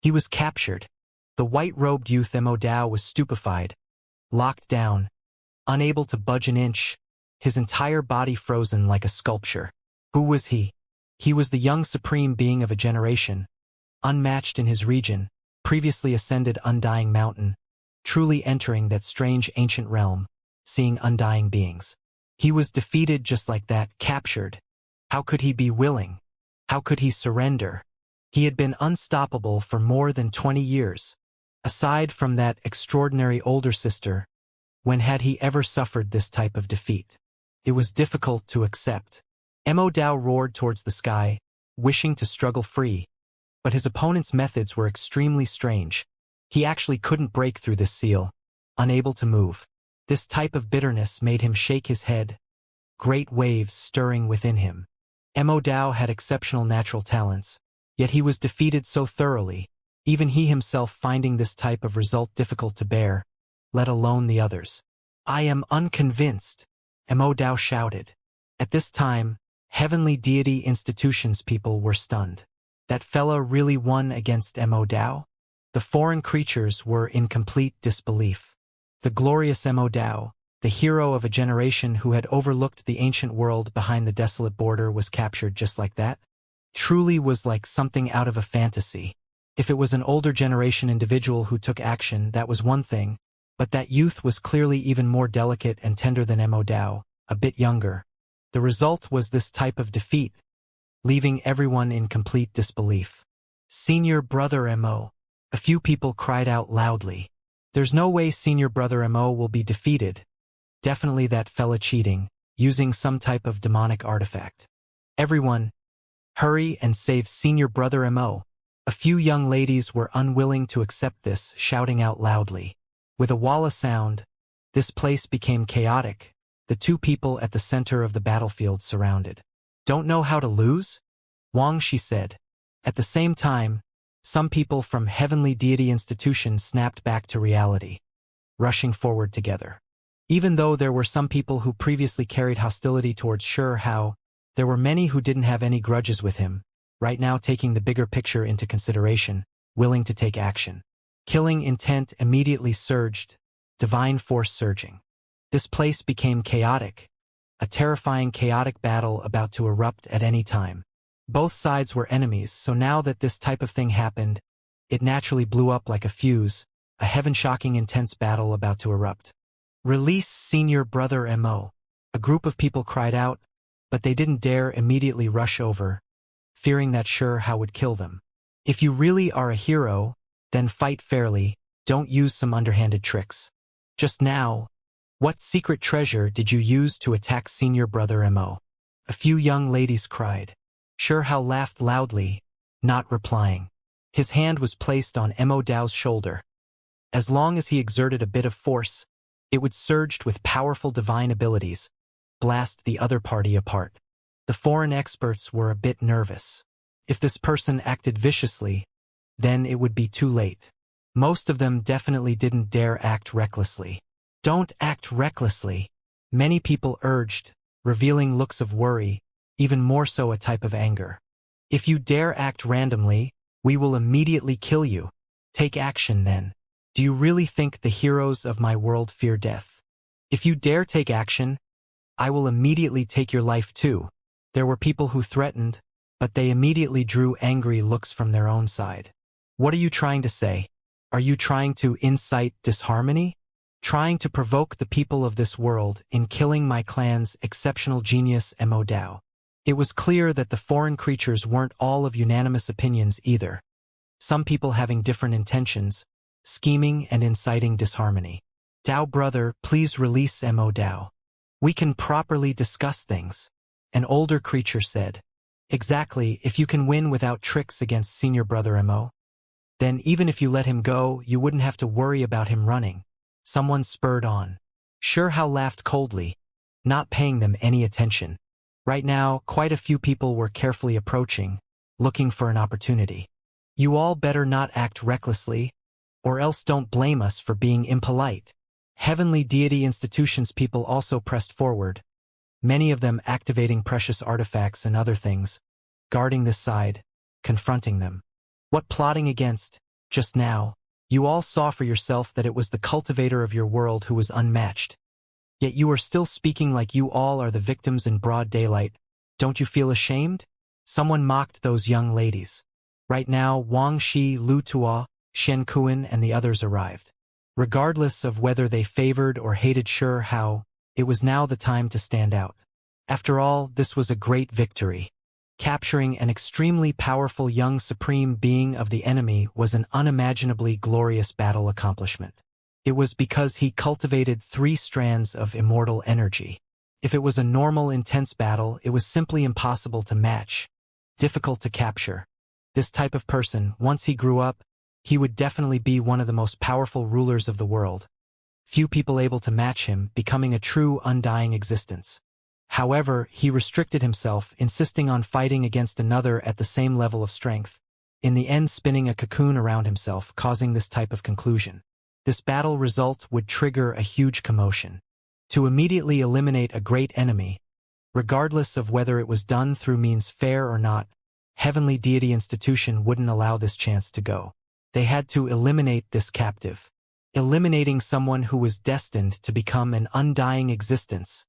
He was captured. The white-robed youth Immortal was stupefied, locked down, unable to budge an inch, his entire body frozen like a sculpture. Who was he? He was the young supreme being of a generation, unmatched in his region, previously ascended Undying Mountain, truly entering that strange ancient realm, seeing undying beings. He was defeated just like that, captured. How could he be willing? How could he surrender? He had been unstoppable for more than 20 years. Aside from that extraordinary older sister, when had he ever suffered this type of defeat? It was difficult to accept. Immortal roared towards the sky, wishing to struggle free. But his opponent's methods were extremely strange. He actually couldn't break through this seal, unable to move. This type of bitterness made him shake his head, great waves stirring within him. Immortal had exceptional natural talents, yet he was defeated so thoroughly, even he himself finding this type of result difficult to bear, let alone the others. "I am unconvinced," Immortal shouted. At this time, heavenly deity institutions people were stunned. That fella really won against Immortal? The foreign creatures were in complete disbelief. The glorious Immortal, the hero of a generation who had overlooked the ancient world behind the desolate border, was captured just like that? Truly was like something out of a fantasy. If it was an older generation individual who took action, that was one thing, but that youth was clearly even more delicate and tender than Immortal, a bit younger. The result was this type of defeat, leaving everyone in complete disbelief. "Senior brother Mo," a few people cried out loudly. "There's no way senior brother Mo will be defeated. Definitely that fella cheating, using some type of demonic artifact. Everyone, hurry and save senior brother Mo." A few young ladies were unwilling to accept this, shouting out loudly. With a walla sound, this place became chaotic, the two people at the center of the battlefield surrounded. "Don't know how to lose?" Wang Shi said. At the same time, some people from heavenly deity institutions snapped back to reality, rushing forward together. Even though there were some people who previously carried hostility towards Sure Hao, there were many who didn't have any grudges with him, right now taking the bigger picture into consideration, willing to take action. Killing intent immediately surged, divine force surging. This place became chaotic, a terrifying chaotic battle about to erupt at any time. Both sides were enemies, so now that this type of thing happened, it naturally blew up like a fuse, a heaven-shocking intense battle about to erupt. "Release senior brother Mo," a group of people cried out, but they didn't dare immediately rush over, fearing that Sure Hao would kill them. If you really are a hero, then fight fairly, don't use some underhanded tricks. Just now, what secret treasure did you use to attack senior brother Mo? A few young ladies cried. Sure Hao laughed loudly, not replying. His hand was placed on Immortal's shoulder. As long as he exerted a bit of force, it would surge with powerful divine abilities, blast the other party apart. The foreign experts were a bit nervous. If this person acted viciously, then it would be too late. Most of them definitely didn't dare act recklessly. "Don't act recklessly," many people urged, revealing looks of worry, even more so a type of anger. "If you dare act randomly, we will immediately kill you. Take action then. Do you really think the heroes of my world fear death? If you dare take action, I will immediately take your life too." There were people who threatened, but they immediately drew angry looks from their own side. "What are you trying to say? Are you trying to incite disharmony? Trying to provoke the people of this world in killing my clan's exceptional genius Immortal?" It was clear that the foreign creatures weren't all of unanimous opinions either. Some people having different intentions, scheming and inciting disharmony. "Dao brother, please release Immortal. We can properly discuss things," an older creature said. "Exactly, if you can win without tricks against senior brother Mo, then even if you let him go, you wouldn't have to worry about him running." Someone spurred on. Sure Hao laughed coldly, not paying them any attention. Right now, quite a few people were carefully approaching, looking for an opportunity. "You all better not act recklessly, or else don't blame us for being impolite." Heavenly deity institutions people also pressed forward, many of them activating precious artifacts and other things, guarding this side, confronting them. "What plotting against?" just now, you all saw for yourself that it was the cultivator of your world who was unmatched. Yet you are still speaking like you all are the victims in broad daylight. Don't you feel ashamed? Someone mocked those young ladies. Right now, Wang Shi, Lu Tuo, Shen Kuan, and the others arrived. Regardless of whether they favored or hated Sure Hao, it was now the time to stand out. After all, this was a great victory. Capturing an extremely powerful young supreme being of the enemy was an unimaginably glorious battle accomplishment. It was because he cultivated 3 strands of immortal energy. If it was a normal intense battle, it was simply impossible to match, difficult to capture. This type of person, once he grew up, he would definitely be one of the most powerful rulers of the world. Few people able to match him, becoming a true undying existence. However, he restricted himself, insisting on fighting against another at the same level of strength, in the end spinning a cocoon around himself, causing this type of conclusion. This battle result would trigger a huge commotion. To immediately eliminate a great enemy, regardless of whether it was done through means fair or not, Heavenly Deity Institution wouldn't allow this chance to go. They had to eliminate this captive. Eliminating someone who was destined to become an undying existence.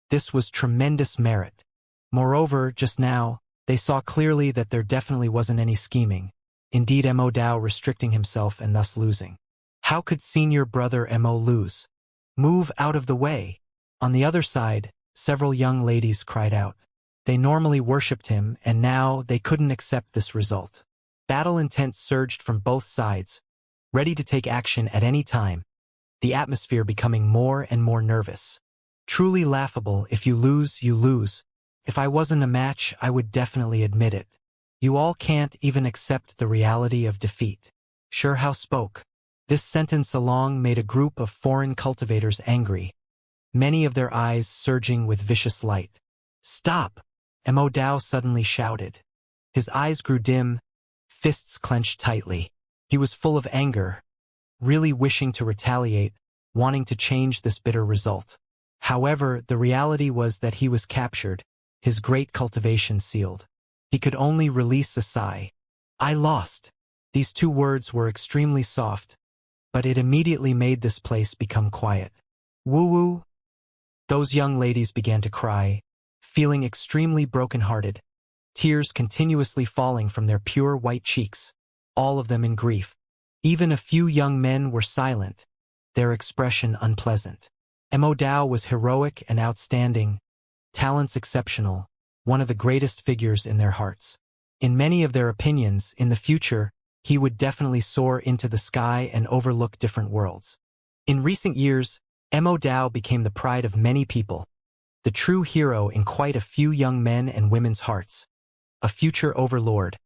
This was tremendous merit. Moreover, just now, they saw clearly that there definitely wasn't any scheming. Indeed, Mo Dao restricting himself and thus losing. How could senior brother Mo lose? Move out of the way. On the other side, several young ladies cried out. They normally worshipped him, and now they couldn't accept this result. Battle intent surged from both sides, ready to take action at any time, the atmosphere becoming more and more nervous. Truly laughable. If you lose, you lose. If I wasn't a match, I would definitely admit it. You all can't even accept the reality of defeat. Sure Hao spoke. This sentence alone made a group of foreign cultivators angry, many of their eyes surging with vicious light. Stop! Mo Dao suddenly shouted. His eyes grew dim, fists clenched tightly. He was full of anger, really wishing to retaliate, wanting to change this bitter result. However, the reality was that he was captured, his great cultivation sealed. He could only release a sigh. I lost. These 2 words were extremely soft, but it immediately made this place become quiet. Woo-woo! Those young ladies began to cry, feeling extremely broken-hearted, tears continuously falling from their pure white cheeks, all of them in grief. Even a few young men were silent, their expression unpleasant. Mo Dao was heroic and outstanding, talents exceptional, one of the greatest figures in their hearts. In many of their opinions, in the future, he would definitely soar into the sky and overlook different worlds. In recent years, Mo Dao became the pride of many people, the true hero in quite a few young men and women's hearts. A future overlord,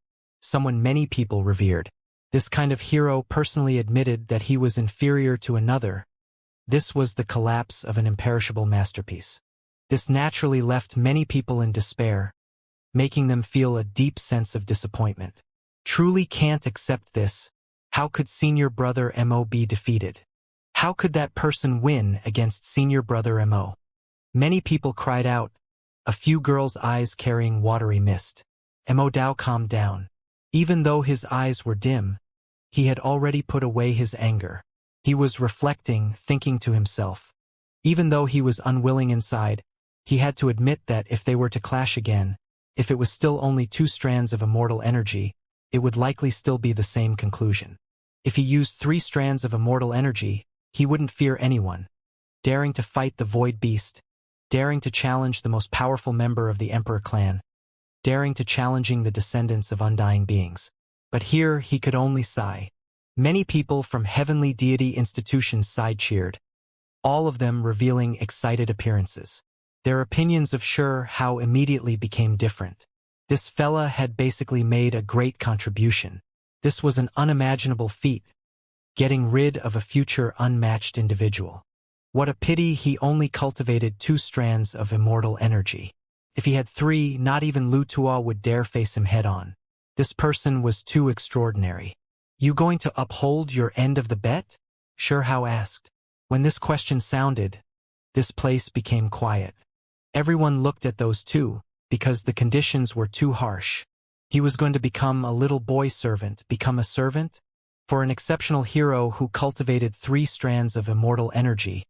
someone many people revered. This kind of hero personally admitted that he was inferior to another. This was the collapse of an imperishable masterpiece. This naturally left many people in despair, making them feel a deep sense of disappointment. Truly can't accept this. How could senior brother Mo be defeated? How could that person win against senior brother Mo? Many people cried out, a few girls' eyes carrying watery mist. Mo Dao calmed down. Even though his eyes were dim, he had already put away his anger. He was reflecting, thinking to himself. Even though he was unwilling inside, he had to admit that if they were to clash again, if it was still only 2 strands of immortal energy, it would likely still be the same conclusion. If he used 3 strands of immortal energy, he wouldn't fear anyone. Daring to fight the Void Beast, daring to challenge the most powerful member of the Emperor clan, daring to challenging the descendants of undying beings. But here he could only sigh. Many people from Heavenly Deity Institution's side cheered, all of them revealing excited appearances. Their opinions of Sure Hao immediately became different. This fella had basically made a great contribution. This was an unimaginable feat, getting rid of a future unmatched individual. What a pity he only cultivated 2 strands of immortal energy. If he had 3, not even Lu Tuo would dare face him head-on. This person was too extraordinary. You going to uphold your end of the bet? Sure Hao asked. When this question sounded, this place became quiet. Everyone looked at those 2, because the conditions were too harsh. He was going to become a little boy servant, become a servant? For an exceptional hero who cultivated 3 strands of immortal energy,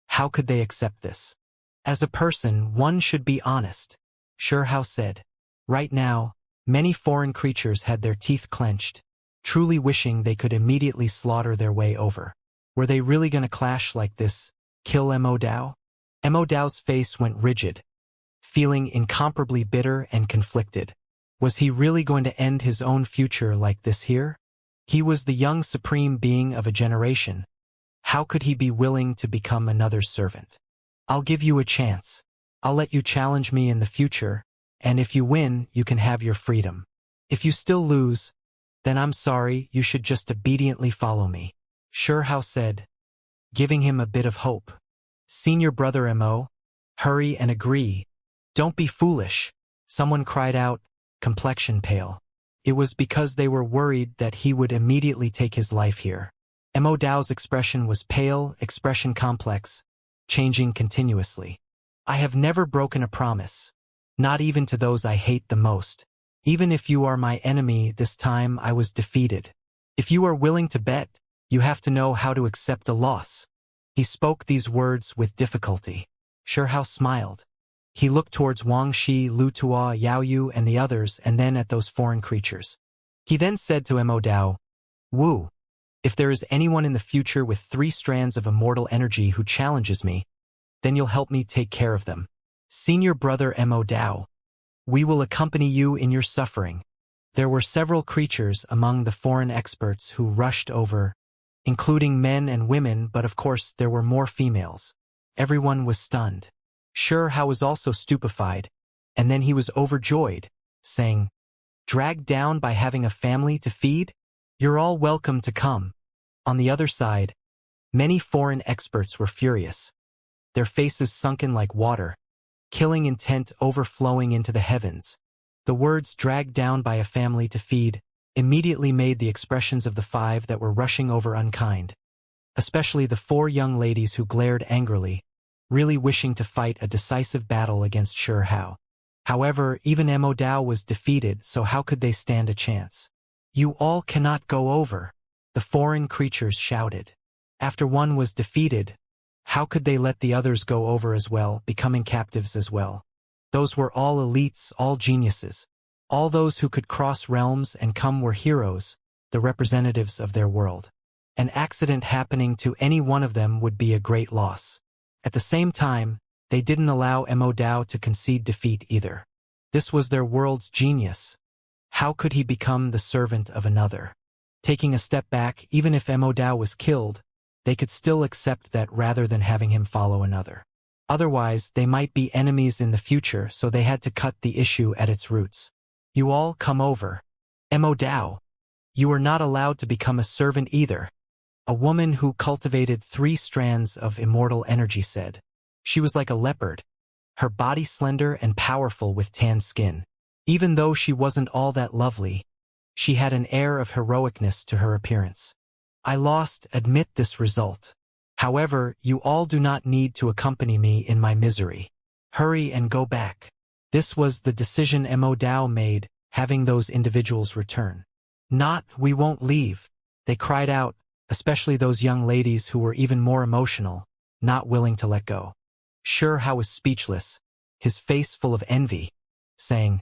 how could they accept this? As a person, one should be honest, Xianxia said. Right now, many foreign creatures had their teeth clenched, truly wishing they could immediately slaughter their way over. Were they really gonna clash like this, kill Immortal? Immortal's face went rigid, feeling incomparably bitter and conflicted. Was he really going to end his own future like this here? He was the young supreme being of a generation. How could he be willing to become another's servant? I'll give you a chance. I'll let you challenge me in the future, and if you win, you can have your freedom. If you still lose, then I'm sorry, you should just obediently follow me, Xianxia said, giving him a bit of hope. Senior brother Mo, hurry and agree. Don't be foolish, someone cried out, complexion pale. It was because they were worried that he would immediately take his life here. Immortal's expression was pale, expression complex, changing continuously. I have never broken a promise, not even to those I hate the most. Even if you are my enemy, this time I was defeated. If you are willing to bet, you have to know how to accept a loss. He spoke these words with difficulty. Xianxia smiled. He looked towards Wang Shi, Lu Tua, Yao Yu, and the others, and then at those foreign creatures. He then said to Immortal, Wu, if there is anyone in the future with 3 strands of immortal energy who challenges me, then you'll help me take care of them. Senior brother Immortal, we will accompany you in your suffering. There were several creatures among the foreign experts who rushed over, including men and women, but of course there were more females. Everyone was stunned. Xianxia was also stupefied, and then he was overjoyed, saying, dragged down by having a family to feed? You're all welcome to come. On the other side, many foreign experts were furious, their faces sunken like water, killing intent overflowing into the heavens. The words dragged down by a family to feed immediately made the expressions of the 5 that were rushing over unkind, especially the 4 young ladies who glared angrily, really wishing to fight a decisive battle against Xianxia. However, even Immortal was defeated, so how could they stand a chance? You all cannot go over, the foreign creatures shouted. After one was defeated, how could they let the others go over as well, becoming captives as well? Those were all elites, all geniuses. All those who could cross realms and come were heroes, the representatives of their world. An accident happening to any one of them would be a great loss. At the same time, they didn't allow Immortal to concede defeat either. This was their world's genius. How could he become the servant of another? Taking a step back, even if Immortal was killed, they could still accept that rather than having him follow another. Otherwise, they might be enemies in the future, so they had to cut the issue at its roots. You all come over. Immortal, you are not allowed to become a servant either. A woman who cultivated 3 strands of immortal energy said. She was like a leopard, her body slender and powerful with tan skin. Even though she wasn't all that lovely, she had an air of heroicness to her appearance. I lost, admit this result. However, you all do not need to accompany me in my misery. Hurry and go back. This was the decision Immortal made, having those individuals return. Not, we won't leave, they cried out, especially those young ladies who were even more emotional, not willing to let go. Xianxia was speechless, his face full of envy, saying,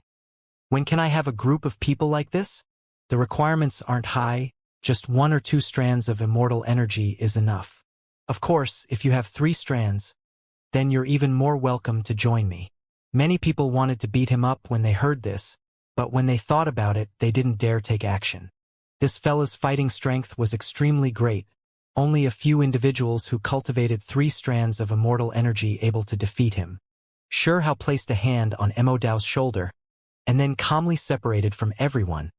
when can I have a group of people like this? The requirements aren't high, just 1 or 2 strands of immortal energy is enough. Of course, if you have 3 strands, then you're even more welcome to join me. Many people wanted to beat him up when they heard this, but when they thought about it, they didn't dare take action. This fella's fighting strength was extremely great, only a few individuals who cultivated 3 strands of immortal energy able to defeat him. Xianxia placed a hand on Immortal's shoulder, and then calmly separated from everyone,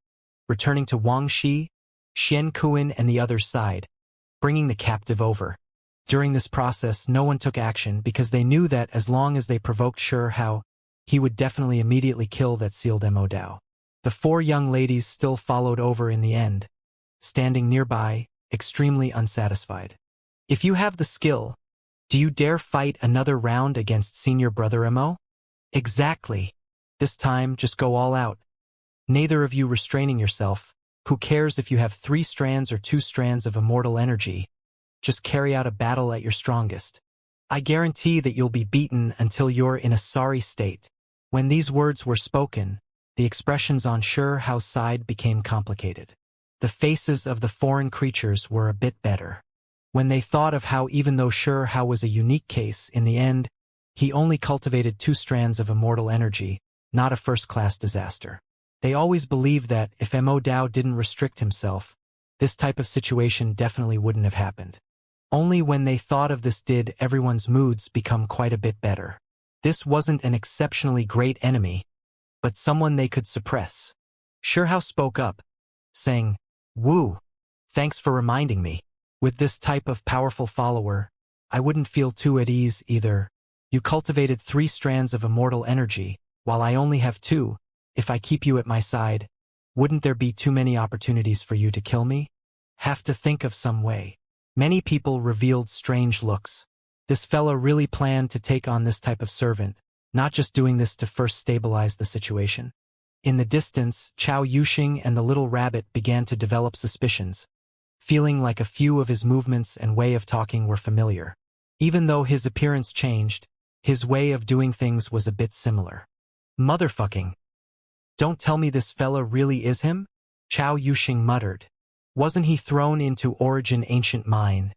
returning to Wang Shi, Xianxia, and the other's side, bringing the captive over. During this process, no one took action because they knew that as long as they provoked Xianxia, he would definitely immediately kill that sealed Immortal. The 4 young ladies still followed over in the end, standing nearby, extremely unsatisfied. If you have the skill, do you dare fight another round against senior brother Mo? Exactly. This time, just go all out. Neither of you restraining yourself, Who cares if you have 3 strands or 2 strands of immortal energy? Just carry out a battle at your strongest. I guarantee that you'll be beaten until you're in a sorry state. When these words were spoken, the expressions on Hao's side became complicated. The faces of the foreign creatures were a bit better. When they thought of how even though Hao was a unique case, in the end, he only cultivated 2 strands of immortal energy, not a first-class disaster. They always believed that if Mo Dao didn't restrict himself, this type of situation definitely wouldn't have happened. Only when they thought of this did everyone's moods become quite a bit better. This wasn't an exceptionally great enemy, but someone they could suppress. Hao spoke up, saying, "Wu, thanks for reminding me. With this type of powerful follower, I wouldn't feel too at ease either. You cultivated 3 strands of immortal energy, while I only have 2. If I keep you at my side, wouldn't there be too many opportunities for you to kill me? Have to think of some way." Many people revealed strange looks. This fella really planned to take on this type of servant, not just doing this to first stabilize the situation. In the distance, Chao Yuxing and the little rabbit began to develop suspicions, feeling like a few of his movements and way of talking were familiar. Even though his appearance changed, his way of doing things was a bit similar. "Motherfucking. Don't tell me this fella really is him?" Chao Yuxing muttered. "Wasn't he thrown into Origin Ancient Mine?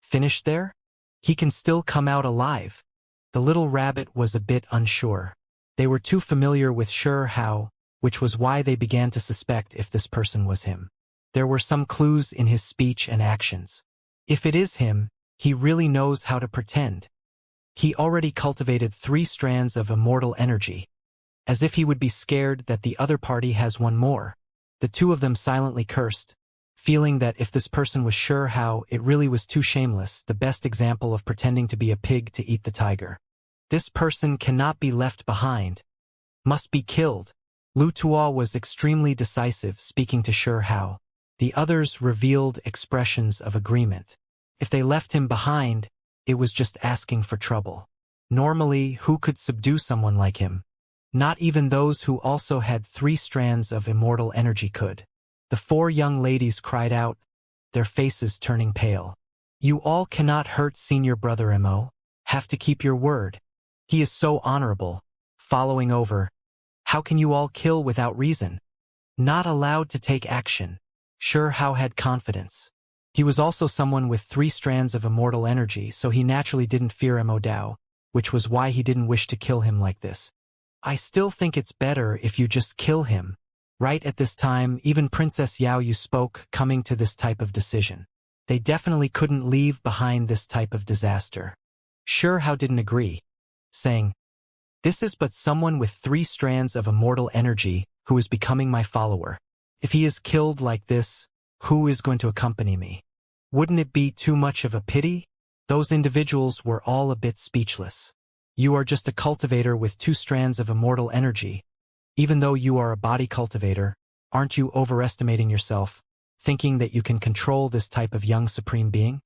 Finished there? He can still come out alive." The little rabbit was a bit unsure. They were too familiar with Hao, which was why they began to suspect if this person was him. There were some clues in his speech and actions. If it is him, he really knows how to pretend. He already cultivated 3 strands of immortal energy, as if he would be scared that the other party has one more. The two of them silently cursed, feeling that if this person was Hao, it really was too shameless, the best example of pretending to be a pig to eat the tiger. This person cannot be left behind. Must be killed. Lu Tuo was extremely decisive, speaking to Hao. The others revealed expressions of agreement. If they left him behind, it was just asking for trouble. Normally, who could subdue someone like him? Not even those who also had 3 strands of immortal energy could. The 4 young ladies cried out, their faces turning pale. "You all cannot hurt senior brother Mo. Have to keep your word. He is so honorable. Following over. How can you all kill without reason? Not allowed to take action." Hao had confidence. He was also someone with 3 strands of immortal energy, so he naturally didn't fear Mo Dao, which was why he didn't wish to kill him like this. "I still think it's better if you just kill him." Right at this time, even Princess Yao Yu spoke, coming to this type of decision. They definitely couldn't leave behind this type of disaster. Hao didn't agree, saying, "This is but someone with 3 strands of immortal energy who is becoming my follower. If he is killed like this, who is going to accompany me? Wouldn't it be too much of a pity?" Those individuals were all a bit speechless. "You are just a cultivator with 2 strands of immortal energy. Even though you are a body cultivator, aren't you overestimating yourself, thinking that you can control this type of young supreme being?"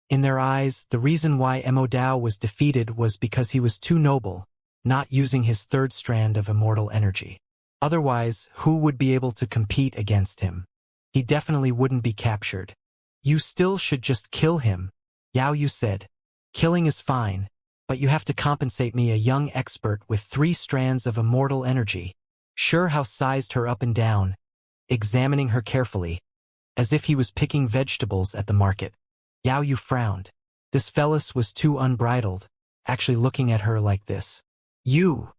In their eyes, the reason why Mo Dao was defeated was because he was too noble, not using his 3rd strand of immortal energy. Otherwise, who would be able to compete against him? He definitely wouldn't be captured. "You still should just kill him," Yao Yu said. "Killing is fine, but you have to compensate me, a young expert with 3 strands of immortal energy." Hao sized her up and down, examining her carefully, as if he was picking vegetables at the market. Yao Yu frowned. This fellas was too unbridled, actually looking at her like this. "You.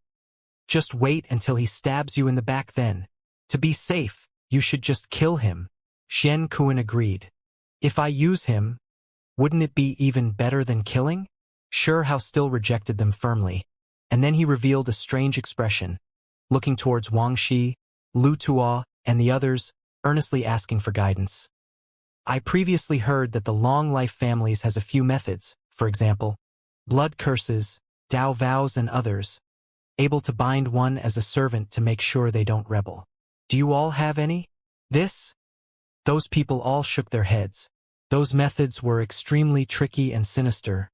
Just wait until he stabs you in the back then. To be safe, you should just kill him." Shen Kuan agreed. "If I use him, wouldn't it be even better than killing?" Hao still rejected them firmly, and then he revealed a strange expression, looking towards Wang Shi, Lu Tuo, and the others, earnestly asking for guidance. "I previously heard that the Long Life families has a few methods, for example, blood curses, Dao vows and others, able to bind one as a servant to make sure they don't rebel. Do you all have any?" "This?" Those people all shook their heads. Those methods were extremely tricky and sinister,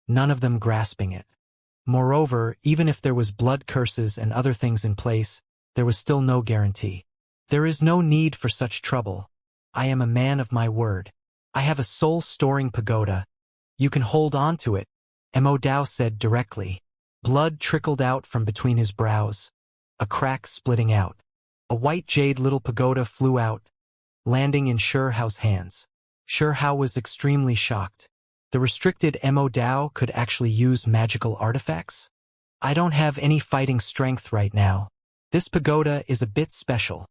none of them grasping it. Moreover, even if there was blood curses and other things in place, there was still no guarantee. There is no need for such trouble. I am a man of my word. I have a soul-storing pagoda. You can hold on to it, Immortal said directly. Blood trickled out from between his brows, a crack splitting out. A white jade little pagoda flew out, landing in Xiao's hands. Xiao was extremely shocked. The restricted Immortal could actually use magical artifacts? I don't have any fighting strength right now. This pagoda is a bit special,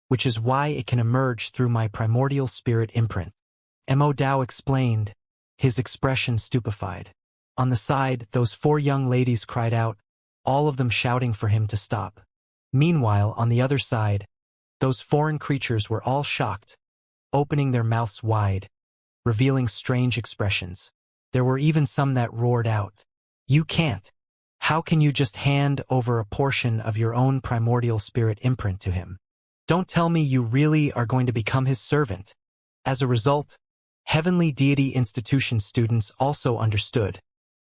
which is why it can emerge through my primordial spirit imprint. Immortal explained, his expression stupefied. On the side, those 4 young ladies cried out, all of them shouting for him to stop. Meanwhile, on the other side, those foreign creatures were all shocked, opening their mouths wide, revealing strange expressions. There were even some that roared out, "You can't! How can you just hand over a portion of your own primordial spirit imprint to him? Don't tell me you really are going to become his servant." As a result, Heavenly Deity Institution students also understood,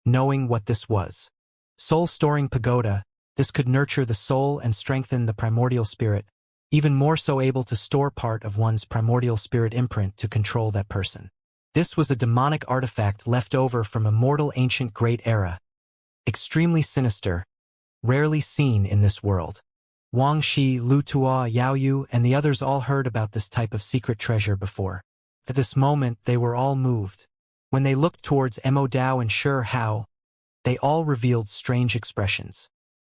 knowing what this was. Soul-storing pagoda, this could nurture the soul and strengthen the primordial spirit, even more so able to store part of one's primordial spirit imprint to control that person. This was a demonic artifact left over from immortal ancient great era. Extremely sinister, rarely seen in this world. Wang Shi, Lu Tua, Yao Yu, and the others all heard about this type of secret treasure before. At this moment, they were all moved. When they looked towards Immortal and Xiao, they all revealed strange expressions.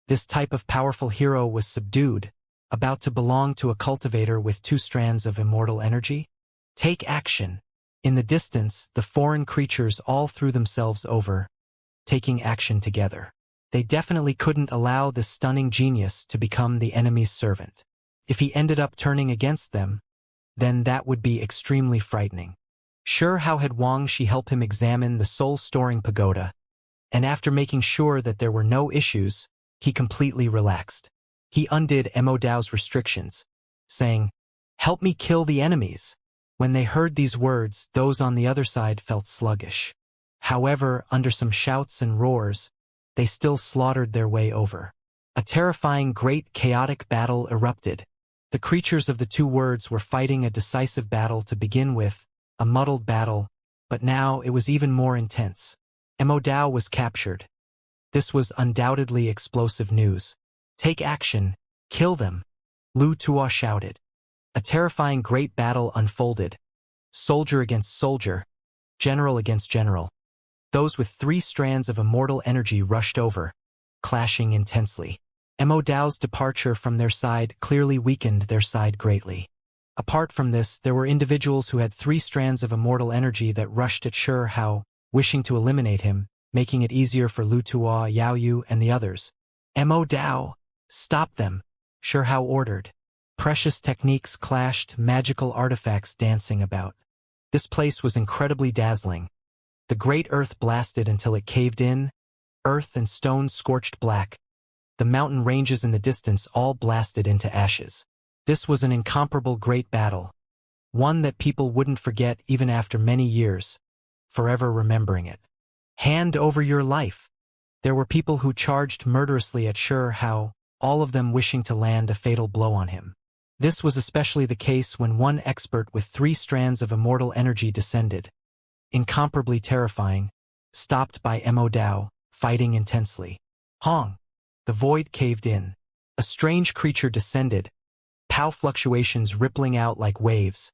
This type of powerful hero was subdued, about to belong to a cultivator with 2 strands of immortal energy. Take action. In the distance, the foreign creatures all threw themselves over, taking action together. They definitely couldn't allow this stunning genius to become the enemy's servant. If he ended up turning against them, then that would be extremely frightening. Xiao had Wang Shi help him examine the soul-storing pagoda, and after making sure that there were no issues, he completely relaxed. He undid Immortal's restrictions, saying, "Help me kill the enemies." When they heard these words, those on the other side felt sluggish. However, under some shouts and roars, they still slaughtered their way over. A terrifying, great, chaotic battle erupted. The creatures of the 2 words were fighting a decisive battle to begin with, a muddled battle, but now it was even more intense. Immortal was captured. This was undoubtedly explosive news. Take action, kill them, Lu Tua shouted. A terrifying great battle unfolded. Soldier against soldier, general against general. Those with 3 strands of immortal energy rushed over, clashing intensely. Immortal's departure from their side clearly weakened their side greatly. Apart from this, there were individuals who had 3 strands of immortal energy that rushed at Xiao, wishing to eliminate him, making it easier for Lu Tua, Yao Yu, and the others. Immortal, stop them, Xiao ordered. Precious techniques clashed, magical artifacts dancing about. This place was incredibly dazzling. The great earth blasted until it caved in, earth and stone scorched black. The mountain ranges in the distance all blasted into ashes. This was an incomparable great battle, one that people wouldn't forget even after many years, forever remembering it. Hand over your life. There were people who charged murderously at Xiao, all of them wishing to land a fatal blow on him. This was especially the case when one expert with 3 strands of immortal energy descended. Incomparably terrifying, stopped by Immortal, fighting intensely. Hong! The void caved in. A strange creature descended, pow fluctuations rippling out like waves.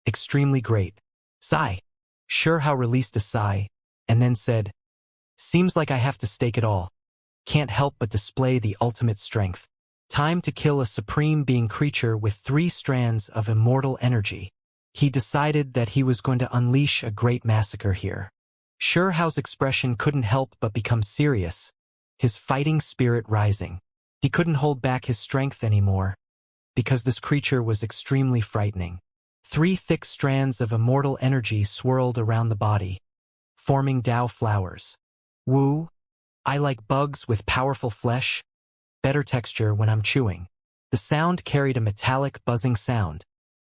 Extremely great. Sigh. Xiao released a sigh, and then said, "Seems like I have to stake it all. Can't help but display the ultimate strength. Time to kill a supreme being creature with 3 strands of immortal energy." He decided that he was going to unleash a great massacre here. Xiao's expression couldn't help but become serious, his fighting spirit rising. He couldn't hold back his strength anymore, because this creature was extremely frightening. 3 thick strands of immortal energy swirled around the body, forming Dao flowers. Woo! I like bugs with powerful flesh, better texture when I'm chewing. The sound carried a metallic buzzing sound,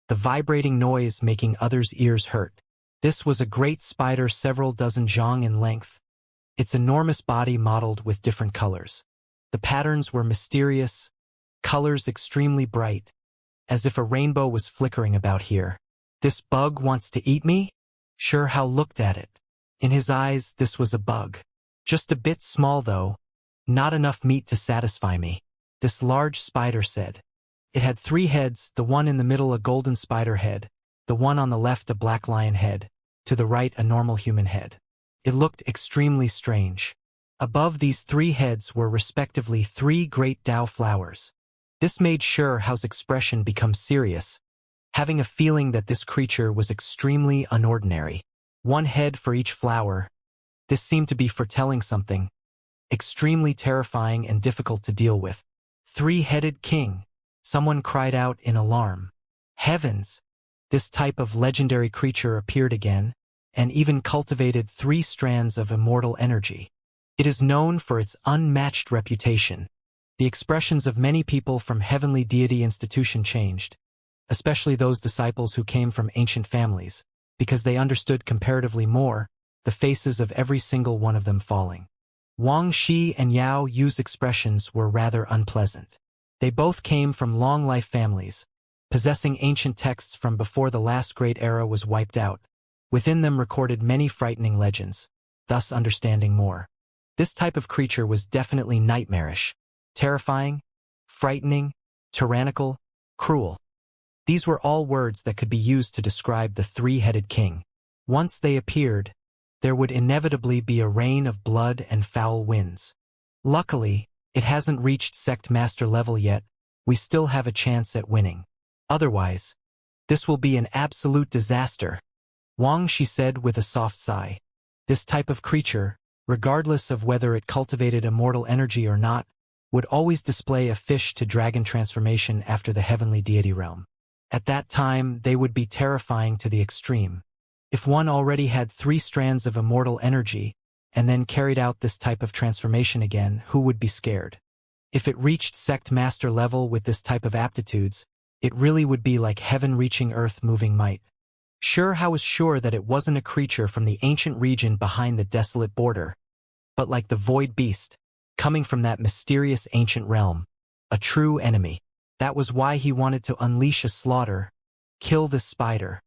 the vibrating noise making others' ears hurt. This was a great spider several dozen zhang in length, its enormous body mottled with different colors. The patterns were mysterious, colors extremely bright, as if a rainbow was flickering about here. This bug wants to eat me? Xianxia looked at it. In his eyes, this was a bug. Just a bit small though, not enough meat to satisfy me. This large spider said. It had 3 heads, the one in the middle a golden spider head, the one on the left a black lion head, to the right a normal human head. It looked extremely strange. Above these 3 heads were respectively 3 great Tao flowers. This made Xianxia's expression become serious, having a feeling that this creature was extremely unordinary. 1 head for each flower. This seemed to be foretelling something extremely terrifying and difficult to deal with. 3-headed king. Someone cried out in alarm. Heavens! This type of legendary creature appeared again, and even cultivated 3 strands of immortal energy. It is known for its unmatched reputation. The expressions of many people from heavenly deity institution changed, especially those disciples who came from ancient families, because they understood comparatively more, the faces of every single one of them falling. Wang Shi and Yao Yu's expressions were rather unpleasant. They both came from long-life families, possessing ancient texts from before the last great era was wiped out. Within them recorded many frightening legends, thus understanding more. This type of creature was definitely nightmarish, terrifying, frightening, tyrannical, cruel. These were all words that could be used to describe the 3-headed king. Once they appeared, there would inevitably be a rain of blood and foul winds. Luckily, it hasn't reached sect master level yet. We still have a chance at winning. Otherwise, this will be an absolute disaster. Wang Shi said with a soft sigh. This type of creature, regardless of whether it cultivated immortal energy or not, would always display a fish-to-dragon transformation after the heavenly deity realm. At that time, they would be terrifying to the extreme. If one already had 3 strands of immortal energy, and then carried out this type of transformation again, who would be scared? If it reached sect master level with this type of aptitudes, it really would be like heaven reaching earth moving might. Xianxia was sure that it wasn't a creature from the ancient region behind the desolate border, but like the void beast, coming from that mysterious ancient realm, a true enemy. That was why he wanted to unleash a slaughter, kill this spider.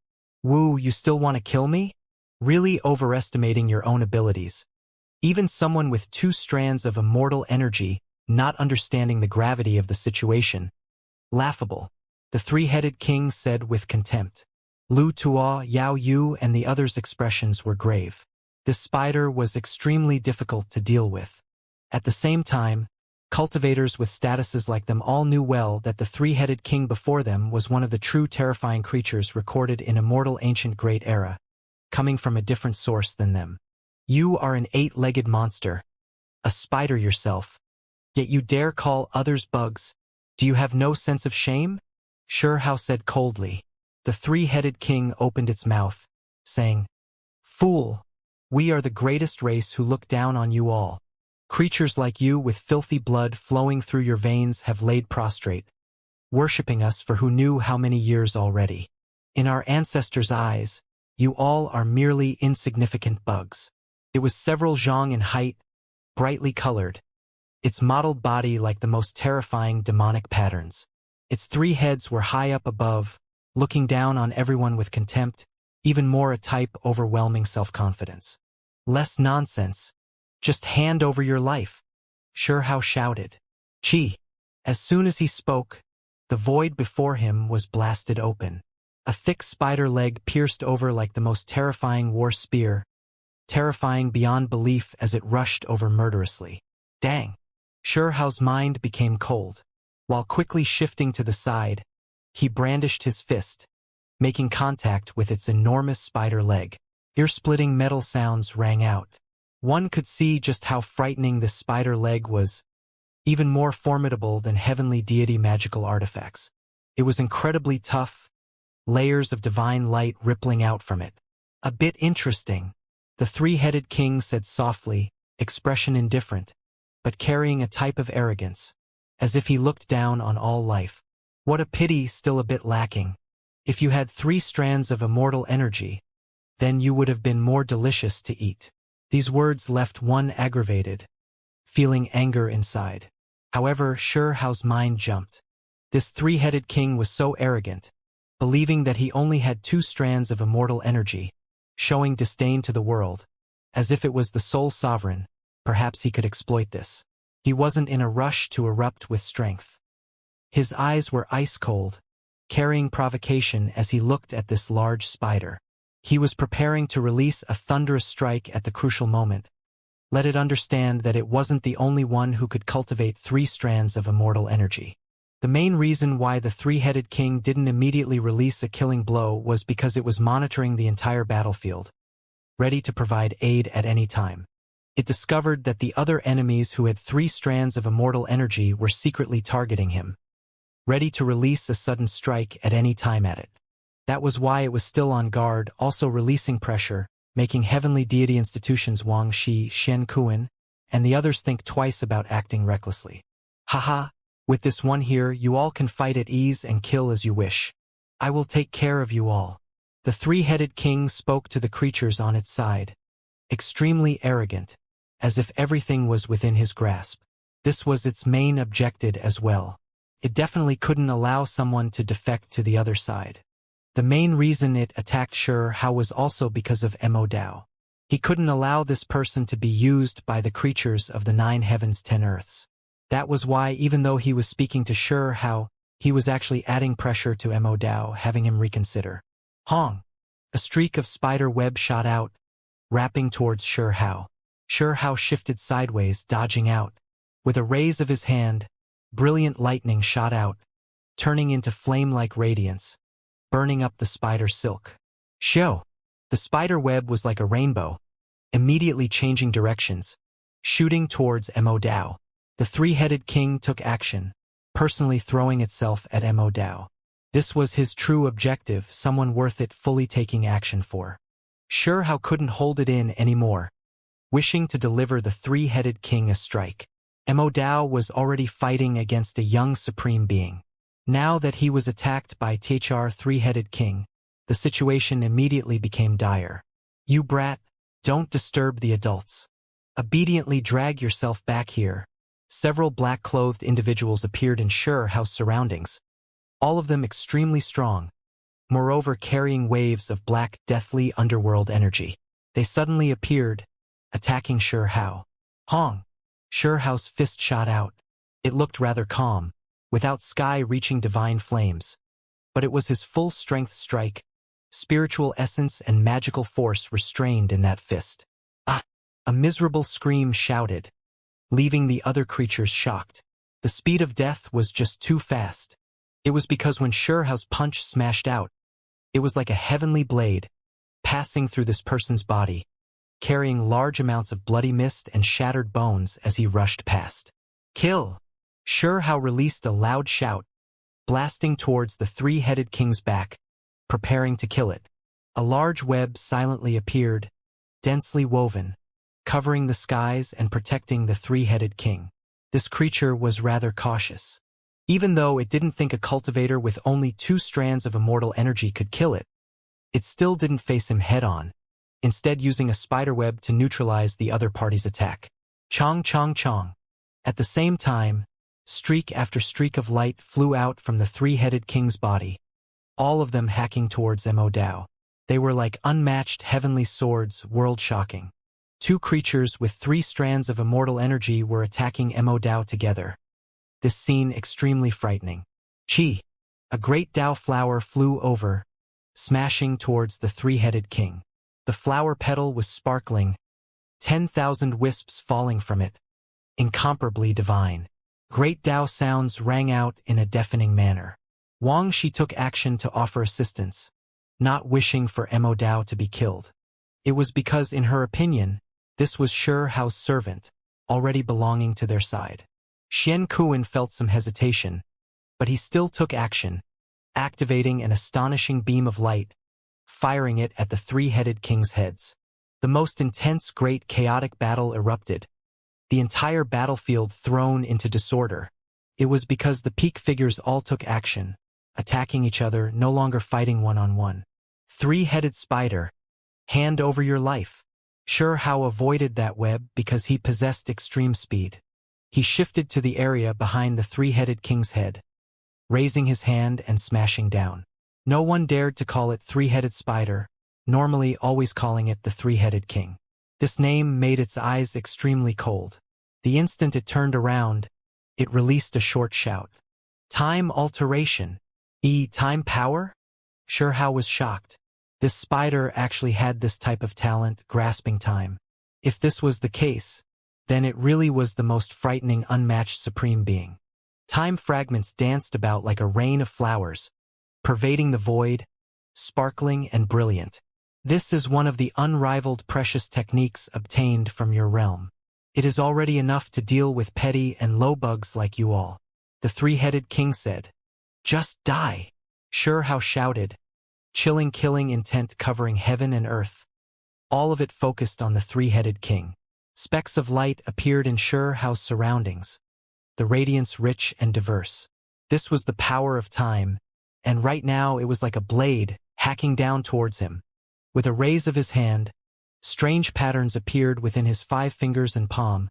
Wu, you still want to kill me? Really overestimating your own abilities. Even someone with 2 strands of immortal energy, not understanding the gravity of the situation. Laughable. The 3-headed king said with contempt. Lu Tuo, Yao Yu, and the others' expressions were grave. This spider was extremely difficult to deal with. At the same time, cultivators with statuses like them all knew well that the 3-headed king before them was one of the true terrifying creatures recorded in immortal ancient great era, coming from a different source than them. You are an 8-legged monster, a spider yourself, yet you dare call others bugs. Do you have no sense of shame? Xianxia said coldly. The 3-headed king opened its mouth, saying, Fool! We are the greatest race who look down on you all. Creatures like you with filthy blood flowing through your veins have laid prostrate, worshipping us for who knew how many years already. In our ancestors' eyes, you all are merely insignificant bugs. It was several zhang in height, brightly colored, its mottled body like the most terrifying demonic patterns. Its 3 heads were high up above, looking down on everyone with contempt, even more a type overwhelming self-confidence. Less nonsense. Just hand over your life. Xianxia shouted. Chi. As soon as he spoke, the void before him was blasted open. A thick spider leg pierced over like the most terrifying war spear, terrifying beyond belief as it rushed over murderously. Dang! Xianxia's mind became cold. While quickly shifting to the side, he brandished his fist, making contact with its enormous spider leg. Ear-splitting metal sounds rang out. One could see just how frightening this spider leg was, even more formidable than heavenly deity magical artifacts. It was incredibly tough, layers of divine light rippling out from it. A bit interesting, the 3-headed king said softly, expression indifferent, but carrying a type of arrogance, as if he looked down on all life. What a pity, still a bit lacking. If you had 3 strands of immortal energy, then you would have been more delicious to eat. These words left one aggravated, feeling anger inside. However, Xianxia's mind jumped. This three-headed king was so arrogant, believing that he only had 2 strands of immortal energy, showing disdain to the world, as if it was the sole sovereign. Perhaps he could exploit this. He wasn't in a rush to erupt with strength. His eyes were ice-cold, carrying provocation as he looked at this large spider. He was preparing to release a thunderous strike at the crucial moment. Let it understand that it wasn't the only one who could cultivate 3 strands of immortal energy. The main reason why the three-headed king didn't immediately release a killing blow was because it was monitoring the entire battlefield, ready to provide aid at any time. It discovered that the other enemies who had 3 strands of immortal energy were secretly targeting him, ready to release a sudden strike at any time at it. That was why it was still on guard, also releasing pressure, making heavenly deity institutions Wuxia, Xianxia, and the others think twice about acting recklessly. Haha, with this one here you all can fight at ease and kill as you wish. I will take care of you all. The three-headed king spoke to the creatures on its side, extremely arrogant, as if everything was within his grasp. This was its main objective as well. It definitely couldn't allow someone to defect to the other side. The main reason it attacked Xianxia was also because of Immortal. He couldn't allow this person to be used by the creatures of the 9 heavens 10 earths. That was why, even though he was speaking to Xianxia, he was actually adding pressure to Immortal, having him reconsider. Hong! A streak of spider web shot out, wrapping towards Xianxia. Xianxia shifted sideways, dodging out. With a raise of his hand, brilliant lightning shot out, turning into flame-like radiance, burning up the spider silk. Shoo! The spider web was like a rainbow, immediately changing directions, shooting towards Immortal. The three-headed king took action, personally throwing itself at Immortal. This was his true objective, someone worth it fully taking action for. Xianxia couldn't hold it in anymore, wishing to deliver the three-headed king a strike. Immortal was already fighting against a young supreme being. Now that he was attacked by THR three-headed king, the situation immediately became dire. You brat, don't disturb the adults. Obediently drag yourself back here. Several black-clothed individuals appeared in Xianxia's surroundings, all of them extremely strong, moreover carrying waves of black, deathly underworld energy. They suddenly appeared, attacking Xianxia. Hong! Xianxia's fist shot out. It looked rather calm, without sky-reaching divine flames. But it was his full-strength strike, spiritual essence and magical force restrained in that fist. Ah! A miserable scream shouted, leaving the other creatures shocked. The speed of death was just too fast. It was because when Xianxia's punch smashed out, it was like a heavenly blade, passing through this person's body, carrying large amounts of bloody mist and shattered bones as he rushed past. Kill! Xianxia released a loud shout, blasting towards the three-headed king's back, preparing to kill it. A large web silently appeared, densely woven, covering the skies and protecting the three-headed king. This creature was rather cautious. Even though it didn't think a cultivator with only 2 strands of immortal energy could kill it, it still didn't face him head-on, instead using a spiderweb to neutralize the other party's attack. Chong chong chong. At the same time, streak after streak of light flew out from the three-headed king's body, all of them hacking towards Immortal. They were like unmatched heavenly swords, world-shocking. 2 creatures with 3 strands of immortal energy were attacking Immortal together. This scene extremely frightening. Chi! A great Dao flower flew over, smashing towards the three-headed king. The flower petal was sparkling, 10,000 wisps falling from it, incomparably divine. Great Dao sounds rang out in a deafening manner. Wuxia took action to offer assistance, not wishing for Immortal to be killed. It was because, in her opinion, this was Xianxia's servant, already belonging to their side. Xianxia felt some hesitation, but he still took action, activating an astonishing beam of light, firing it at the three-headed king's heads. The most intense, great, chaotic battle erupted, the entire battlefield thrown into disorder. It was because the peak figures all took action, attacking each other, no longer fighting one-on-one. Three-headed spider, hand over your life. Xianxia avoided that web because he possessed extreme speed. He shifted to the area behind the three-headed king's head, raising his hand and smashing down. No one dared to call it three-headed spider, normally always calling it the three-headed king. This name made its eyes extremely cold. The instant it turned around, it released a short shout. Time alteration. Time power? Xianxia was shocked. This spider actually had this type of talent, grasping time. If this was the case, then it really was the most frightening, unmatched supreme being. Time fragments danced about like a rain of flowers, pervading the void, sparkling and brilliant. This is one of the unrivaled precious techniques obtained from your realm. It is already enough to deal with petty and low bugs like you all. The three-headed king said. Just die. Xianxia shouted, chilling killing intent covering heaven and earth. All of it focused on the three-headed king. Specks of light appeared in Xianxia's surroundings, the radiance rich and diverse. This was the power of time, and right now it was like a blade hacking down towards him. With a raise of his hand, strange patterns appeared within his 5 fingers and palm,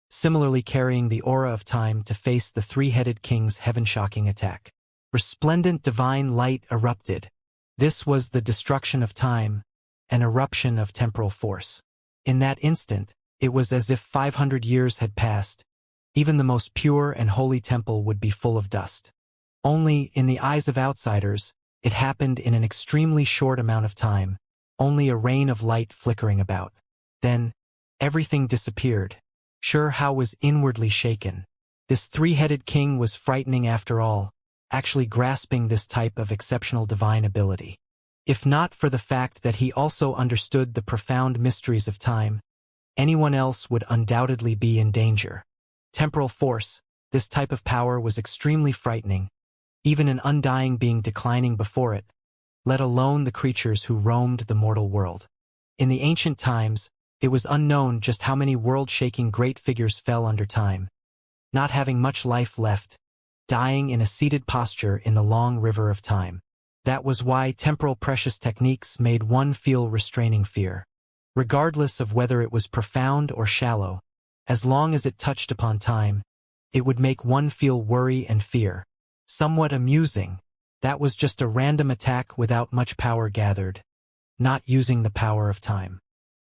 similarly carrying the aura of time to face the three-headed king's heaven-shocking attack. Resplendent divine light erupted. This was the destruction of time, an eruption of temporal force. In that instant, it was as if 500 years had passed. Even the most pure and holy temple would be full of dust. Only, in the eyes of outsiders, it happened in an extremely short amount of time, only a rain of light flickering about. Then, everything disappeared. Xianxia was inwardly shaken. This three-headed king was frightening after all, actually grasping this type of exceptional divine ability. If not for the fact that he also understood the profound mysteries of time, anyone else would undoubtedly be in danger. Temporal force, this type of power was extremely frightening, even an undying being declining before it, let alone the creatures who roamed the mortal world. In the ancient times, it was unknown just how many world-shaking great figures fell under time, not having much life left, dying in a seated posture in the long river of time. That was why temporal precious techniques made one feel restraining fear. Regardless of whether it was profound or shallow, as long as it touched upon time, it would make one feel worry and fear. Somewhat amusing, that was just a random attack without much power gathered, not using the power of time.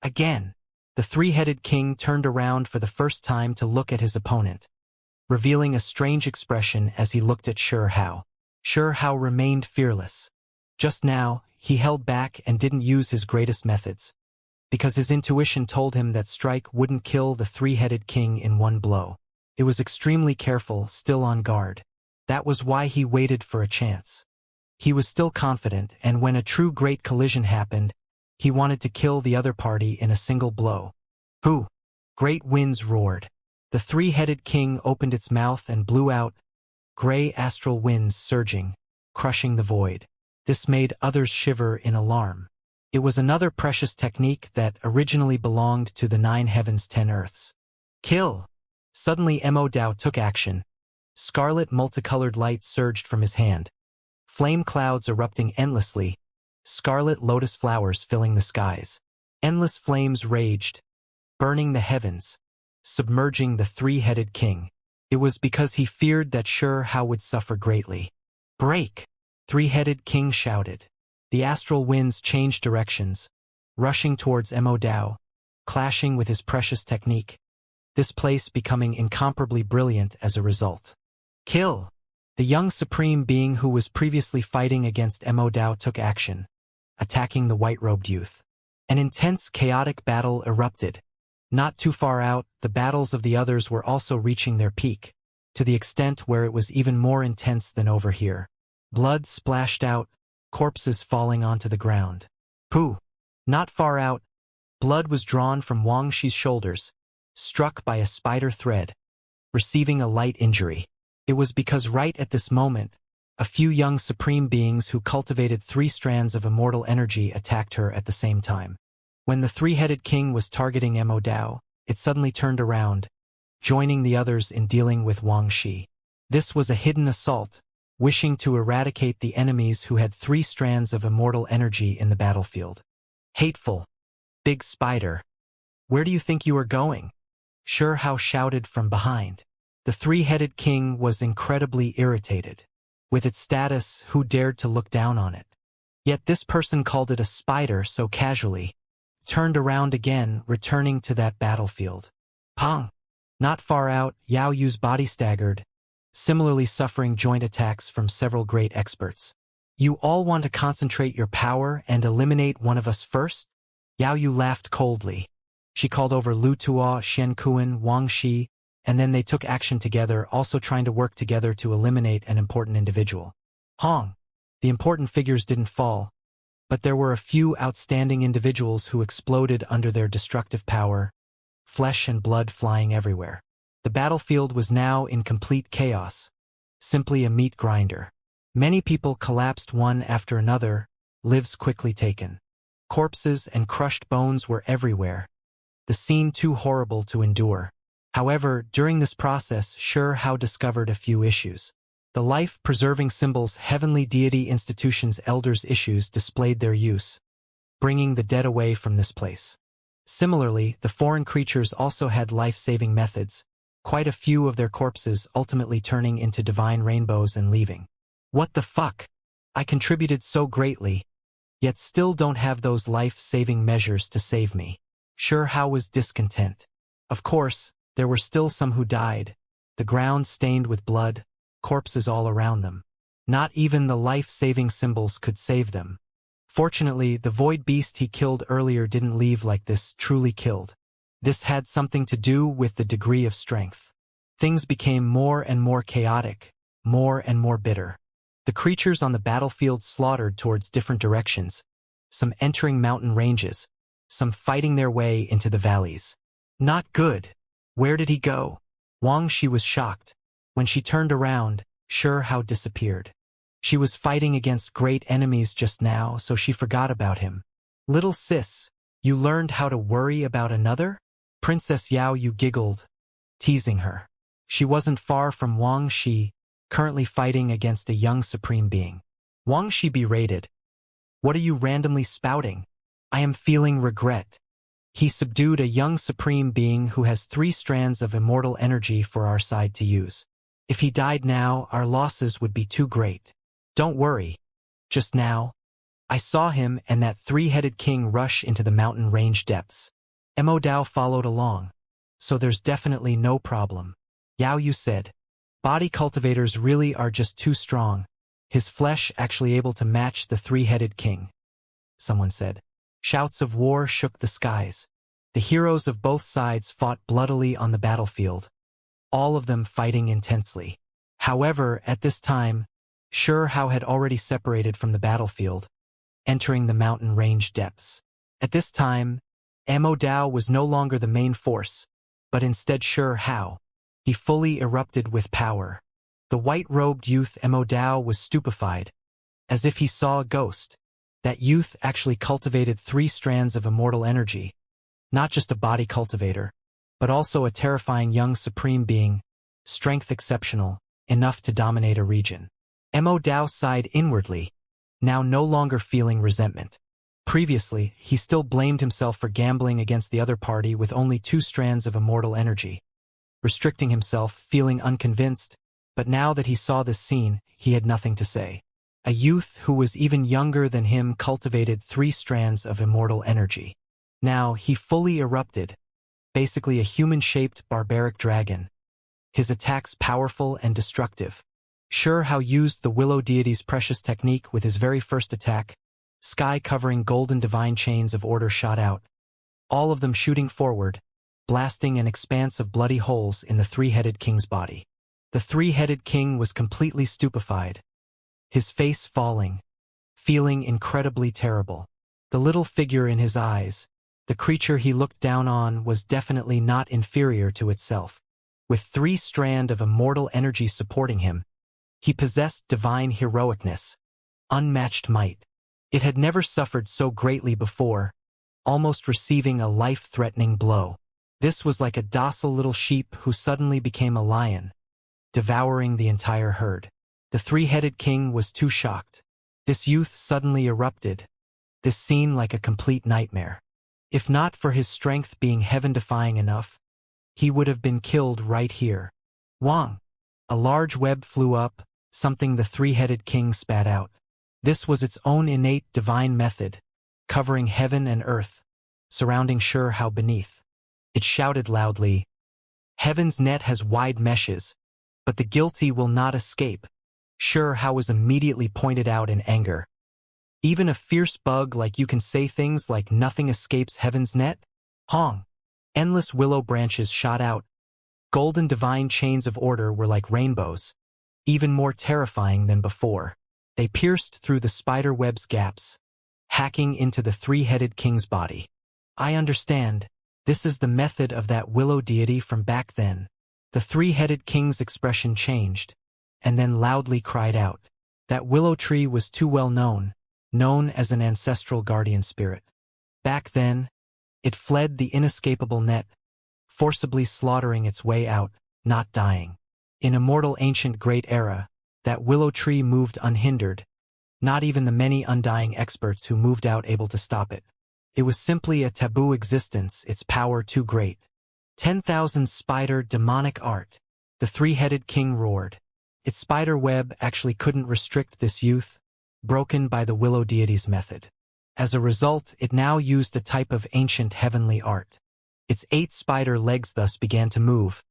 Again, the three-headed king turned around for the first time to look at his opponent, revealing a strange expression as he looked at Xianxia. Xianxia remained fearless. Just now, he held back and didn't use his greatest methods, because his intuition told him that strike wouldn't kill the three-headed king in one blow. It was extremely careful, still on guard. That was why he waited for a chance. He was still confident, and when a true great collision happened, he wanted to kill the other party in a single blow. Who? Great winds roared. The three-headed king opened its mouth and blew out, gray astral winds surging, crushing the void. This made others shiver in alarm. It was another precious technique that originally belonged to the 9 heavens 10 earths. Kill! Suddenly Immortal took action. Scarlet multicolored light surged from his hand. Flame clouds erupting endlessly, scarlet lotus flowers filling the skies. Endless flames raged, burning the heavens, submerging the three-headed king. It was because he feared that Xianxia would suffer greatly. Break! Three-headed king shouted. The astral winds changed directions, rushing towards Immortal, clashing with his precious technique, this place becoming incomparably brilliant as a result. Kill! The young supreme being who was previously fighting against Immortal took action, attacking the white-robed youth. An intense, chaotic battle erupted. Not too far out, the battles of the others were also reaching their peak, to the extent where it was even more intense than over here. Blood splashed out, corpses falling onto the ground. Pooh! Not far out, blood was drawn from Wuxia's shoulders, struck by a spider thread, receiving a light injury. It was because right at this moment, a few young supreme beings who cultivated 3 strands of immortal energy attacked her at the same time. When the three-headed king was targeting Immortal, it suddenly turned around, joining the others in dealing with Wuxia. This was a hidden assault, wishing to eradicate the enemies who had 3 strands of immortal energy in the battlefield. Hateful! Big spider! Where do you think you are going? Xianxia shouted from behind. The three-headed king was incredibly irritated. With its status, who dared to look down on it? Yet this person called it a spider so casually. Turned around again, returning to that battlefield. Pong! Not far out, Yao Yu's body staggered, similarly suffering joint attacks from several great experts. You all want to concentrate your power and eliminate one of us first? Yao Yu laughed coldly. She called over Lu Tuo, Shen Kuan, Wang Shi, and then they took action together, also trying to work together to eliminate an important individual. Hong! The important figures didn't fall, but there were a few outstanding individuals who exploded under their destructive power, flesh and blood flying everywhere. The battlefield was now in complete chaos, simply a meat grinder. Many people collapsed one after another, lives quickly taken. Corpses and crushed bones were everywhere. The scene too horrible to endure. However, during this process, Hao discovered a few issues. The life-preserving symbols heavenly deity institutions' elders' issues displayed their use, bringing the dead away from this place. Similarly, the foreign creatures also had life-saving methods, quite a few of their corpses ultimately turning into divine rainbows and leaving. What the fuck? I contributed so greatly, yet still don't have those life-saving measures to save me. Hao was discontent. Of course, there were still some who died, the ground stained with blood, corpses all around them. Not even the life-saving symbols could save them. Fortunately, the void beast he killed earlier didn't leave like this, truly killed. This had something to do with the degree of strength. Things became more and more chaotic, more and more bitter. The creatures on the battlefield slaughtered towards different directions, some entering mountain ranges, some fighting their way into the valleys. Not good. Where did he go? Wang Shi was shocked. When she turned around, Hao disappeared. She was fighting against great enemies just now, so she forgot about him. Little sis, you learned how to worry about another? Princess Yao Yu giggled, teasing her. She wasn't far from Wang Shi, currently fighting against a young supreme being. Wang Shi berated. What are you randomly spouting? I am feeling regret. He subdued a young supreme being who has 3 strands of immortal energy for our side to use. If he died now, our losses would be too great. Don't worry. Just now, I saw him and that 3-headed king rush into the mountain range depths. Mo Dao followed along. So there's definitely no problem. Yao Yu said. Body cultivators really are just too strong. His flesh actually able to match the 3-headed king. Someone said. Shouts of war shook the skies. The heroes of both sides fought bloodily on the battlefield, all of them fighting intensely. However, at this time, Hao had already separated from the battlefield, entering the mountain range depths. At this time, Mo Dao was no longer the main force, but instead Hao. He fully erupted with power. The white-robed youth Mo Dao was stupefied, as if he saw a ghost. That youth actually cultivated 3 strands of immortal energy, not just a body cultivator, but also a terrifying young supreme being, strength exceptional, enough to dominate a region. Mo Dao sighed inwardly, now no longer feeling resentment. Previously, he still blamed himself for gambling against the other party with only 2 strands of immortal energy, restricting himself, feeling unconvinced, but now that he saw this scene, he had nothing to say. A youth who was even younger than him cultivated 3 strands of immortal energy. Now, he fully erupted, basically a human-shaped barbaric dragon. His attacks powerful and destructive. Hao used the Willow deity's precious technique with his very first attack. Sky-covering golden divine chains of order shot out, all of them shooting forward, blasting an expanse of bloody holes in the 3-headed king's body. The 3-headed king was completely stupefied, his face falling, feeling incredibly terrible. The little figure in his eyes, the creature he looked down on, was definitely not inferior to itself. With 3 strands of immortal energy supporting him, he possessed divine heroicness, unmatched might. It had never suffered so greatly before, almost receiving a life-threatening blow. This was like a docile little sheep who suddenly became a lion, devouring the entire herd. The 3-headed king was too shocked. This youth suddenly erupted, this scene like a complete nightmare. If not for his strength being heaven-defying enough, he would have been killed right here. Wang! A large web flew up, something the three-headed king spat out. This was its own innate divine method, covering heaven and earth, surrounding Xianxia beneath. It shouted loudly, "Heaven's net has wide meshes, but the guilty will not escape." Xianxia was immediately pointed out in anger. "Even a fierce bug like you can say things like nothing escapes heaven's net?" Hong! Endless willow branches shot out. Golden divine chains of order were like rainbows, even more terrifying than before. They pierced through the spider web's gaps, hacking into the three-headed king's body. "I understand. This is the method of that willow deity from back then." The three-headed king's expression changed, and then loudly cried out. That willow tree was too well known as an ancestral guardian spirit. Back then, it fled the inescapable net, forcibly slaughtering its way out, not dying. In immortal ancient great era, that willow tree moved unhindered, not even the many undying experts who moved out able to stop it. It was simply a taboo existence, its power too great. 10,000 spider demonic art. The three-headed king roared. Its spider web actually couldn't restrict this youth, broken by the willow deity's method. As a result, it now used a type of ancient heavenly art. Its 8 spider legs thus began to move,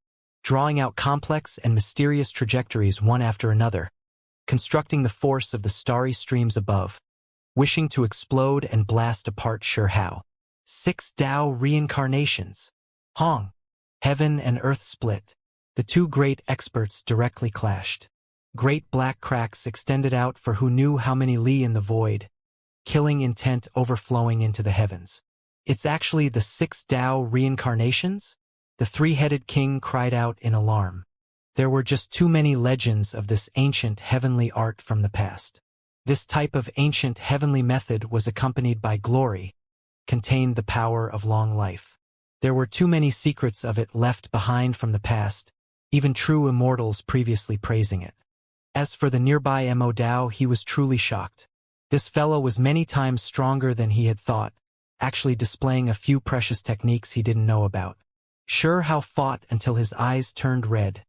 drawing out complex and mysterious trajectories one after another, constructing the force of the starry streams above, wishing to explode and blast apart Xianxia. 6 Tao reincarnations. Hong! Heaven and earth split. The two great experts directly clashed. Great black cracks extended out for who knew how many li in the void, killing intent overflowing into the heavens. "It's actually the 6 Tao reincarnations?" The three-headed king cried out in alarm. There were just too many legends of this ancient heavenly art from the past. This type of ancient heavenly method was accompanied by glory, contained the power of long life. There were too many secrets of it left behind from the past, even true immortals previously praising it. As for the nearby Immortal, he was truly shocked. This fellow was many times stronger than he had thought, actually displaying a few precious techniques he didn't know about. Xianxia fought until his eyes turned red,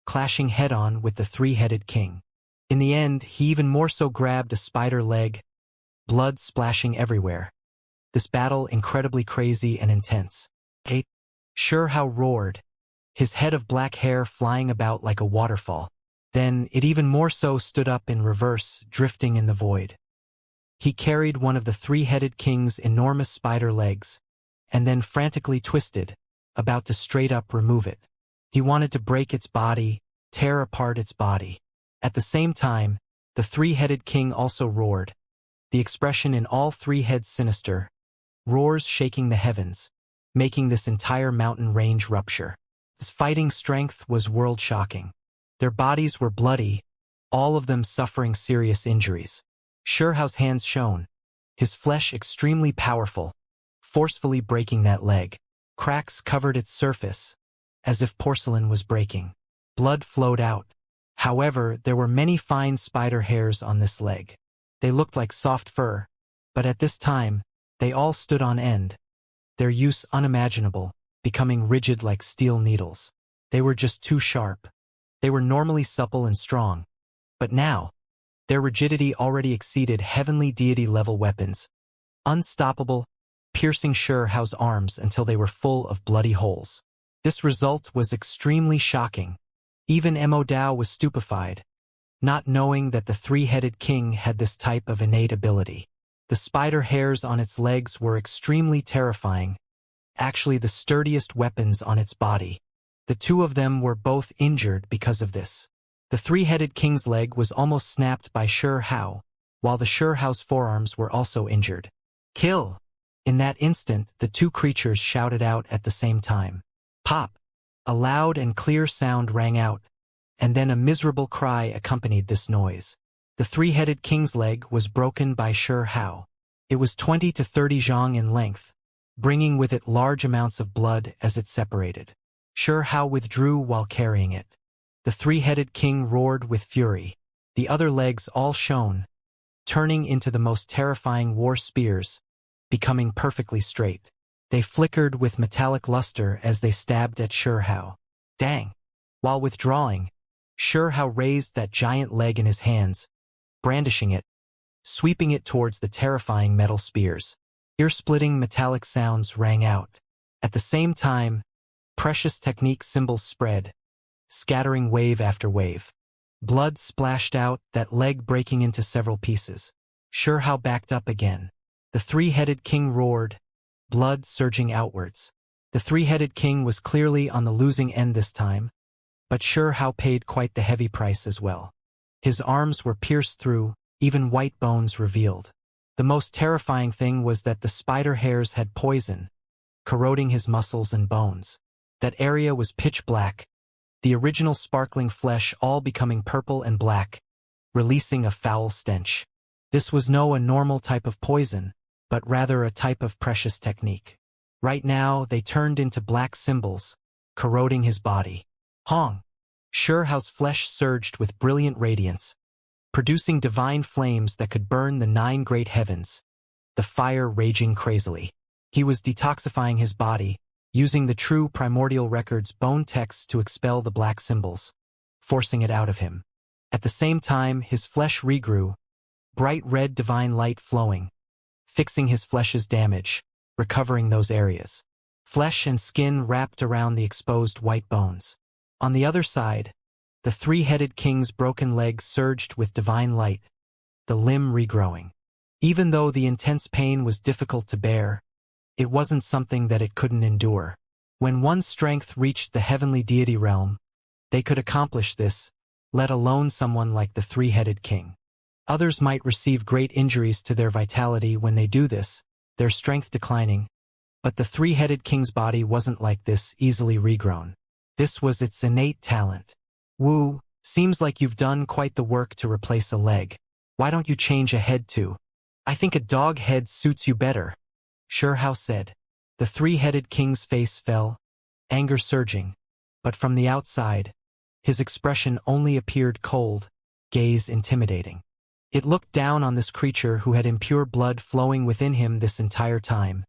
clashing head-on with the three-headed king. In the end, he even more so grabbed a spider leg, blood splashing everywhere. This battle incredibly crazy and intense. Xianxia roared, his head of black hair flying about like a waterfall. Then it even more so stood up in reverse, drifting in the void. He carried one of the three-headed king's enormous spider legs, and then frantically twisted, about to straight up remove it. He wanted to break its body, tear apart its body. At the same time, the three-headed king also roared, the expression in all 3 heads sinister, roars shaking the heavens, making this entire mountain range rupture. His fighting strength was world-shocking. Their bodies were bloody, all of them suffering serious injuries. Xianxia's hands shone, his flesh extremely powerful, forcefully breaking that leg. Cracks covered its surface, as if porcelain was breaking. Blood flowed out. However, there were many fine spider hairs on this leg. They looked like soft fur, but at this time, they all stood on end, their use unimaginable, becoming rigid like steel needles. They were just too sharp. They were normally supple and strong, but now, their rigidity already exceeded heavenly deity-level weapons, unstoppable, piercing Xianxia's arms until they were full of bloody holes. This result was extremely shocking. Even Immortal was stupefied, not knowing that the three-headed king had this type of innate ability. The spider hairs on its legs were extremely terrifying, actually the sturdiest weapons on its body. The two of them were both injured because of this. The three-headed king's leg was almost snapped by Xianxia, while the Xianxia's forearms were also injured. "Kill!" In that instant, the two creatures shouted out at the same time. Pop! A loud and clear sound rang out, and then a miserable cry accompanied this noise. The three-headed king's leg was broken by Xianxia. It was 20 to 30 zhang in length, bringing with it large amounts of blood as it separated. Xianxia withdrew while carrying it. The three-headed king roared with fury. The other legs all shone, turning into the most terrifying war spears, becoming perfectly straight. They flickered with metallic luster as they stabbed at Xianxia. Dang! While withdrawing, Hao raised that giant leg in his hands, brandishing it, sweeping it towards the terrifying metal spears. Ear-splitting metallic sounds rang out. At the same time, precious technique symbols spread, scattering wave after wave. Blood splashed out, that leg breaking into several pieces. Hao backed up again. The three-headed king roared, blood surging outwards. The three-headed king was clearly on the losing end this time, but Hao paid quite the heavy price as well. His arms were pierced through, even white bones revealed. The most terrifying thing was that the spider hairs had poison, corroding his muscles and bones. That area was pitch black, the original sparkling flesh all becoming purple and black, releasing a foul stench. This was no a normal type of poison, but rather a type of precious technique. Right now, they turned into black symbols, corroding his body. Hao's flesh surged with brilliant radiance, producing divine flames that could burn the 9 great heavens, the fire raging crazily. He was detoxifying his body, using the true primordial record's bone text to expel the black symbols, forcing it out of him. At the same time, his flesh regrew, bright red divine light flowing, fixing his flesh's damage, recovering those areas. Flesh and skin wrapped around the exposed white bones. On the other side, the three-headed king's broken leg surged with divine light, the limb regrowing. Even though the intense pain was difficult to bear, it wasn't something that it couldn't endure. When one's strength reached the heavenly deity realm, they could accomplish this, let alone someone like the three-headed king. Others might receive great injuries to their vitality when they do this, their strength declining, but the three-headed king's body wasn't like this, easily regrown. This was its innate talent. Wu, seems like you've done quite the work to replace a leg. Why don't you change a head too? I think a dog head suits you better, Hao said. The three-headed king's face fell, anger surging, but from the outside, his expression only appeared cold, gaze intimidating. It looked down on this creature who had impure blood flowing within him this entire time.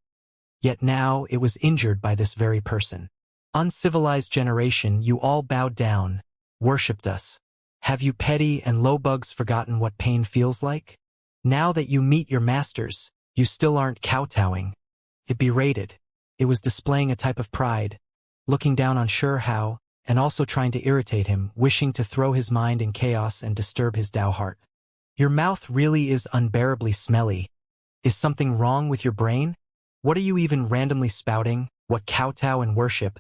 Yet now it was injured by this very person. Uncivilized generation, you all bowed down, worshipped us. Have you petty and low bugs forgotten what pain feels like? Now that you meet your masters, you still aren't kowtowing. It berated. It was displaying a type of pride, looking down on Hao, and also trying to irritate him, wishing to throw his mind in chaos and disturb his Tao heart. Your mouth really is unbearably smelly. Is something wrong with your brain? What are you even randomly spouting? What kowtow and worship?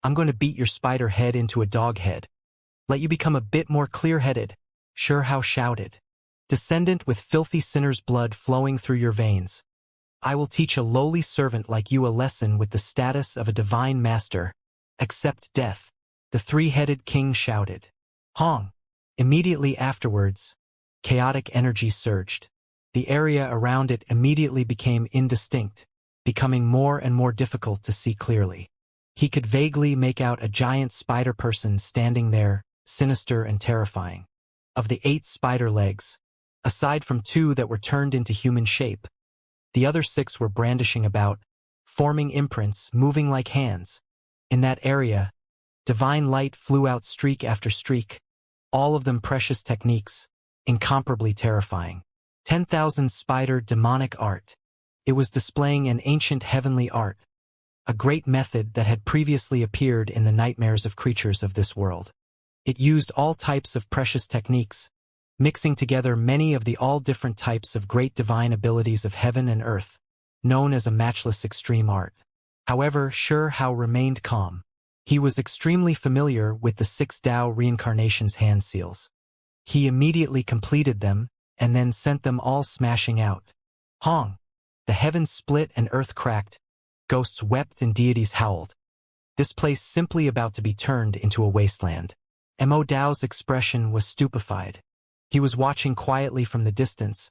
I'm going to beat your spider head into a dog head. Let you become a bit more clear-headed, Hao shouted. Descendant with filthy sinner's blood flowing through your veins. I will teach a lowly servant like you a lesson with the status of a divine master. Accept death, the three-headed king shouted. Immediately afterwards, chaotic energy surged. The area around it immediately became indistinct, becoming more and more difficult to see clearly. He could vaguely make out a giant spider person standing there, sinister and terrifying. Of the 8 spider legs, aside from 2 that were turned into human shape, the other 6 were brandishing about, forming imprints, moving like hands. In that area, divine light flew out streak after streak, all of them precious techniques, incomparably terrifying. 10,000 spider demonic art. It was displaying an ancient heavenly art, a great method that had previously appeared in the nightmares of creatures of this world. It used all types of precious techniques, mixing together many of the all different types of great divine abilities of heaven and earth, known as a matchless extreme art. However, Hao remained calm. He was extremely familiar with the 6 Tao Reincarnation's hand seals. He immediately completed them, and then sent them all smashing out. The heavens split and earth cracked, ghosts wept and deities howled. This place simply about to be turned into a wasteland. Mo Dao's expression was stupefied. He was watching quietly from the distance,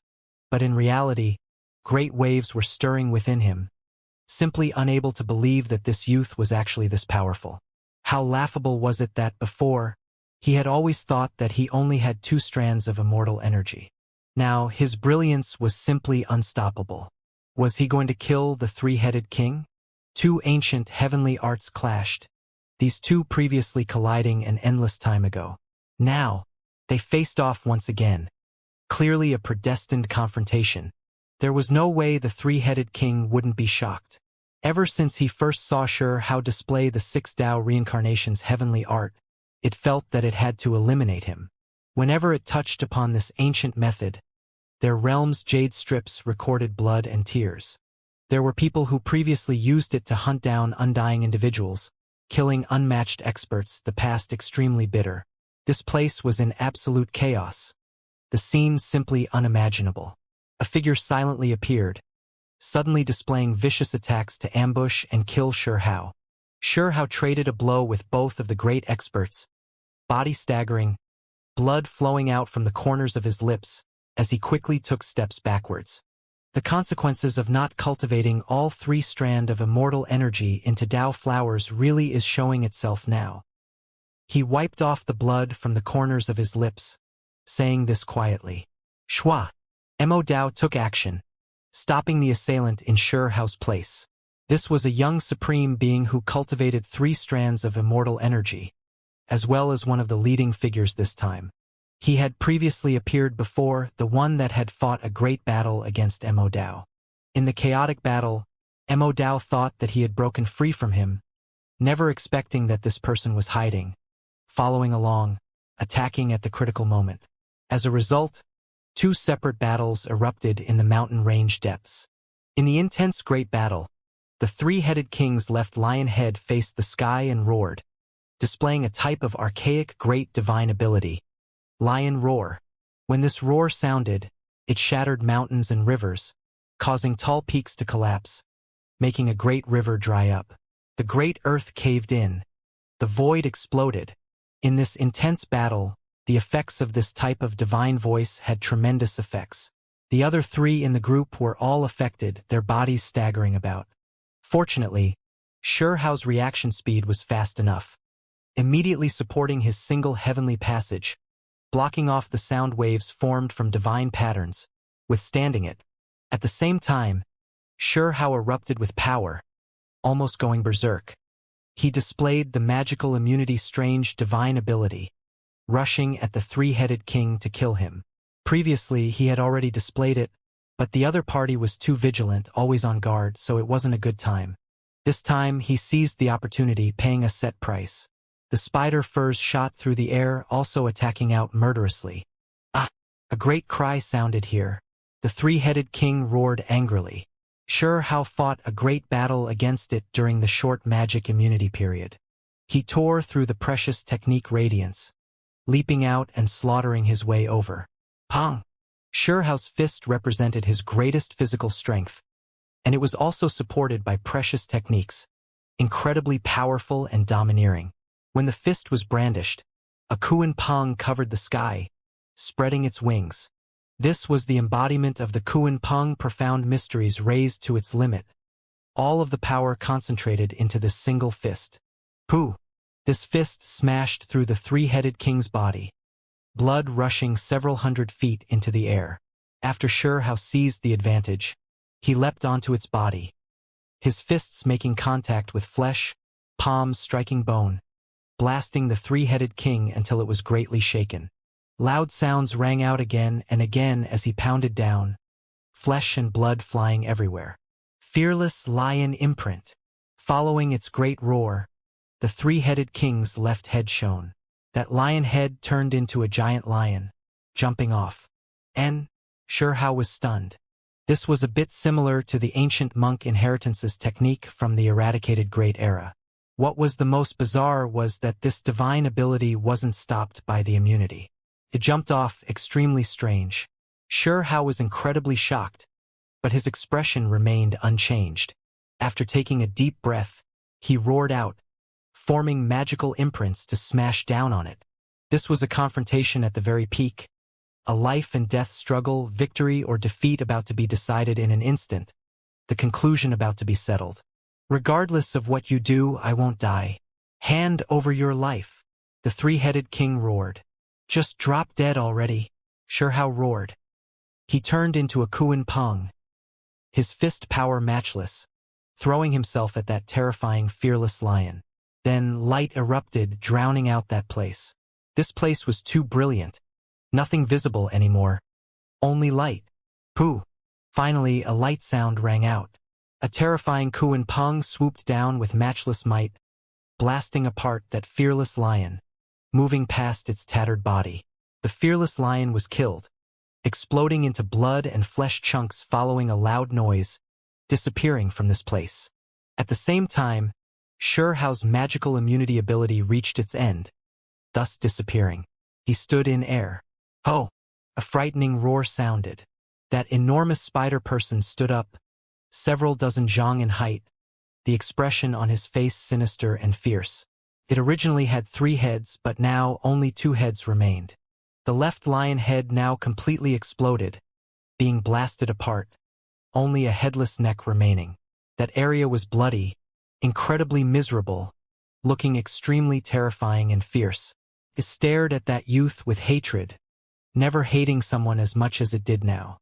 but in reality, great waves were stirring within him, simply unable to believe that this youth was actually this powerful. How laughable was it that before, he had always thought that he only had 2 strands of immortal energy. Now, his brilliance was simply unstoppable. Was he going to kill the three-headed king? 2 ancient heavenly arts clashed, these 2 previously colliding an endless time ago. Now, they faced off once again. Clearly a predestined confrontation. There was no way the three-headed king wouldn't be shocked. Ever since he first saw Xianxia display the 6 Tao reincarnation's heavenly art, it felt that it had to eliminate him. Whenever it touched upon this ancient method, their realm's jade strips recorded blood and tears. There were people who previously used it to hunt down undying individuals, killing unmatched experts, the past extremely bitter. This place was in absolute chaos. The scene simply unimaginable. A figure silently appeared, suddenly displaying vicious attacks to ambush and kill Xianxia. Xianxia traded a blow with both of the great experts, body staggering, blood flowing out from the corners of his lips as he quickly took steps backwards. The consequences of not cultivating all 3 strands of immortal energy into Tao flowers really is showing itself now. He wiped off the blood from the corners of his lips, saying this quietly. Shua. Mo Dao took action, stopping the assailant in Xianxia's place. This was a young supreme being who cultivated 3 strands of immortal energy, as well as one of the leading figures this time. He had previously appeared before, the one that had fought a great battle against Mo Dao. In the chaotic battle, Mo Dao thought that he had broken free from him, never expecting that this person was hiding, following along, attacking at the critical moment. As a result, 2 separate battles erupted in the mountain range depths. In the intense great battle, the 3-headed king's left lion head faced the sky and roared, displaying a type of archaic great divine ability. Lion roar. When this roar sounded, it shattered mountains and rivers, causing tall peaks to collapse, making a great river dry up. The great earth caved in. The void exploded. In this intense battle, the effects of this type of divine voice had tremendous effects. The other 3 in the group were all affected, their bodies staggering about. Fortunately, Xianxia's reaction speed was fast enough, immediately supporting his single heavenly passage, blocking off the sound waves formed from divine patterns, withstanding it. At the same time, Xianxia erupted with power, almost going berserk. He displayed the magical immunity strange divine ability, rushing at the 3-headed king to kill him. Previously, he had already displayed it, but the other party was too vigilant, always on guard, so it wasn't a good time. This time, he seized the opportunity, paying a set price. The spider furs shot through the air, also attacking out murderously. Ah! A great cry sounded here. The 3-headed king roared angrily. Xianxia fought a great battle against it during the short magic immunity period. He tore through the precious technique radiance, leaping out and slaughtering his way over. Pong! Xianxia's fist represented his greatest physical strength, and it was also supported by precious techniques, incredibly powerful and domineering. When the fist was brandished, a Kuan Pong covered the sky, spreading its wings. This was the embodiment of the Kuan Pong profound mysteries raised to its limit, all of the power concentrated into this single fist. Pooh! This fist smashed through the 3-headed king's body, blood rushing several hundred feet into the air. After Xianxia seized the advantage, he leapt onto its body, his fists making contact with flesh, palms striking bone, blasting the 3-headed king until it was greatly shaken. Loud sounds rang out again and again as he pounded down, flesh and blood flying everywhere. Fearless lion imprint. Following its great roar, the 3-headed king's left head shone. That lion head turned into a giant lion, jumping off. Xianxia was stunned. This was a bit similar to the ancient monk inheritance's technique from the eradicated Great Era. What was the most bizarre was that this divine ability wasn't stopped by the immunity. It jumped off extremely strange. Xianxia was incredibly shocked, but his expression remained unchanged. After taking a deep breath, he roared out, forming magical imprints to smash down on it. This was a confrontation at the very peak, a life and death struggle, victory or defeat about to be decided in an instant, the conclusion about to be settled. Regardless of what you do, I won't die. Hand over your life. The 3-headed king roared. Just drop dead already. Xianxia roared. He turned into a Kuan Pong, his fist power matchless, throwing himself at that terrifying fearless lion. Then light erupted, drowning out that place. This place was too brilliant. Nothing visible anymore. Only light. Pooh. Finally, a light sound rang out. A terrifying Kuan Peng swooped down with matchless might, blasting apart that fearless lion, moving past its tattered body. The fearless lion was killed, exploding into blood and flesh chunks following a loud noise, disappearing from this place. At the same time, Hao's magical immunity ability reached its end, thus disappearing. He stood in air. Oh! A frightening roar sounded. That enormous spider person stood up, several dozen zhang in height, the expression on his face sinister and fierce. It originally had 3 heads, but now only 2 heads remained. The left lion head now completely exploded, being blasted apart, only a headless neck remaining. That area was bloody, incredibly miserable, looking extremely terrifying and fierce. It stared at that youth with hatred, never hating someone as much as it did now.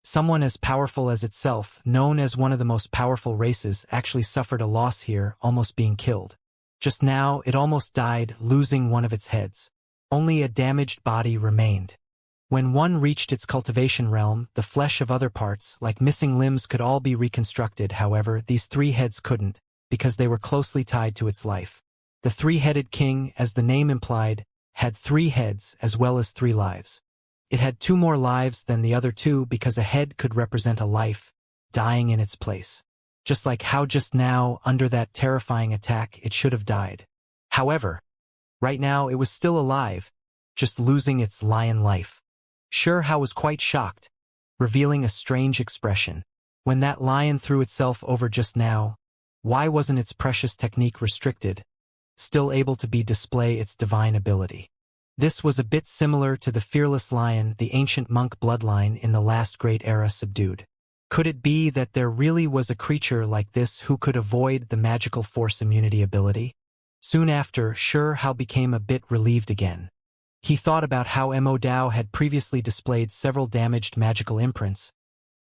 Someone as powerful as itself, known as one of the most powerful races, actually suffered a loss here, almost being killed. Just now, it almost died, losing one of its heads. Only a damaged body remained. When one reached its cultivation realm, the flesh of other parts, like missing limbs, could all be reconstructed. However, these 3 heads couldn't, because they were closely tied to its life. The 3-headed king, as the name implied, had 3 heads as well as 3 lives. It had 2 more lives than the other 2 because a head could represent a life, dying in its place. Just like how just now, under that terrifying attack, it should have died. However, right now it was still alive, just losing its lion life. Hao was quite shocked, revealing a strange expression. When that lion threw itself over just now, why wasn't its precious technique restricted, still able to display its divine ability? This was a bit similar to the fearless lion the ancient monk bloodline in the last great era subdued. Could it be that there really was a creature like this who could avoid the magical force immunity ability? Soon after, Hao became a bit relieved again. He thought about how Immortal had previously displayed several damaged magical imprints,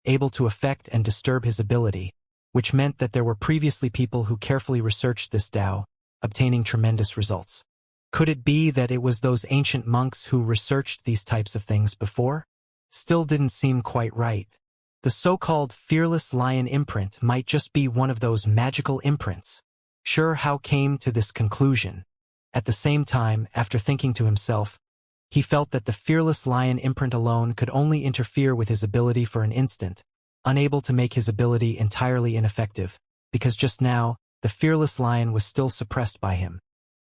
able to affect and disturb his ability, which meant that there were previously people who carefully researched this Dao, obtaining tremendous results. Could it be that it was those ancient monks who researched these types of things before? Still didn't seem quite right. The so-called fearless lion imprint might just be one of those magical imprints. Hao came to this conclusion. At the same time, after thinking to himself, he felt that the fearless lion imprint alone could only interfere with his ability for an instant, unable to make his ability entirely ineffective, because just now, the fearless lion was still suppressed by him.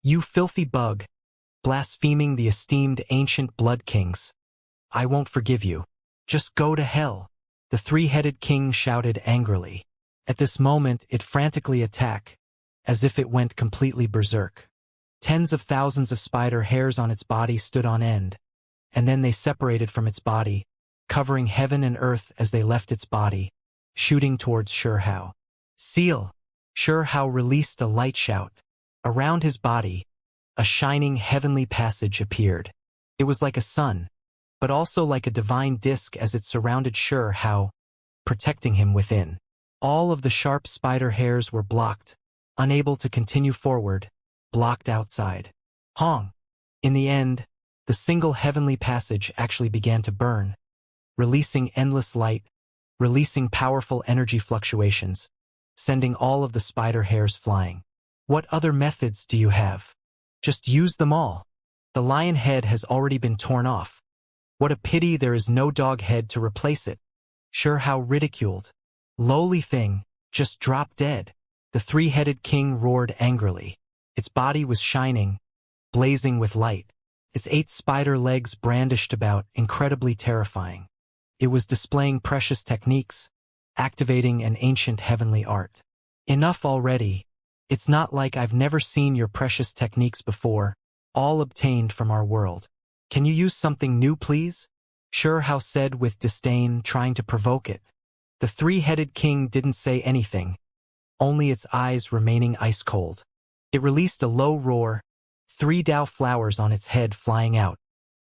You filthy bug, blaspheming the esteemed ancient blood kings. I won't forgive you. Just go to hell. The 3-headed king shouted angrily. At this moment, it frantically attacked, as if it went completely berserk. Tens of thousands of spider hairs on its body stood on end, and then they separated from its body, covering heaven and earth as they left its body, shooting towards Hao. Seal! Hao released a light shout. Around his body, a shining heavenly passage appeared. It was like a sun, but also like a divine disk as it surrounded Hao, protecting him within. All of the sharp spider hairs were blocked, unable to continue forward, blocked outside. Hong! In the end, the single heavenly passage actually began to burn, releasing endless light, releasing powerful energy fluctuations, sending all of the spider hairs flying. What other methods do you have? Just use them all. The lion head has already been torn off. What a pity there is no dog head to replace it. Hao ridiculed. Lowly thing, just drop dead. The 3-headed king roared angrily. Its body was shining, blazing with light. Its 8 spider legs brandished about, incredibly terrifying. It was displaying precious techniques, activating an ancient heavenly art. Enough already. It's not like I've never seen your precious techniques before, all obtained from our world. Can you use something new, please? Hao said with disdain, trying to provoke it. The 3-headed king didn't say anything, only its eyes remaining ice cold. It released a low roar, 3 Dao flowers on its head flying out,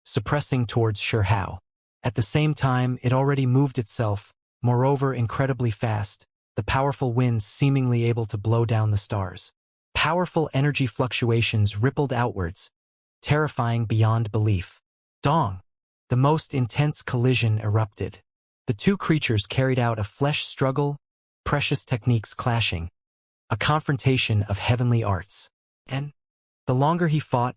suppressing towards Hao. At the same time, it already moved itself, moreover incredibly fast, the powerful winds seemingly able to blow down the stars. Powerful energy fluctuations rippled outwards, terrifying beyond belief. Dong! The most intense collision erupted. The two creatures carried out a flesh struggle, precious techniques clashing, a confrontation of heavenly arts. And the longer he fought,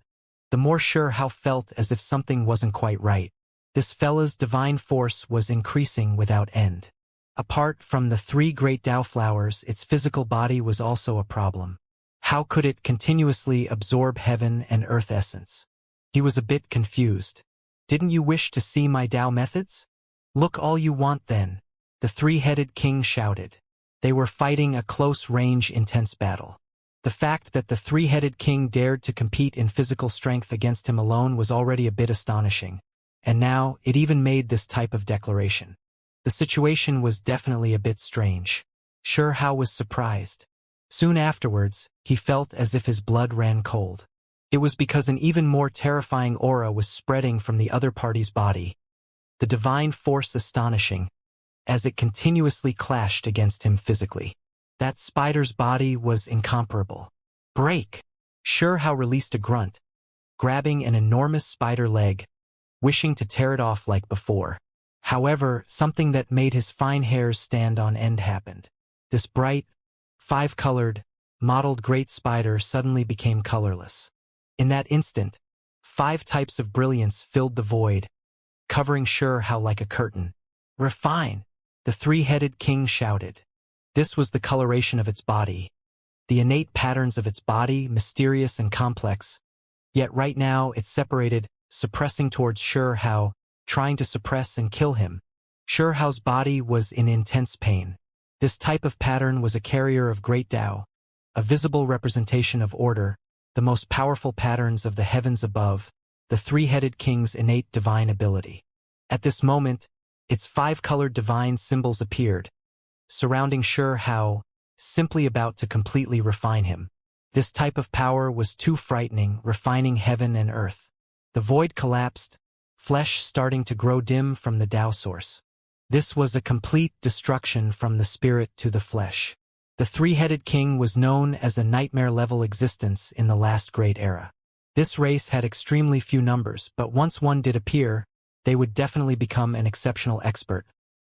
the more sure Hao felt as if something wasn't quite right. This fella's divine force was increasing without end. Apart from the three great Tao flowers, its physical body was also a problem. How could it continuously absorb heaven and earth essence? He was a bit confused. Didn't you wish to see my Tao methods? Look all you want then, the three-headed king shouted. They were fighting a close-range intense battle. The fact that the three-headed king dared to compete in physical strength against him alone was already a bit astonishing. And now, it even made this type of declaration. The situation was definitely a bit strange. Sure Hao was surprised. Soon afterwards, he felt as if his blood ran cold. It was because an even more terrifying aura was spreading from the other party's body. The divine force astonishing, as it continuously clashed against him physically. That spider's body was incomparable. Break! Sure Hao released a grunt, grabbing an enormous spider leg, wishing to tear it off like before. However, something that made his fine hairs stand on end happened. This bright, five-colored, mottled great spider suddenly became colorless. In that instant, 5 types of brilliance filled the void, covering Sure Hao like a curtain. Refine! The three-headed king shouted. This was the coloration of its body, the innate patterns of its body, mysterious and complex. Yet right now it separated, suppressing towards Sure Hao, trying to suppress and kill him. Sure Hao's body was in intense pain. This type of pattern was a carrier of great Tao, a visible representation of order, the most powerful patterns of the heavens above, the three-headed king's innate divine ability. At this moment, its 5-colored divine symbols appeared, surrounding Sure Hao, simply about to completely refine him. This type of power was too frightening, refining heaven and earth. The void collapsed, flesh starting to grow dim from the Tao source. This was a complete destruction from the spirit to the flesh. The three-headed king was known as a nightmare-level existence in the last great era. This race had extremely few numbers, but once one did appear, they would definitely become an exceptional expert.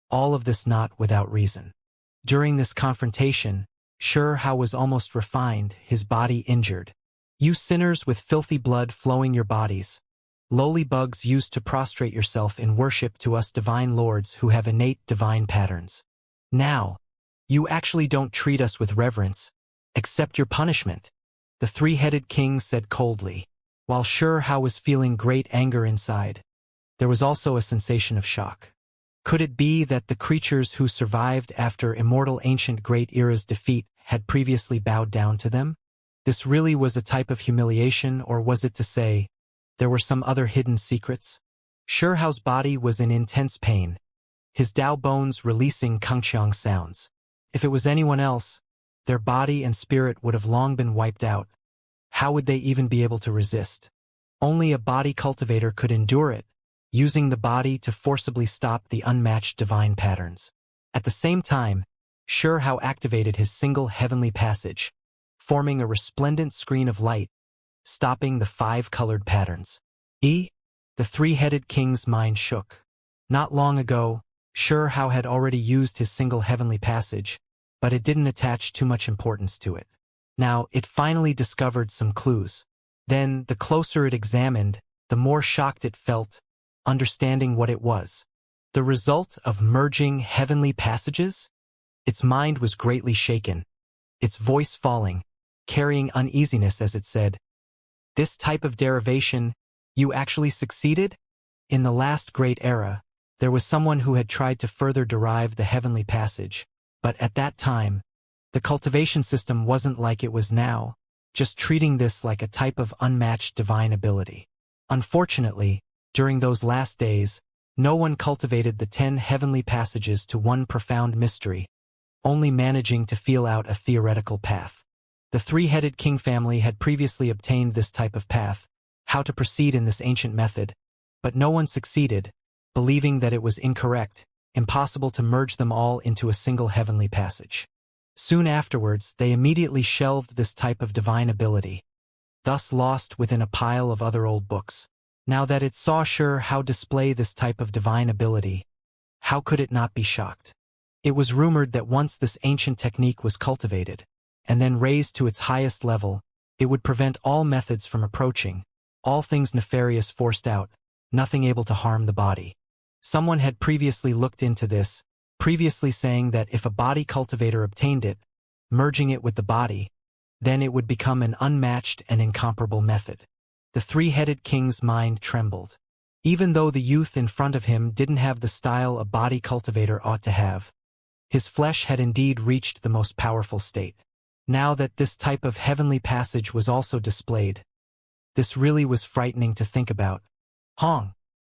All of this not without reason. During this confrontation, Sure Hao was almost refined, his body injured. You sinners with filthy blood flowing your bodies, lowly bugs used to prostrate yourself in worship to us divine lords who have innate divine patterns. Now, you actually don't treat us with reverence, accept your punishment, the three-headed king said coldly. While Sure Hao was feeling great anger inside, there was also a sensation of shock. Could it be that the creatures who survived after Immortal Ancient Great Era's defeat had previously bowed down to them? This really was a type of humiliation, or was it to say, there were some other hidden secrets? Sure Hao's body was in intense pain, his Tao bones releasing Kangqiang sounds. If it was anyone else, their body and spirit would have long been wiped out. How would they even be able to resist? Only a body cultivator could endure it, using the body to forcibly stop the unmatched divine patterns. At the same time, Sure Hao activated his single heavenly passage, forming a resplendent screen of light, stopping the 5-colored patterns. The three-headed king's mind shook. Not long ago, Sure Hao had already used his single heavenly passage, but it didn't attach too much importance to it. Now, it finally discovered some clues. Then, the closer it examined, the more shocked it felt, understanding what it was. The result of merging heavenly passages? Its mind was greatly shaken, its voice falling, carrying uneasiness as it said, "This type of derivation, you actually succeeded? In the last great era, there was someone who had tried to further derive the heavenly passage, but at that time, the cultivation system wasn't like it was now, just treating this like a type of unmatched divine ability. Unfortunately, during those last days, no one cultivated the 10 heavenly passages to one profound mystery, only managing to feel out a theoretical path. The three-headed king family had previously obtained this type of path, how to proceed in this ancient method, but no one succeeded, believing that it was incorrect, impossible to merge them all into a single heavenly passage. Soon afterwards, they immediately shelved this type of divine ability. thus lost within a pile of other old books. Now that it saw Xianxia display this type of divine ability, how could it not be shocked? It was rumored that once this ancient technique was cultivated, and then raised to its highest level, it would prevent all methods from approaching, all things nefarious forced out, nothing able to harm the body. Someone had previously looked into this, previously saying that if a body cultivator obtained it, merging it with the body, then it would become an unmatched and incomparable method. The three-headed king's mind trembled. Even though the youth in front of him didn't have the style a body cultivator ought to have, his flesh had indeed reached the most powerful state. Now that this type of heavenly passage was also displayed, this really was frightening to think about. Hong!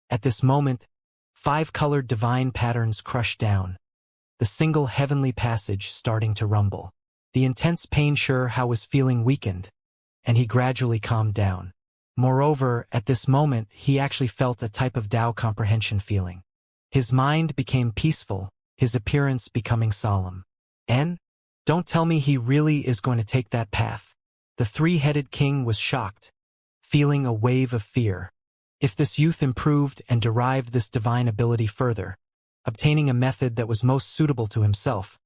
At this moment, 5 colored divine patterns crushed down, the single heavenly passage starting to rumble. The intense pain Xianxia was feeling weakened, and he gradually calmed down. Moreover, at this moment he actually felt a type of Tao comprehension feeling. His mind became peaceful, his appearance becoming solemn. Don't tell me he really is going to take that path. The three-headed king was shocked, feeling a wave of fear. If this youth improved and derived this divine ability further, obtaining a method that was most suitable to himself,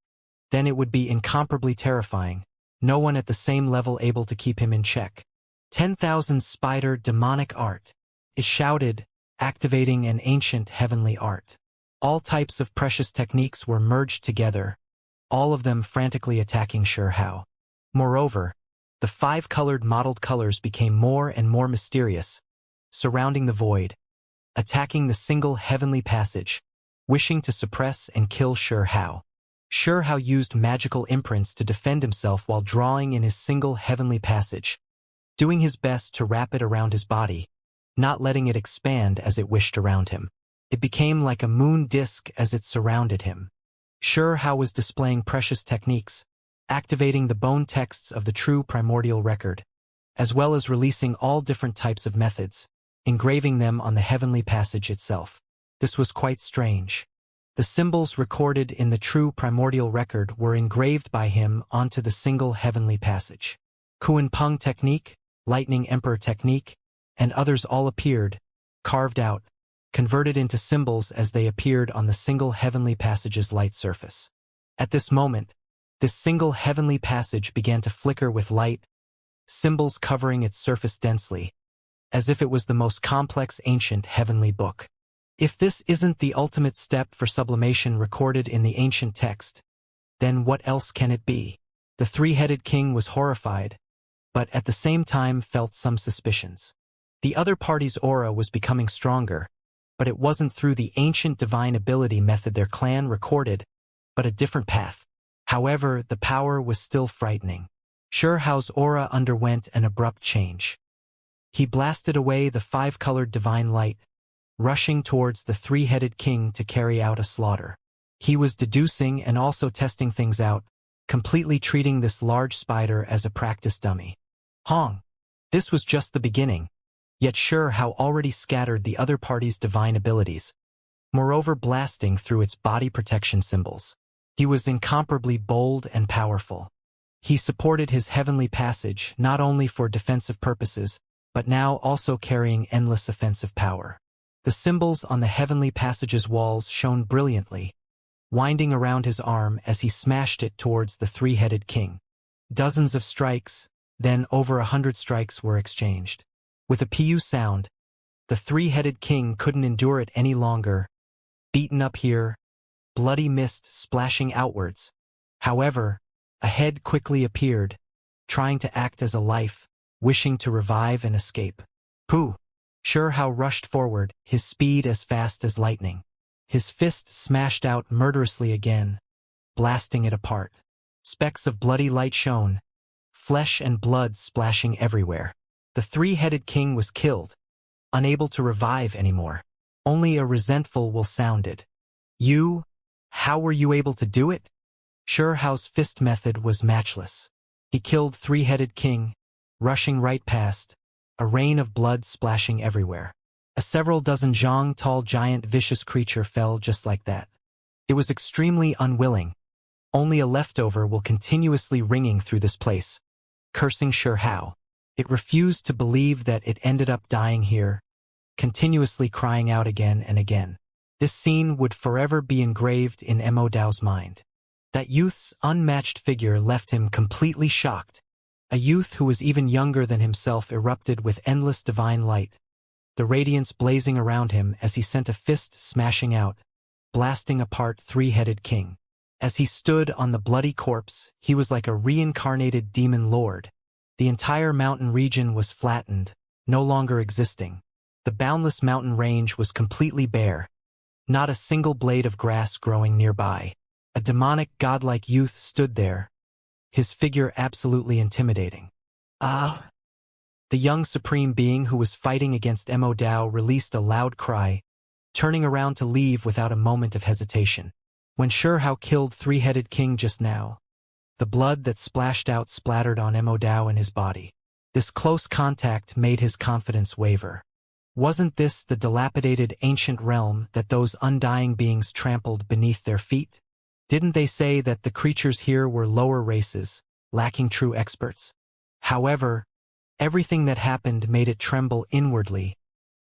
then it would be incomparably terrifying, no one at the same level able to keep him in check. 10,000 spider demonic art. It shouted, activating an ancient heavenly art. All types of precious techniques were merged together, all of them frantically attacking Xianxia. Moreover, the 5 colored mottled colors became more and more mysterious, surrounding the void, attacking the single heavenly passage, wishing to suppress and kill Xianxia. Xianxia used magical imprints to defend himself while drawing in his single heavenly passage, doing his best to wrap it around his body, not letting it expand as it wished around him. It became like a moon disk as it surrounded him. Xianxia was displaying precious techniques, activating the bone texts of the true primordial record, as well as releasing all different types of methods, engraving them on the heavenly passage itself. This was quite strange. The symbols recorded in the true primordial record were engraved by him onto the single heavenly passage. Kuan Peng technique, Lightning Emperor technique, and others all appeared, carved out, converted into symbols as they appeared on the single heavenly passage's light surface. At this moment, this single heavenly passage began to flicker with light, symbols covering its surface densely, as if it was the most complex ancient heavenly book. If this isn't the ultimate step for sublimation recorded in the ancient text, then what else can it be? The three-headed king was horrified, but at the same time felt some suspicions. The other party's aura was becoming stronger, but it wasn't through the ancient divine ability method their clan recorded, but a different path. However, the power was still frightening. Xianxia's aura underwent an abrupt change. He blasted away the 5-colored divine light, rushing towards the three-headed king to carry out a slaughter. He was deducing and also testing things out, completely treating this large spider as a practice dummy. Hong! This was just the beginning. Yet Xianxia already scattered the other party's divine abilities, moreover blasting through its body protection symbols. He was incomparably bold and powerful. He supported his heavenly passage not only for defensive purposes, but now also carrying endless offensive power. The symbols on the heavenly passage's walls shone brilliantly, winding around his arm as he smashed it towards the three-headed king. Dozens of strikes, then over 100 strikes were exchanged. With a pu sound, the three-headed king couldn't endure it any longer. Beaten up here, bloody mist splashing outwards. However, a head quickly appeared, trying to act as a life, wishing to revive and escape. Pooh! Xianxia rushed forward, his speed as fast as lightning. His fist smashed out murderously again, blasting it apart. Specks of bloody light shone, flesh and blood splashing everywhere. The three-headed king was killed, unable to revive anymore. Only a resentful will sounded. You? How were you able to do it? Xianxia's fist method was matchless. He killed three-headed king, rushing right past, a rain of blood splashing everywhere. A several dozen zhang tall giant vicious creature fell just like that. It was extremely unwilling. Only a leftover will continuously ringing through this place, cursing Xianxia. It refused to believe that it ended up dying here, continuously crying out again and again. This scene would forever be engraved in Mo Dao's mind. That youth's unmatched figure left him completely shocked. A youth who was even younger than himself erupted with endless divine light, the radiance blazing around him as he sent a fist smashing out, blasting apart three-headed king. As he stood on the bloody corpse, he was like a reincarnated demon lord. The entire mountain region was flattened, no longer existing. The boundless mountain range was completely bare. Not a single blade of grass growing nearby. A demonic, godlike youth stood there, his figure absolutely intimidating. Ah! The young supreme being who was fighting against Mo Dao released a loud cry, turning around to leave without a moment of hesitation. When Hao killed three-headed king just now, the blood that splashed out splattered on Mo Dao and his body. This close contact made his confidence waver. Wasn't this the dilapidated ancient realm that those undying beings trampled beneath their feet? Didn't they say that the creatures here were lower races, lacking true experts? However, everything that happened made it tremble inwardly,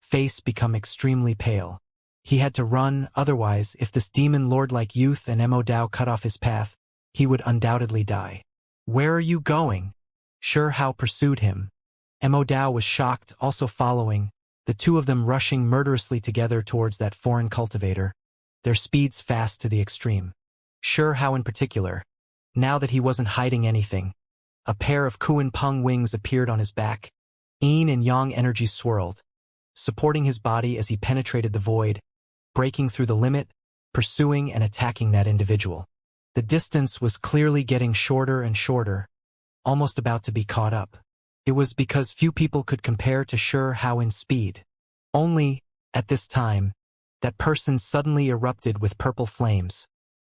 face become extremely pale. He had to run, otherwise, if this demon lord-like youth and Mo Dao cut off his path, he would undoubtedly die. Where are you going? Hao pursued him. Mo Dao was shocked, also following, the two of them rushing murderously together towards that foreign cultivator, their speeds fast to the extreme. Hao in particular, now that he wasn't hiding anything, a pair of Kuan Peng wings appeared on his back. Yin and Yang energy swirled, supporting his body as he penetrated the void, breaking through the limit, pursuing and attacking that individual. The distance was clearly getting shorter and shorter, almost about to be caught up. It was because few people could compare to Hao in speed. Only, at this time, that person suddenly erupted with purple flames,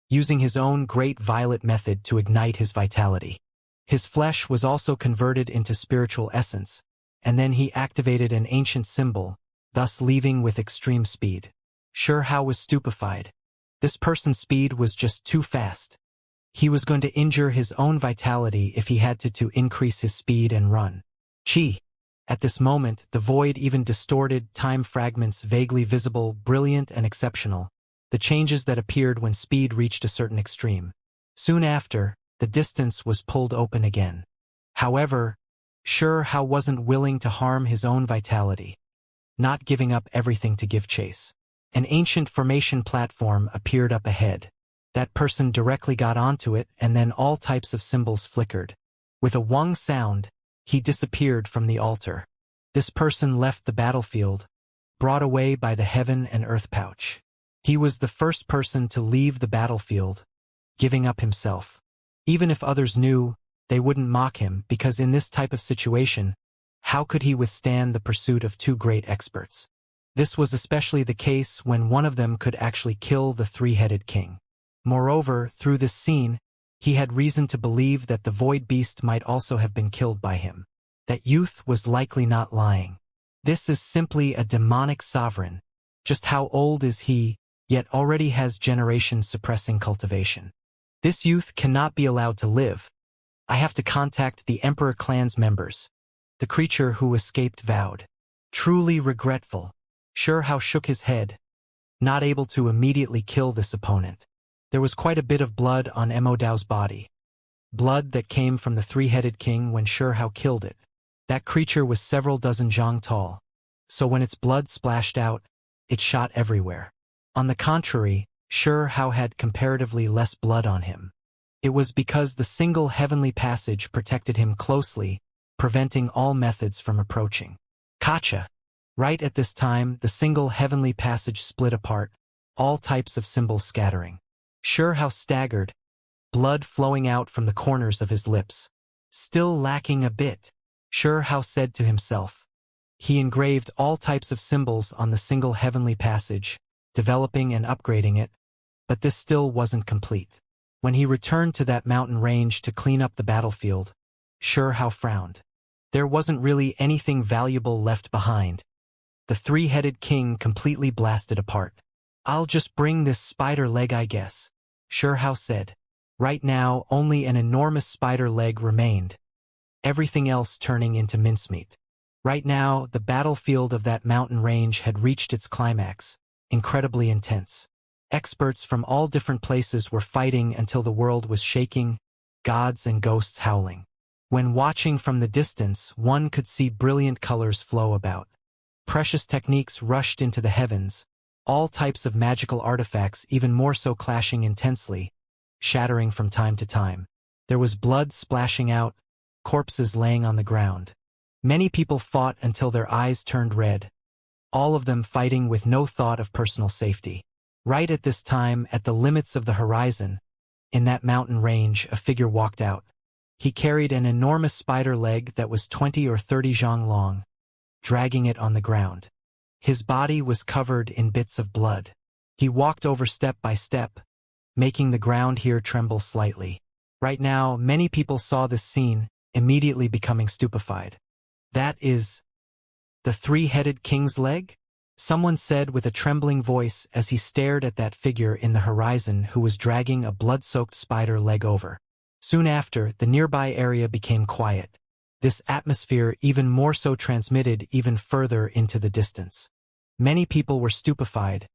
using his own great violet method to ignite his vitality. His flesh was also converted into spiritual essence, and then he activated an ancient symbol, thus leaving with extreme speed. Hao was stupefied. This person's speed was just too fast. He was going to injure his own vitality if he had to increase his speed and run. Chi. At this moment, the void even distorted time fragments vaguely visible, brilliant and exceptional, the changes that appeared when speed reached a certain extreme. Soon after, the distance was pulled open again. However, Hao wasn't willing to harm his own vitality, not giving up everything to give chase. An ancient formation platform appeared up ahead. That person directly got onto it, and then all types of symbols flickered. With a wong sound, he disappeared from the altar. This person left the battlefield, brought away by the heaven and earth pouch. He was the first person to leave the battlefield, giving up himself. Even if others knew, they wouldn't mock him, because in this type of situation, how could he withstand the pursuit of two great experts? This was especially the case when one of them could actually kill the three-headed king. Moreover, through this scene, he had reason to believe that the void beast might also have been killed by him. That youth was likely not lying. This is simply a demonic sovereign. Just how old is he, yet already has generations suppressing cultivation? This youth cannot be allowed to live. I have to contact the Emperor clan's members. The creature who escaped vowed. Truly regretful. Hao shook his head, not able to immediately kill this opponent. There was quite a bit of blood on Mo Dao's body. Blood that came from the three-headed king when Hao killed it. That creature was several dozen zhang tall, so when its blood splashed out, it shot everywhere. On the contrary, Hao had comparatively less blood on him. It was because the single heavenly passage protected him closely, preventing all methods from approaching. Kacha! Right at this time, the single heavenly passage split apart, all types of symbols scattering. Hao staggered, blood flowing out from the corners of his lips. Still lacking a bit, Hao said to himself. He engraved all types of symbols on the single heavenly passage, developing and upgrading it, but this still wasn't complete. When he returned to that mountain range to clean up the battlefield, Hao frowned. There wasn't really anything valuable left behind. The three-headed king completely blasted apart. I'll just bring this spider leg, I guess, Hao said. Right now, only an enormous spider leg remained. everything else turning into mincemeat. Right now, the battlefield of that mountain range had reached its climax, incredibly intense. Experts from all different places were fighting until the world was shaking, gods and ghosts howling. When watching from the distance, one could see brilliant colors flow about. Precious techniques rushed into the heavens, all types of magical artifacts even more so clashing intensely, shattering from time to time. There was blood splashing out, corpses laying on the ground. Many people fought until their eyes turned red, all of them fighting with no thought of personal safety. Right at this time, at the limits of the horizon, in that mountain range, a figure walked out. He carried an enormous spider leg that was 20 or 30 zhang long, dragging it on the ground. His body was covered in bits of blood. He walked over step by step, making the ground here tremble slightly. Right now, many people saw this scene, immediately becoming stupefied. That is the three-headed king's leg? Someone said with a trembling voice as he stared at that figure in the horizon who was dragging a blood-soaked spider leg over. Soon after, the nearby area became quiet. This atmosphere even more so transmitted even further into the distance. Many people were stupefied,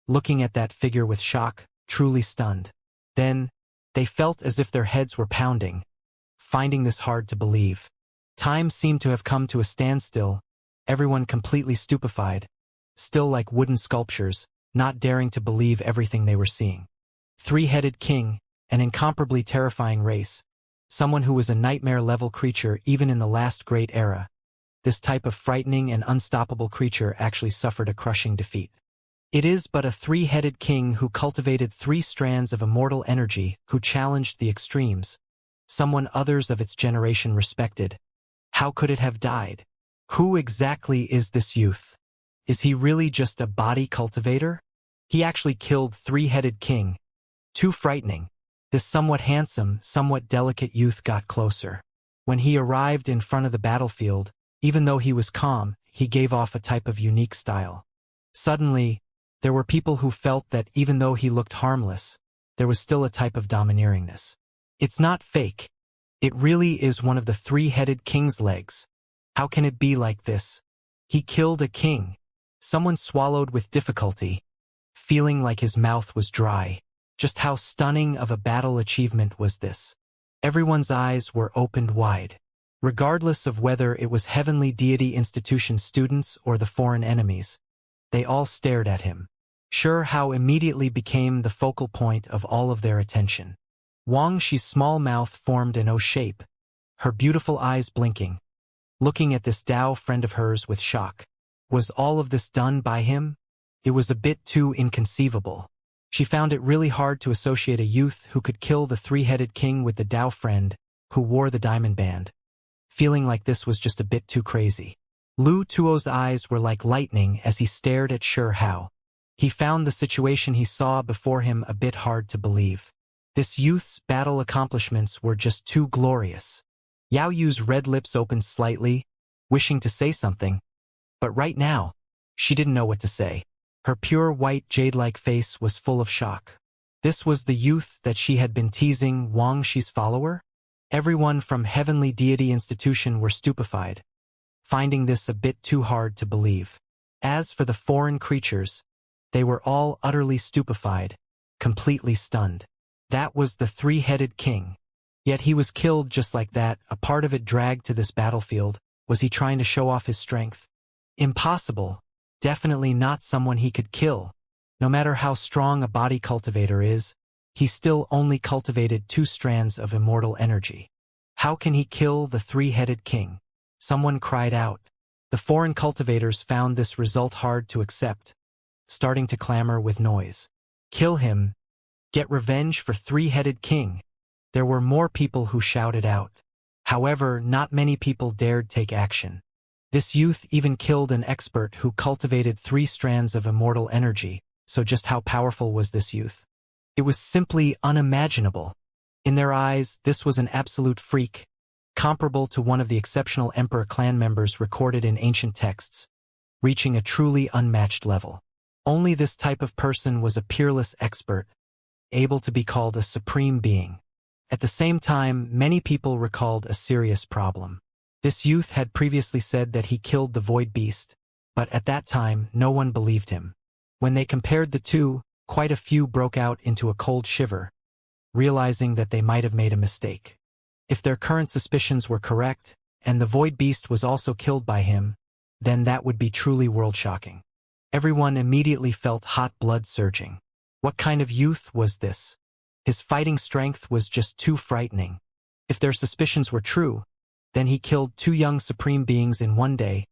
looking at that figure with shock, truly stunned. Then, they felt as if their heads were pounding, finding this hard to believe. Time seemed to have come to a standstill, everyone completely stupefied, still like wooden sculptures, not daring to believe everything they were seeing. Three-headed king, an incomparably terrifying race, someone who was a nightmare-level creature even in the last great era. This type of frightening and unstoppable creature actually suffered a crushing defeat. It is but a three-headed king who cultivated 3 strands of immortal energy, who challenged the extremes, someone others of its generation respected. How could it have died? Who exactly is this youth? Is he really just a body cultivator? He actually killed three-headed king. Too frightening. This somewhat handsome, somewhat delicate youth got closer. When he arrived in front of the battlefield, even though he was calm, he gave off a type of unique style. Suddenly, there were people who felt that even though he looked harmless, there was still a type of domineeringness. It's not fake. It really is one of the three-headed king's legs. How can it be like this? He killed a king. Someone swallowed with difficulty, feeling like his mouth was dry. Just how stunning of a battle achievement was this? Everyone's eyes were opened wide. Regardless of whether it was Heavenly Deity Institution students or the foreign enemies, they all stared at him. Sure how immediately became the focal point of all of their attention. Wang Shi's small mouth formed an O shape, her beautiful eyes blinking, looking at this Dao friend of hers with shock. Was all of this done by him? It was a bit too inconceivable. She found it really hard to associate a youth who could kill the three-headed king with the Dao friend who wore the diamond band. Feeling like this was just a bit too crazy. Lu Tuo's eyes were like lightning as he stared at Sure Hao. He found the situation he saw before him a bit hard to believe. This youth's battle accomplishments were just too glorious. Yao Yu's red lips opened slightly, wishing to say something, but right now, she didn't know what to say. Her pure white jade-like face was full of shock. This was the youth that she had been teasing, Wang Shi's follower? Everyone from Heavenly Deity Institution were stupefied, finding this a bit too hard to believe. As for the foreign creatures, they were all utterly stupefied, completely stunned. That was the three-headed king. Yet he was killed just like that, a part of it dragged to this battlefield. Was he trying to show off his strength? Impossible. Definitely not someone he could kill. No matter how strong a body cultivator is, he still only cultivated 2 strands of immortal energy. How can he kill the three-headed king? Someone cried out. The foreign cultivators found this result hard to accept, starting to clamor with noise. Kill him. Get revenge for three-headed king. There were more people who shouted out. However, not many people dared take action. This youth even killed an expert who cultivated 3 strands of immortal energy, so just how powerful was this youth? It was simply unimaginable. In their eyes, this was an absolute freak, comparable to one of the exceptional Emperor clan members recorded in ancient texts, reaching a truly unmatched level. Only this type of person was a peerless expert, able to be called a supreme being. At the same time, many people recalled a serious problem. This youth had previously said that he killed the void beast, but at that time no one believed him. When they compared the two, quite a few broke out into a cold shiver, realizing that they might have made a mistake. If their current suspicions were correct, and the void beast was also killed by him, then that would be truly world-shocking. Everyone immediately felt hot blood surging. What kind of youth was this? His fighting strength was just too frightening. If their suspicions were true, then he killed two young supreme beings in one day,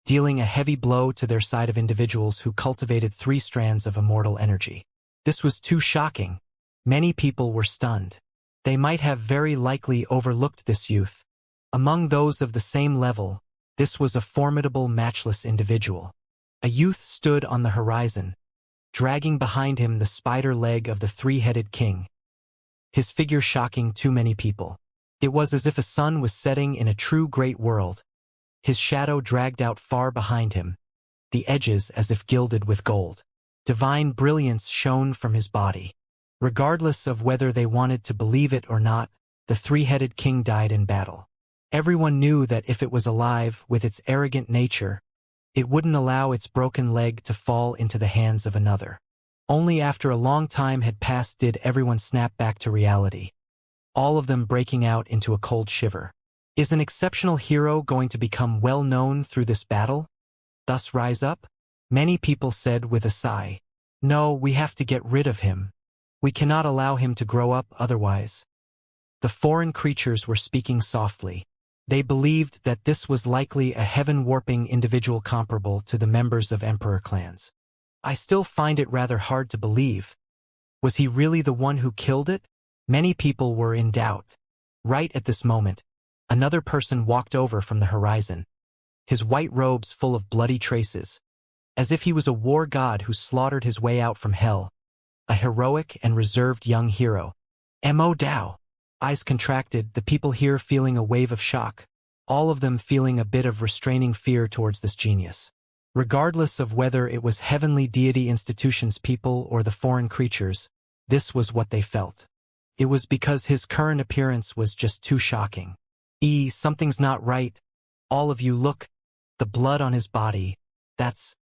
dealing a heavy blow to their side of individuals who cultivated 3 strands of immortal energy. This was too shocking. Many people were stunned. They might have very likely overlooked this youth. Among those of the same level, this was a formidable, matchless individual. A youth stood on the horizon, dragging behind him the spider leg of the 3-headed king. His figure shocking too many people. It was as if a sun was setting in a true great world. His shadow dragged out far behind him, the edges as if gilded with gold. Divine brilliance shone from his body. Regardless of whether they wanted to believe it or not, the 3-headed king died in battle. Everyone knew that if it was alive, with its arrogant nature, it wouldn't allow its broken leg to fall into the hands of another. Only after a long time had passed did everyone snap back to reality, all of them breaking out into a cold shiver. Is an exceptional hero going to become well known through this battle, thus rise up? Many people said with a sigh, "No, we have to get rid of him. We cannot allow him to grow up otherwise." The foreign creatures were speaking softly. They believed that this was likely a heaven-warping individual comparable to the members of emperor clans. I still find it rather hard to believe. Was he really the one who killed it? Many people were in doubt. Right at this moment, another person walked over from the horizon, his white robes full of bloody traces, as if he was a war god who slaughtered his way out from hell. A heroic and reserved young hero. Mo Dao. Eyes contracted, the people here feeling a wave of shock, all of them feeling a bit of restraining fear towards this genius. Regardless of whether it was heavenly deity institutions people or the foreign creatures, this was what they felt. It was because his current appearance was just too shocking. Something's not right. All of you look. The blood on his body. That's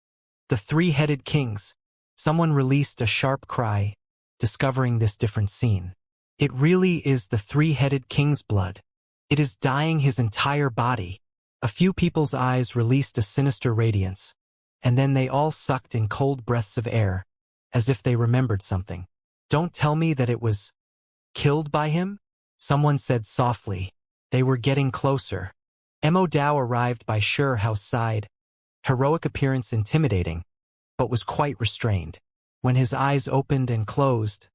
the 3-headed kings. Someone released a sharp cry, discovering this different scene. It really is the 3-headed king's blood. It is dyeing his entire body. A few people's eyes released a sinister radiance, and then they all sucked in cold breaths of air, as if they remembered something. Don't tell me that it was killed by him? Someone said softly. They were getting closer. Mo Dao arrived by Xianxia's side, heroic appearance intimidating, but was quite restrained. When his eyes opened and closed,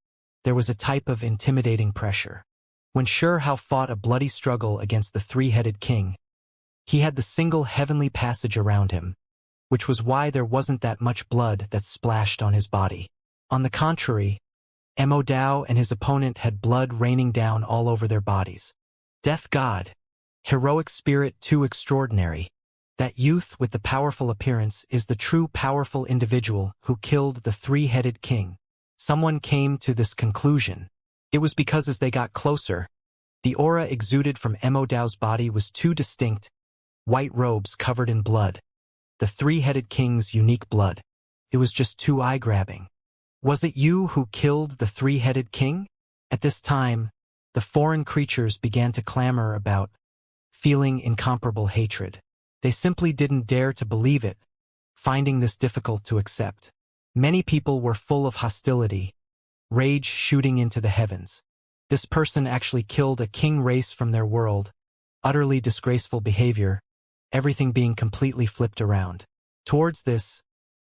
there was a type of intimidating pressure. When Xianxia fought a bloody struggle against the 3-headed king, he had the single heavenly passage around him, which was why there wasn't that much blood that splashed on his body. On the contrary, Mo Dao and his opponent had blood raining down all over their bodies. Death god, heroic spirit too extraordinary. That youth with the powerful appearance is the true powerful individual who killed the 3-headed king. Someone came to this conclusion. It was because as they got closer, the aura exuded from Mo Dao's body was too distinct, white robes covered in blood. The 3-headed king's unique blood. It was just too eye-grabbing. Was it you who killed the 3-headed king? At this time, the foreign creatures began to clamor about, feeling incomparable hatred. They simply didn't dare to believe it, finding this difficult to accept. Many people were full of hostility, rage shooting into the heavens. This person actually killed a king race from their world, utterly disgraceful behavior, everything being completely flipped around. Towards this,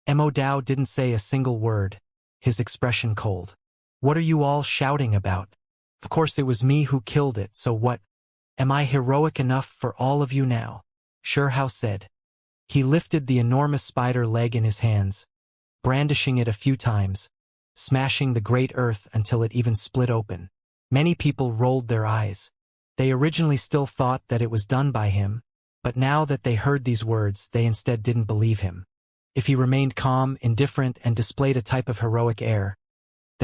Mo Dao didn't say a single word, his expression cold. What are you all shouting about? Of course it was me who killed it, so what? Am I heroic enough for all of you now? Xianxia said. He lifted the enormous spider leg in his hands, brandishing it a few times, smashing the great earth until it even split open. Many people rolled their eyes. They originally still thought that it was done by him, but now that they heard these words, they instead didn't believe him. If he remained calm, indifferent, and displayed a type of heroic air,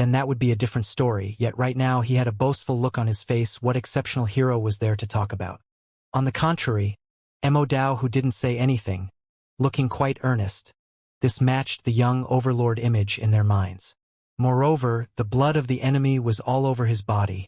then that would be a different story, yet right now he had a boastful look on his face. What exceptional hero was there to talk about? On the contrary, Mo Dao, who didn't say anything, looking quite earnest. This matched the young overlord image in their minds. Moreover, the blood of the enemy was all over his body,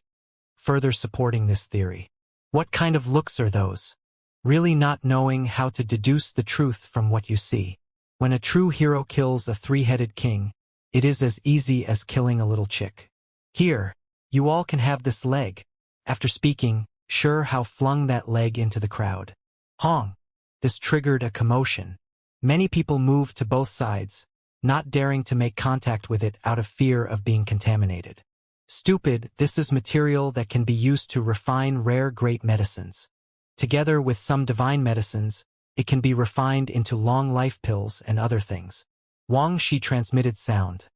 further supporting this theory. What kind of looks are those? Really not knowing how to deduce the truth from what you see. When a true hero kills a three-headed king, it is as easy as killing a little chick. Here, you all can have this leg. After speaking, Hao flung that leg into the crowd. Hong! This triggered a commotion. Many people moved to both sides, not daring to make contact with it out of fear of being contaminated. Stupid, this is material that can be used to refine rare great medicines. Together with some divine medicines, it can be refined into long life pills and other things. Wang Shi transmitted sound.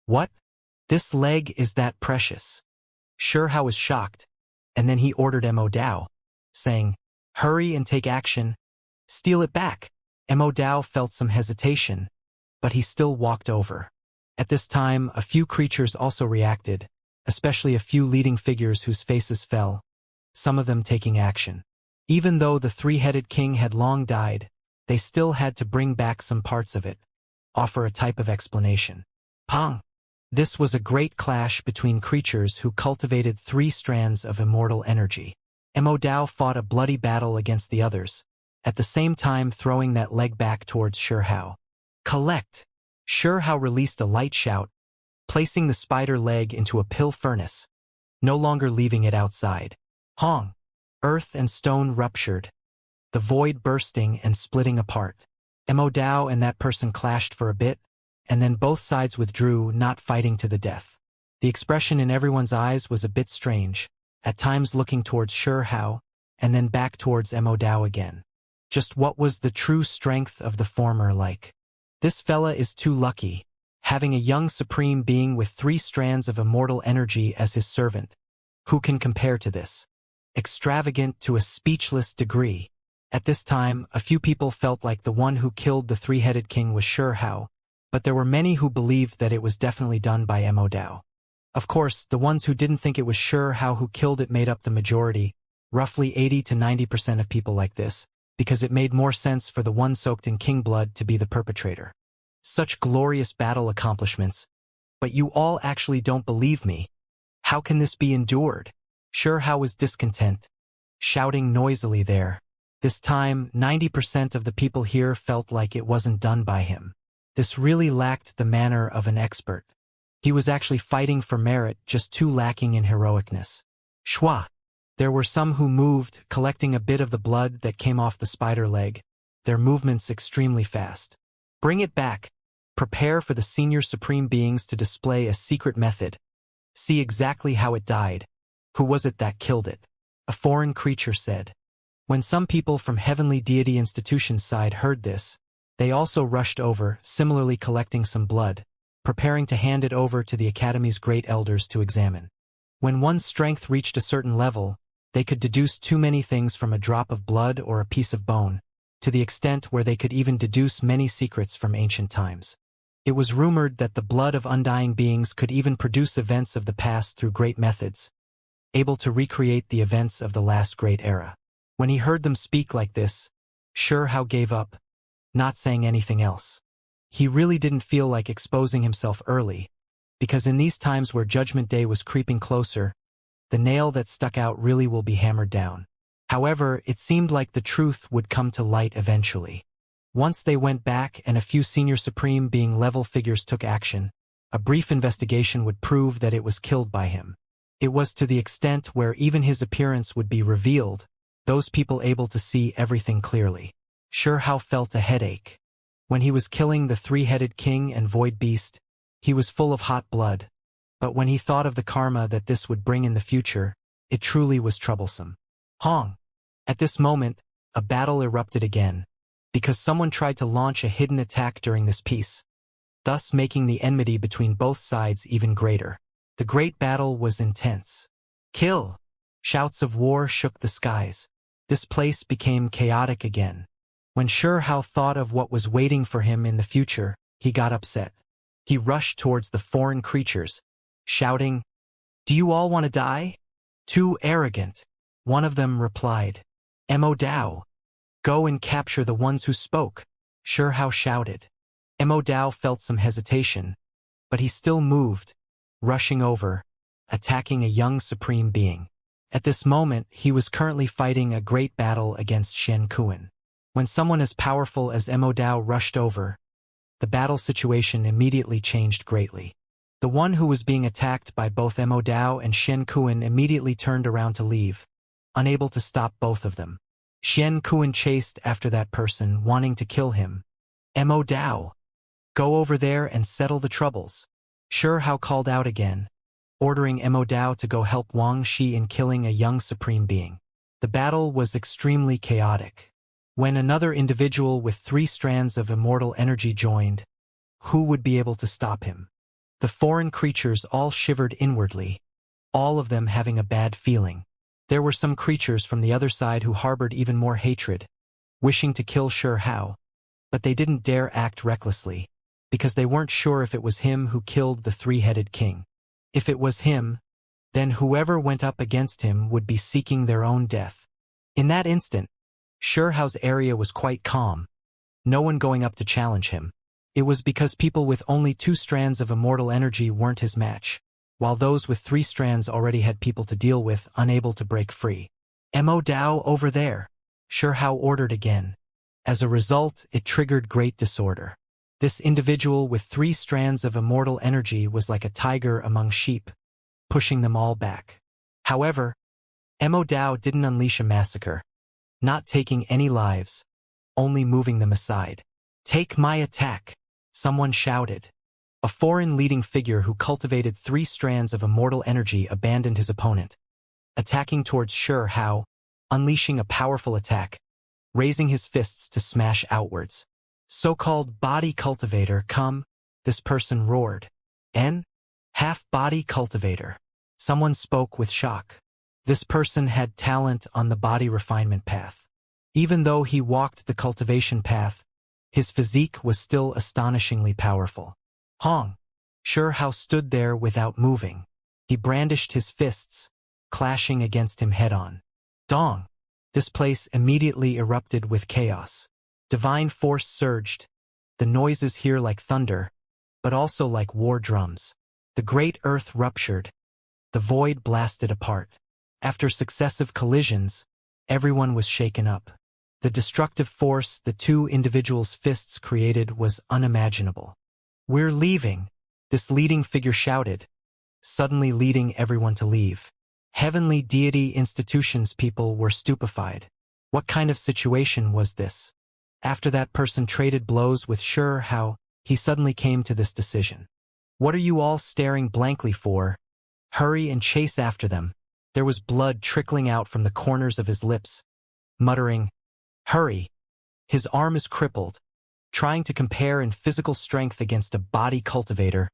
What? This leg is that precious? Hao was shocked, and then he ordered Mo Dao, saying, "Hurry and take action. Steal it back." Mo Dao felt some hesitation, but he still walked over. At this time, a few creatures also reacted, especially a few leading figures whose faces fell, some of them taking action. Even though the three-headed king had long died, they still had to bring back some parts of it, offer a type of explanation. Pong! This was a great clash between creatures who cultivated 3 strands of immortal energy. Mo Dao fought a bloody battle against the others, at the same time throwing that leg back towards Hao. Collect! Hao released a light shout, placing the spider leg into a pill furnace, no longer leaving it outside. Hong! Earth and stone ruptured, the void bursting and splitting apart. Mo Dao and that person clashed for a bit, and then both sides withdrew, not fighting to the death. The expression in everyone's eyes was a bit strange, at times looking towards Hao, and then back towards Mo Dao again. Just what was the true strength of the former like? This fella is too lucky, having a young supreme being with 3 strands of immortal energy as his servant. Who can compare to this? Extravagant to a speechless degree. At this time, a few people felt like the one who killed the three-headed king was Hao, but there were many who believed that it was definitely done by Mo Dao. Of course, the ones who didn't think it was Hao who killed it made up the majority, roughly 80 to 90% of people like this, because it made more sense for the one soaked in king blood to be the perpetrator. Such glorious battle accomplishments. But you all actually don't believe me. How can this be endured? Hao was discontent, shouting noisily there. This time, 90% of the people here felt like it wasn't done by him. This really lacked the manner of an expert. He was actually fighting for merit, just too lacking in heroicness. Shwa! There were some who moved, collecting a bit of the blood that came off the spider leg, their movements extremely fast. Bring it back. Prepare for the senior supreme beings to display a secret method. See exactly how it died. Who was it that killed it? A foreign creature said. When some people from Heavenly Deity Institution's side heard this, they also rushed over, similarly collecting some blood, preparing to hand it over to the Academy's great elders to examine. When one's strength reached a certain level, they could deduce too many things from a drop of blood or a piece of bone, to the extent where they could even deduce many secrets from ancient times. It was rumored that the blood of undying beings could even produce events of the past through great methods, able to recreate the events of the last great era. When he heard them speak like this, Hao gave up, not saying anything else. He really didn't feel like exposing himself early, because in these times where Judgment Day was creeping closer, the nail that stuck out really will be hammered down. However, it seemed like the truth would come to light eventually. Once they went back and a few senior supreme being level figures took action, a brief investigation would prove that it was killed by him. It was to the extent where even his appearance would be revealed, those people able to see everything clearly. Hao felt a headache. When he was killing the three-headed king and void beast, he was full of hot blood. But when he thought of the karma that this would bring in the future, it truly was troublesome. Hong! At this moment, a battle erupted again, because someone tried to launch a hidden attack during this piece, thus making the enmity between both sides even greater. The great battle was intense. Kill! Shouts of war shook the skies. This place became chaotic again. When Hao thought of what was waiting for him in the future, he got upset. He rushed towards the foreign creatures, shouting, "Do you all want to die?" "Too arrogant," one of them replied. "Mo Dao, go and capture the ones who spoke," Shi Hao shouted. Mo Dao felt some hesitation, but he still moved, rushing over, attacking a young supreme being. At this moment, he was currently fighting a great battle against Shen Kuan. When someone as powerful as Mo Dao rushed over, the battle situation immediately changed greatly. The one who was being attacked by both Mo Dao and Shen Kuan immediately turned around to leave, unable to stop both of them. Shen Kuan chased after that person, wanting to kill him. "Mo Dao, go over there and settle the troubles," Shi Hao called out again, ordering Mo Dao to go help Wang Shi in killing a young supreme being. The battle was extremely chaotic. When another individual with 3 strands of immortal energy joined, who would be able to stop him? The foreign creatures all shivered inwardly, all of them having a bad feeling. There were some creatures from the other side who harbored even more hatred, wishing to kill Shi Hao, but they didn't dare act recklessly, because they weren't sure if it was him who killed the 3-headed king. If it was him, then whoever went up against him would be seeking their own death. In that instant, Shi Hao's area was quite calm, no one going up to challenge him. It was because people with only 2 strands of immortal energy weren't his match, while those with 3 strands already had people to deal with, unable to break free. "Mo Dao over there," Shi Hao ordered again. As a result, it triggered great disorder. This individual with 3 strands of immortal energy was like a tiger among sheep, pushing them all back. However, Mo Dao didn't unleash a massacre, not taking any lives, only moving them aside. "Take my attack," someone shouted. A foreign leading figure who cultivated 3 strands of immortal energy abandoned his opponent, attacking towards Shi Hao, unleashing a powerful attack, raising his fists to smash outwards. "So-called body cultivator, come," this person roared. "N? Half-body cultivator," someone spoke with shock. This person had talent on the body refinement path. Even though he walked the cultivation path, his physique was still astonishingly powerful. "Hong!" Shi Hao stood there without moving. He brandished his fists, clashing against him head-on. "Dong!" This place immediately erupted with chaos. Divine force surged, the noises here like thunder, but also like war drums. The great earth ruptured, the void blasted apart. After successive collisions, everyone was shaken up. The destructive force the 2 individuals' fists created was unimaginable. "We're leaving," this leading figure shouted, suddenly leading everyone to leave. Heavenly deity institutions people were stupefied. What kind of situation was this? After that person traded blows with Shi Hao, he suddenly came to this decision. "What are you all staring blankly for? Hurry and chase after them." There was blood trickling out from the corners of his lips, muttering, "Hurry." His arm is crippled, trying to compare in physical strength against a body cultivator.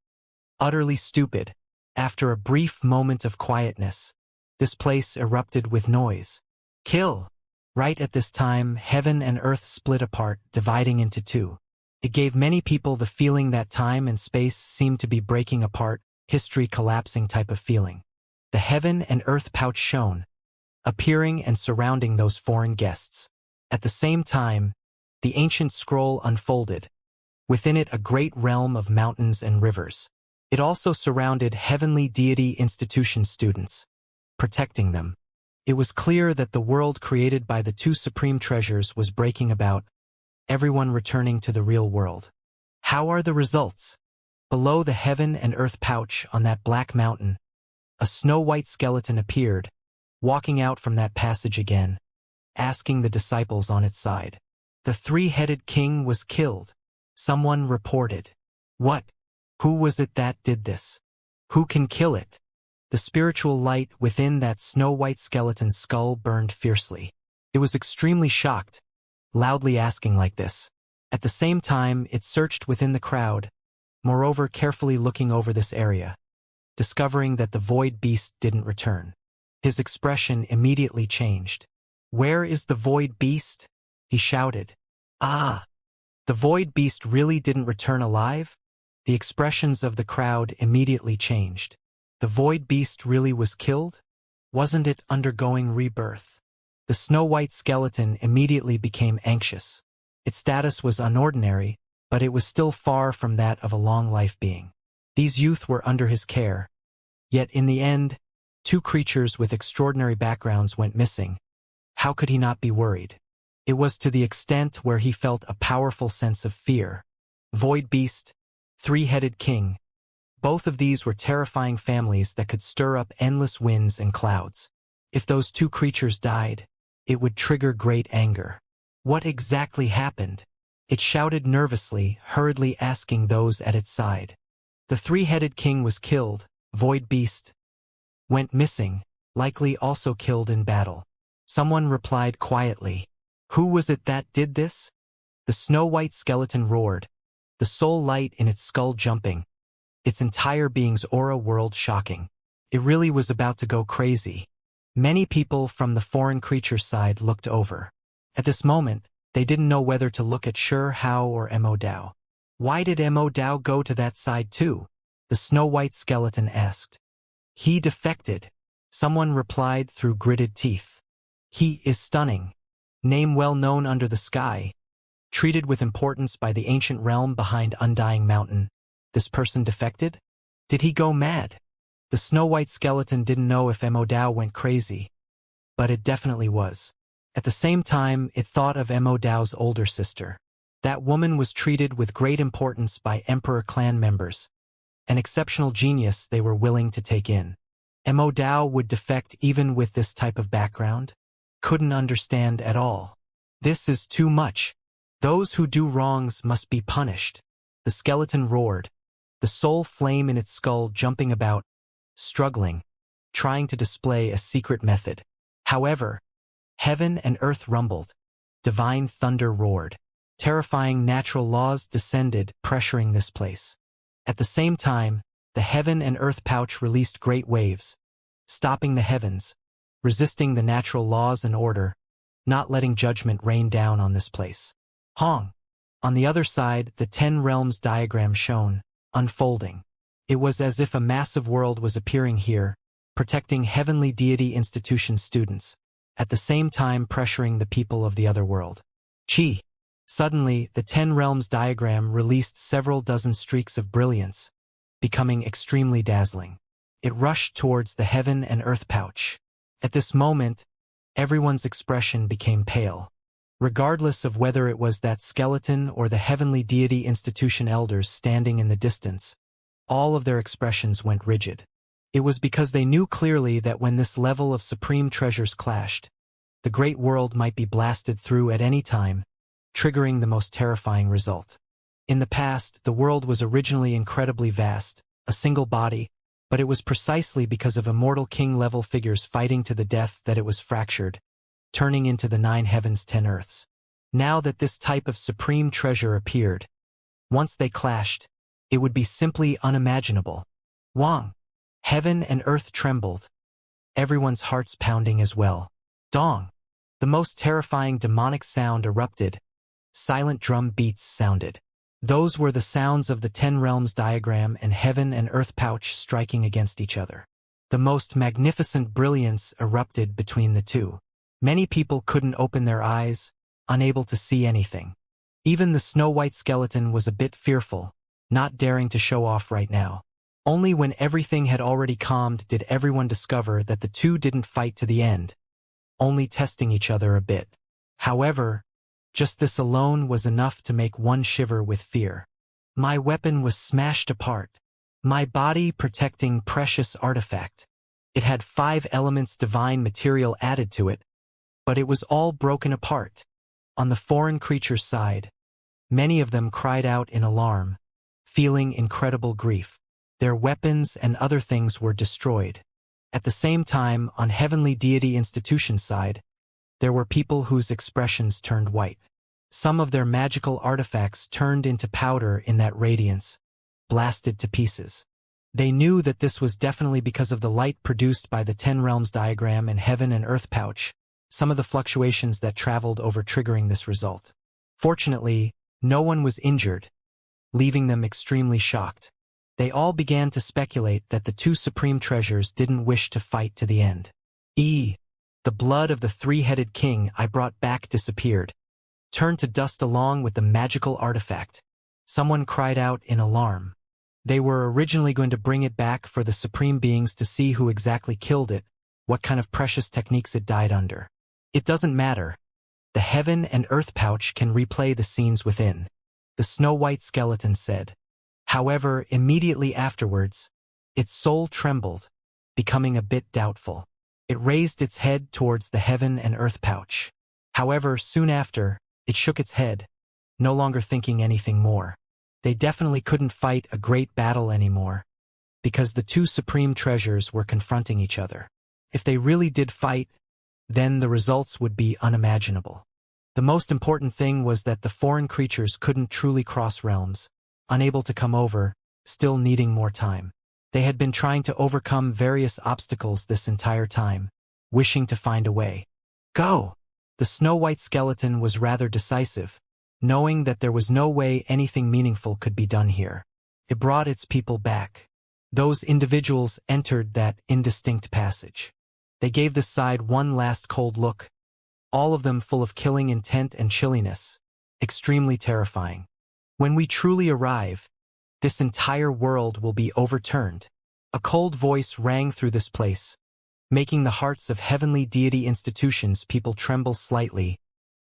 Utterly stupid. After a brief moment of quietness, this place erupted with noise. "Kill!" Right at this time, heaven and earth split apart, dividing into 2. It gave many people the feeling that time and space seemed to be breaking apart, history collapsing type of feeling. The heaven and earth pouch shone, appearing and surrounding those foreign guests. At the same time, the ancient scroll unfolded, within it a great realm of mountains and rivers. It also surrounded heavenly deity institution students, protecting them. It was clear that the world created by the 2 supreme treasures was breaking about, everyone returning to the real world. How are the results? Below the heaven and earth pouch on that black mountain, a snow-white skeleton appeared, walking out from that passage again, asking the disciples on its side. "The 3-headed king was killed," someone reported. "What? Who was it that did this? Who can kill it?" The spiritual light within that snow-white skeleton's skull burned fiercely. It was extremely shocked, loudly asking like this. At the same time, it searched within the crowd, moreover carefully looking over this area, discovering that the void beast didn't return. His expression immediately changed. "Where is the void beast?" he shouted. "Ah! The void beast really didn't return alive?" The expressions of the crowd immediately changed. The void beast really was killed? Wasn't it undergoing rebirth? The snow-white skeleton immediately became anxious. Its status was unordinary, but it was still far from that of a long-life being. These youth were under his care. Yet in the end, two creatures with extraordinary backgrounds went missing. How could he not be worried? It was to the extent where he felt a powerful sense of fear. Void beast, three-headed king. Both of these were terrifying families that could stir up endless winds and clouds. If those two creatures died, it would trigger great anger. What exactly happened? It shouted nervously, hurriedly asking those at its side. The three-headed king was killed. Void beast went missing, likely also killed in battle. Someone replied quietly. Who was it that did this? The snow-white skeleton roared, the soul light in its skull jumping, its entire being's aura world shocking. It really was about to go crazy. Many people from the foreign creature side looked over. At this moment, they didn't know whether to look at Sure Hao or Mo. Why did Mo go to that side too? The snow-white skeleton asked. He defected. Someone replied through gritted teeth. He is stunning. Name well known under the sky. Treated with importance by the ancient realm behind Undying Mountain. This person defected? Did he go mad? The snow-white skeleton didn't know if Mo went crazy. But it definitely was. At the same time, it thought of Mo's older sister. That woman was treated with great importance by Emperor clan members. An exceptional genius they were willing to take in. Mo would defect even with this type of background? Couldn't understand at all. This is too much. Those who do wrongs must be punished. The skeleton roared, the soul flame in its skull jumping about, struggling, trying to display a secret method. However, heaven and earth rumbled. Divine thunder roared. Terrifying natural laws descended, pressuring this place. At the same time, the heaven and earth pouch released great waves, stopping the heavens, resisting the natural laws and order, not letting judgment rain down on this place. Hong. On the other side, the 10 realms diagram shone, unfolding. It was as if a massive world was appearing here, protecting heavenly deity institution students, at the same time pressuring the people of the other world. Chi. Suddenly, the 10 realms diagram released several dozen streaks of brilliance, becoming extremely dazzling. It rushed towards the heaven and earth pouch. At this moment, everyone's expression became pale. Regardless of whether it was that skeleton or the heavenly deity institution elders standing in the distance, all of their expressions went rigid. It was because they knew clearly that when this level of supreme treasures clashed, the great world might be blasted through at any time, triggering the most terrifying result. In the past, the world was originally incredibly vast, a single body, but it was precisely because of immortal king-level figures fighting to the death that it was fractured, turning into the 9 heavens 10 earths. Now that this type of supreme treasure appeared, once they clashed, it would be simply unimaginable. Wang. Heaven and earth trembled, everyone's hearts pounding as well. Dong. The most terrifying demonic sound erupted. Silent drum beats sounded. Those were the sounds of the 10 realms diagram and heaven and earth pouch striking against each other. The most magnificent brilliance erupted between the two. Many people couldn't open their eyes, unable to see anything. Even the snow-white skeleton was a bit fearful, not daring to show off right now. Only when everything had already calmed did everyone discover that the two didn't fight to the end, only testing each other a bit. However, just this alone was enough to make one shiver with fear. My weapon was smashed apart. My body protecting precious artifact. It had 5 elements divine material added to it, but it was all broken apart. On the foreign creature's side, many of them cried out in alarm, feeling incredible grief. Their weapons and other things were destroyed. At the same time, on heavenly deity institution side, there were people whose expressions turned white. Some of their magical artifacts turned into powder in that radiance, blasted to pieces. They knew that this was definitely because of the light produced by the 10 realms diagram and heaven and earth pouch, some of the fluctuations that traveled over triggering this result. Fortunately, no one was injured, leaving them extremely shocked. They all began to speculate that the two supreme treasures didn't wish to fight to the end. The blood of the three-headed king I brought back disappeared, turned to dust along with the magical artifact. Someone cried out in alarm. They were originally going to bring it back for the supreme beings to see who exactly killed it, what kind of precious techniques it died under. It doesn't matter. The heaven and earth pouch can replay the scenes within, the snow-white skeleton said. However, immediately afterwards, its soul trembled, becoming a bit doubtful. It raised its head towards the heaven and earth pouch. However, soon after, it shook its head, no longer thinking anything more. They definitely couldn't fight a great battle anymore, because the two supreme treasures were confronting each other. If they really did fight, then the results would be unimaginable. The most important thing was that the foreign creatures couldn't truly cross realms, unable to come over, still needing more time. They had been trying to overcome various obstacles this entire time, wishing to find a way. Go! The snow-white skeleton was rather decisive, knowing that there was no way anything meaningful could be done here. It brought its people back. Those individuals entered that indistinct passage. They gave the side one last cold look, all of them full of killing intent and chilliness, extremely terrifying. When we truly arrive, this entire world will be overturned. A cold voice rang through this place, making the hearts of heavenly deity institutions people tremble slightly,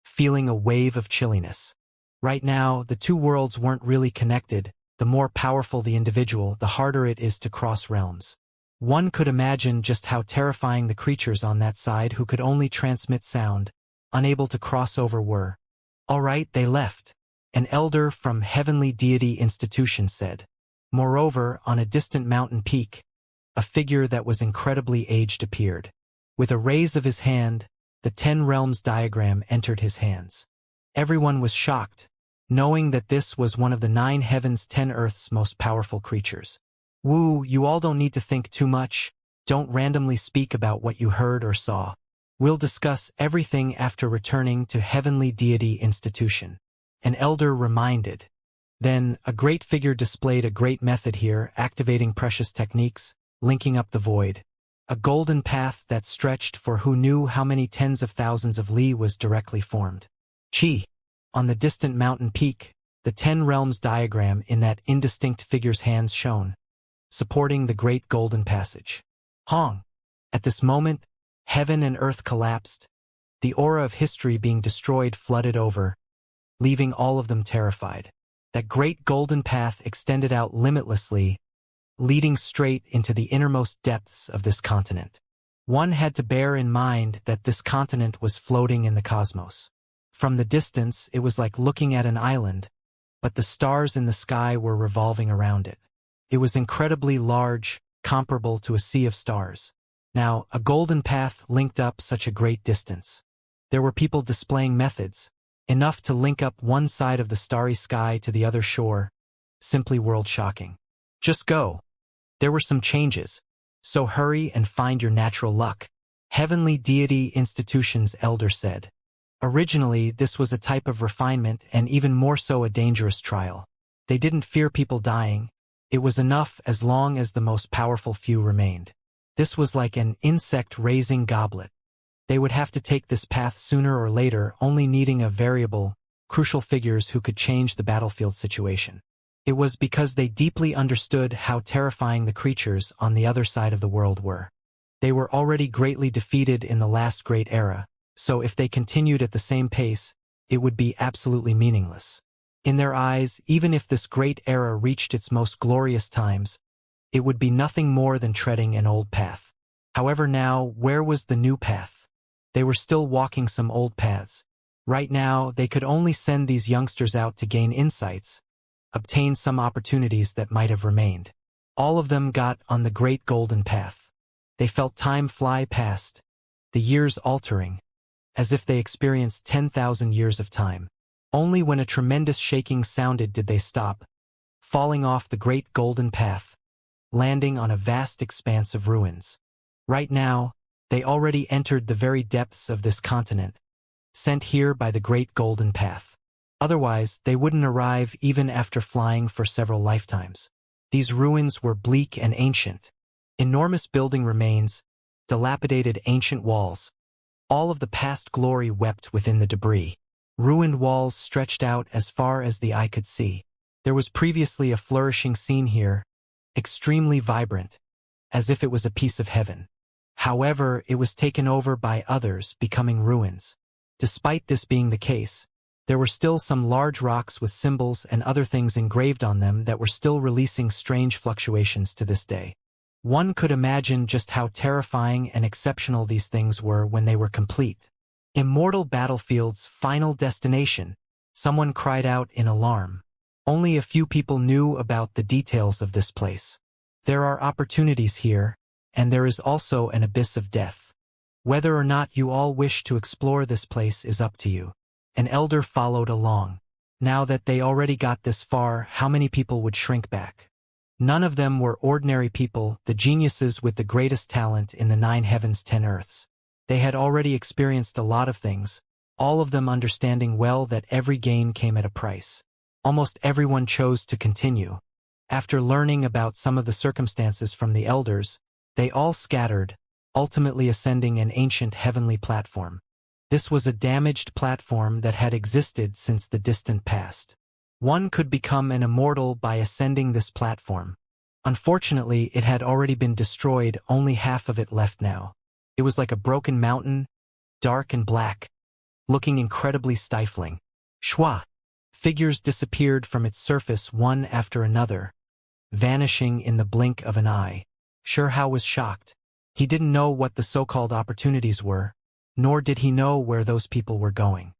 feeling a wave of chilliness. Right now, the two worlds weren't really connected. The more powerful the individual, the harder it is to cross realms. One could imagine just how terrifying the creatures on that side who could only transmit sound, unable to cross over were. All right, they left, an elder from Heavenly Deity Institution said. Moreover, on a distant mountain peak, a figure that was incredibly aged appeared. With a raise of his hand, the 10 realms diagram entered his hands. Everyone was shocked, knowing that this was one of the 9 heavens 10 earth's most powerful creatures. Woo, you all don't need to think too much. Don't randomly speak about what you heard or saw. We'll discuss everything after returning to Heavenly Deity Institution. An elder reminded. Then, a great figure displayed a great method here, activating precious techniques, linking up the void. A golden path that stretched for who knew how many tens of thousands of li was directly formed. Chi. On the distant mountain peak, the 10 realms diagram in that indistinct figure's hands shone, supporting the great golden passage. Hong. At this moment, heaven and earth collapsed, the aura of history being destroyed flooded over, leaving all of them terrified. That great golden path extended out limitlessly, leading straight into the innermost depths of this continent. One had to bear in mind that this continent was floating in the cosmos. From the distance, it was like looking at an island, but the stars in the sky were revolving around it. It was incredibly large, comparable to a sea of stars. Now, a golden path linked up such a great distance. There were people displaying methods, enough to link up one side of the starry sky to the other shore, simply world-shocking. Just go. There were some changes, so hurry and find your natural luck, Heavenly Deity Institution's elder said. Originally, this was a type of refinement and even more so a dangerous trial. They didn't fear people dying. It was enough as long as the most powerful few remained. This was like an insect-raising goblet. They would have to take this path sooner or later, only needing a variable, crucial figures who could change the battlefield situation. It was because they deeply understood how terrifying the creatures on the other side of the world were. They were already greatly defeated in the last great era, so if they continued at the same pace, it would be absolutely meaningless. In their eyes, even if this great era reached its most glorious times, it would be nothing more than treading an old path. However now, where was the new path? They were still walking some old paths. Right now, they could only send these youngsters out to gain insights, obtain some opportunities that might have remained. All of them got on the great golden path. They felt time fly past, the years altering, as if they experienced 10,000 years of time. Only when a tremendous shaking sounded did they stop, falling off the great golden path, landing on a vast expanse of ruins. Right now, they already entered the very depths of this continent, sent here by the great golden path. Otherwise, they wouldn't arrive even after flying for several lifetimes. These ruins were bleak and ancient. Enormous building remains, dilapidated ancient walls. All of the past glory wept within the debris. Ruined walls stretched out as far as the eye could see. There was previously a flourishing scene here, extremely vibrant, as if it was a piece of heaven. However, it was taken over by others, becoming ruins. Despite this being the case, there were still some large rocks with symbols and other things engraved on them that were still releasing strange fluctuations to this day. One could imagine just how terrifying and exceptional these things were when they were complete. Immortal Battlefield's final destination, someone cried out in alarm. Only a few people knew about the details of this place. There are opportunities here, and there is also an abyss of death. Whether or not you all wish to explore this place is up to you. An elder followed along. Now that they already got this far, how many people would shrink back? None of them were ordinary people, the geniuses with the greatest talent in the 9 heavens 10 earths. They had already experienced a lot of things, all of them understanding well that every gain came at a price. Almost everyone chose to continue. After learning about some of the circumstances from the elders, they all scattered, ultimately ascending an ancient heavenly platform. This was a damaged platform that had existed since the distant past. One could become an immortal by ascending this platform. Unfortunately, it had already been destroyed, only half of it left now. It was like a broken mountain, dark and black, looking incredibly stifling. Shwa! Figures disappeared from its surface one after another, vanishing in the blink of an eye. Xianxia was shocked. He didn't know what the so-called opportunities were, nor did he know where those people were going.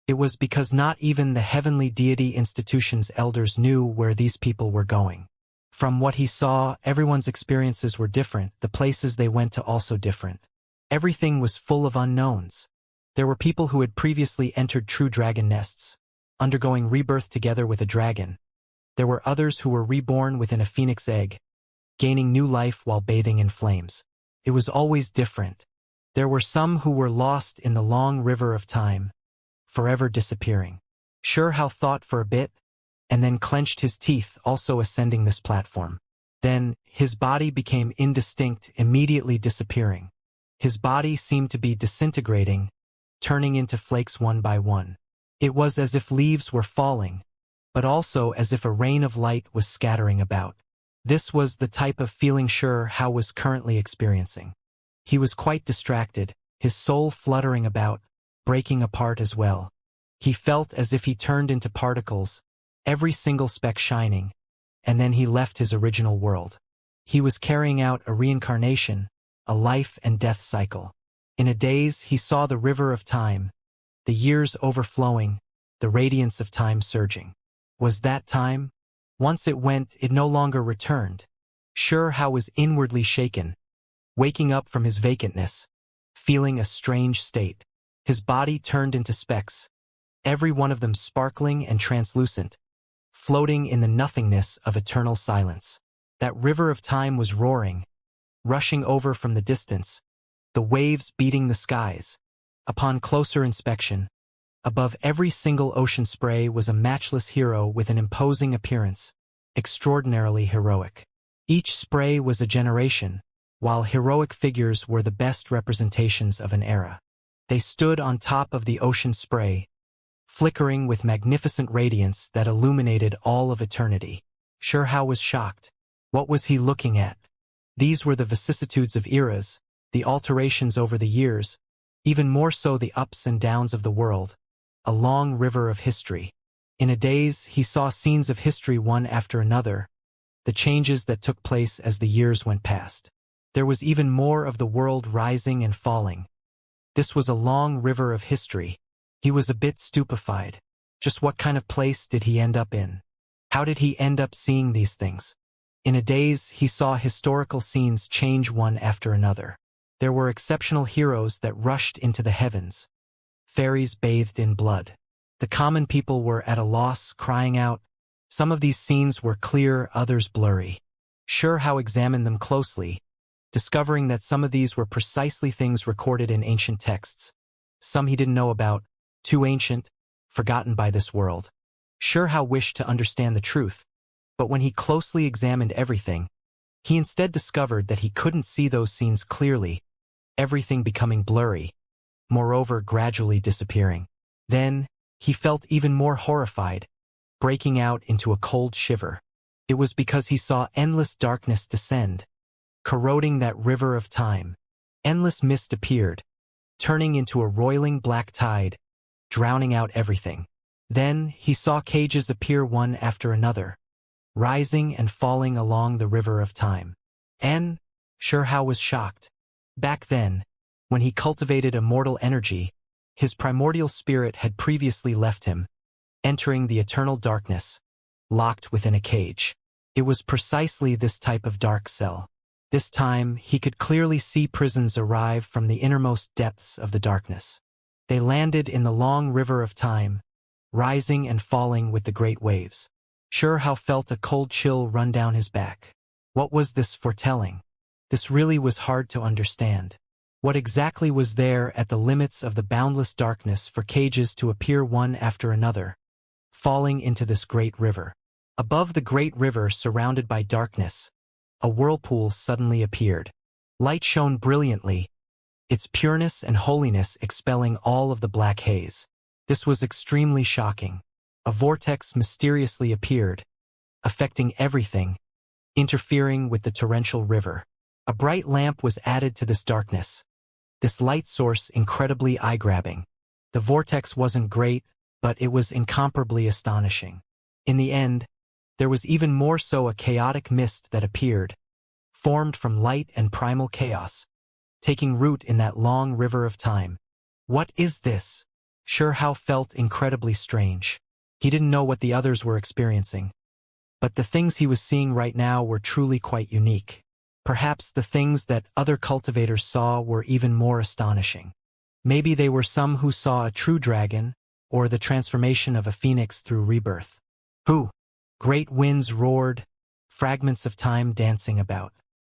It was because not even the heavenly deity institution's elders knew where these people were going. From what he saw, everyone's experiences were different, the places they went to also different. Everything was full of unknowns. There were people who had previously entered true dragon nests, undergoing rebirth together with a dragon. There were others who were reborn within a phoenix egg, gaining new life while bathing in flames. It was always different. There were some who were lost in the long river of time, forever disappearing. Xianxia thought for a bit, and then clenched his teeth, also ascending this platform. Then, his body became indistinct, immediately disappearing. His body seemed to be disintegrating, turning into flakes one by one. It was as if leaves were falling, but also as if a rain of light was scattering about. This was the type of feeling Xianxia was currently experiencing. He was quite distracted, his soul fluttering about, breaking apart as well. He felt as if he turned into particles, every single speck shining, and then he left his original world. He was carrying out a reincarnation, a life and death cycle. In a daze, he saw the river of time, the years overflowing, the radiance of time surging. Was that time? Once it went, it no longer returned. Xianxia was inwardly shaken, waking up from his vacantness, feeling a strange state. His body turned into specks, every one of them sparkling and translucent, floating in the nothingness of eternal silence. That river of time was roaring, rushing over from the distance, the waves beating the skies. Upon closer inspection, above every single ocean spray was a matchless hero with an imposing appearance, extraordinarily heroic. Each spray was a generation, while heroic figures were the best representations of an era. They stood on top of the ocean spray, flickering with magnificent radiance that illuminated all of eternity. Xianxia was shocked. What was he looking at? These were the vicissitudes of eras, the alterations over the years, even more so the ups and downs of the world, a long river of history. In a daze, he saw scenes of history one after another, the changes that took place as the years went past. There was even more of the world rising and falling. This was a long river of history. He was a bit stupefied. Just what kind of place did he end up in? How did he end up seeing these things? In a daze, he saw historical scenes change one after another. There were exceptional heroes that rushed into the heavens. Fairies bathed in blood. The common people were at a loss, crying out. Some of these scenes were clear, others blurry. Xianxia examined them closely, discovering that some of these were precisely things recorded in ancient texts. Some he didn't know about, too ancient, forgotten by this world. Xianxia wished to understand the truth, But when he closely examined everything, he instead discovered that he couldn't see those scenes clearly, everything becoming blurry, moreover gradually disappearing. Then, he felt even more horrified, breaking out into a cold shiver. It was because he saw endless darkness descend, corroding that river of time. Endless mist appeared, turning into a roiling black tide, drowning out everything. Then, he saw cages appear one after another, rising and falling along the river of time. And Xianxia was shocked. Back then, when he cultivated immortal energy, his primordial spirit had previously left him, entering the eternal darkness, locked within a cage. It was precisely this type of dark cell. This time, he could clearly see prisons arrive from the innermost depths of the darkness. They landed in the long river of time, rising and falling with the great waves. Xianxia felt a cold chill run down his back. What was this foretelling? This really was hard to understand. What exactly was there at the limits of the boundless darkness for cages to appear one after another, falling into this great river? Above the great river surrounded by darkness, a whirlpool suddenly appeared. Light shone brilliantly, its pureness and holiness expelling all of the black haze. This was extremely shocking. A vortex mysteriously appeared, affecting everything, interfering with the torrential river. A bright lamp was added to this darkness, this light source incredibly eye-grabbing. The vortex wasn't great, but it was incomparably astonishing. In the end, there was even more so a chaotic mist that appeared, formed from light and primal chaos, taking root in that long river of time. What is this? Xianxia felt incredibly strange. He didn't know what the others were experiencing. But the things he was seeing right now were truly quite unique. Perhaps the things that other cultivators saw were even more astonishing. Maybe they were some who saw a true dragon, or the transformation of a phoenix through rebirth. Who? Great winds roared, fragments of time dancing about.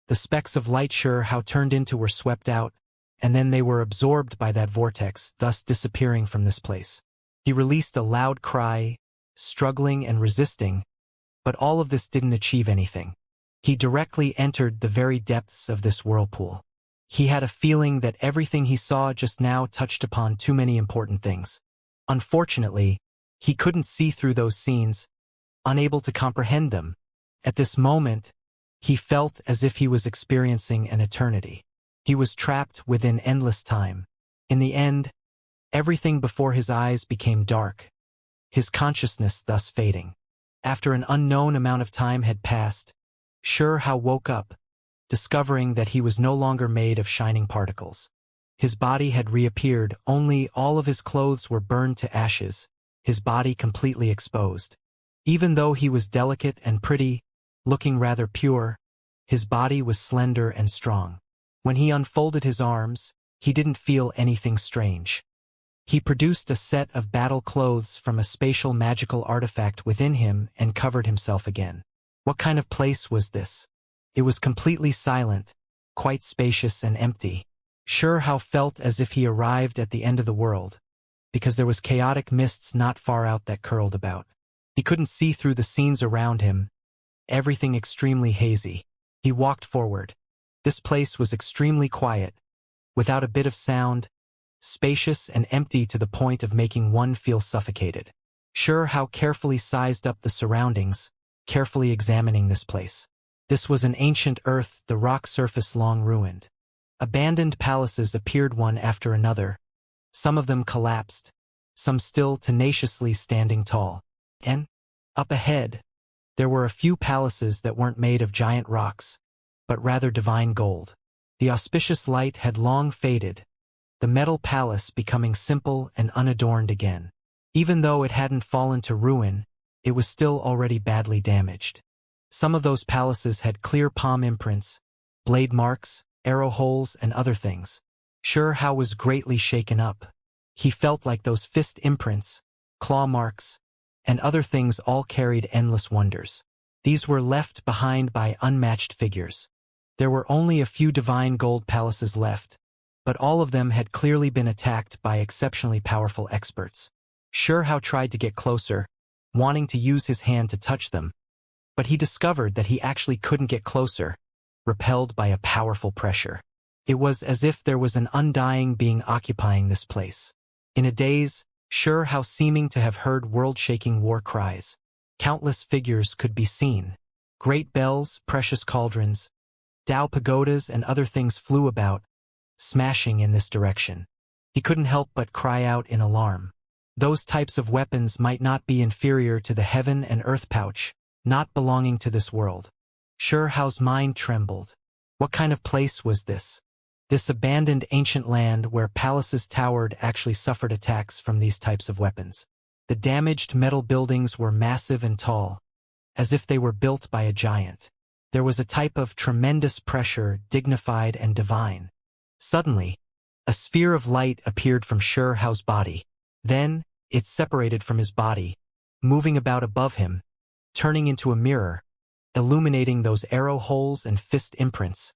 The specks of light Xianxia turned into were swept out, and then they were absorbed by that vortex, thus disappearing from this place. He released a loud cry, struggling and resisting, but all of this didn't achieve anything. He directly entered the very depths of this whirlpool. He had a feeling that everything he saw just now touched upon too many important things. Unfortunately, he couldn't see through those scenes, unable to comprehend them. At this moment, he felt as if he was experiencing an eternity. He was trapped within endless time. In the end, everything before his eyes became dark, his consciousness thus fading. After an unknown amount of time had passed, Xianxia woke up, discovering that he was no longer made of shining particles. His body had reappeared, only all of his clothes were burned to ashes, his body completely exposed. Even though he was delicate and pretty, looking rather pure, his body was slender and strong. When he unfolded his arms, he didn't feel anything strange. He produced a set of battle clothes from a spatial magical artifact within him and covered himself again. What kind of place was this? It was completely silent, quite spacious and empty. Xianxia felt as if he arrived at the end of the world, because there was chaotic mists not far out that curled about. He couldn't see through the scenes around him, everything extremely hazy. He walked forward. This place was extremely quiet, without a bit of sound, spacious and empty to the point of making one feel suffocated. Xianxia carefully sized up the surroundings, carefully examining this place. This was an ancient earth, the rock surface long ruined. Abandoned palaces appeared one after another. Some of them collapsed, some still tenaciously standing tall. And, up ahead, there were a few palaces that weren't made of giant rocks, but rather divine gold. The auspicious light had long faded, the metal palace becoming simple and unadorned again. Even though it hadn't fallen to ruin, it was still already badly damaged. Some of those palaces had clear palm imprints, blade marks, arrow holes, and other things. Xianxia was greatly shaken up. He felt like those fist imprints, claw marks, and other things all carried endless wonders. These were left behind by unmatched figures. There were only a few divine gold palaces left, but all of them had clearly been attacked by exceptionally powerful experts. Xianxia tried to get closer, wanting to use his hand to touch them, But he discovered that he actually couldn't get closer, repelled by a powerful pressure. It was as if there was an undying being occupying this place. In a daze, sure how seeming to have heard world-shaking war cries, countless figures could be seen. Great bells, precious cauldrons, Tao pagodas and other things flew about, smashing in this direction. He couldn't help but cry out in alarm. Those types of weapons might not be inferior to the heaven and earth pouch, not belonging to this world. Sure how's mind trembled. What kind of place was this? This abandoned ancient land where palaces towered actually suffered attacks from these types of weapons. The damaged metal buildings were massive and tall, as if they were built by a giant. There was a type of tremendous pressure, dignified and divine. Suddenly, a sphere of light appeared from Sure Hao's body. Then, it separated from his body, moving about above him, turning into a mirror, illuminating those arrow holes and fist imprints,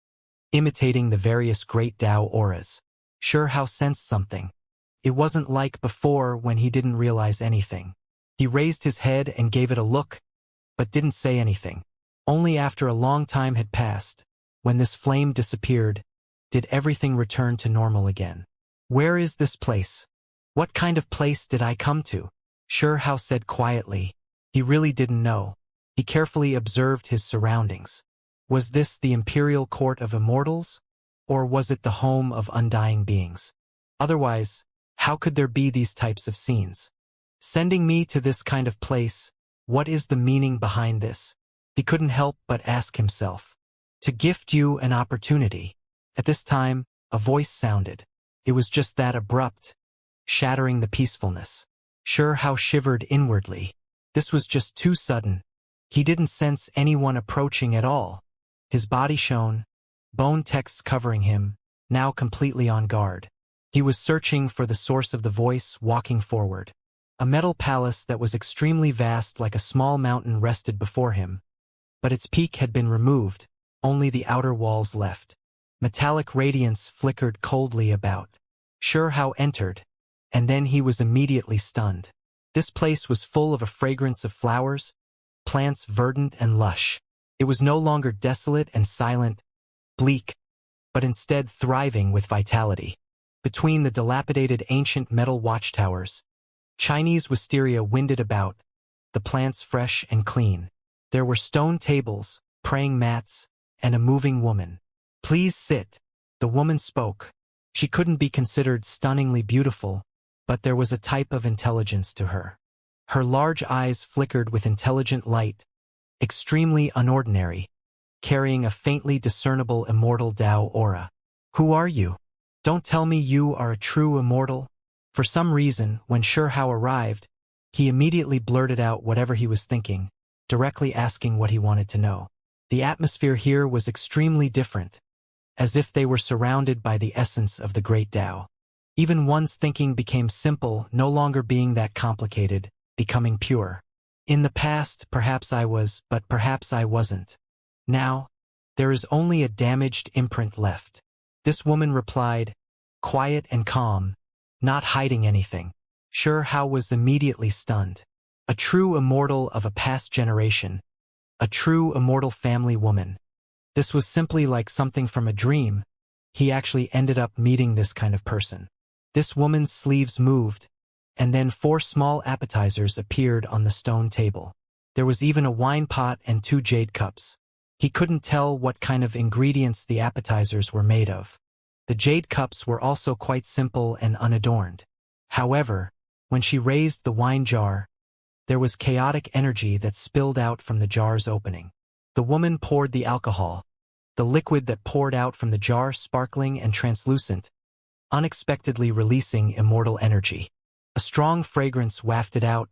imitating the various great Tao auras. Sure Hao sensed something. It wasn't like before when he didn't realize anything. He raised his head and gave it a look, but didn't say anything. Only after a long time had passed, when this flame disappeared, did everything return to normal again. Where is this place? What kind of place did I come to? Sure Hao said quietly. He really didn't know. He carefully observed his surroundings. Was this the imperial court of immortals? Or was it the home of undying beings? Otherwise, how could there be these types of scenes? Sending me to this kind of place, what is the meaning behind this? He couldn't help but ask himself. To gift you an opportunity. At this time, a voice sounded. It was just that abrupt, shattering the peacefulness. Sure Hao shivered inwardly. This was just too sudden. He didn't sense anyone approaching at all. His body shone, bone texts covering him, now completely on guard. He was searching for the source of the voice, walking forward. A metal palace that was extremely vast like a small mountain rested before him. But its peak had been removed, only the outer walls left. Metallic radiance flickered coldly about. Sure Hao entered, and then he was immediately stunned. This place was full of a fragrance of flowers, plants verdant and lush. It was no longer desolate and silent, bleak, but instead thriving with vitality. Between the dilapidated ancient metal watchtowers, Chinese wisteria winded about, the plants fresh and clean. There were stone tables, praying mats, and a moving woman. Please sit. The woman spoke. She couldn't be considered stunningly beautiful, but there was a type of intelligence to her. Her large eyes flickered with intelligent light, extremely unordinary, carrying a faintly discernible immortal Tao aura. Who are you? Don't tell me you are a true immortal? For some reason, when Sure Hao arrived, he immediately blurted out whatever he was thinking, directly asking what he wanted to know. The atmosphere here was extremely different, as if they were surrounded by the essence of the great Tao. Even one's thinking became simple, no longer being that complicated, becoming pure. In the past, perhaps I was, but perhaps I wasn't. Now, there is only a damaged imprint left. This woman replied, quiet and calm, not hiding anything. Sure Hao was immediately stunned. A true immortal of a past generation. A true immortal family woman. This was simply like something from a dream. He actually ended up meeting this kind of person. This woman's sleeves moved, and then 4 small appetizers appeared on the stone table. There was even a wine pot and 2 jade cups. He couldn't tell what kind of ingredients the appetizers were made of. The jade cups were also quite simple and unadorned. However, when she raised the wine jar, there was chaotic energy that spilled out from the jar's opening. The woman poured the alcohol, the liquid that poured out from the jar sparkling and translucent, unexpectedly releasing immortal energy. A strong fragrance wafted out,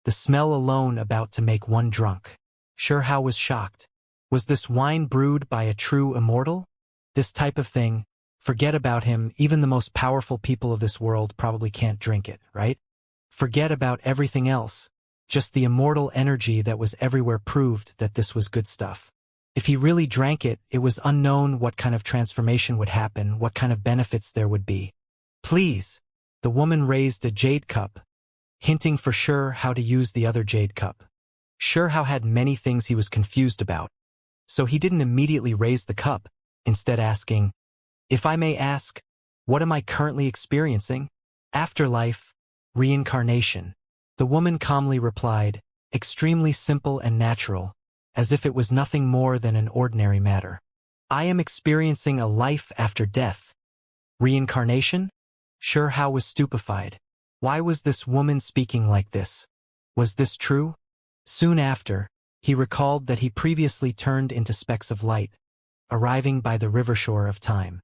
the smell alone about to make one drunk. Sure Hao was shocked. Was this wine brewed by a true immortal? This type of thing, forget about him, even the most powerful people of this world probably can't drink it, right? Forget about everything else. Just the immortal energy that was everywhere proved that this was good stuff. If he really drank it, it was unknown what kind of transformation would happen, what kind of benefits there would be. Please. The woman raised a jade cup, hinting for Sure how to use the other jade cup. Hao had many things he was confused about, so he didn't immediately raise the cup, instead asking, "If I may ask, what am I currently experiencing?" "Afterlife, reincarnation." The woman calmly replied, extremely simple and natural, as if it was nothing more than an ordinary matter. "I am experiencing a life after death." Reincarnation? Hao was stupefied. Why was this woman speaking like this? Was this true? Soon after, he recalled that he previously turned into specks of light, arriving by the river shore of time.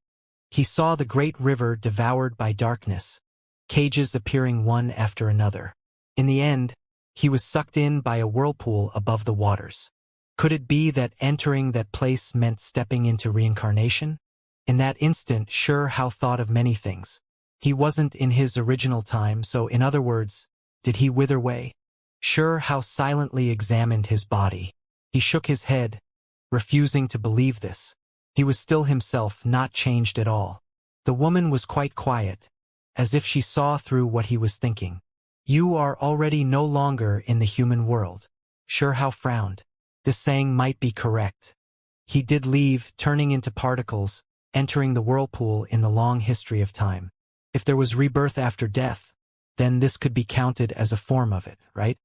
He saw the great river devoured by darkness, cages appearing one after another. In the end, he was sucked in by a whirlpool above the waters. Could it be that entering that place meant stepping into reincarnation? In that instant, Hao thought of many things. He wasn't in his original time, so in other words, did he wither away? Hao silently examined his body. He shook his head, refusing to believe this. He was still himself, not changed at all. The woman was quite quiet, as if she saw through what he was thinking. "You are already no longer in the human world." Hao frowned. This saying might be correct. He did leave, turning into particles, entering the whirlpool in the long history of time. If there was rebirth after death, then this could be counted as a form of it, right?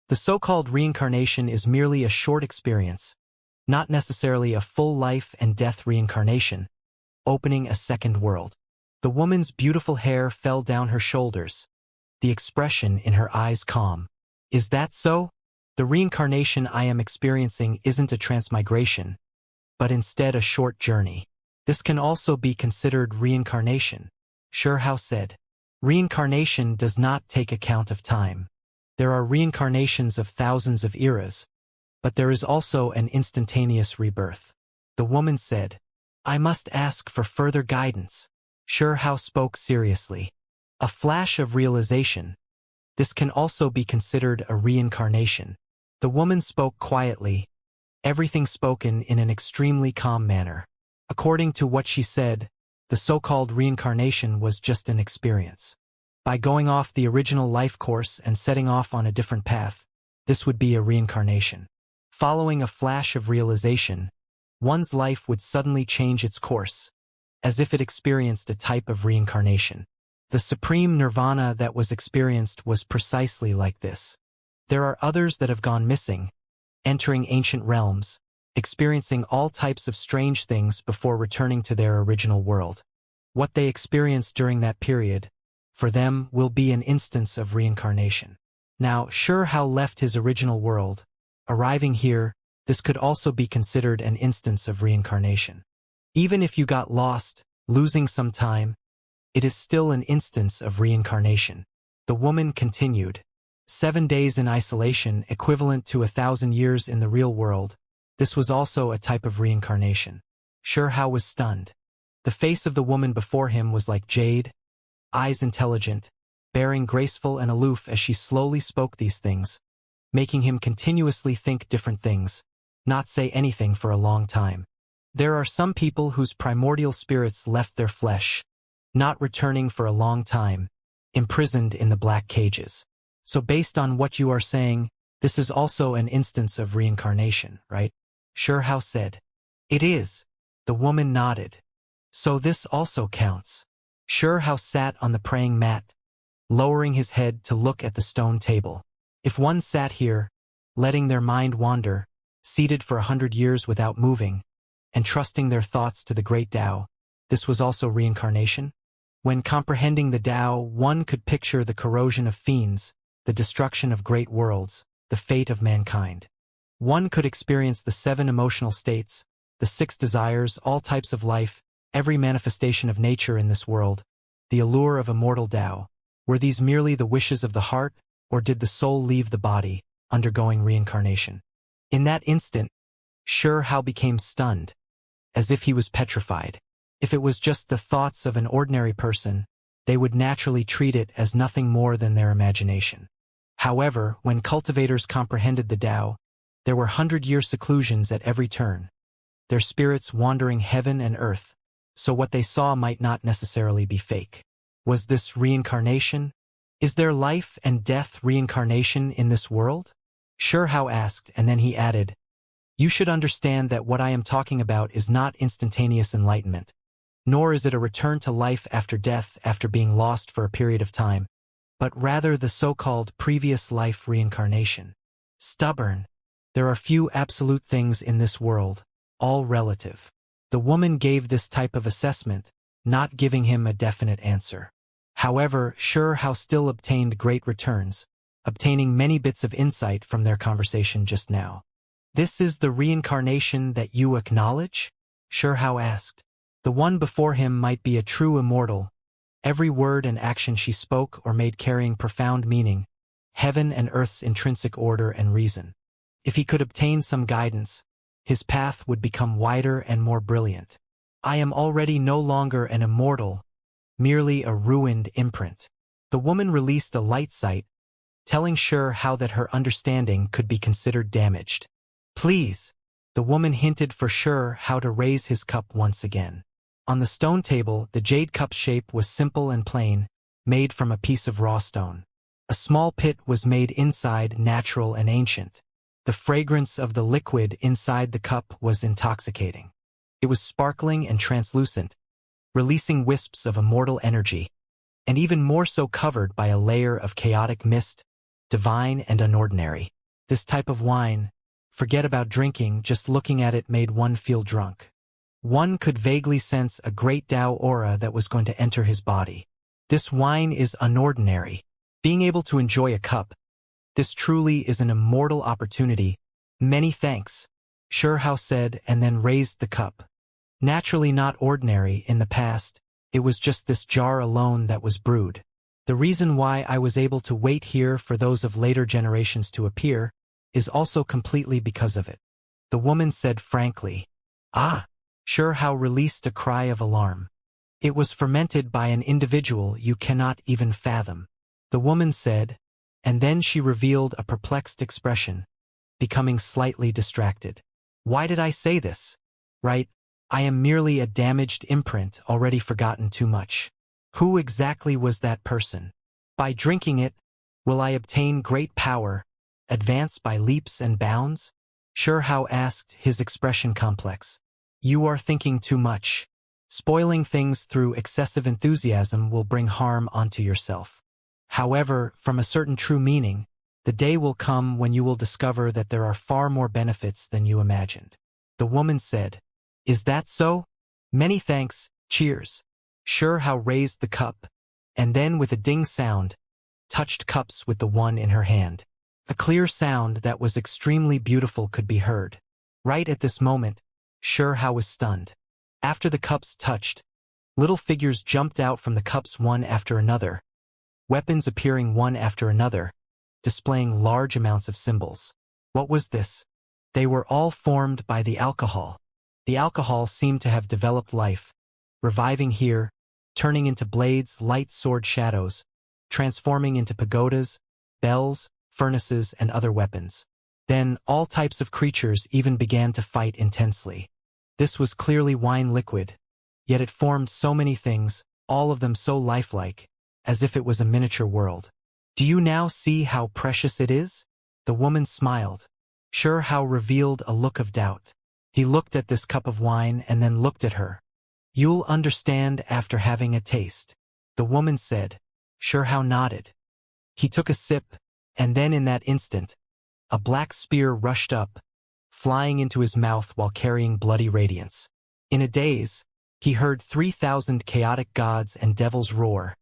The so-called reincarnation is merely a short experience, not necessarily a full life and death reincarnation, opening a second world. The woman's beautiful hair fell down her shoulders, the expression in her eyes calm. "Is that so? The reincarnation I am experiencing isn't a transmigration, but instead a short journey. This can also be considered reincarnation," Hao said. "Reincarnation does not take account of time. There are reincarnations of thousands of eras, but there is also an instantaneous rebirth." The woman said, "I must ask for further guidance." Hao spoke seriously. "A flash of realization. This can also be considered a reincarnation." The woman spoke quietly, everything spoken in an extremely calm manner. According to what she said, the so-called reincarnation was just an experience. By going off the original life course and setting off on a different path, this would be a reincarnation. Following a flash of realization, one's life would suddenly change its course, as if it experienced a type of reincarnation. The supreme nirvana that was experienced was precisely like this. There are others that have gone missing, entering ancient realms, experiencing all types of strange things before returning to their original world. What they experienced during that period, for them, will be an instance of reincarnation. Now, Hao left his original world. Arriving here, this could also be considered an instance of reincarnation. Even if you got lost, losing some time, it is still an instance of reincarnation. The woman continued. 7 days in isolation, equivalent to 1,000 years in the real world. This was also a type of reincarnation. Hao was stunned. The face of the woman before him was like jade, eyes intelligent, bearing graceful and aloof as she slowly spoke these things, making him continuously think different things, not say anything for a long time. There are some people whose primordial spirits left their flesh, not returning for a long time, imprisoned in the black cages. So based on what you are saying, this is also an instance of reincarnation, right? Hao said. "It is." The woman nodded. "So this also counts." Hao sat on the praying mat, lowering his head to look at the stone table. If one sat here, letting their mind wander, seated for 100 years without moving, and trusting their thoughts to the great Tao, this was also reincarnation? When comprehending the Tao, one could picture the corrosion of fiends, the destruction of great worlds, the fate of mankind. One could experience the 7 emotional states, the 6 desires, all types of life, every manifestation of nature in this world, the allure of immortal Tao. Were these merely the wishes of the heart, or did the soul leave the body, undergoing reincarnation? In that instant, Hao became stunned, as if he was petrified. If it was just the thoughts of an ordinary person, they would naturally treat it as nothing more than their imagination. However, when cultivators comprehended the Tao, there were 100-year seclusions at every turn, their spirits wandering heaven and earth, so what they saw might not necessarily be fake. Was this reincarnation? Is there life and death reincarnation in this world? Xianxia asked, and then he added, "You should understand that what I am talking about is not instantaneous enlightenment, nor is it a return to life after death after being lost for a period of time, but rather the so-called previous life reincarnation. Stubborn. There are few absolute things in this world, all relative." The woman gave this type of assessment, not giving him a definite answer. However, Xianxia still obtained great returns, obtaining many bits of insight from their conversation just now. "This is the reincarnation that you acknowledge?" Xianxia asked. The one before him might be a true immortal, every word and action she spoke or made carrying profound meaning, heaven and earth's intrinsic order and reason. If he could obtain some guidance, his path would become wider and more brilliant. "I am already no longer an immortal, merely a ruined imprint." The woman released a light sight, telling Xianxia that her understanding could be considered damaged. "Please." The woman hinted for Xianxia to raise his cup once again. On the stone table, the jade cup's shape was simple and plain, made from a piece of raw stone. A small pit was made inside, natural and ancient. The fragrance of the liquid inside the cup was intoxicating. It was sparkling and translucent, releasing wisps of immortal energy, and even more so covered by a layer of chaotic mist, divine and unordinary. This type of wine, forget about drinking, just looking at it made one feel drunk. One could vaguely sense a great Tao aura that was going to enter his body. This wine is unordinary. Being able to enjoy a cup, this truly is an immortal opportunity. "Many thanks," Xianxia said, and then raised the cup. Naturally not ordinary in the past, it was just this jar alone that was brewed. "The reason why I was able to wait here for those of later generations to appear is also completely because of it," the woman said frankly. "Ah!" Xianxia released a cry of alarm. "It was fermented by an individual you cannot even fathom," the woman said, and then she revealed a perplexed expression, becoming slightly distracted. "Why did I say this? Right, I am merely a damaged imprint already forgotten too much. Who exactly was that person? By drinking it, will I obtain great power, advance by leaps and bounds?" Xianxia asked, his expression complex. "You are thinking too much. Spoiling things through excessive enthusiasm will bring harm onto yourself. However, from a certain true meaning, the day will come when you will discover that there are far more benefits than you imagined." The woman said, "Is that so? Many thanks, cheers." Xianxia raised the cup, and then with a ding sound, touched cups with the one in her hand. A clear sound that was extremely beautiful could be heard. Right at this moment, Xianxia was stunned. After the cups touched, little figures jumped out from the cups one after another, weapons appearing one after another, displaying large amounts of symbols. What was this? They were all formed by the alcohol. The alcohol seemed to have developed life, reviving here, turning into blades, light sword shadows, transforming into pagodas, bells, furnaces, and other weapons. Then all types of creatures even began to fight intensely. This was clearly wine liquid, yet it formed so many things, all of them so lifelike, as if it was a miniature world. "Do you now see how precious it is?" The woman smiled. Xianxia revealed a look of doubt. He looked at this cup of wine and then looked at her. "You'll understand after having a taste," the woman said. Xianxia nodded. He took a sip, and then in that instant, a black spear rushed up, flying into his mouth while carrying bloody radiance. In a daze, he heard 3,000 chaotic gods and devils roar,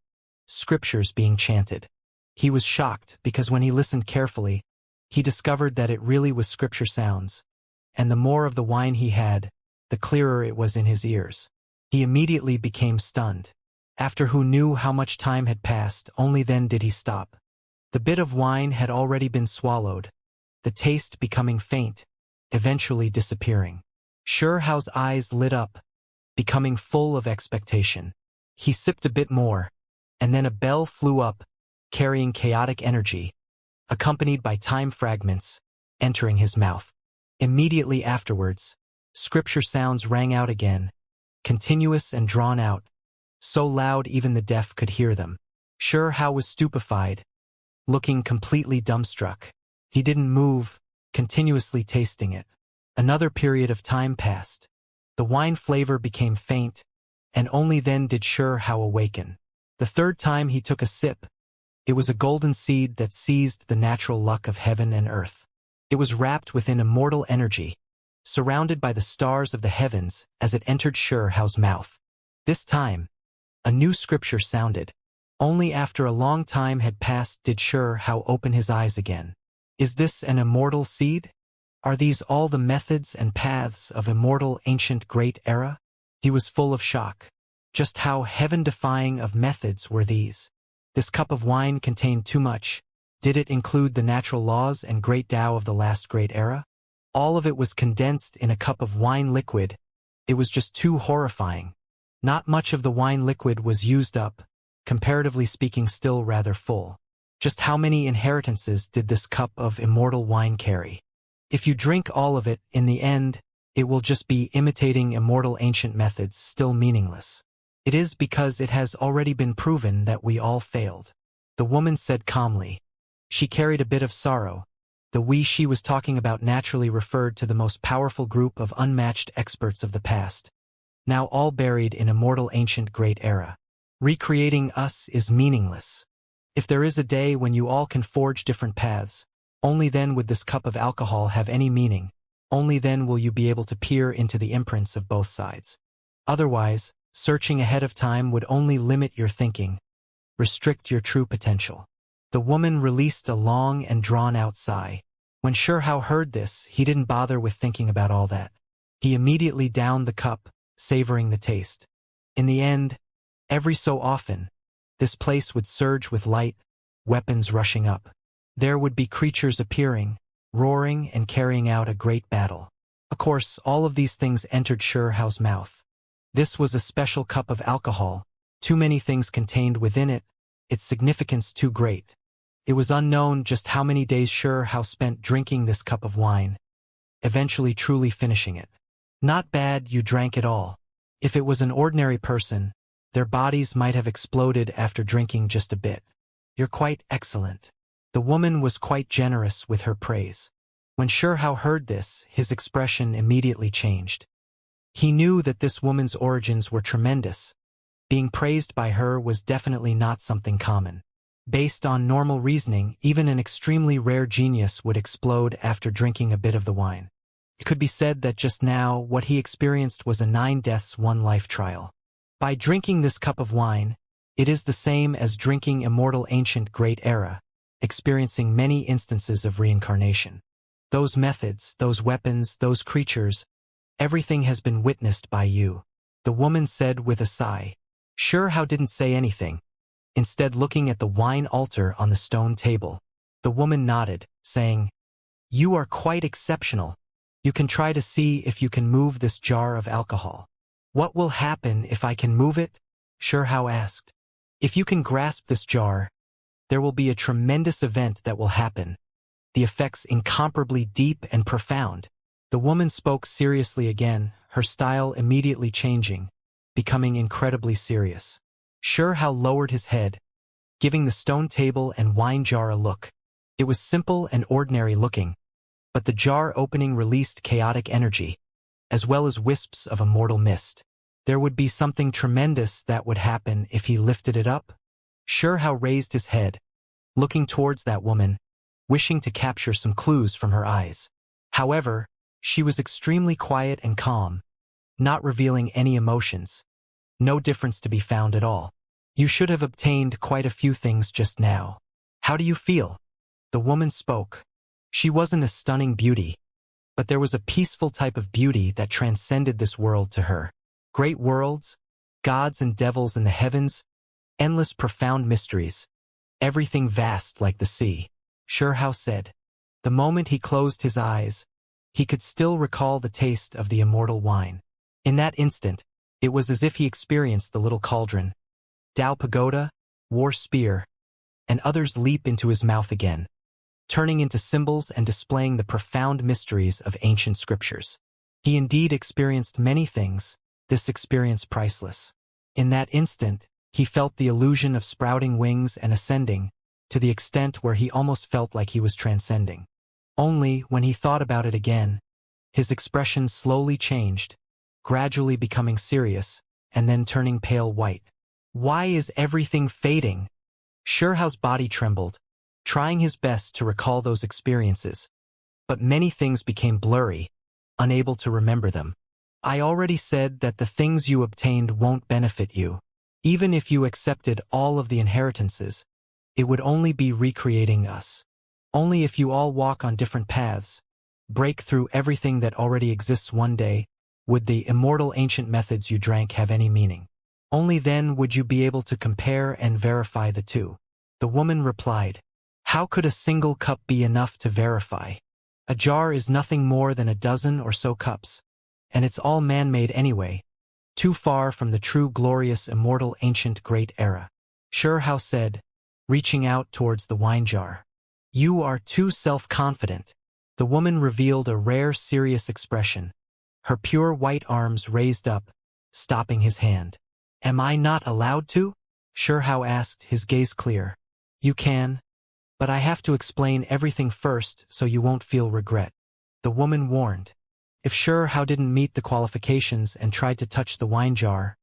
scriptures being chanted. He was shocked because when he listened carefully, he discovered that it really was scripture sounds, and the more of the wine he had, the clearer it was in his ears. He immediately became stunned. After who knew how much time had passed, only then did he stop. The bit of wine had already been swallowed, the taste becoming faint, eventually disappearing. Xianxia's eyes lit up, becoming full of expectation. He sipped a bit more, and then a bell flew up, carrying chaotic energy, accompanied by time fragments, entering his mouth. Immediately afterwards, scripture sounds rang out again, continuous and drawn out, so loud even the deaf could hear them. Xianxia was stupefied, looking completely dumbstruck. He didn't move, continuously tasting it. Another period of time passed. The wine flavor became faint, and only then did Xianxia awaken. The third time he took a sip, it was a golden seed that seized the natural luck of heaven and earth. It was wrapped within immortal energy, surrounded by the stars of the heavens as it entered Xiao's mouth. This time, a new scripture sounded. Only after a long time had passed did Xiao open his eyes again. Is this an immortal seed? Are these all the methods and paths of immortal ancient great era? He was full of shock. Just how heaven-defying of methods were these? This cup of wine contained too much. Did it include the natural laws and great Tao of the last great era? All of it was condensed in a cup of wine liquid. It was just too horrifying. Not much of the wine liquid was used up, comparatively speaking still rather full. Just how many inheritances did this cup of immortal wine carry? If you drink all of it, in the end, it will just be imitating immortal ancient methods, still meaningless. It is because it has already been proven that we all failed. The woman said calmly. She carried a bit of sorrow. The we she was talking about naturally referred to the most powerful group of unmatched experts of the past, now all buried in immortal ancient great era. Recreating us is meaningless. If there is a day when you all can forge different paths, only then would this cup of alcohol have any meaning. Only then will you be able to peer into the imprints of both sides. Otherwise, searching ahead of time would only limit your thinking, restrict your true potential. The woman released a long and drawn-out sigh. When Xiao heard this, he didn't bother with thinking about all that. He immediately downed the cup, savoring the taste. In the end, every so often, this place would surge with light, weapons rushing up. There would be creatures appearing, roaring and carrying out a great battle. Of course, all of these things entered Xiao's mouth. This was a special cup of alcohol, too many things contained within it, its significance too great. It was unknown just how many days Xiao spent drinking this cup of wine, eventually truly finishing it. Not bad, you drank it all. If it was an ordinary person, their bodies might have exploded after drinking just a bit. You're quite excellent. The woman was quite generous with her praise. When Xiao heard this, his expression immediately changed. He knew that this woman's origins were tremendous. Being praised by her was definitely not something common. Based on normal reasoning, even an extremely rare genius would explode after drinking a bit of the wine. It could be said that just now, what he experienced was a 9 deaths 1 life trial. By drinking this cup of wine, it is the same as drinking immortal ancient great era, experiencing many instances of reincarnation. Those methods, those weapons, those creatures, everything has been witnessed by you. The woman said with a sigh. Xiao didn't say anything. Instead, looking at the wine altar on the stone table, the woman nodded, saying, "You are quite exceptional. You can try to see if you can move this jar of alcohol." "What will happen if I can move it?" Xiao asked. "If you can grasp this jar, there will be a tremendous event that will happen. The effects incomparably deep and profound." The woman spoke seriously again, her style immediately changing, becoming incredibly serious. Xiao lowered his head, giving the stone table and wine jar a look. It was simple and ordinary looking, but the jar opening released chaotic energy, as well as wisps of immortal mist. There would be something tremendous that would happen if he lifted it up. Xiao raised his head, looking towards that woman, wishing to capture some clues from her eyes. However, she was extremely quiet and calm, not revealing any emotions. No difference to be found at all. "You should have obtained quite a few things just now. How do you feel?" The woman spoke. She wasn't a stunning beauty, but there was a peaceful type of beauty that transcended this world to her. Great worlds, gods and devils in the heavens, endless profound mysteries, everything vast like the sea. Xiao said. The moment he closed his eyes, he could still recall the taste of the immortal wine. In that instant, it was as if he experienced the little cauldron, Tao pagoda, war spear, and others leap into his mouth again, turning into symbols and displaying the profound mysteries of ancient scriptures. He indeed experienced many things, this experience priceless. In that instant, he felt the illusion of sprouting wings and ascending, to the extent where he almost felt like he was transcending. Only, when he thought about it again, his expression slowly changed, gradually becoming serious, and then turning pale white. Why is everything fading? Sherhow's body trembled, trying his best to recall those experiences. But many things became blurry, unable to remember them. I already said that the things you obtained won't benefit you. Even if you accepted all of the inheritances, it would only be recreating us. Only if you all walk on different paths, break through everything that already exists one day, would the immortal ancient methods you drank have any meaning. Only then would you be able to compare and verify the two. The woman replied, "How could a single cup be enough to verify? A jar is nothing more than a dozen or so cups, and it's all man-made anyway, too far from the true glorious immortal ancient great era." Sherhow said, reaching out towards the wine jar. "You are too self-confident." The woman revealed a rare serious expression, her pure white arms raised up, stopping his hand. "Am I not allowed to?" Sherhow asked, his gaze clear. "You can, but I have to explain everything first so you won't feel regret," the woman warned. If Sherhow didn't meet the qualifications and tried to touch the wine jar,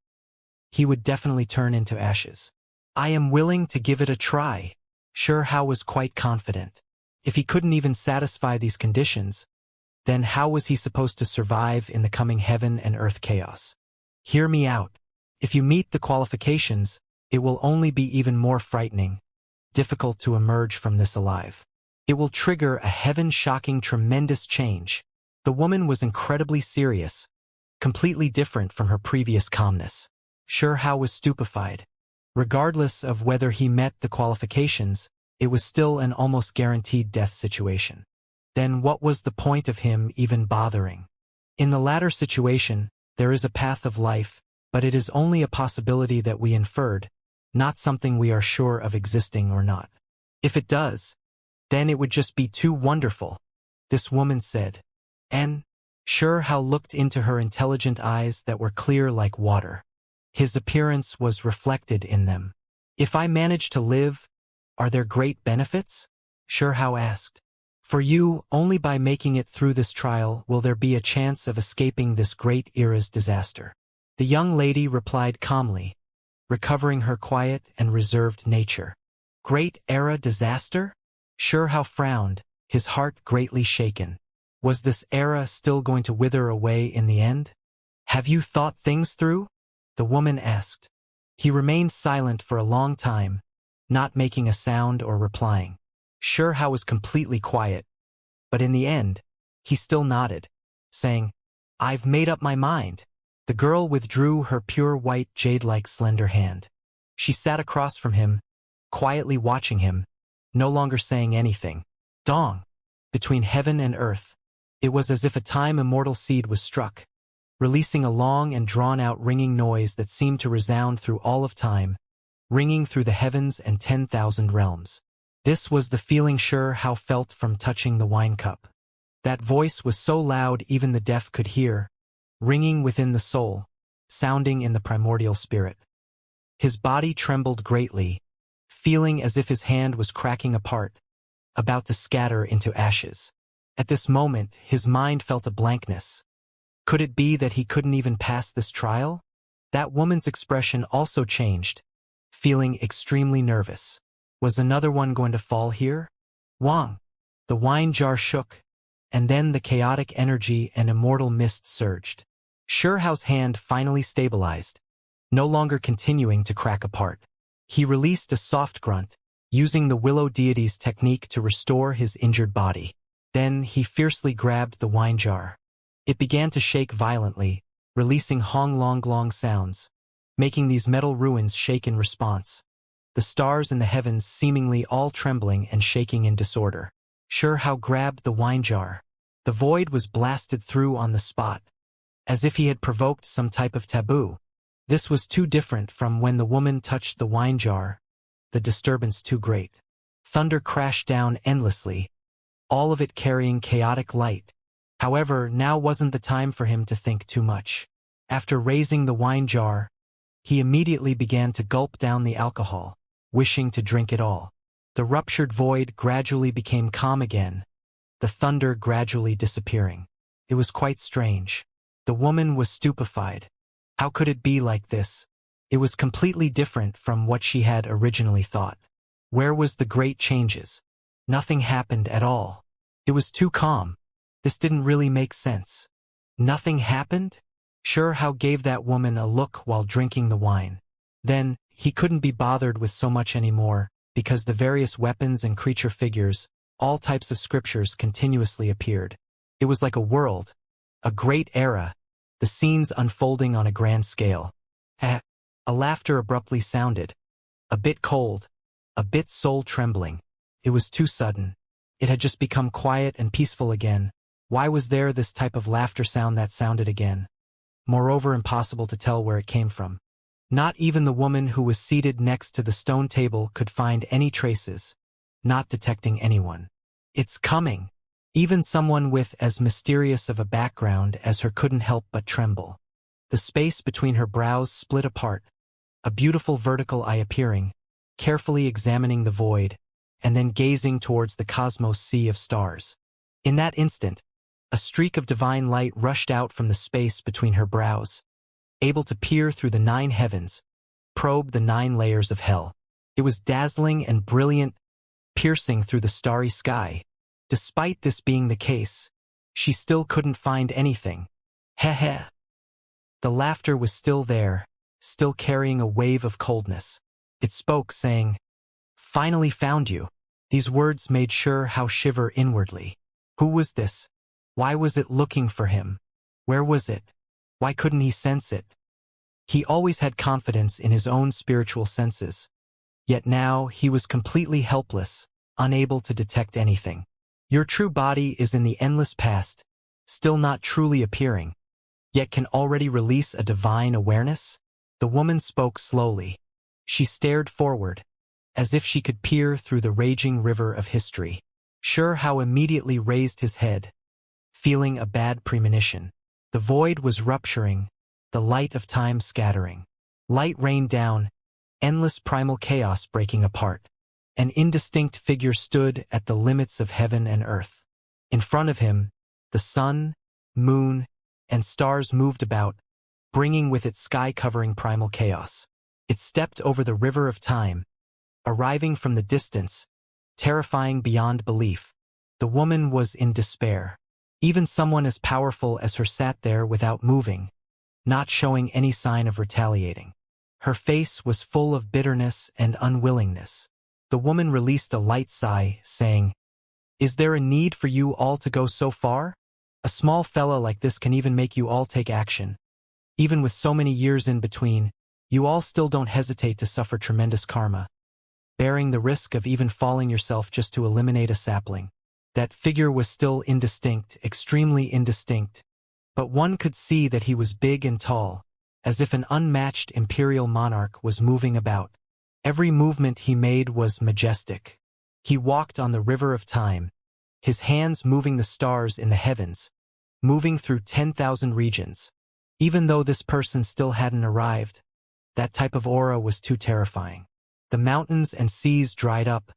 he would definitely turn into ashes. "I am willing to give it a try." Sherhow was quite confident. If he couldn't even satisfy these conditions, then how was he supposed to survive in the coming heaven and earth chaos? "Hear me out. If you meet the qualifications, it will only be even more frightening, difficult to emerge from this alive. It will trigger a heaven-shocking tremendous change." The woman was incredibly serious, completely different from her previous calmness. Sherhow was stupefied. Regardless of whether he met the qualifications, it was still an almost guaranteed death situation. Then what was the point of him even bothering? In the latter situation, there is a path of life, but it is only a possibility that we inferred, not something we are sure of existing or not. If it does, then it would just be too wonderful, this woman said. And Sherhow looked into her intelligent eyes that were clear like water. His appearance was reflected in them. "If I manage to live, are there great benefits?" Sherhow asked. "For you, only by making it through this trial will there be a chance of escaping this great era's disaster." The young lady replied calmly, recovering her quiet and reserved nature. "Great era disaster?" Sherhow frowned, his heart greatly shaken. Was this era still going to wither away in the end? "Have you thought things through?" the woman asked. He remained silent for a long time, not making a sound or replying. Sherhow was completely quiet, but in the end, he still nodded, saying, "I've made up my mind." The girl withdrew her pure white jade-like slender hand. She sat across from him, quietly watching him, no longer saying anything. Dong! Between heaven and earth, it was as if a time immortal seed was struck, releasing a long and drawn-out ringing noise that seemed to resound through all of time, ringing through the heavens and 10,000 realms. This was the feeling Sherhow felt from touching the wine cup. That voice was so loud even the deaf could hear, ringing within the soul, sounding in the primordial spirit. His body trembled greatly, feeling as if his hand was cracking apart, about to scatter into ashes. At this moment, his mind felt a blankness. Could it be that he couldn't even pass this trial? That woman's expression also changed, feeling extremely nervous. Was another one going to fall here? Wang! The wine jar shook, and then the chaotic energy and immortal mist surged. Sherhow's hand finally stabilized, no longer continuing to crack apart. He released a soft grunt, using the willow deity's technique to restore his injured body. Then he fiercely grabbed the wine jar. It began to shake violently, releasing hong-long-long sounds, making these metal ruins shake in response. The stars in the heavens seemingly all trembling and shaking in disorder. Sherhow grabbed the wine jar. The void was blasted through on the spot, as if he had provoked some type of taboo. This was too different from when the woman touched the wine jar, the disturbance too great. Thunder crashed down endlessly, all of it carrying chaotic light. However, now wasn't the time for him to think too much. After raising the wine jar, he immediately began to gulp down the alcohol, wishing to drink it all. The ruptured void gradually became calm again, the thunder gradually disappearing. It was quite strange. The woman was stupefied. How could it be like this? It was completely different from what she had originally thought. Where was the great changes? Nothing happened at all. It was too calm. This didn't really make sense. Nothing happened? Sure How gave that woman a look while drinking the wine. Then, he couldn't be bothered with so much anymore, because the various weapons and creature figures, all types of scriptures continuously appeared. It was like a world, a great era, the scenes unfolding on a grand scale. A laughter abruptly sounded. A bit cold, a bit soul-trembling. It was too sudden. It had just become quiet and peaceful again. Why was there this type of laughter sound that sounded again? Moreover, impossible to tell where it came from. Not even the woman who was seated next to the stone table could find any traces, not detecting anyone. It's coming. Even someone with as mysterious of a background as her couldn't help but tremble. The space between her brows split apart, a beautiful vertical eye appearing, carefully examining the void, and then gazing towards the cosmos sea of stars. In that instant, a streak of divine light rushed out from the space between her brows, able to peer through the 9 heavens, probe the 9 layers of hell. It was dazzling and brilliant, piercing through the starry sky. Despite this being the case, she still couldn't find anything. Heh. The laughter was still there, still carrying a wave of coldness. It spoke, saying, "Finally found you." These words made Sure How shiver inwardly. Who was this? Why was it looking for him? Where was it? Why couldn't he sense it? He always had confidence in his own spiritual senses. Yet now he was completely helpless, unable to detect anything. Your true body is in the endless past, still not truly appearing, yet can already release a divine awareness? The woman spoke slowly. She stared forward, as if she could peer through the raging river of history. Sure How immediately raised his head, feeling a bad premonition. The void was rupturing, the light of time scattering. Light rained down, endless primal chaos breaking apart. An indistinct figure stood at the limits of heaven and earth. In front of him, the sun, moon, and stars moved about, bringing with it sky-covering primal chaos. It stepped over the river of time, arriving from the distance, terrifying beyond belief. The woman was in despair. Even someone as powerful as her sat there without moving, not showing any sign of retaliating. Her face was full of bitterness and unwillingness. The woman released a light sigh, saying, "Is there a need for you all to go so far? A small fella like this can even make you all take action. Even with so many years in between, you all still don't hesitate to suffer tremendous karma, bearing the risk of even falling yourself just to eliminate a sapling." That figure was still indistinct, extremely indistinct, but one could see that he was big and tall, as if an unmatched imperial monarch was moving about. Every movement he made was majestic. He walked on the river of time, his hands moving the stars in the heavens, moving through 10,000 regions. Even though this person still hadn't arrived, that type of aura was too terrifying. The mountains and seas dried up,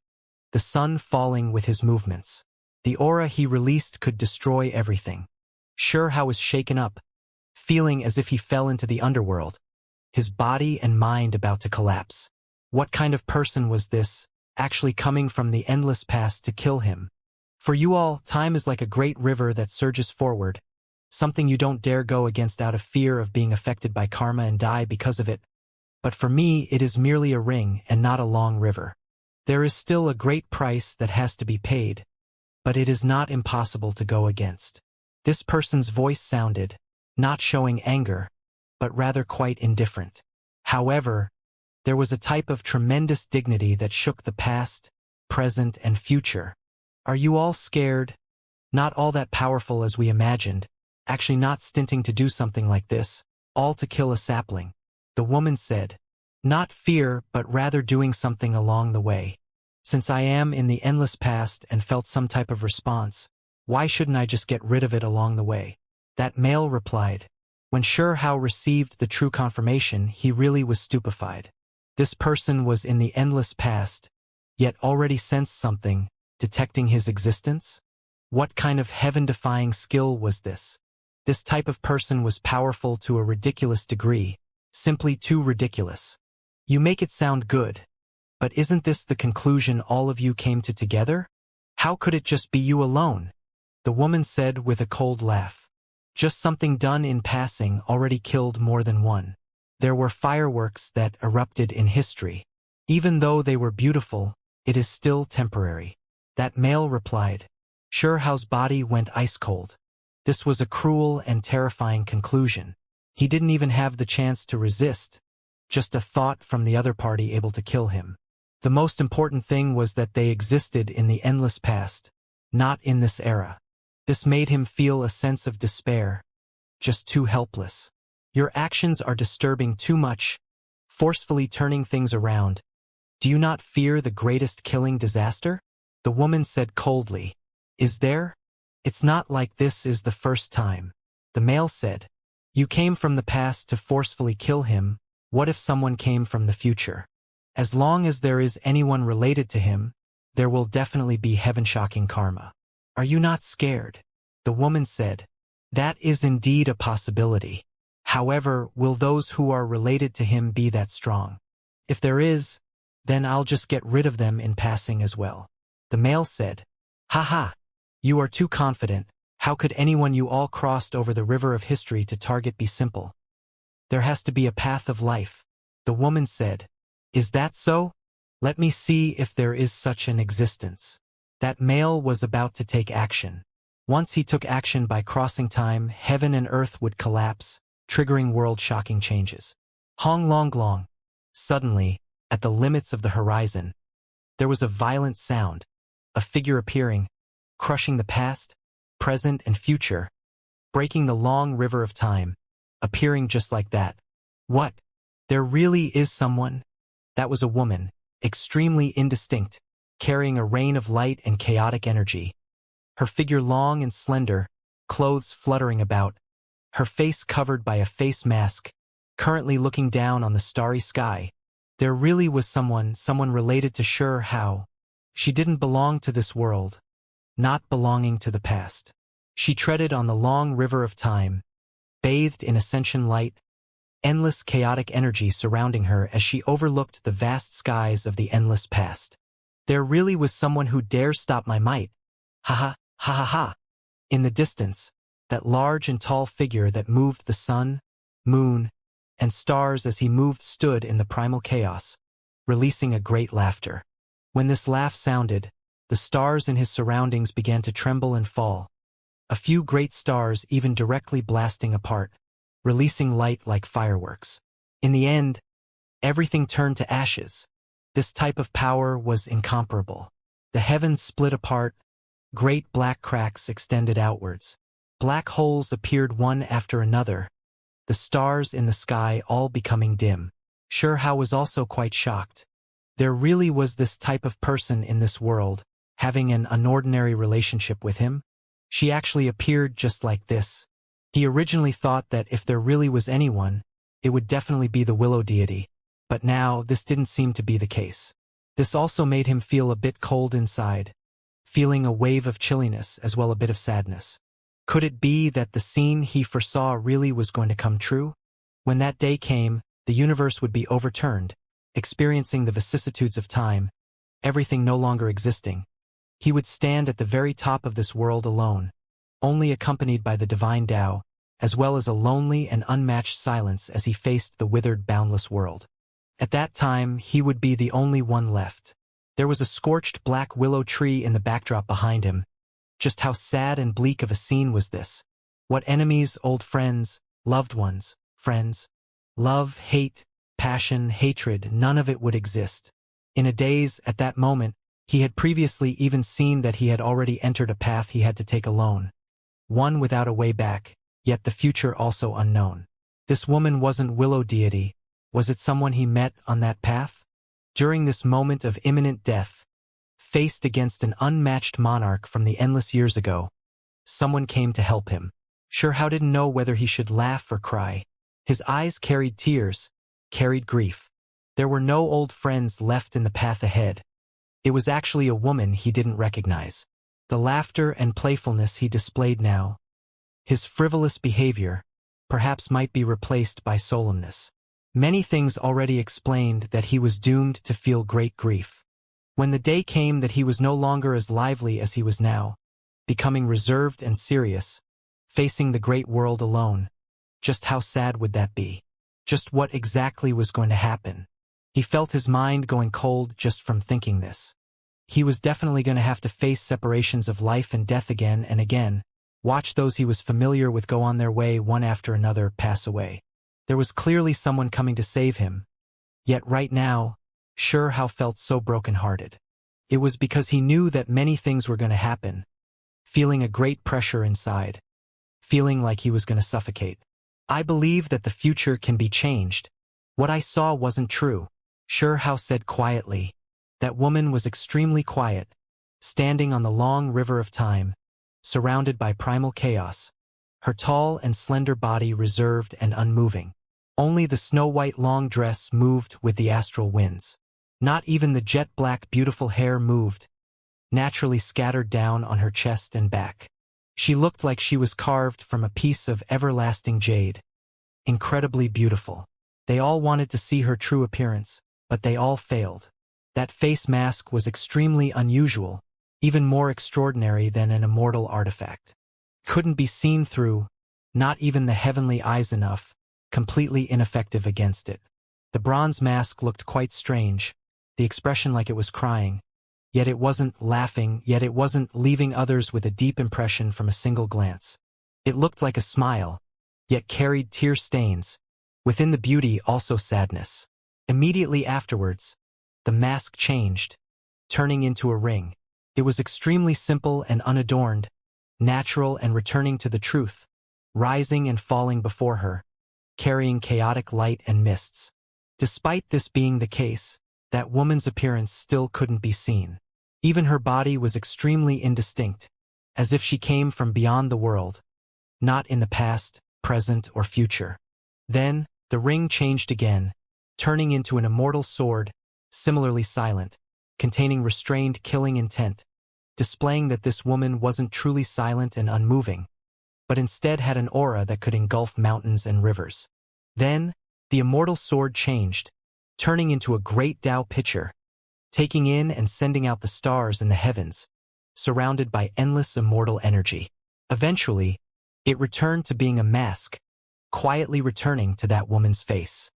the sun falling with his movements. The aura he released could destroy everything. Sure How was shaken up, feeling as if he fell into the underworld, his body and mind about to collapse. What kind of person was this, actually coming from the endless past to kill him? For you all, time is like a great river that surges forward, something you don't dare go against out of fear of being affected by karma and die because of it. But for me, it is merely a ring and not a long river. There is still a great price that has to be paid, but it is not impossible to go against. This person's voice sounded, not showing anger, but rather quite indifferent. However, there was a type of tremendous dignity that shook the past, present, and future. Are you all scared? Not all that powerful as we imagined, actually not stinting to do something like this, all to kill a sapling. The woman said, "Not fear, but rather doing something along the way. Since I am in the endless past and felt some type of response, why shouldn't I just get rid of it along the way?" That male replied. When Sure How received the true confirmation, he really was stupefied. This person was in the endless past, yet already sensed something, detecting his existence? What kind of heaven-defying skill was this? This type of person was powerful to a ridiculous degree, simply too ridiculous. You make it sound good. But isn't this the conclusion all of you came to together? How could it just be you alone? The woman said with a cold laugh. Just something done in passing already killed more than one. There were fireworks that erupted in history. Even though they were beautiful, it is still temporary. That male replied. Shurehao's body went ice-cold. This was a cruel and terrifying conclusion. He didn't even have the chance to resist. Just a thought from the other party able to kill him. The most important thing was that they existed in the endless past, not in this era. This made him feel a sense of despair. Just too helpless. Your actions are disturbing too much, forcefully turning things around. Do you not fear the greatest killing disaster? The woman said coldly. Is there? It's not like this is the first time. The male said. You came from the past to forcefully kill him. What if someone came from the future? As long as there is anyone related to him, there will definitely be heaven-shocking karma. Are you not scared? The woman said. That is indeed a possibility. However, will those who are related to him be that strong? If there is, then I'll just get rid of them in passing as well. The male said. Haha, you are too confident. How could anyone you all crossed over the river of history to target be simple? There has to be a path of life. The woman said. Is that so? Let me see if there is such an existence. That male was about to take action. Once he took action by crossing time, heaven and earth would collapse, triggering world-shocking changes. Hong long long. Suddenly, at the limits of the horizon, there was a violent sound, a figure appearing, crushing the past, present, and future, breaking the long river of time, appearing just like that. What? There really is someone? That was a woman, extremely indistinct, carrying a rain of light and chaotic energy. Her figure long and slender, clothes fluttering about, her face covered by a face mask, currently looking down on the starry sky. There really was someone related to Shuhao. She didn't belong to this world, not belonging to the past. She treaded on the long river of time, bathed in ascension light, endless chaotic energy surrounding her as she overlooked the vast skies of the endless past. There really was someone who dares stop my might. Ha ha, ha ha ha. In the distance, that large and tall figure that moved the sun, moon, and stars as he moved stood in the primal chaos, releasing a great laughter. When this laugh sounded, the stars in his surroundings began to tremble and fall. A few great stars even directly blasting apart, releasing light like fireworks. In the end, everything turned to ashes. This type of power was incomparable. The heavens split apart, great black cracks extended outwards. Black holes appeared one after another, the stars in the sky all becoming dim. Shuhao was also quite shocked. There really was this type of person in this world, having an unordinary relationship with him. She actually appeared just like this. He originally thought that if there really was anyone, it would definitely be the Willow deity. But now, this didn't seem to be the case. This also made him feel a bit cold inside, feeling a wave of chilliness as well a bit of sadness. Could it be that the scene he foresaw really was going to come true? When that day came, the universe would be overturned, experiencing the vicissitudes of time, everything no longer existing. He would stand at the very top of this world alone, only accompanied by the divine Tao, as well as a lonely and unmatched silence as he faced the withered, boundless world. At that time, he would be the only one left. There was a scorched black willow tree in the backdrop behind him. Just how sad and bleak of a scene was this? What enemies, old friends, loved ones, friends, love, hate, passion, hatred, none of it would exist. In a daze, at that moment, he had previously even seen that he had already entered a path he had to take alone. One without a way back, yet the future also unknown. This woman wasn't Willow deity. Was it someone he met on that path? During this moment of imminent death, faced against an unmatched monarch from the endless years ago, someone came to help him. Shuhao didn't know whether he should laugh or cry. His eyes carried tears, carried grief. There were no old friends left in the path ahead. It was actually a woman he didn't recognize. The laughter and playfulness he displayed now, his frivolous behavior, perhaps might be replaced by solemnness. Many things already explained that he was doomed to feel great grief. When the day came that he was no longer as lively as he was now, becoming reserved and serious, facing the great world alone, just how sad would that be? Just what exactly was going to happen? He felt his mind going cold just from thinking this. He was definitely going to have to face separations of life and death again and again, watch those he was familiar with go on their way one after another pass away. There was clearly someone coming to save him, yet right now, Xianxia felt so broken-hearted. It was because he knew that many things were going to happen, feeling a great pressure inside, feeling like he was going to suffocate. I believe that the future can be changed. What I saw wasn't true, Xianxia said quietly. That woman was extremely quiet, standing on the long river of time, surrounded by primal chaos, her tall and slender body reserved and unmoving. Only the snow-white long dress moved with the astral winds. Not even the jet-black beautiful hair moved, naturally scattered down on her chest and back. She looked like she was carved from a piece of everlasting jade. Incredibly beautiful. They all wanted to see her true appearance, but they all failed. That face mask was extremely unusual, even more extraordinary than an immortal artifact. Couldn't be seen through, not even the heavenly eyes enough, completely ineffective against it. The bronze mask looked quite strange, the expression like it was crying. Yet it wasn't laughing, yet it wasn't leaving others with a deep impression from a single glance. It looked like a smile, yet carried tear stains. Within the beauty also sadness. Immediately afterwards, the mask changed, turning into a ring. It was extremely simple and unadorned, natural and returning to the truth, rising and falling before her, carrying chaotic light and mists. Despite this being the case, that woman's appearance still couldn't be seen. Even her body was extremely indistinct, as if she came from beyond the world, not in the past, present, or future. Then, the ring changed again, turning into an immortal sword, similarly silent, containing restrained killing intent, displaying that this woman wasn't truly silent and unmoving, but instead had an aura that could engulf mountains and rivers. Then, the immortal sword changed, turning into a great Tao pitcher, taking in and sending out the stars in the heavens, surrounded by endless immortal energy. Eventually, it returned to being a mask, quietly returning to that woman's face.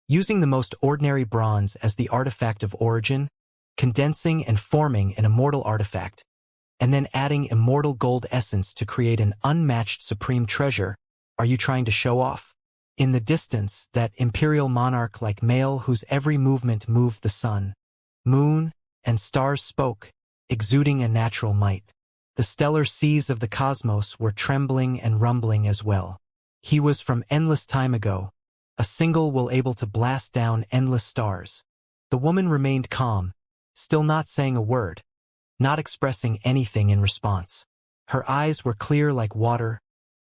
Using the most ordinary bronze as the artifact of origin, condensing and forming an immortal artifact, and then adding immortal gold essence to create an unmatched supreme treasure, are you trying to show off? In the distance, that imperial monarch-like male whose every movement moved the sun, moon, and stars spoke, exuding a natural might. The stellar seas of the cosmos were trembling and rumbling as well. He was from endless time ago, a single will able to blast down endless stars. The woman remained calm, still not saying a word, not expressing anything in response. Her eyes were clear like water,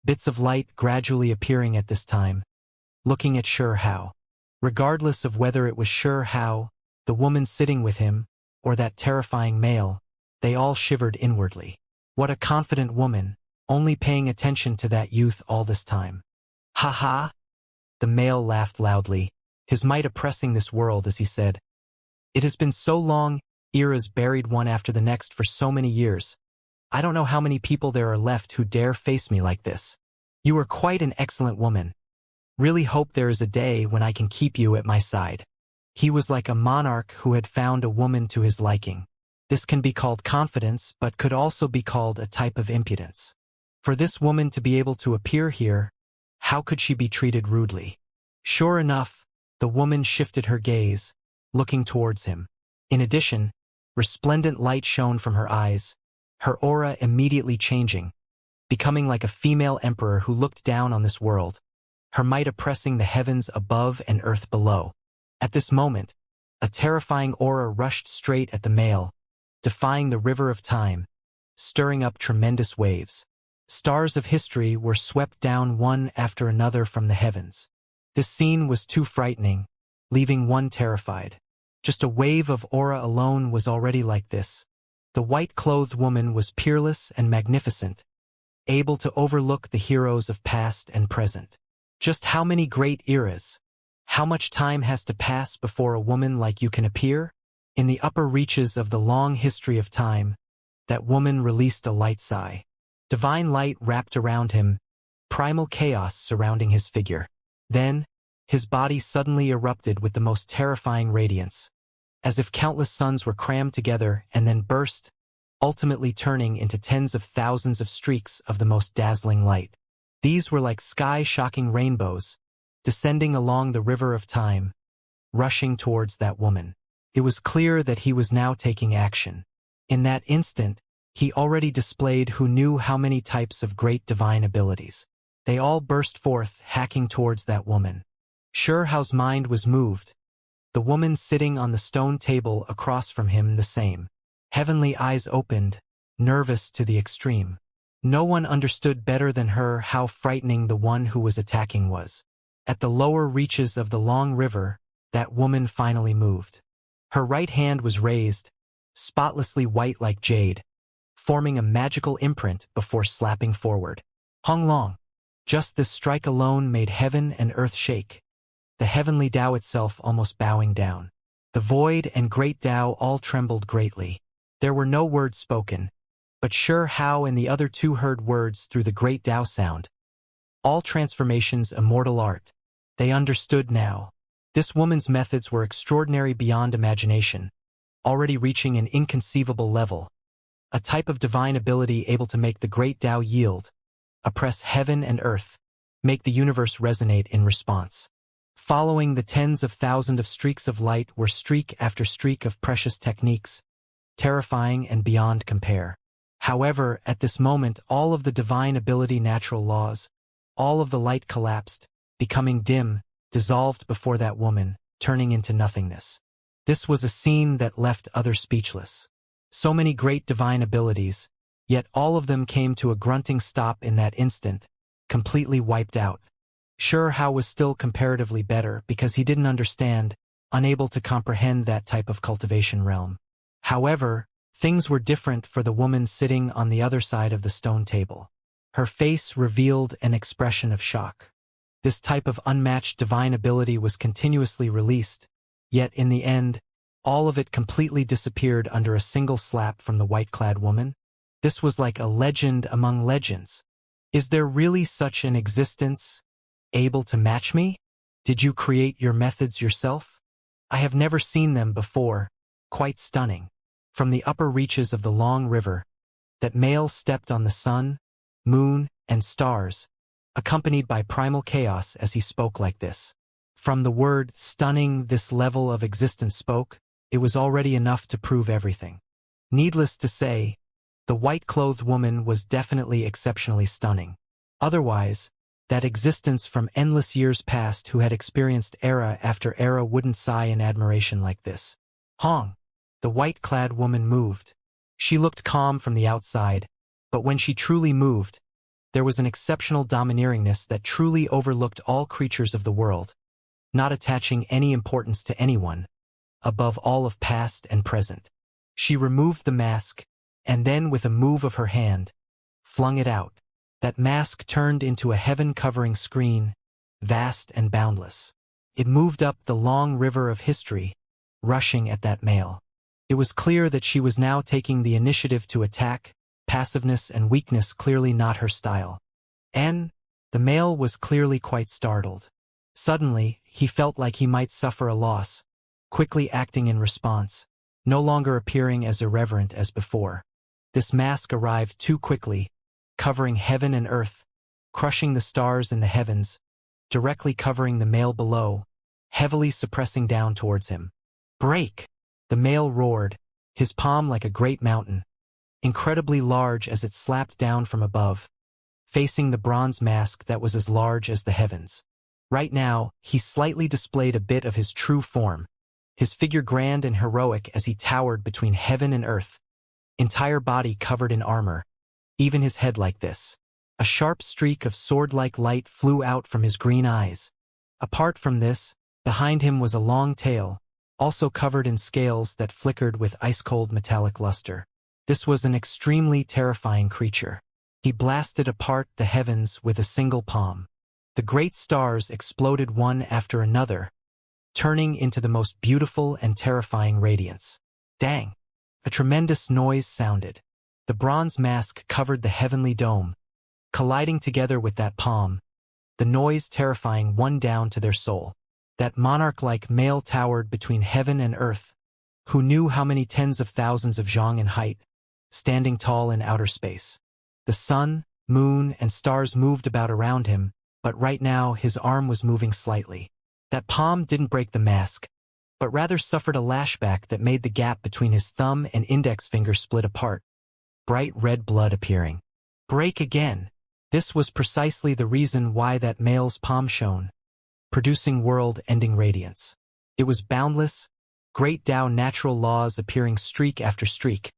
bits of light gradually appearing at this time, looking at Xianxia. Regardless of whether it was Xianxia, the woman sitting with him, or that terrifying male, they all shivered inwardly. What a confident woman, only paying attention to that youth all this time. Ha ha! The male laughed loudly, his might oppressing this world as he said, "It has been so long, eras buried one after the next for so many years. I don't know how many people there are left who dare face me like this. You are quite an excellent woman. Really hope there is a day when I can keep you at my side." He was like a monarch who had found a woman to his liking. This can be called confidence, but could also be called a type of impudence. For this woman to be able to appear here, how could she be treated rudely? Sure enough, the woman shifted her gaze, looking towards him. In addition, resplendent light shone from her eyes, her aura immediately changing, becoming like a female emperor who looked down on this world, her might oppressing the heavens above and earth below. At this moment, a terrifying aura rushed straight at the male, defying the river of time, stirring up tremendous waves. Stars of history were swept down one after another from the heavens. This scene was too frightening, leaving one terrified. Just a wave of aura alone was already like this, The white-clothed woman was peerless and magnificent, able to overlook the heroes of past and present. Just how many great eras? How much time has to pass before a woman like you can appear? In the upper reaches of the long history of time, that woman released a light sigh. Divine light wrapped around him, primal chaos surrounding his figure. Then, his body suddenly erupted with the most terrifying radiance, as if countless suns were crammed together and then burst, ultimately turning into tens of thousands of streaks of the most dazzling light. These were like sky-shocking rainbows, descending along the river of time, rushing towards that woman. It was clear that he was now taking action. In that instant, he already displayed who knew how many types of great divine abilities. They all burst forth, hacking towards that woman. Xianxia's mind was moved, the woman sitting on the stone table across from him the same. Heavenly eyes opened, nervous to the extreme. No one understood better than her how frightening the one who was attacking was. At the lower reaches of the long river, that woman finally moved. Her right hand was raised, spotlessly white like jade, forming a magical imprint before slapping forward. Hong Long. Just this strike alone made heaven and earth shake, the heavenly Tao itself almost bowing down. The void and great Tao all trembled greatly. There were no words spoken, but Xianxia and the other two heard words through the great Tao sound. All transformations immortal art. They understood now. This woman's methods were extraordinary beyond imagination, already reaching an inconceivable level. A type of divine ability able to make the great Tao yield, oppress heaven and earth, make the universe resonate in response. Following the tens of thousands of streaks of light were streak after streak of precious techniques, terrifying and beyond compare. However, at this moment all of the divine ability natural laws, all of the light collapsed, becoming dim, dissolved before that woman, turning into nothingness. This was a scene that left others speechless. So many great divine abilities, yet all of them came to a grunting stop in that instant, completely wiped out. Xianxia was still comparatively better because he didn't understand, unable to comprehend that type of cultivation realm. However, things were different for the woman sitting on the other side of the stone table. Her face revealed an expression of shock. This type of unmatched divine ability was continuously released, yet in the end, all of it completely disappeared under a single slap from the white-clad woman. This was like a legend among legends. Is there really such an existence, able to match me? Did you create your methods yourself? I have never seen them before, quite stunning. From the upper reaches of the long river, that male stepped on the sun, moon, and stars, accompanied by primal chaos as he spoke like this. From the word stunning this level of existence spoke, it was already enough to prove everything. Needless to say, the white-clothed woman was definitely exceptionally stunning. Otherwise, that existence from endless years past who had experienced era after era wouldn't sigh in admiration like this. Hong. The white-clad woman moved. She looked calm from the outside, but when she truly moved, there was an exceptional domineeringness that truly overlooked all creatures of the world, not attaching any importance to anyone, above all of past and present. She removed the mask, and then with a move of her hand, flung it out. That mask turned into a heaven-covering screen, vast and boundless. It moved up the long river of history, rushing at that male. It was clear that she was now taking the initiative to attack, passiveness and weakness clearly not her style. And the male was clearly quite startled. Suddenly, he felt like he might suffer a loss, quickly acting in response, no longer appearing as irreverent as before. This mask arrived too quickly, covering heaven and earth, crushing the stars in the heavens, directly covering the male below, heavily suppressing down towards him. Break! The male roared, his palm like a great mountain, incredibly large as it slapped down from above, facing the bronze mask that was as large as the heavens. Right now, he slightly displayed a bit of his true form, his figure grand and heroic as he towered between heaven and earth, entire body covered in armor, even his head like this. A sharp streak of sword-like light flew out from his green eyes. Apart from this, behind him was a long tail, also covered in scales that flickered with ice-cold metallic luster. This was an extremely terrifying creature. He blasted apart the heavens with a single palm. The great stars exploded one after another, turning into the most beautiful and terrifying radiance. Dang! A tremendous noise sounded. The bronze mask covered the heavenly dome, colliding together with that palm, the noise terrifying one down to their soul. That monarch-like male towered between heaven and earth, who knew how many tens of thousands of zhang in height, standing tall in outer space. The sun, moon, and stars moved about around him, but right now his arm was moving slightly. That palm didn't break the mask, but rather suffered a lashback that made the gap between his thumb and index finger split apart, bright red blood appearing. Break again. This was precisely the reason why that male's palm shone, producing world-ending radiance. It was boundless, great Tao natural laws appearing streak after streak,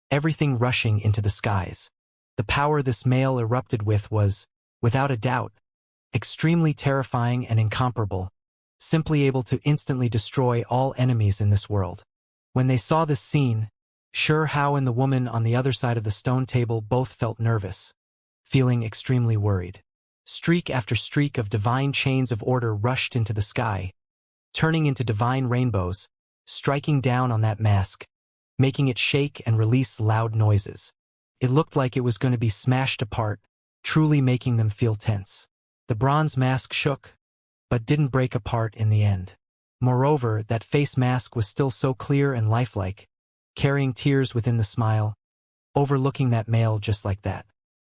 everything rushing into the skies. The power this male erupted with was, without a doubt, extremely terrifying and incomparable, simply able to instantly destroy all enemies in this world. When they saw this scene, Hao and the woman on the other side of the stone table both felt nervous, feeling extremely worried. Streak after streak of divine chains of order rushed into the sky, turning into divine rainbows, striking down on that mask, making it shake and release loud noises. It looked like it was going to be smashed apart, truly making them feel tense. The bronze mask shook, but didn't break apart in the end. Moreover, that face mask was still so clear and lifelike, carrying tears within the smile, overlooking that male just like that.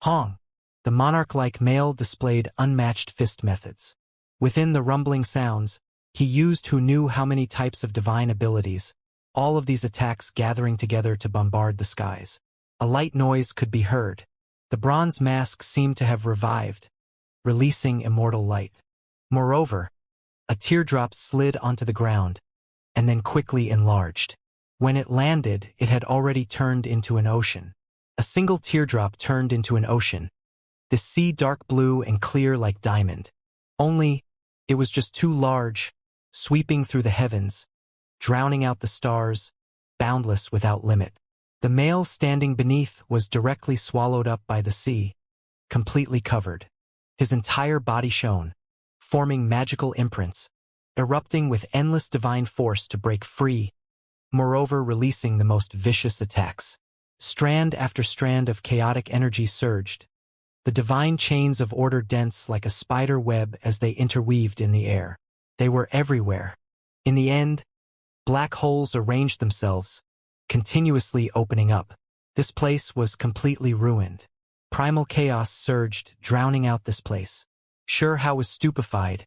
Hong! The monarch-like male displayed unmatched fist methods. Within the rumbling sounds, he used who knew how many types of divine abilities, all of these attacks gathering together to bombard the skies. A light noise could be heard. The bronze mask seemed to have revived, releasing immortal light. Moreover, a teardrop slid onto the ground, and then quickly enlarged. When it landed, it had already turned into an ocean. A single teardrop turned into an ocean, the sea dark blue and clear like diamond. Only, it was just too large, sweeping through the heavens, drowning out the stars, boundless without limit. The male standing beneath was directly swallowed up by the sea, completely covered. His entire body shone, forming magical imprints, erupting with endless divine force to break free, moreover releasing the most vicious attacks. Strand after strand of chaotic energy surged, the divine chains of order dense like a spider web as they interweaved in the air. They were everywhere. In the end, black holes arranged themselves, continuously opening up. This place was completely ruined. Primal chaos surged, drowning out this place. Hao was stupefied,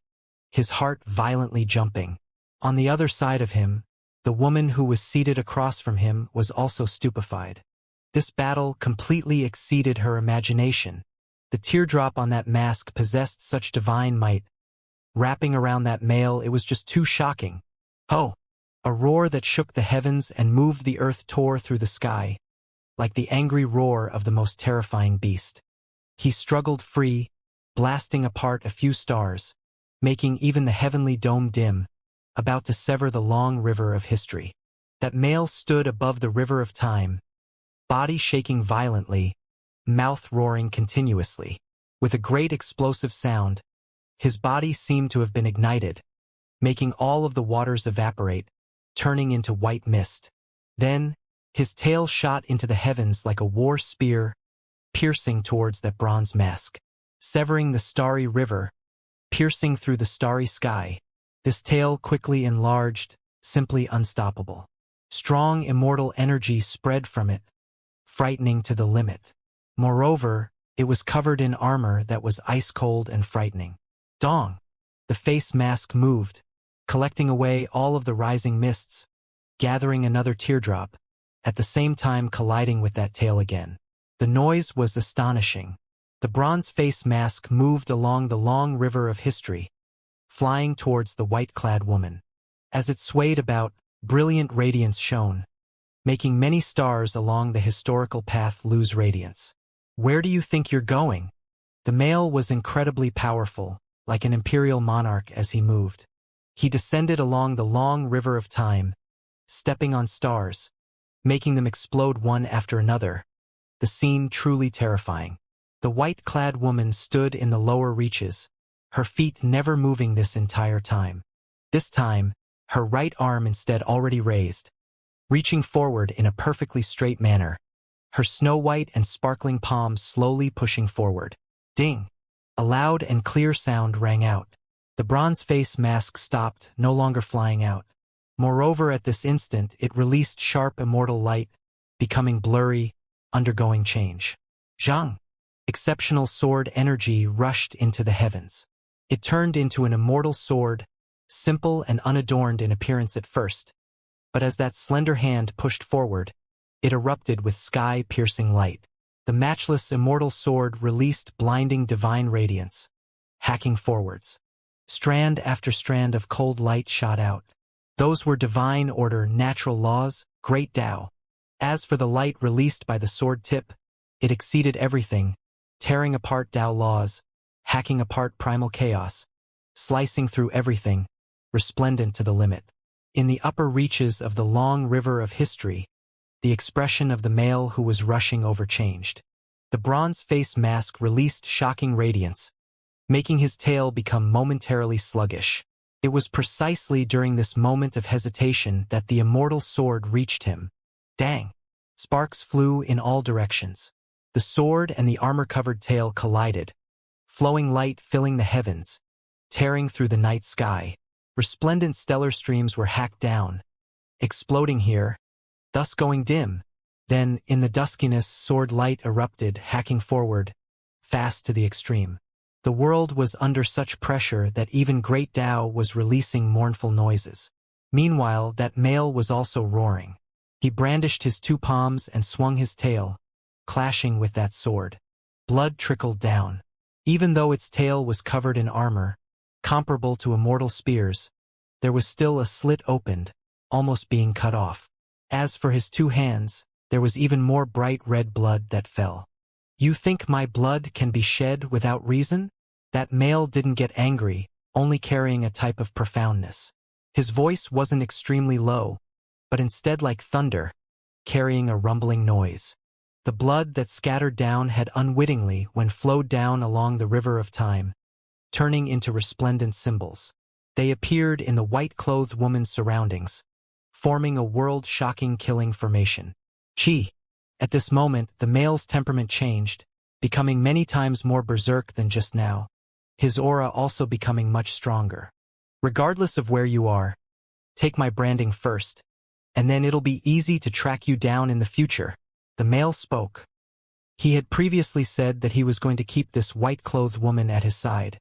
his heart violently jumping. On the other side of him, the woman who was seated across from him was also stupefied. This battle completely exceeded her imagination. The teardrop on that mask possessed such divine might. Wrapping around that male, it was just too shocking. Oh! A roar that shook the heavens and moved the earth tore through the sky, like the angry roar of the most terrifying beast. He struggled free, blasting apart a few stars, making even the heavenly dome dim, about to sever the long river of history. That male stood above the river of time, body shaking violently, mouth roaring continuously. With a great explosive sound, his body seemed to have been ignited, making all of the waters evaporate, turning into white mist. Then, his tail shot into the heavens like a war spear, piercing towards that bronze mask, severing the starry river, piercing through the starry sky. This tail quickly enlarged, simply unstoppable. Strong immortal energy spread from it, frightening to the limit. Moreover, it was covered in armor that was ice-cold and frightening. Dong! The face mask moved, collecting away all of the rising mists, gathering another teardrop, at the same time colliding with that tail again. The noise was astonishing. The bronze face mask moved along the long river of history, flying towards the white-clad woman. As it swayed about, brilliant radiance shone, making many stars along the historical path lose radiance. Where do you think you're going? The male was incredibly powerful, like an imperial monarch as he moved. He descended along the long river of time, stepping on stars, making them explode one after another, the scene truly terrifying. The white-clad woman stood in the lower reaches, her feet never moving this entire time. This time, her right arm instead already raised, reaching forward in a perfectly straight manner, her snow-white and sparkling palms slowly pushing forward. Ding! A loud and clear sound rang out. The bronze face mask stopped, no longer flying out. Moreover, at this instant, it released sharp immortal light, becoming blurry, undergoing change. Zhang! Exceptional sword energy rushed into the heavens. It turned into an immortal sword, simple and unadorned in appearance at first, but as that slender hand pushed forward, it erupted with sky-piercing light. The matchless immortal sword released blinding divine radiance, hacking forwards. Strand after strand of cold light shot out. Those were divine order, natural laws, great Tao. As for the light released by the sword tip, it exceeded everything, tearing apart Tao laws, hacking apart primal chaos, slicing through everything, resplendent to the limit. In the upper reaches of the long river of history, the expression of the male who was rushing over changed. The bronze face mask released shocking radiance, making his tail become momentarily sluggish. It was precisely during this moment of hesitation that the immortal sword reached him. Dang! Sparks flew in all directions. The sword and the armor-covered tail collided, flowing light filling the heavens, tearing through the night sky. Resplendent stellar streams were hacked down, exploding here, thus going dim. Then, in the duskiness, sword light erupted, hacking forward, fast to the extreme. The world was under such pressure that even Great Tao was releasing mournful noises. Meanwhile, that male was also roaring. He brandished his two palms and swung his tail, clashing with that sword. Blood trickled down. Even though its tail was covered in armor, comparable to immortal spears, there was still a slit opened, almost being cut off. As for his two hands, there was even more bright red blood that fell. You think my blood can be shed without reason? That male didn't get angry, only carrying a type of profoundness. His voice wasn't extremely low, but instead like thunder, carrying a rumbling noise. The blood that scattered down had unwittingly when flowed down along the river of time, turning into resplendent symbols. They appeared in the white-clothed woman's surroundings, forming a world-shocking killing formation. Chi! At this moment, the male's temperament changed, becoming many times more berserk than just now. His aura also becoming much stronger. Regardless of where you are, take my branding first, and then it'll be easy to track you down in the future. The male spoke. He had previously said that he was going to keep this white-clothed woman at his side,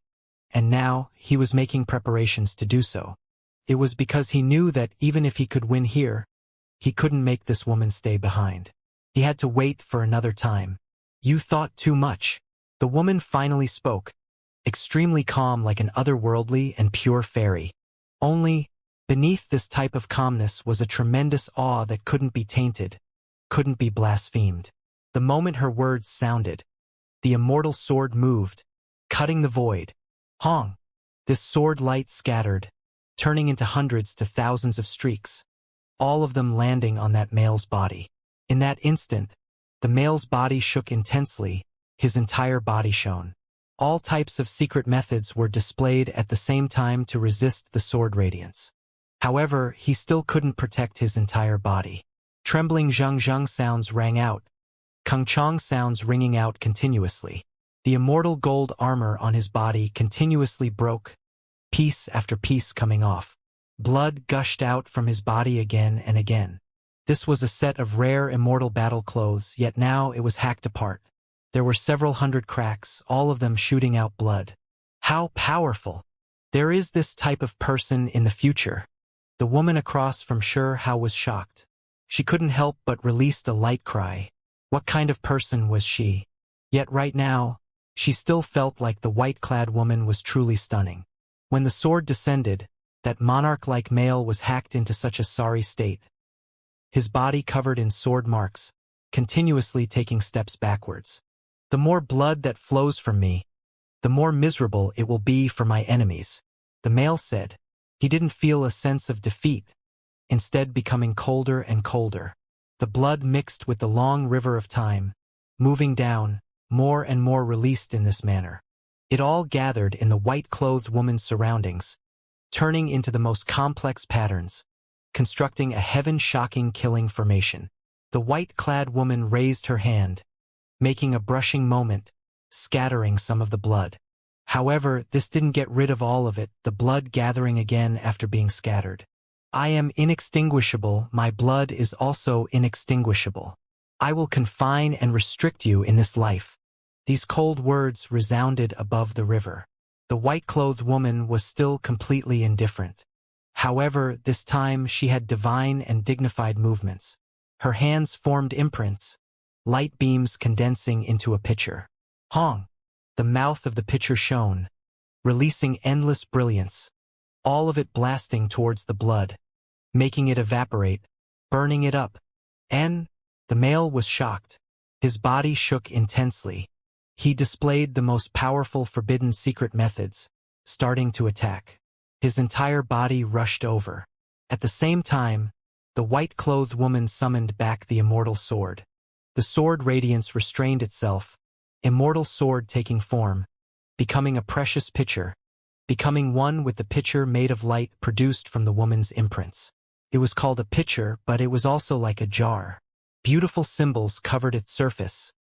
and now he was making preparations to do so. It was because he knew that even if he could win here, he couldn't make this woman stay behind. He had to wait for another time. You thought too much. The woman finally spoke, extremely calm like an otherworldly and pure fairy. Only, beneath this type of calmness was a tremendous awe that couldn't be tainted, couldn't be blasphemed. The moment her words sounded, the immortal sword moved, cutting the void. Hong! This sword light scattered, turning into hundreds to thousands of streaks, all of them landing on that male's body. In that instant, the male's body shook intensely, his entire body shone. All types of secret methods were displayed at the same time to resist the sword radiance. However, he still couldn't protect his entire body. Trembling zhang sounds rang out, kung chong sounds ringing out continuously. The immortal gold armor on his body continuously broke, piece after piece coming off. Blood gushed out from his body again and again. This was a set of rare immortal battle clothes, yet now it was hacked apart. There were several hundred cracks, all of them shooting out blood. How powerful! There is this type of person in the future. The woman across from Hao was shocked. She couldn't help but released a light cry. What kind of person was she? Yet right now, she still felt like the white-clad woman was truly stunning. When the sword descended, that monarch-like male was hacked into such a sorry state. His body covered in sword marks, continuously taking steps backwards. The more blood that flows from me, the more miserable it will be for my enemies, the male said. He didn't feel a sense of defeat, instead becoming colder and colder. The blood mixed with the long river of time, moving down, more and more released in this manner. It all gathered in the white-clothed woman's surroundings, turning into the most complex patterns, constructing a heaven-shocking killing formation. The white-clad woman raised her hand, making a brushing moment, scattering some of the blood. However, this didn't get rid of all of it, the blood gathering again after being scattered. I am inextinguishable, my blood is also inextinguishable. I will confine and restrict you in this life. These cold words resounded above the river. The white-clothed woman was still completely indifferent. However, this time she had divine and dignified movements. Her hands formed imprints, light beams condensing into a pitcher. Hong! The mouth of the pitcher shone, releasing endless brilliance, all of it blasting towards the blood, making it evaporate, burning it up. The male was shocked. His body shook intensely. He displayed the most powerful forbidden secret methods, starting to attack. His entire body rushed over. At the same time, the white-clothed woman summoned back the immortal sword. The sword radiance restrained itself, immortal sword taking form, becoming a precious pitcher, becoming one with the pitcher made of light produced from the woman's imprints. It was called a pitcher, but it was also like a jar. Beautiful symbols covered its surface,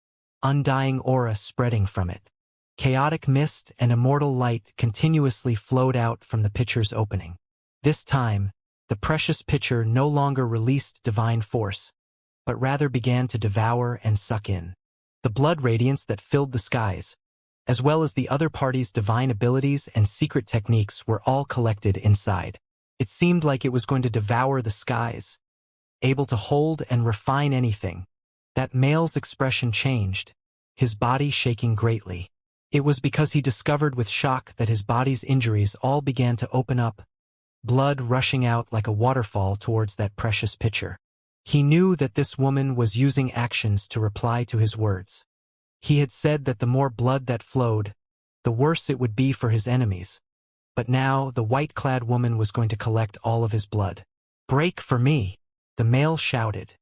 undying aura spreading from it. Chaotic mist and immortal light continuously flowed out from the pitcher's opening. This time, the precious pitcher no longer released divine force, but rather began to devour and suck in the blood radiance that filled the skies, as well as the other party's divine abilities and secret techniques were all collected inside. It seemed like it was going to devour the skies, able to hold and refine anything. That male's expression changed, his body shaking greatly. It was because he discovered with shock that his body's injuries all began to open up, blood rushing out like a waterfall towards that precious pitcher. He knew that this woman was using actions to reply to his words. He had said that the more blood that flowed, the worse it would be for his enemies. But now the white-clad woman was going to collect all of his blood. "Break for me!" the male shouted.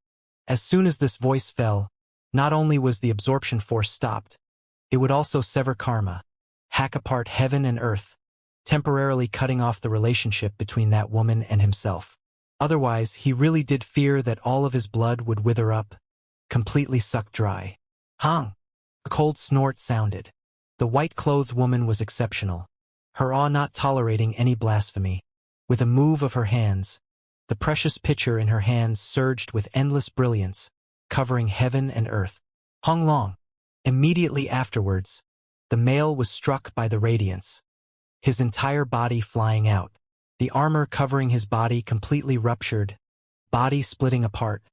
As soon as this voice fell, not only was the absorption force stopped, it would also sever karma, hack apart heaven and earth, temporarily cutting off the relationship between that woman and himself. Otherwise, he really did fear that all of his blood would wither up, completely sucked dry. Hong! A cold snort sounded. The white-clothed woman was exceptional, her awe not tolerating any blasphemy. With a move of her hands, the precious pitcher in her hands surged with endless brilliance, covering heaven and earth. Hong Long! Immediately afterwards, the male was struck by the radiance, his entire body flying out. The armor covering his body completely ruptured, body splitting apart,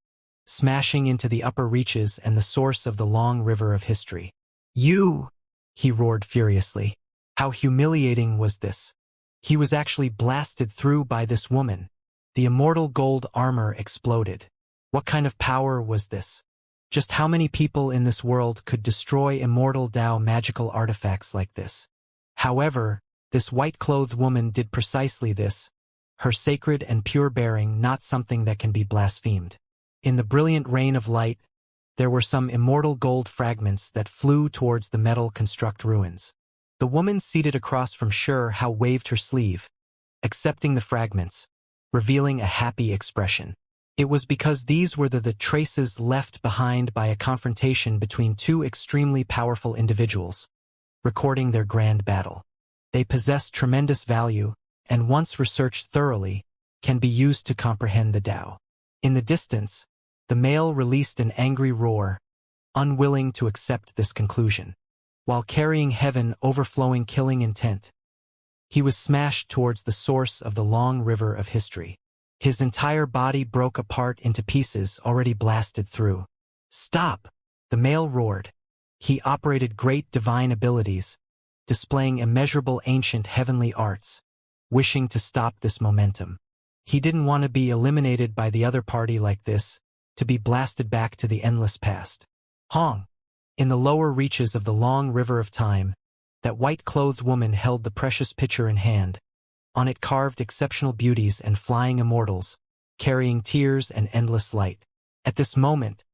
smashing into the upper reaches and the source of the long river of history. "You!" he roared furiously. How humiliating was this? He was actually blasted through by this woman. The immortal gold armor exploded. What kind of power was this? Just how many people in this world could destroy immortal Tao magical artifacts like this? However, this white-clothed woman did precisely this, her sacred and pure bearing not something that can be blasphemed. In the brilliant rain of light, there were some immortal gold fragments that flew towards the metal construct ruins. The woman seated across from How waved her sleeve, accepting the fragments, revealing a happy expression. It was because these were the traces left behind by a confrontation between two extremely powerful individuals, recording their grand battle. They possess tremendous value, and once researched thoroughly, can be used to comprehend the Tao. In the distance, the male released an angry roar, unwilling to accept this conclusion. While carrying heaven overflowing killing intent, he was smashed towards the source of the long river of history. His entire body broke apart into pieces already blasted through. "Stop!" the male roared. He operated great divine abilities, displaying immeasurable ancient heavenly arts, wishing to stop this momentum. He didn't want to be eliminated by the other party like this, to be blasted back to the endless past. Hong! In the lower reaches of the long river of time, that white-clothed woman held the precious pitcher in hand. On it carved exceptional beauties and flying immortals, carrying tears and endless light. At this moment,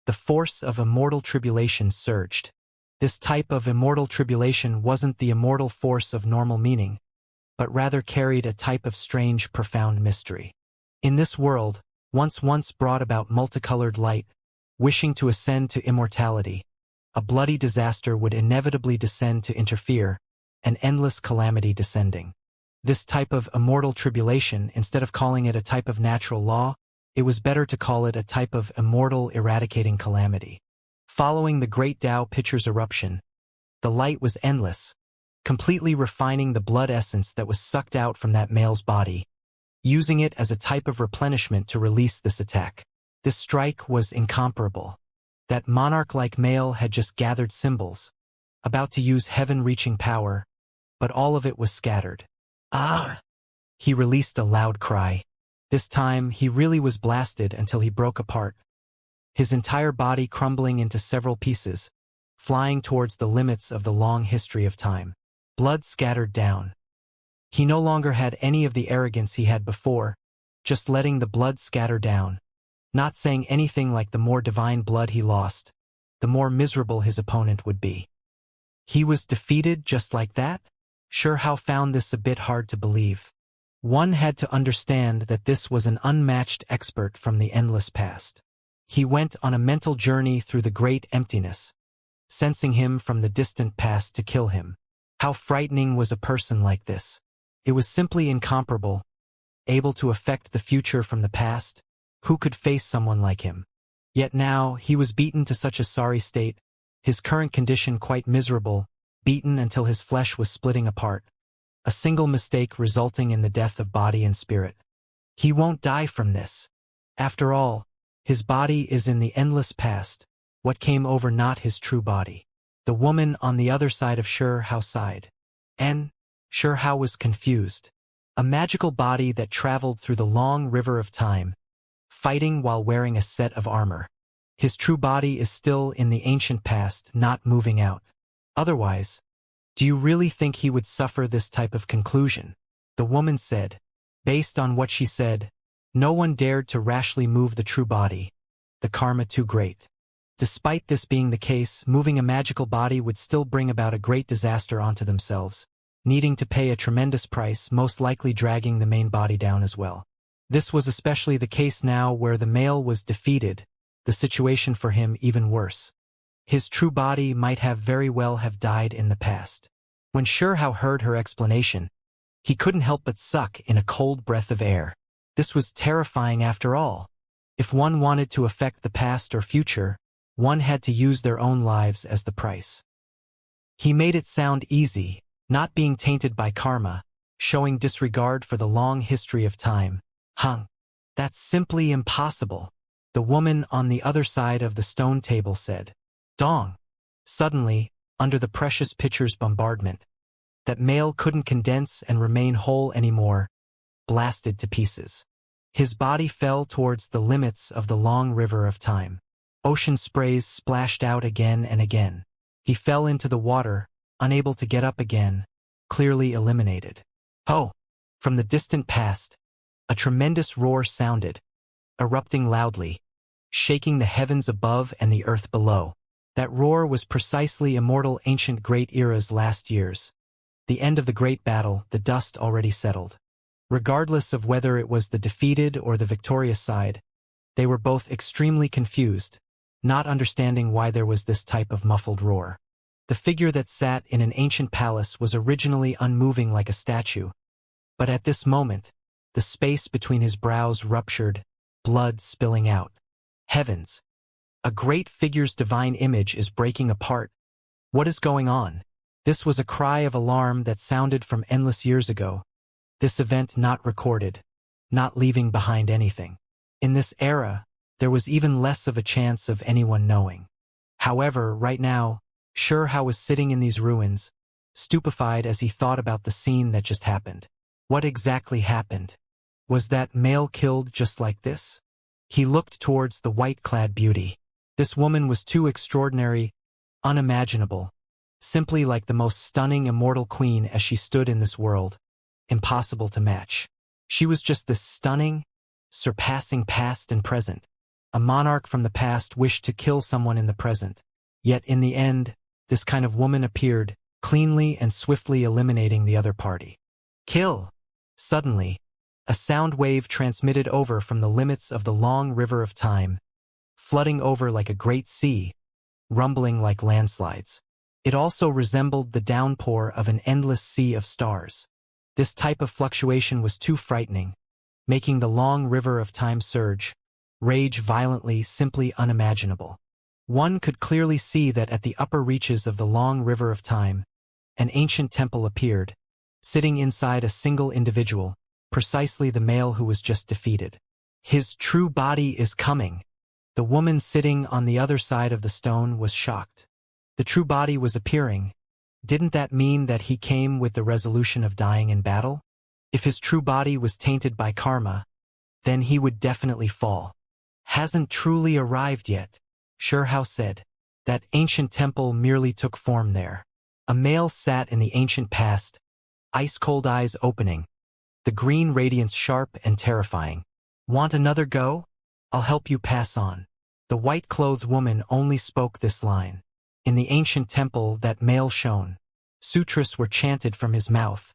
the force of immortal tribulation surged. This type of immortal tribulation wasn't the immortal force of normal meaning, but rather carried a type of strange, profound mystery. In this world, once brought about multicolored light, wishing to ascend to immortality, a bloody disaster would inevitably descend to interfere, an endless calamity descending. This type of immortal tribulation, instead of calling it a type of natural law, it was better to call it a type of immortal eradicating calamity. Following the great Tao pitcher's eruption, the light was endless, completely refining the blood essence that was sucked out from that male's body, using it as a type of replenishment to release this attack. This strike was incomparable. That monarch-like male had just gathered symbols, about to use heaven-reaching power, but all of it was scattered. Ah! He released a loud cry. This time, he really was blasted until he broke apart, his entire body crumbling into several pieces, flying towards the limits of the long history of time. Blood scattered down. He no longer had any of the arrogance he had before, just letting the blood scatter down, not saying anything like the more divine blood he lost, the more miserable his opponent would be. He was defeated just like that? Xianxia found this a bit hard to believe. One had to understand that this was an unmatched expert from the endless past. He went on a mental journey through the great emptiness, sensing him from the distant past to kill him. How frightening was a person like this? It was simply incomparable, able to affect the future from the past. Who could face someone like him? Yet now, he was beaten to such a sorry state, his current condition quite miserable, beaten until his flesh was splitting apart. A single mistake resulting in the death of body and spirit. He won't die from this. After all, his body is in the endless past, what came over not his true body. The woman on the other side of Xianxia sighed. Xianxia was confused. A magical body that traveled through the long river of time, fighting while wearing a set of armor. His true body is still in the ancient past, not moving out. Otherwise, do you really think he would suffer this type of conclusion? The woman said. Based on what she said, no one dared to rashly move the true body, the karma too great. Despite this being the case, moving a magical body would still bring about a great disaster onto themselves, needing to pay a tremendous price, most likely dragging the main body down as well. This was especially the case now where the male was defeated, the situation for him even worse. His true body might very well have died in the past. When Xianxia heard her explanation, he couldn't help but suck in a cold breath of air. This was terrifying after all. If one wanted to affect the past or future, one had to use their own lives as the price. He made it sound easy, not being tainted by karma, showing disregard for the long history of time. That's simply impossible, the woman on the other side of the stone table said. Dong. Suddenly, under the precious pitcher's bombardment, that male couldn't condense and remain whole anymore, blasted to pieces. His body fell towards the limits of the long river of time. Ocean sprays splashed out again and again. He fell into the water, unable to get up again, clearly eliminated. Oh! From the distant past, a tremendous roar sounded, erupting loudly, shaking the heavens above and the earth below. That roar was precisely immortal ancient great era's last years. The end of the great battle, the dust already settled. Regardless of whether it was the defeated or the victorious side, they were both extremely confused, not understanding why there was this type of muffled roar. The figure that sat in an ancient palace was originally unmoving like a statue, but at this moment, the space between his brows ruptured, blood spilling out. Heavens! A great figure's divine image is breaking apart. What is going on? This was a cry of alarm that sounded from endless years ago. This event not recorded, not leaving behind anything. In this era, there was even less of a chance of anyone knowing. However, right now, Xianxia was sitting in these ruins, stupefied as he thought about the scene that just happened. What exactly happened? Was that male killed just like this? He looked towards the white-clad beauty. This woman was too extraordinary, unimaginable, simply like the most stunning immortal queen as she stood in this world, impossible to match. She was just this stunning, surpassing past and present. A monarch from the past wished to kill someone in the present. Yet in the end, this kind of woman appeared, cleanly and swiftly eliminating the other party. Kill! Suddenly, a sound wave transmitted over from the limits of the long river of time, flooding over like a great sea, rumbling like landslides. It also resembled the downpour of an endless sea of stars. This type of fluctuation was too frightening, making the long river of time surge, rage violently, simply unimaginable. One could clearly see that at the upper reaches of the long river of time, an ancient temple appeared, sitting inside a single individual, precisely the male who was just defeated. His true body is coming. The woman sitting on the other side of the stone was shocked. The true body was appearing. Didn't that mean that he came with the resolution of dying in battle? If his true body was tainted by karma, then he would definitely fall. Hasn't truly arrived yet, Xianxia said. That ancient temple merely took form there. A male sat in the ancient past, ice-cold eyes opening, the green radiance sharp and terrifying. Want another go? I'll help you pass on. The white-clothed woman only spoke this line. In the ancient temple that male shone, sutras were chanted from his mouth,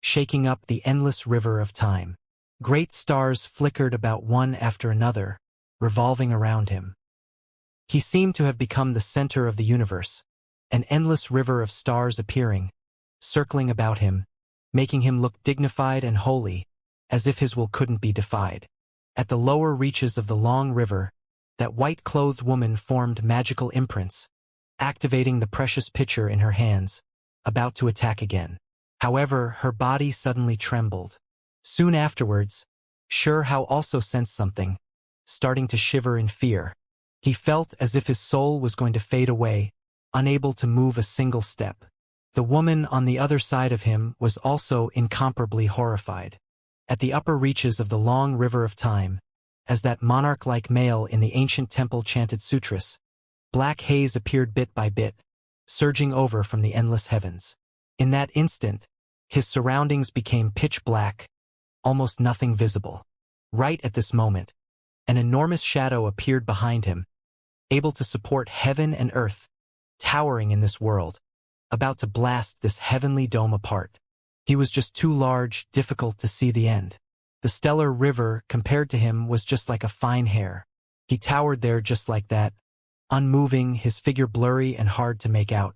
shaking up the endless river of time. Great stars flickered about one after another, revolving around him. He seemed to have become the center of the universe, an endless river of stars appearing, circling about him, making him look dignified and holy, as if his will couldn't be defied. At the lower reaches of the long river, that white-clothed woman formed magical imprints, activating the precious pitcher in her hands, about to attack again. However, her body suddenly trembled. Soon afterwards, Xianxia also sensed something, starting to shiver in fear. He felt as if his soul was going to fade away, unable to move a single step. The woman on the other side of him was also incomparably horrified. At the upper reaches of the long river of time, as that monarch-like male in the ancient temple chanted sutras, black haze appeared bit by bit, surging over from the endless heavens. In that instant, his surroundings became pitch black, almost nothing visible. Right at this moment, an enormous shadow appeared behind him, able to support heaven and earth, towering in this world, about to blast this heavenly dome apart. He was just too large, difficult to see the end. The stellar river, compared to him, was just like a fine hair. He towered there just like that, unmoving, his figure blurry and hard to make out.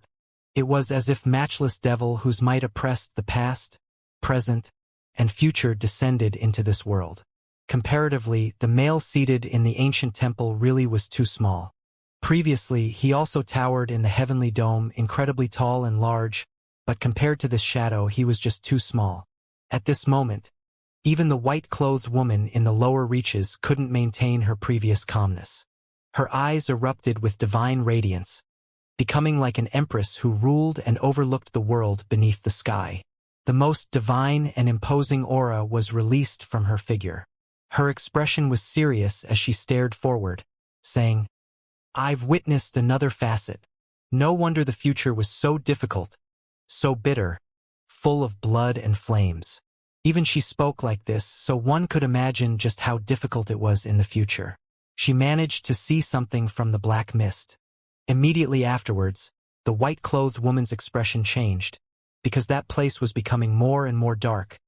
It was as if matchless devil whose might oppressed the past, present, and future descended into this world. Comparatively, the male seated in the ancient temple really was too small. Previously, he also towered in the heavenly dome, incredibly tall and large, but compared to this shadow, he was just too small. At this moment, even the white-clothed woman in the lower reaches couldn't maintain her previous calmness. Her eyes erupted with divine radiance, becoming like an empress who ruled and overlooked the world beneath the sky. The most divine and imposing aura was released from her figure. Her expression was serious as she stared forward, saying, "I've witnessed another facet. No wonder the future was so difficult, so bitter, full of blood and flames." Even she spoke like this, so one could imagine just how difficult it was in the future. She managed to see something from the black mist. Immediately afterwards, the white-clothed woman's expression changed, because that place was becoming more and more dark,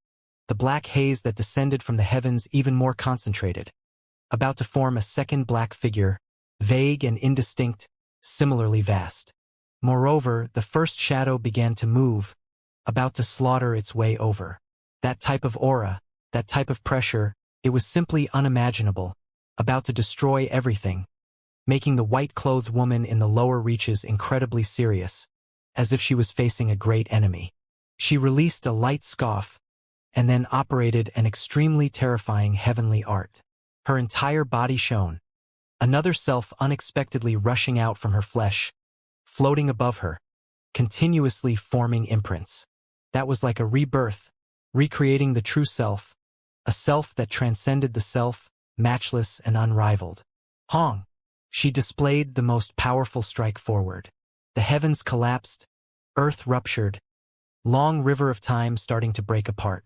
the black haze that descended from the heavens even more concentrated, about to form a second black figure, vague and indistinct, similarly vast. Moreover, the first shadow began to move, about to slaughter its way over. That type of aura, that type of pressure, it was simply unimaginable, about to destroy everything, making the white-clothed woman in the lower reaches incredibly serious, as if she was facing a great enemy. She released a light scoff, and then operated an extremely terrifying heavenly art. Her entire body shone, another self unexpectedly rushing out from her flesh, floating above her, continuously forming imprints. That was like a rebirth, recreating the true self, a self that transcended the self, matchless and unrivaled. Hong! She displayed the most powerful strike forward. The heavens collapsed, earth ruptured, long river of time starting to break apart.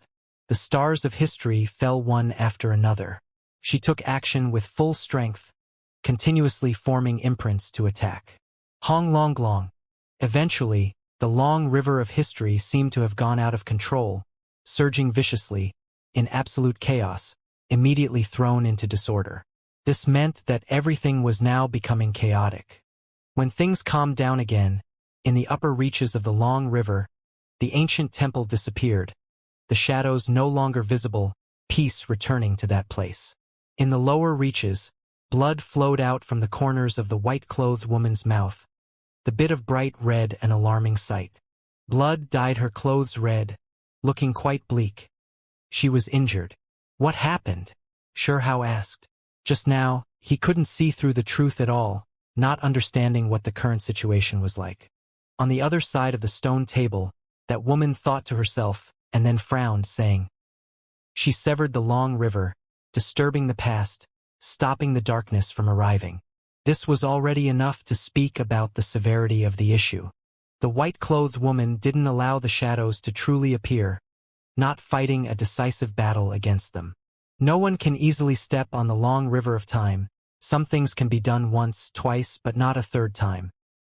The stars of history fell one after another. She took action with full strength, continuously forming imprints to attack. Hong Long Long. Eventually, the long river of history seemed to have gone out of control, surging viciously, in absolute chaos, immediately thrown into disorder. This meant that everything was now becoming chaotic. When things calmed down again, in the upper reaches of the long river, the ancient temple disappeared, the shadows no longer visible, peace returning to that place. In the lower reaches, blood flowed out from the corners of the white-clothed woman's mouth, the bit of bright red an alarming sight. Blood dyed her clothes red, looking quite bleak. She was injured. What happened? Xianxia asked. Just now, he couldn't see through the truth at all, not understanding what the current situation was like. On the other side of the stone table, that woman thought to herself, and then frowned, saying, "She severed the long river, disturbing the past, stopping the darkness from arriving." This was already enough to speak about the severity of the issue. The white-clothed woman didn't allow the shadows to truly appear, not fighting a decisive battle against them. No one can easily step on the long river of time. Some things can be done once, twice, but not a third time.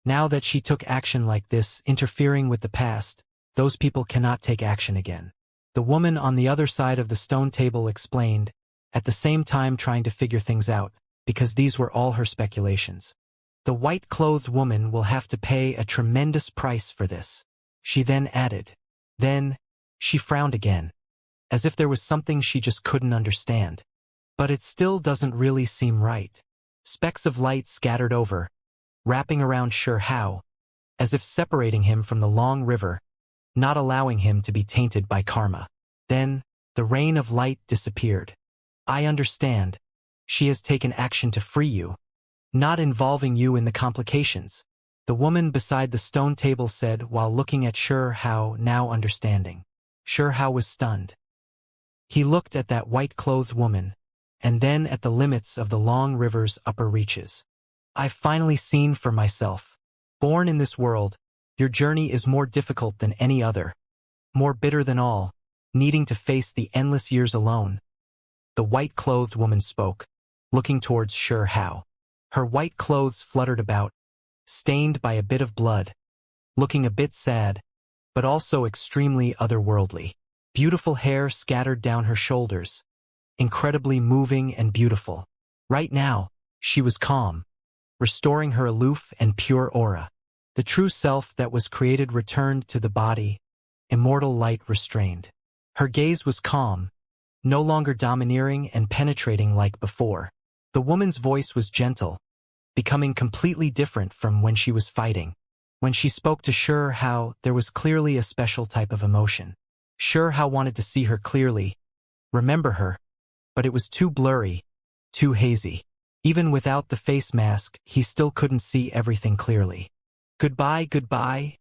Now that she took action like this, interfering with the past, those people cannot take action again. The woman on the other side of the stone table explained, at the same time trying to figure things out, because these were all her speculations. The white-clothed woman will have to pay a tremendous price for this. She then added. Then, she frowned again, as if there was something she just couldn't understand. But it still doesn't really seem right. Specks of light scattered over, wrapping around Xianxia, as if separating him from the long river, not allowing him to be tainted by karma. Then, the rain of light disappeared. I understand. She has taken action to free you, not involving you in the complications, the woman beside the stone table said while looking at Xianxia, now understanding. Xianxia was stunned. He looked at that white-clothed woman, and then at the limits of the long river's upper reaches. I've finally seen for myself. Born in this world, your journey is more difficult than any other, more bitter than all, needing to face the endless years alone. The white-clothed woman spoke, looking towards Xianxia. Her white clothes fluttered about, stained by a bit of blood, looking a bit sad, but also extremely otherworldly. Beautiful hair scattered down her shoulders, incredibly moving and beautiful. Right now, she was calm, restoring her aloof and pure aura. The true self that was created returned to the body, immortal light restrained. Her gaze was calm, no longer domineering and penetrating like before. The woman's voice was gentle, becoming completely different from when she was fighting. When she spoke to Xianxia, there was clearly a special type of emotion. Xianxia wanted to see her clearly, remember her, but it was too blurry, too hazy. Even without the face mask, he still couldn't see everything clearly. Goodbye, goodbye,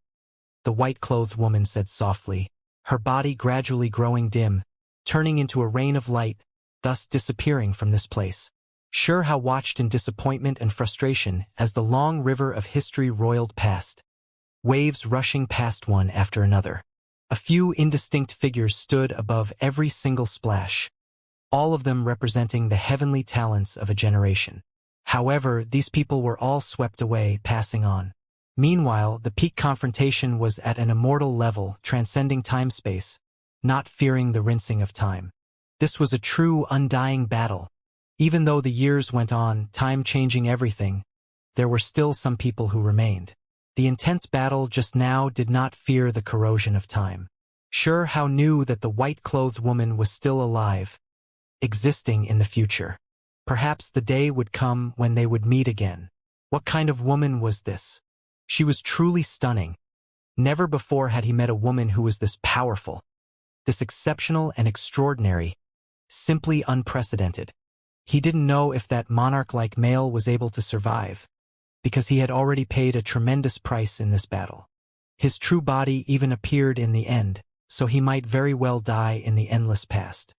the white-clothed woman said softly, her body gradually growing dim, turning into a rain of light, thus disappearing from this place. Xianxia watched in disappointment and frustration as the long river of history roiled past, waves rushing past one after another. A few indistinct figures stood above every single splash, all of them representing the heavenly talents of a generation. However, these people were all swept away, passing on. Meanwhile, the peak confrontation was at an immortal level, transcending time-space, not fearing the rinsing of time. This was a true, undying battle. Even though the years went on, time changing everything, there were still some people who remained. The intense battle just now did not fear the corrosion of time. Xianxia knew that the white-clothed woman was still alive, existing in the future. Perhaps the day would come when they would meet again. What kind of woman was this? She was truly stunning. Never before had he met a woman who was this powerful, this exceptional and extraordinary, simply unprecedented. He didn't know if that monarch-like male was able to survive, because he had already paid a tremendous price in this battle. His true body even appeared in the end, so he might very well die in the endless past.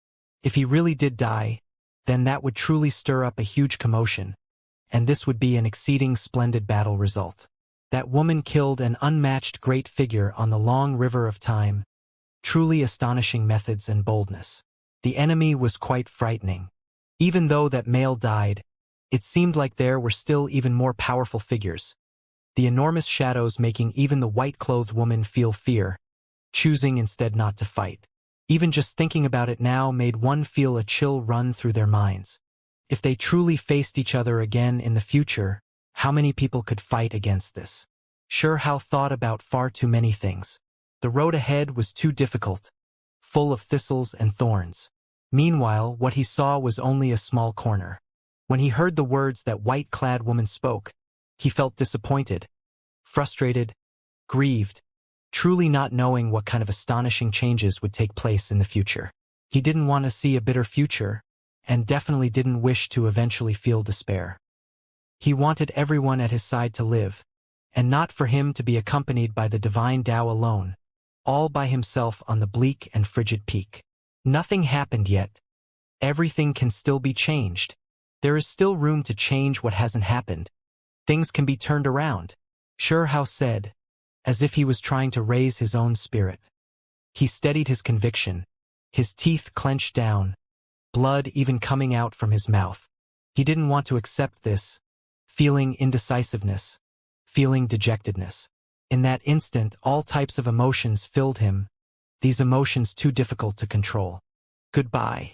If he really did die, then that would truly stir up a huge commotion, and this would be an exceeding splendid battle result. That woman killed an unmatched great figure on the long river of time, truly astonishing methods and boldness. The enemy was quite frightening. Even though that male died, It seemed like there were still even more powerful figures, the enormous shadows making even the white-clothed woman feel fear, choosing instead not to fight. Even just thinking about it now made one feel a chill run through their minds. If they truly faced each other again in the future, how many people could fight against this? Sure, Hao thought about far too many things. The road ahead was too difficult, full of thistles and thorns. Meanwhile, what he saw was only a small corner. When he heard the words that white-clad woman spoke, he felt disappointed, frustrated, grieved, truly not knowing what kind of astonishing changes would take place in the future. He didn't want to see a bitter future, and definitely didn't wish to eventually feel despair. He wanted everyone at his side to live, and not for him to be accompanied by the divine Tao alone, all by himself on the bleak and frigid peak. Nothing happened yet. Everything can still be changed. There is still room to change what hasn't happened. Things can be turned around, Sure Hao said, as if he was trying to raise his own spirit. He steadied his conviction, his teeth clenched down, blood even coming out from his mouth. He didn't want to accept this, feeling indecisiveness, feeling dejectedness. In that instant, all types of emotions filled him, these emotions too difficult to control. Goodbye.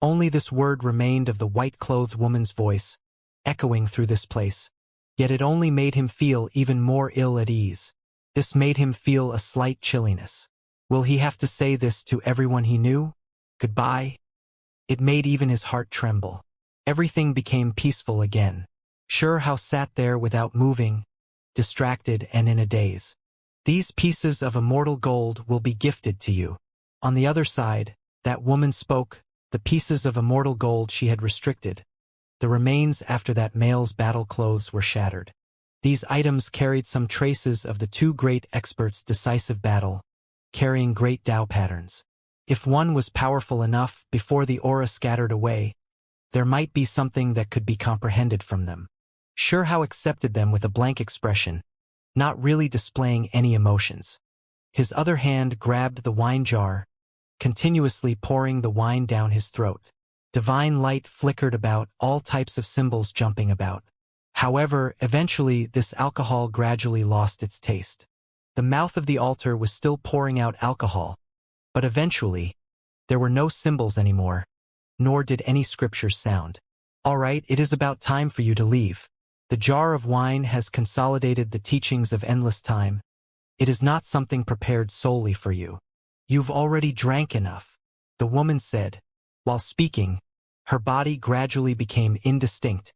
Only this word remained of the white-clothed woman's voice, echoing through this place. Yet it only made him feel even more ill at ease. This made him feel a slight chilliness. Will he have to say this to everyone he knew? Goodbye? It made even his heart tremble. Everything became peaceful again. Sure Hao sat there without moving, distracted and in a daze. These pieces of immortal gold will be gifted to you. On the other side, that woman spoke, the pieces of immortal gold she had restricted. The remains after that male's battle clothes were shattered. These items carried some traces of the two great experts' decisive battle, carrying great Tao patterns. If one was powerful enough before the aura scattered away, there might be something that could be comprehended from them. Sure Hao accepted them with a blank expression, not really displaying any emotions. His other hand grabbed the wine jar, continuously pouring the wine down his throat. Divine light flickered about, all types of symbols jumping about. However, eventually this alcohol gradually lost its taste. The mouth of the altar was still pouring out alcohol, but eventually, there were no symbols anymore, nor did any scriptures sound. All right, it is about time for you to leave. The jar of wine has consolidated the teachings of endless time. It is not something prepared solely for you. You've already drank enough, the woman said. While speaking, her body gradually became indistinct,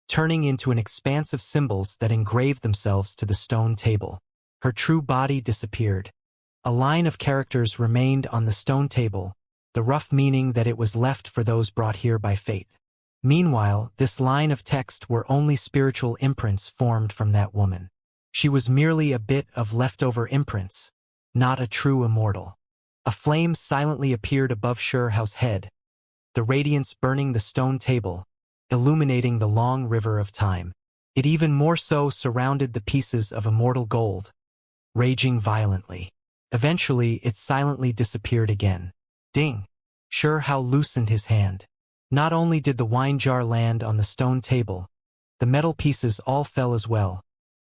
turning into an expanse of symbols that engraved themselves to the stone table. Her true body disappeared. A line of characters remained on the stone table, the rough meaning that it was left for those brought here by fate. Meanwhile, this line of text were only spiritual imprints formed from that woman. She was merely a bit of leftover imprints, not a true immortal. A flame silently appeared above Sure Hao's head, the radiance burning the stone table, illuminating the long river of time. It even more so surrounded the pieces of immortal gold, raging violently. Eventually, it silently disappeared again. Ding! Sure Hao loosened his hand. Not only did the wine jar land on the stone table, the metal pieces all fell as well,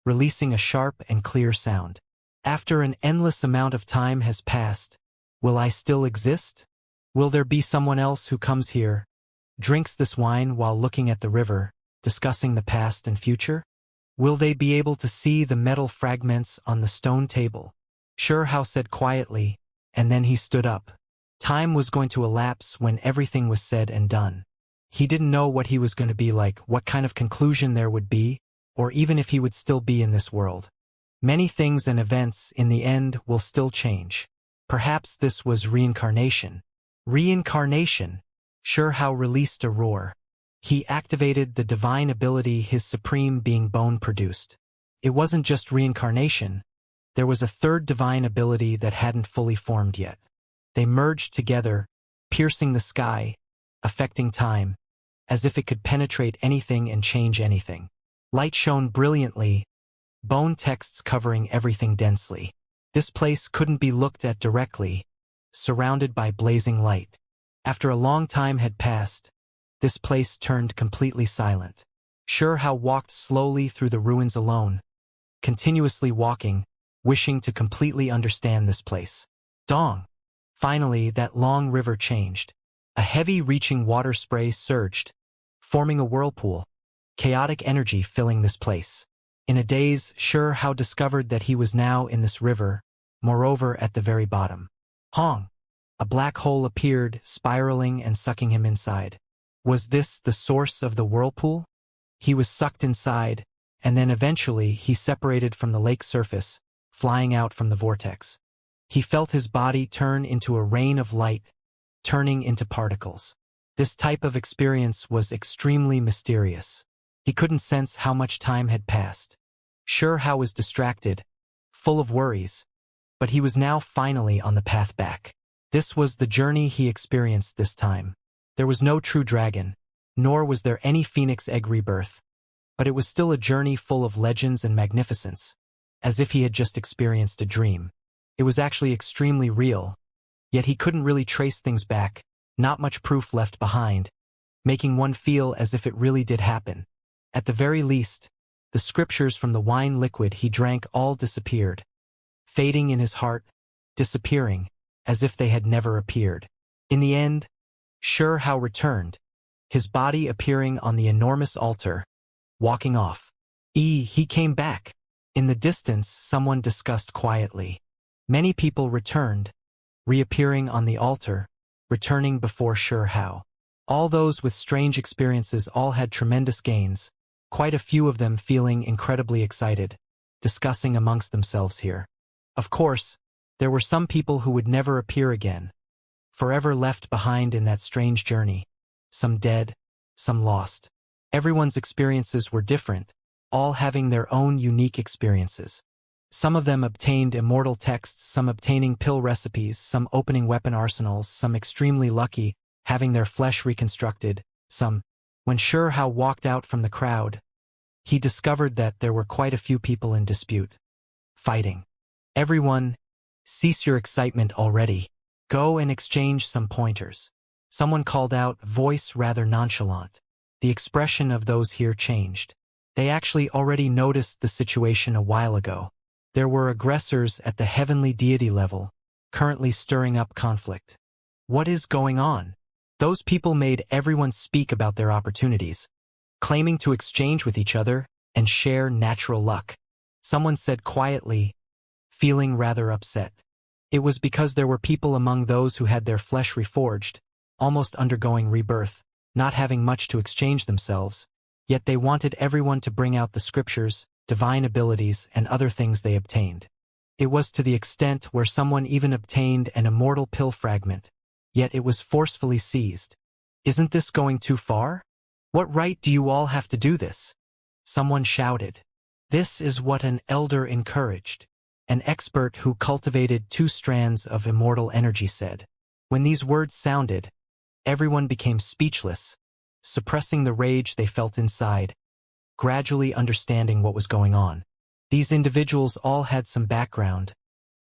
releasing a sharp and clear sound. After an endless amount of time has passed, will I still exist? Will there be someone else who comes here, drinks this wine while looking at the river, discussing the past and future? Will they be able to see the metal fragments on the stone table? Sure Hao said quietly, and then he stood up. Time was going to elapse when everything was said and done. He didn't know what he was going to be like, what kind of conclusion there would be, or even if he would still be in this world. Many things and events in the end will still change. Perhaps this was reincarnation. Reincarnation! Sure Hao released a roar. He activated the divine ability his supreme being bone produced. It wasn't just reincarnation. There was a third divine ability that hadn't fully formed yet. They merged together, piercing the sky, affecting time, as if it could penetrate anything and change anything. Light shone brilliantly, bone texts covering everything densely. This place couldn't be looked at directly, surrounded by blazing light. After a long time had passed, this place turned completely silent. Xianxia walked slowly through the ruins alone, continuously walking, wishing to completely understand this place. Dong! Finally, that long river changed. A heavy reaching water spray surged, forming a whirlpool, chaotic energy filling this place. In a daze, Xianxia discovered that he was now in this river, moreover at the very bottom. Hong! A black hole appeared, spiraling and sucking him inside. Was this the source of the whirlpool? He was sucked inside, and then eventually he separated from the lake surface, flying out from the vortex. He felt his body turn into a rain of light, turning into particles. This type of experience was extremely mysterious. He couldn't sense how much time had passed. Xianxia was distracted, full of worries, but he was now finally on the path back. This was the journey he experienced this time. There was no true dragon, nor was there any phoenix egg rebirth, but it was still a journey full of legends and magnificence, as if he had just experienced a dream. It was actually extremely real, yet he couldn't really trace things back, not much proof left behind, making one feel as if it really did happen. At the very least, the scriptures from the wine liquid he drank all disappeared, fading in his heart, disappearing, as if they had never appeared. In the end, Xianxia returned, his body appearing on the enormous altar, walking off. He came back. In the distance, someone discussed quietly. Many people returned, reappearing on the altar, returning before Xianxia. All those with strange experiences all had tremendous gains, quite a few of them feeling incredibly excited, discussing amongst themselves here. Of course, there were some people who would never appear again, forever left behind in that strange journey, some dead, some lost. Everyone's experiences were different, all having their own unique experiences. Some of them obtained immortal texts, some obtaining pill recipes, some opening weapon arsenals, some extremely lucky, having their flesh reconstructed, some. When Xianxia walked out from the crowd, he discovered that there were quite a few people in dispute. Fighting. Everyone, cease your excitement already. Go and exchange some pointers. Someone called out, voice rather nonchalant. The expression of those here changed. They actually already noticed the situation a while ago. There were aggressors at the heavenly deity level, currently stirring up conflict. What is going on? Those people made everyone speak about their opportunities, claiming to exchange with each other and share natural luck. Someone said quietly, feeling rather upset. It was because there were people among those who had their flesh reforged, almost undergoing rebirth, not having much to exchange themselves, yet they wanted everyone to bring out the scriptures, divine abilities, and other things they obtained. It was to the extent where someone even obtained an immortal pill fragment, yet it was forcefully seized. Isn't this going too far? What right do you all have to do this? Someone shouted. This is what an elder encouraged. An expert who cultivated 2 strands of immortal energy said. When these words sounded, everyone became speechless, suppressing the rage they felt inside, gradually understanding what was going on. These individuals all had some background,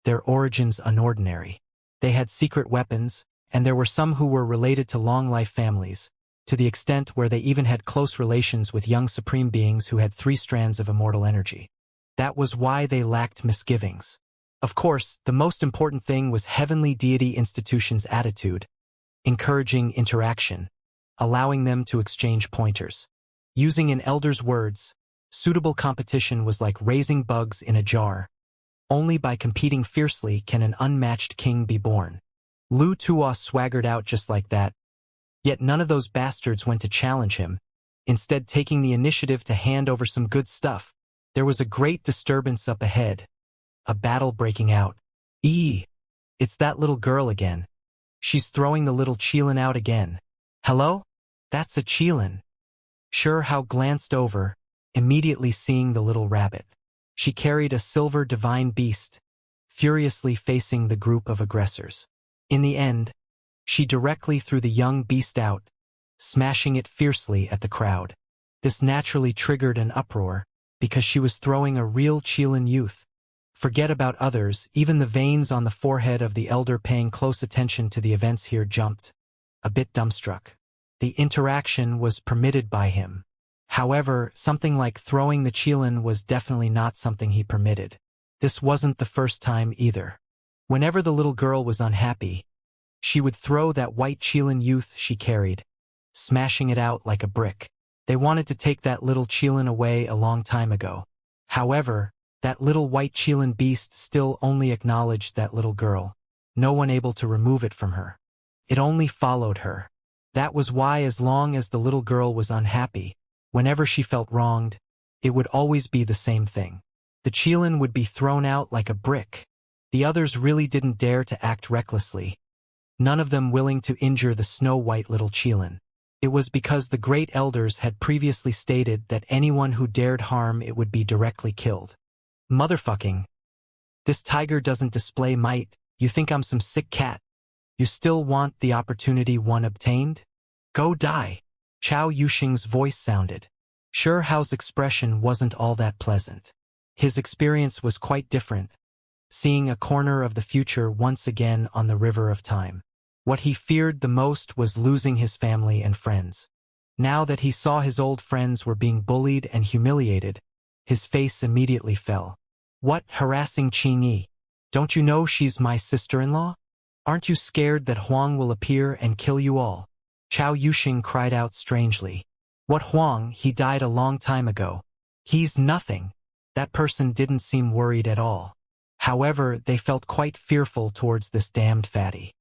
their origins unordinary. They had secret weapons, and there were some who were related to long-life families, to the extent where they even had close relations with young supreme beings who had 3 strands of immortal energy. That was why they lacked misgivings. Of course, the most important thing was Heavenly Deity Institution's attitude, encouraging interaction, allowing them to exchange pointers. Using an elder's words, suitable competition was like raising bugs in a jar. Only by competing fiercely can an unmatched king be born. Lu Tuo swaggered out just like that. Yet none of those bastards went to challenge him, instead taking the initiative to hand over some good stuff. There was a great disturbance up ahead. A battle breaking out. It's that little girl again. She's throwing the little Qilin out again. Hello? That's a Qilin. Xianxia glanced over, immediately seeing the little rabbit. She carried a silver divine beast, furiously facing the group of aggressors. In the end, she directly threw the young beast out, smashing it fiercely at the crowd. This naturally triggered an uproar, because she was throwing a real Qilin youth. Forget about others, even the veins on the forehead of the elder paying close attention to the events here jumped, a bit dumbstruck. The interaction was permitted by him. However, something like throwing the qilin was definitely not something he permitted. This wasn't the first time either. Whenever the little girl was unhappy, she would throw that white qilin youth she carried, smashing it out like a brick. They wanted to take that little qilin away a long time ago. However, that little white qilin beast still only acknowledged that little girl, no one able to remove it from her. It only followed her. That was why as long as the little girl was unhappy, whenever she felt wronged, it would always be the same thing. The qilin would be thrown out like a brick. The others really didn't dare to act recklessly, none of them willing to injure the snow-white little qilin. It was because the great elders had previously stated that anyone who dared harm it would be directly killed. Motherfucking. This tiger doesn't display might. You think I'm some sick cat? You still want the opportunity one obtained? Go die. Chao Yuxing's voice sounded. Sure Hao's expression wasn't all that pleasant. His experience was quite different, seeing a corner of the future once again on the river of time. What he feared the most was losing his family and friends. Now that he saw his old friends were being bullied and humiliated, his face immediately fell. What, harassing Qingyi? Don't you know she's my sister-in-law? Aren't you scared that Huang will appear and kill you all? Chao Yuxing cried out strangely. What Huang? He died a long time ago. He's nothing. That person didn't seem worried at all. However, they felt quite fearful towards this damned fatty.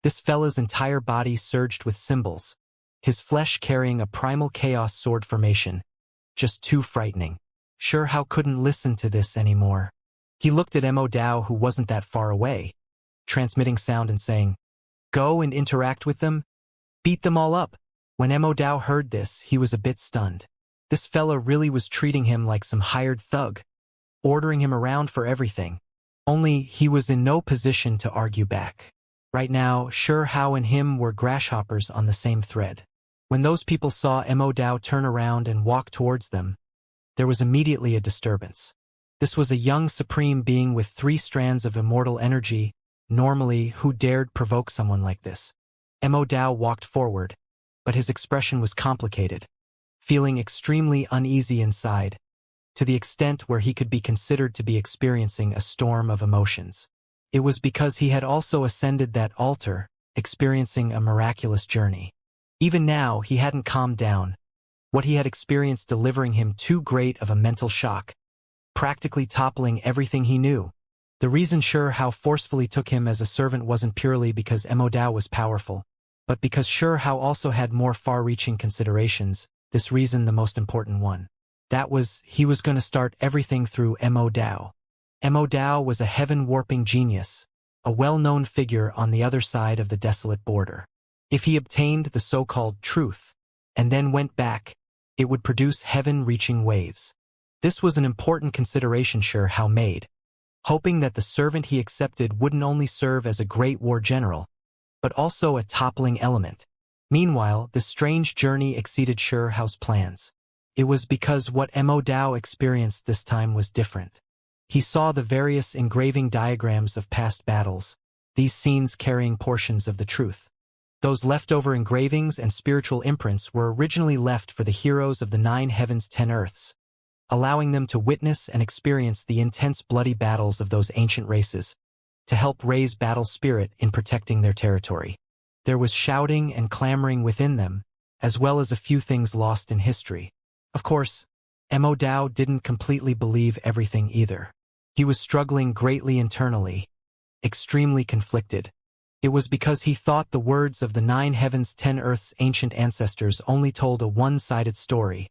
This fella's entire body surged with symbols, his flesh carrying a primal chaos sword formation. Just too frightening. Sure Hao couldn't listen to this anymore. He looked at Mo Dao, who wasn't that far away, transmitting sound and saying, "Go and interact with them. Beat them all up." When Mo Dao heard this, he was a bit stunned. This fella really was treating him like some hired thug, ordering him around for everything. Only he was in no position to argue back. Right now, Sure Hao and him were grasshoppers on the same thread. When those people saw Mo Dao turn around and walk towards them, there was immediately a disturbance. This was a young supreme being with 3 strands of immortal energy. Normally, who dared provoke someone like this? Mo Dao walked forward, but his expression was complicated, feeling extremely uneasy inside, to the extent where he could be considered to be experiencing a storm of emotions. It was because he had also ascended that altar, experiencing a miraculous journey. Even now, he hadn't calmed down. What he had experienced delivering him too great of a mental shock, practically toppling everything he knew. The reason Sure Hao forcefully took him as a servant wasn't purely because Mo Dao was powerful, but because Sure Hao also had more far-reaching considerations, this reason the most important one. That was, he was going to start everything through Mo Dao. Mo Dao was a heaven-warping genius, a well-known figure on the other side of the desolate border. If he obtained the so-called truth, and then went back, it would produce heaven-reaching waves. This was an important consideration Sure Hao made, hoping that the servant he accepted wouldn't only serve as a great war general, but also a toppling element. Meanwhile, this strange journey exceeded Sure Hao's plans. It was because what Mo Dao experienced this time was different. He saw the various engraving diagrams of past battles, these scenes carrying portions of the truth. Those leftover engravings and spiritual imprints were originally left for the heroes of the 9 heavens 10 earths, allowing them to witness and experience the intense bloody battles of those ancient races, to help raise battle spirit in protecting their territory. There was shouting and clamoring within them, as well as a few things lost in history. Of course, Mo Dao didn't completely believe everything either. He was struggling greatly internally, extremely conflicted. It was because he thought the words of the 9 heavens 10 earths ancient ancestors only told a one-sided story,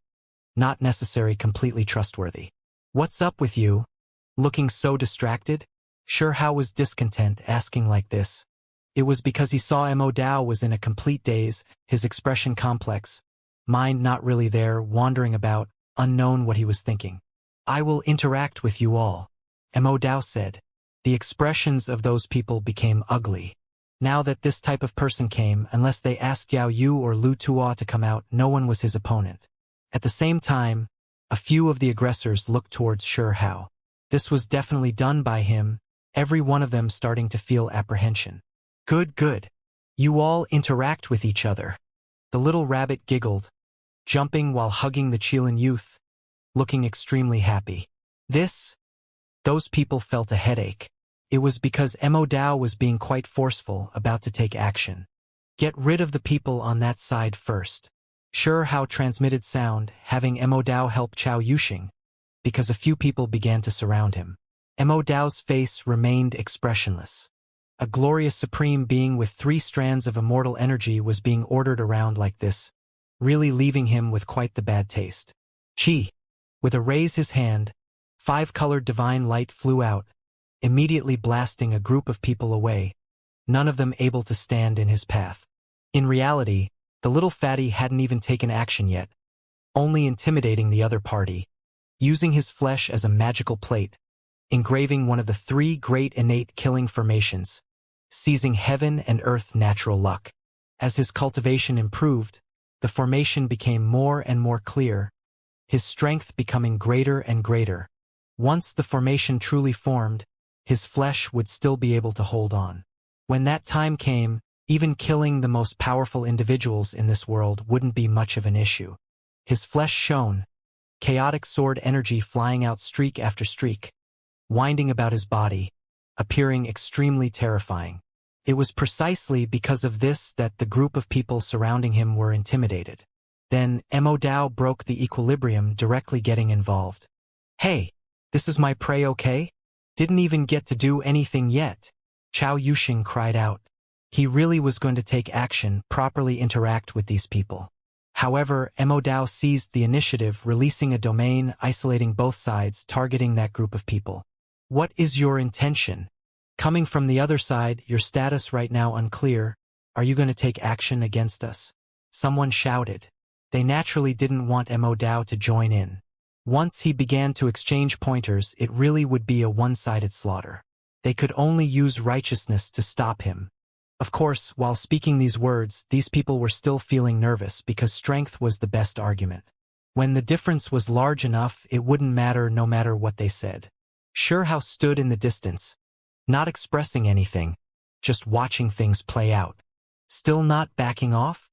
not necessarily completely trustworthy. What's up with you? Looking so distracted? Sure Hao was discontent asking like this. It was because he saw Mo Dao was in a complete daze, his expression complex, mind not really there, wandering about, unknown what he was thinking. I will interact with you all, Mo Dao said. The expressions of those people became ugly. Now that this type of person came, unless they asked Yao Yu or Lu Tuo to come out, no one was his opponent. At the same time, a few of the aggressors looked towards Sure Hao. This was definitely done by him, every one of them starting to feel apprehension. Good. You all interact with each other. The little rabbit giggled, jumping while hugging the Chilean youth, looking extremely happy. Those people felt a headache. It was because Immortal was being quite forceful, about to take action. Get rid of the people on that side first. Sure how transmitted sound, having Immortal help Chao Yuxing, because a few people began to surround him. Immortal's face remained expressionless. A glorious supreme being with 3 strands of immortal energy was being ordered around like this, really leaving him with quite the bad taste. Chi. With a raise his hand, 5-colored divine light flew out, immediately blasting a group of people away, none of them able to stand in his path. In reality, the little fatty hadn't even taken action yet, only intimidating the other party, using his flesh as a magical plate, engraving one of the 3 great innate killing formations, seizing heaven and earth natural luck. As his cultivation improved, the formation became more and more clear, his strength becoming greater and greater. Once the formation truly formed, his flesh would still be able to hold on. When that time came, even killing the most powerful individuals in this world wouldn't be much of an issue. His flesh shone, chaotic sword energy flying out streak after streak, winding about his body, appearing extremely terrifying. It was precisely because of this that the group of people surrounding him were intimidated. Then Immortal broke the equilibrium, directly getting involved. Hey, this is my prey, okay? Didn't even get to do anything yet. Chao Yuxing cried out. He really was going to take action, properly interact with these people. However, Immortal seized the initiative, releasing a domain, isolating both sides, targeting that group of people. What is your intention? Coming from the other side, your status right now unclear. Are you going to take action against us? Someone shouted. They naturally didn't want Immortal to join in. Once he began to exchange pointers, it really would be a one-sided slaughter. They could only use righteousness to stop him. Of course, while speaking these words, these people were still feeling nervous because strength was the best argument. When the difference was large enough, it wouldn't matter no matter what they said. Sure how stood in the distance, not expressing anything, just watching things play out. Still not backing off?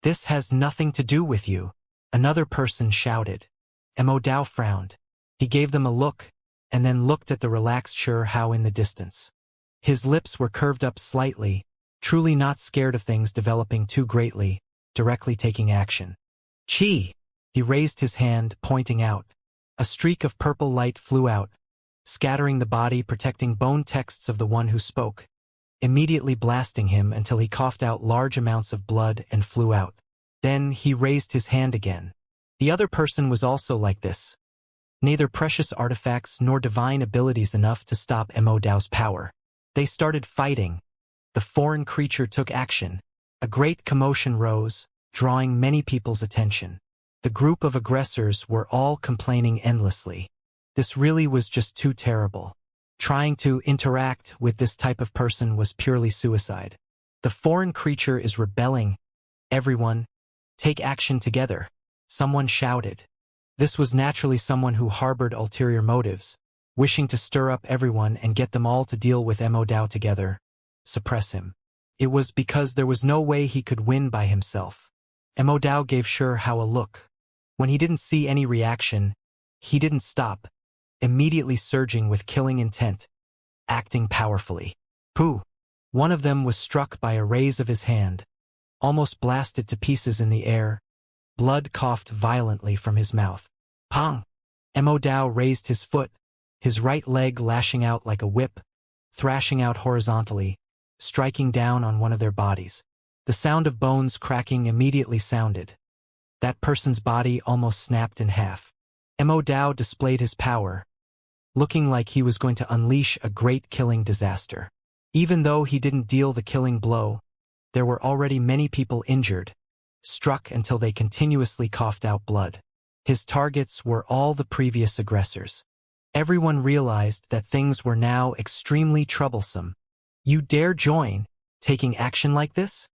This has nothing to do with you, another person shouted. Immortal frowned. He gave them a look, and then looked at the relaxed Sure how in the distance. His lips were curved up slightly, truly not scared of things developing too greatly, directly taking action. Chi! He raised his hand, pointing out. A streak of purple light flew out, scattering the body, protecting bone texts of the one who spoke, immediately blasting him until he coughed out large amounts of blood and flew out. Then he raised his hand again. The other person was also like this. Neither precious artifacts nor divine abilities enough to stop Immortal's power. They started fighting. The foreign creature took action. A great commotion rose, drawing many people's attention. The group of aggressors were all complaining endlessly. This really was just too terrible. Trying to interact with this type of person was purely suicide. The foreign creature is rebelling. Everyone, take action together. Someone shouted. This was naturally someone who harbored ulterior motives, wishing to stir up everyone and get them all to deal with Immortal together, suppress him. It was because there was no way he could win by himself. Immortal gave Sure how a look. When he didn't see any reaction, he didn't stop, immediately surging with killing intent, acting powerfully. Pooh! One of them was struck by a raise of his hand, almost blasted to pieces in the air. Blood coughed violently from his mouth. Pong! Immortal raised his foot, his right leg lashing out like a whip, thrashing out horizontally, striking down on one of their bodies. The sound of bones cracking immediately sounded. That person's body almost snapped in half. Immortal displayed his power, looking like he was going to unleash a great killing disaster. Even though he didn't deal the killing blow, there were already many people injured, struck until they continuously coughed out blood. His targets were all the previous aggressors. Everyone realized that things were now extremely troublesome. You dare join, taking action like this?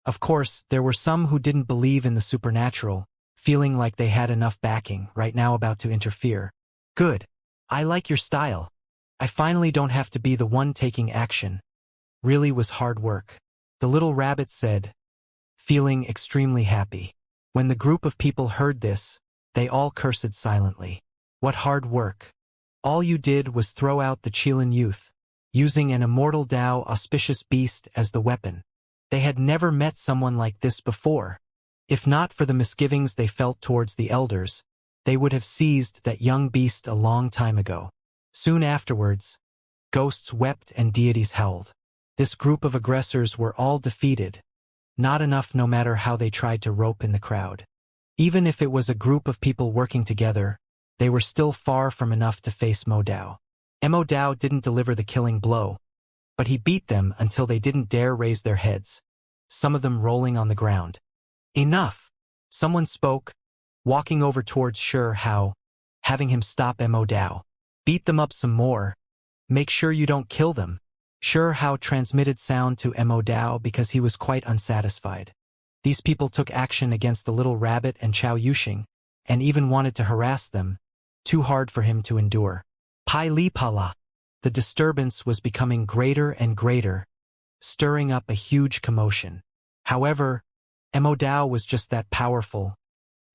Of course, there were some who didn't believe in the supernatural, feeling like they had enough backing, right now about to interfere. Good. I like your style. I finally don't have to be the one taking action. Really was hard work. The little rabbit said, feeling extremely happy. When the group of people heard this, they all cursed silently. What hard work! All you did was throw out the Qilin youth, using an immortal Dao auspicious beast as the weapon. They had never met someone like this before. If not for the misgivings they felt towards the elders, they would have seized that young beast a long time ago. Soon afterwards, ghosts wept and deities howled. This group of aggressors were all defeated. Not enough no matter how they tried to rope in the crowd. Even if it was a group of people working together, they were still far from enough to face Mo Dao. Mo Dao didn't deliver the killing blow, but he beat them until they didn't dare raise their heads, some of them rolling on the ground. Enough! Someone spoke, walking over towards Shi Hao, having him stop Mo Dao. Beat them up some more. Make sure you don't kill them. Shi Hao transmitted sound to Mo Dao because he was quite unsatisfied. These people took action against the little rabbit and Chao Yuxing, and even wanted to harass them, too hard for him to endure. Pai Li Pala. The disturbance was becoming greater and greater, stirring up a huge commotion. However, Mo Dao was just that powerful,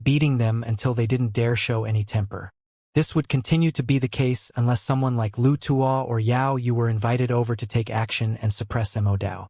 beating them until they didn't dare show any temper. This would continue to be the case unless someone like Lu Tuo or Yao Yu were invited over to take action and suppress Mo Dao.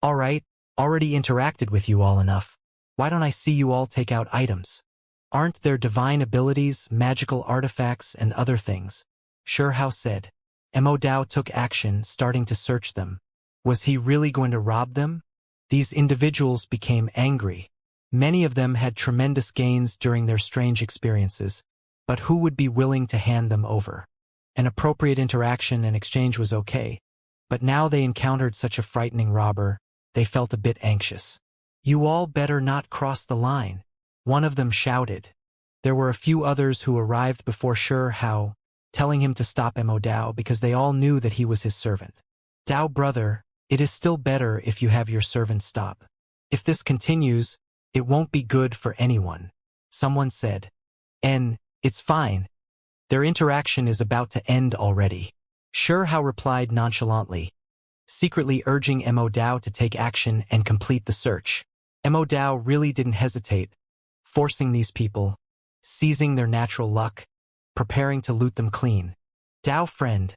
Alright, already interacted with you all enough. Why don't I see you all take out items? Aren't there divine abilities, magical artifacts, and other things? Shi Hao said. Mo Dao took action, starting to search them. Was he really going to rob them? These individuals became angry. Many of them had tremendous gains during their strange experiences, but who would be willing to hand them over? An appropriate interaction and exchange was okay, but now they encountered such a frightening robber, they felt a bit anxious. You all better not cross the line, one of them shouted. There were a few others who arrived before Shi Hao, telling him to stop Mo Dao because they all knew that he was his servant. Dao brother, it is still better if you have your servant stop. If this continues, it won't be good for anyone, someone said. It's fine. Their interaction is about to end already. Shi Hao replied nonchalantly, secretly urging Mo Dao to take action and complete the search. Mo Dao really didn't hesitate, forcing these people, seizing their natural luck, preparing to loot them clean. Dao friend,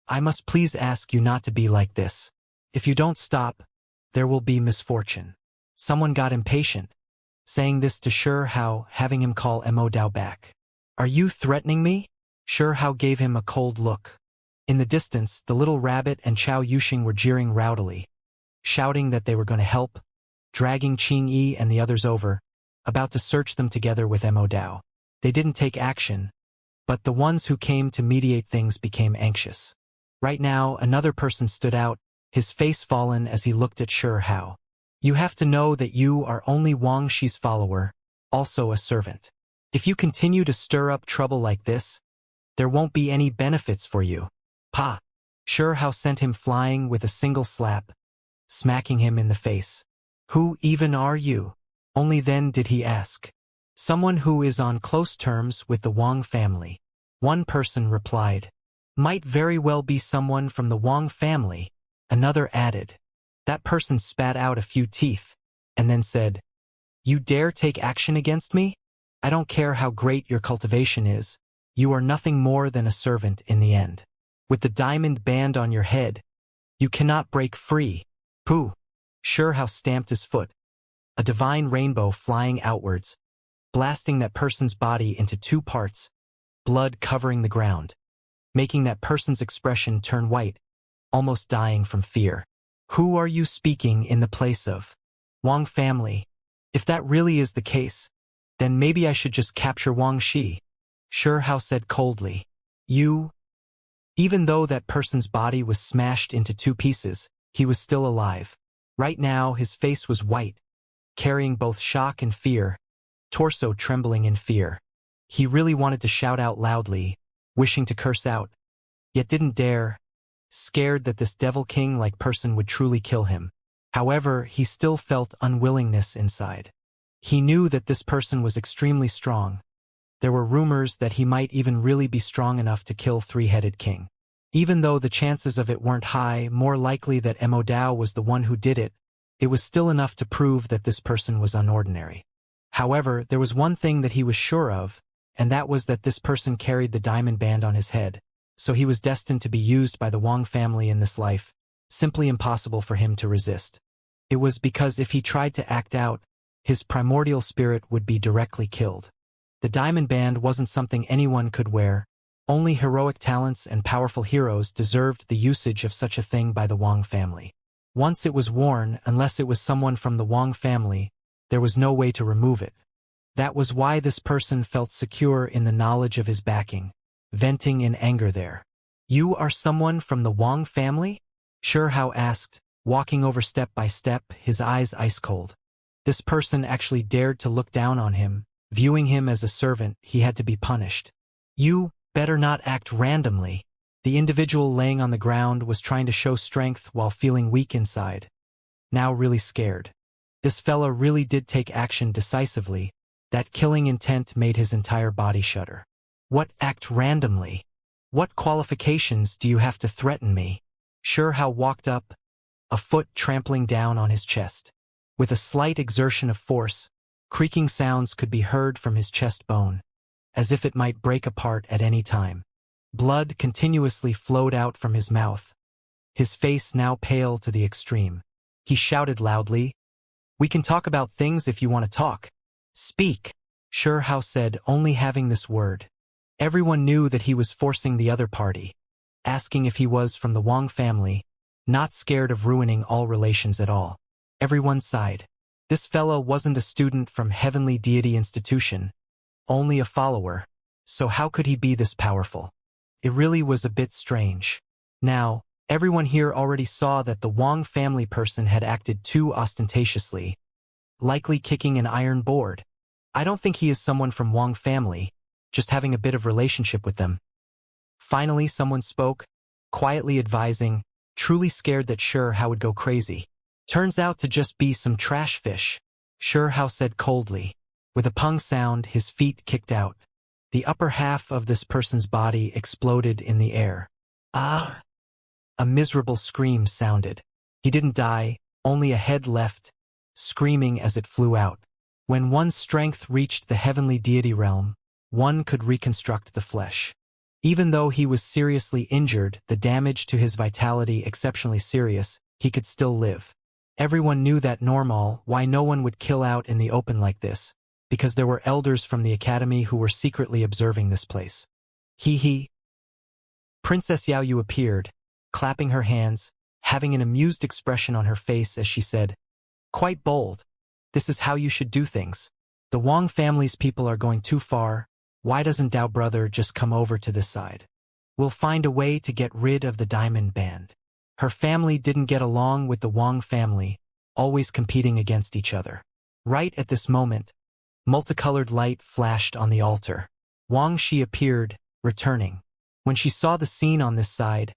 I must please ask you not to be like this. If you don't stop, there will be misfortune. Someone got impatient, saying this to Shi Hao, having him call Mo Dao back. Are you threatening me? Shi Hao gave him a cold look. In the distance, the little rabbit and Chao Yuxing were jeering rowdily, shouting that they were going to help, dragging Qing Yi and the others over, about to search them together with Mo Dao. They didn't take action, but the ones who came to mediate things became anxious. Right now, another person stood out, his face fallen as he looked at Shi Hao. You have to know that you are only Wang Shi's follower, also a servant. If you continue to stir up trouble like this, there won't be any benefits for you. Pa! Shi Hao sent him flying with a single slap, smacking him in the face. Who even are you? Only then did he ask. Someone who is on close terms with the Wang family. One person replied. Might very well be someone from the Wang family, another added. That person spat out a few teeth, and then said, You dare take action against me? I don't care how great your cultivation is, you are nothing more than a servant in the end. With the diamond band on your head, you cannot break free. Pooh! Shi Hao stamped his foot, a divine rainbow flying outwards, blasting that person's body into two parts, blood covering the ground, making that person's expression turn white, almost dying from fear. Who are you speaking in the place of? Wang family. If that really is the case, then maybe I should just capture Wang Shi. Shi Hao said coldly. You? Even though that person's body was smashed into two pieces, he was still alive. Right now his face was white, carrying both shock and fear, torso trembling in fear. He really wanted to shout out loudly, wishing to curse out, yet didn't dare, scared that this devil king-like person would truly kill him. However, he still felt unwillingness inside. He knew that this person was extremely strong. There were rumors that he might even really be strong enough to kill Three-Headed King. Even though the chances of it weren't high, more likely that Mo Dao was the one who did it, It was still enough to prove that this person was unordinary. However, there was one thing that he was sure of, and that was that this person carried the diamond band on his head, so he was destined to be used by the Wang family in this life, simply impossible for him to resist. It was because if he tried to act out, his primordial spirit would be directly killed. The diamond band wasn't something anyone could wear. Only heroic talents and powerful heroes deserved the usage of such a thing by the Wang family. Once it was worn, unless it was someone from the Wang family, there was no way to remove it. That was why this person felt secure in the knowledge of his backing, venting in anger there. "You are someone from the Wang family?" Xianxia asked, walking over step by step, his eyes ice-cold. This person actually dared to look down on him. Viewing him as a servant, he had to be punished. "You better not act randomly." The individual laying on the ground was trying to show strength while feeling weak inside. Now really scared. This fella really did take action decisively. That killing intent made his entire body shudder. "What act randomly? What qualifications do you have to threaten me?" Xianxia walked up, a foot trampling down on his chest. With a slight exertion of force, creaking sounds could be heard from his chest bone, as if it might break apart at any time. Blood continuously flowed out from his mouth, his face now pale to the extreme. He shouted loudly, "We can talk about things if you want to talk. Speak," Xianxia said, only having this word. Everyone knew that he was forcing the other party, asking if he was from the Wang family, not scared of ruining all relations at all. Everyone sighed. This fellow wasn't a student from Heavenly Deity Institution, only a follower, so how could he be this powerful? It really was a bit strange. Now, everyone here already saw that the Wang family person had acted too ostentatiously, likely kicking an iron board. "I don't think he is someone from Wang family, just having a bit of relationship with them." Finally, someone spoke, quietly advising, truly scared that Xianxia would go crazy. "Turns out to just be some trash fish," Xianxia said coldly. With a pung sound, his feet kicked out. The upper half of this person's body exploded in the air. "Ah!" A miserable scream sounded. He didn't die, only a head left, screaming as it flew out. When one's strength reached the heavenly deity realm, one could reconstruct the flesh. Even though he was seriously injured, the damage to his vitality exceptionally serious, he could still live. Everyone knew that normal, why no one would kill out in the open like this, because there were elders from the academy who were secretly observing this place. He. Princess Xiaoyu appeared, clapping her hands, having an amused expression on her face as she said, "Quite bold. This is how you should do things. The Wang family's people are going too far. Why doesn't Dao brother just come over to this side? We'll find a way to get rid of the diamond band." Her family didn't get along with the Wang family, always competing against each other. Right at this moment, multicolored light flashed on the altar. Wang Shi appeared, returning. When she saw the scene on this side,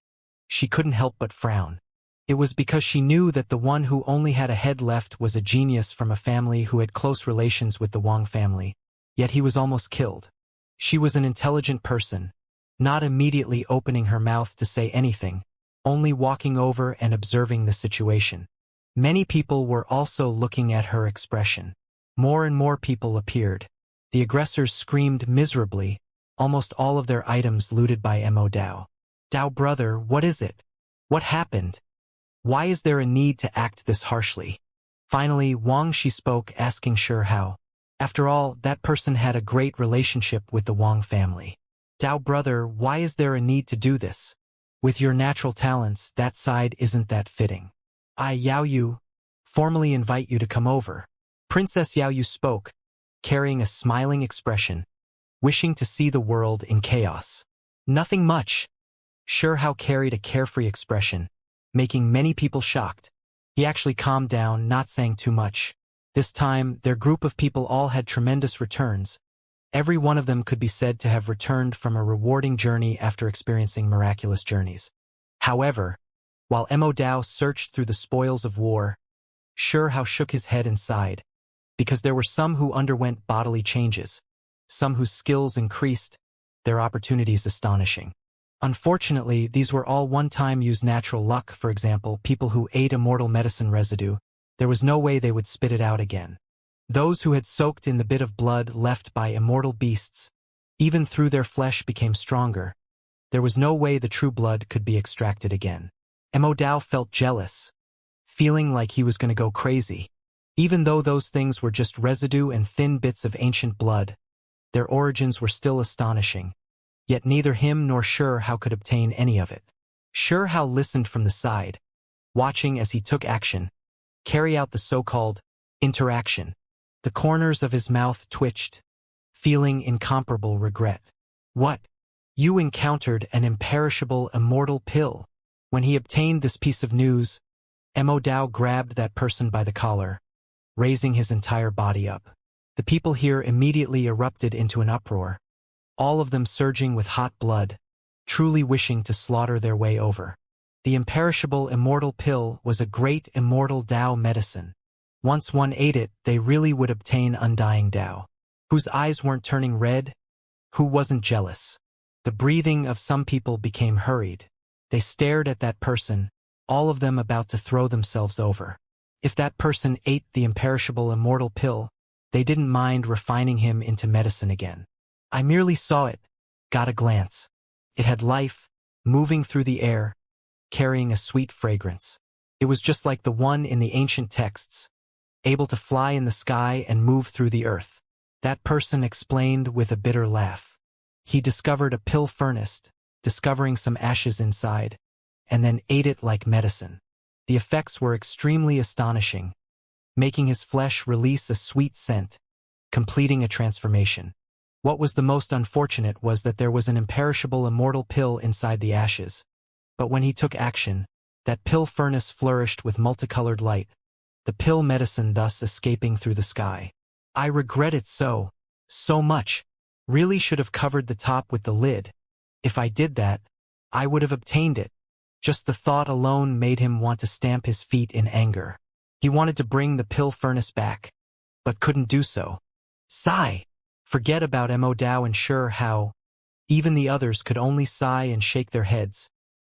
she couldn't help but frown. It was because she knew that the one who only had a head left was a genius from a family who had close relations with the Wang family, yet he was almost killed. She was an intelligent person, not immediately opening her mouth to say anything, only walking over and observing the situation. Many people were also looking at her expression. More and more people appeared. The aggressors screamed miserably, almost all of their items looted by Dao. "Dao brother, what is it? What happened? Why is there a need to act this harshly?" Finally, Wang Shi spoke, asking Xianxia. After all, that person had a great relationship with the Wang family. "Dao brother, why is there a need to do this? With your natural talents, that side isn't that fitting. I, Xiaoyu, formally invite you to come over." Princess Xiaoyu spoke, carrying a smiling expression, wishing to see the world in chaos. "Nothing much." Xianxia carried a carefree expression, making many people shocked. He actually calmed down, not saying too much. This time, their group of people all had tremendous returns. Every one of them could be said to have returned from a rewarding journey after experiencing miraculous journeys. However, while Dao searched through the spoils of war, Xianxia shook his head and sighed, because there were some who underwent bodily changes, some whose skills increased, their opportunities astonishing. Unfortunately, these were all one-time use natural luck, for example, people who ate immortal medicine residue, There was no way they would spit it out again. Those who had soaked in the bit of blood left by immortal beasts, even through their flesh became stronger. There was no way the true blood could be extracted again. Immortal felt jealous, feeling like he was going to go crazy. Even though those things were just residue and thin bits of ancient blood, their origins were still astonishing. Yet neither him nor Xianxia could obtain any of it. Xianxia listened from the side, watching as he took action, carry out the so-called interaction. The corners of his mouth twitched, feeling incomparable regret. What? You encountered an imperishable immortal pill. When he obtained this piece of news, Immortal grabbed that person by the collar, raising his entire body up. The people here immediately erupted into an uproar, all of them surging with hot blood, truly wishing to slaughter their way over. The imperishable immortal pill was a great immortal Tao medicine. Once one ate it, they really would obtain undying Tao. Whose eyes weren't turning red? Who wasn't jealous? The breathing of some people became hurried. They stared at that person, all of them about to throw themselves over. If that person ate the imperishable immortal pill, they didn't mind refining him into medicine again. I merely saw it, got a glance. It had life, moving through the air, carrying a sweet fragrance. It was just like the one in the ancient texts, able to fly in the sky and move through the earth. That person explained with a bitter laugh. He discovered a pill furnace, discovering some ashes inside, and then ate it like medicine. The effects were extremely astonishing, making his flesh release a sweet scent, completing a transformation. What was the most unfortunate was that there was an imperishable immortal pill inside the ashes. But when he took action, that pill furnace flourished with multicolored light, the pill medicine thus escaping through the sky. I regret it so much. Really should have covered the top with the lid. If I did that, I would have obtained it. Just the thought alone made him want to stamp his feet in anger. He wanted to bring the pill furnace back, but couldn't do so. Sigh. Forget about Immortal and Xianxia. Even the others could only sigh and shake their heads,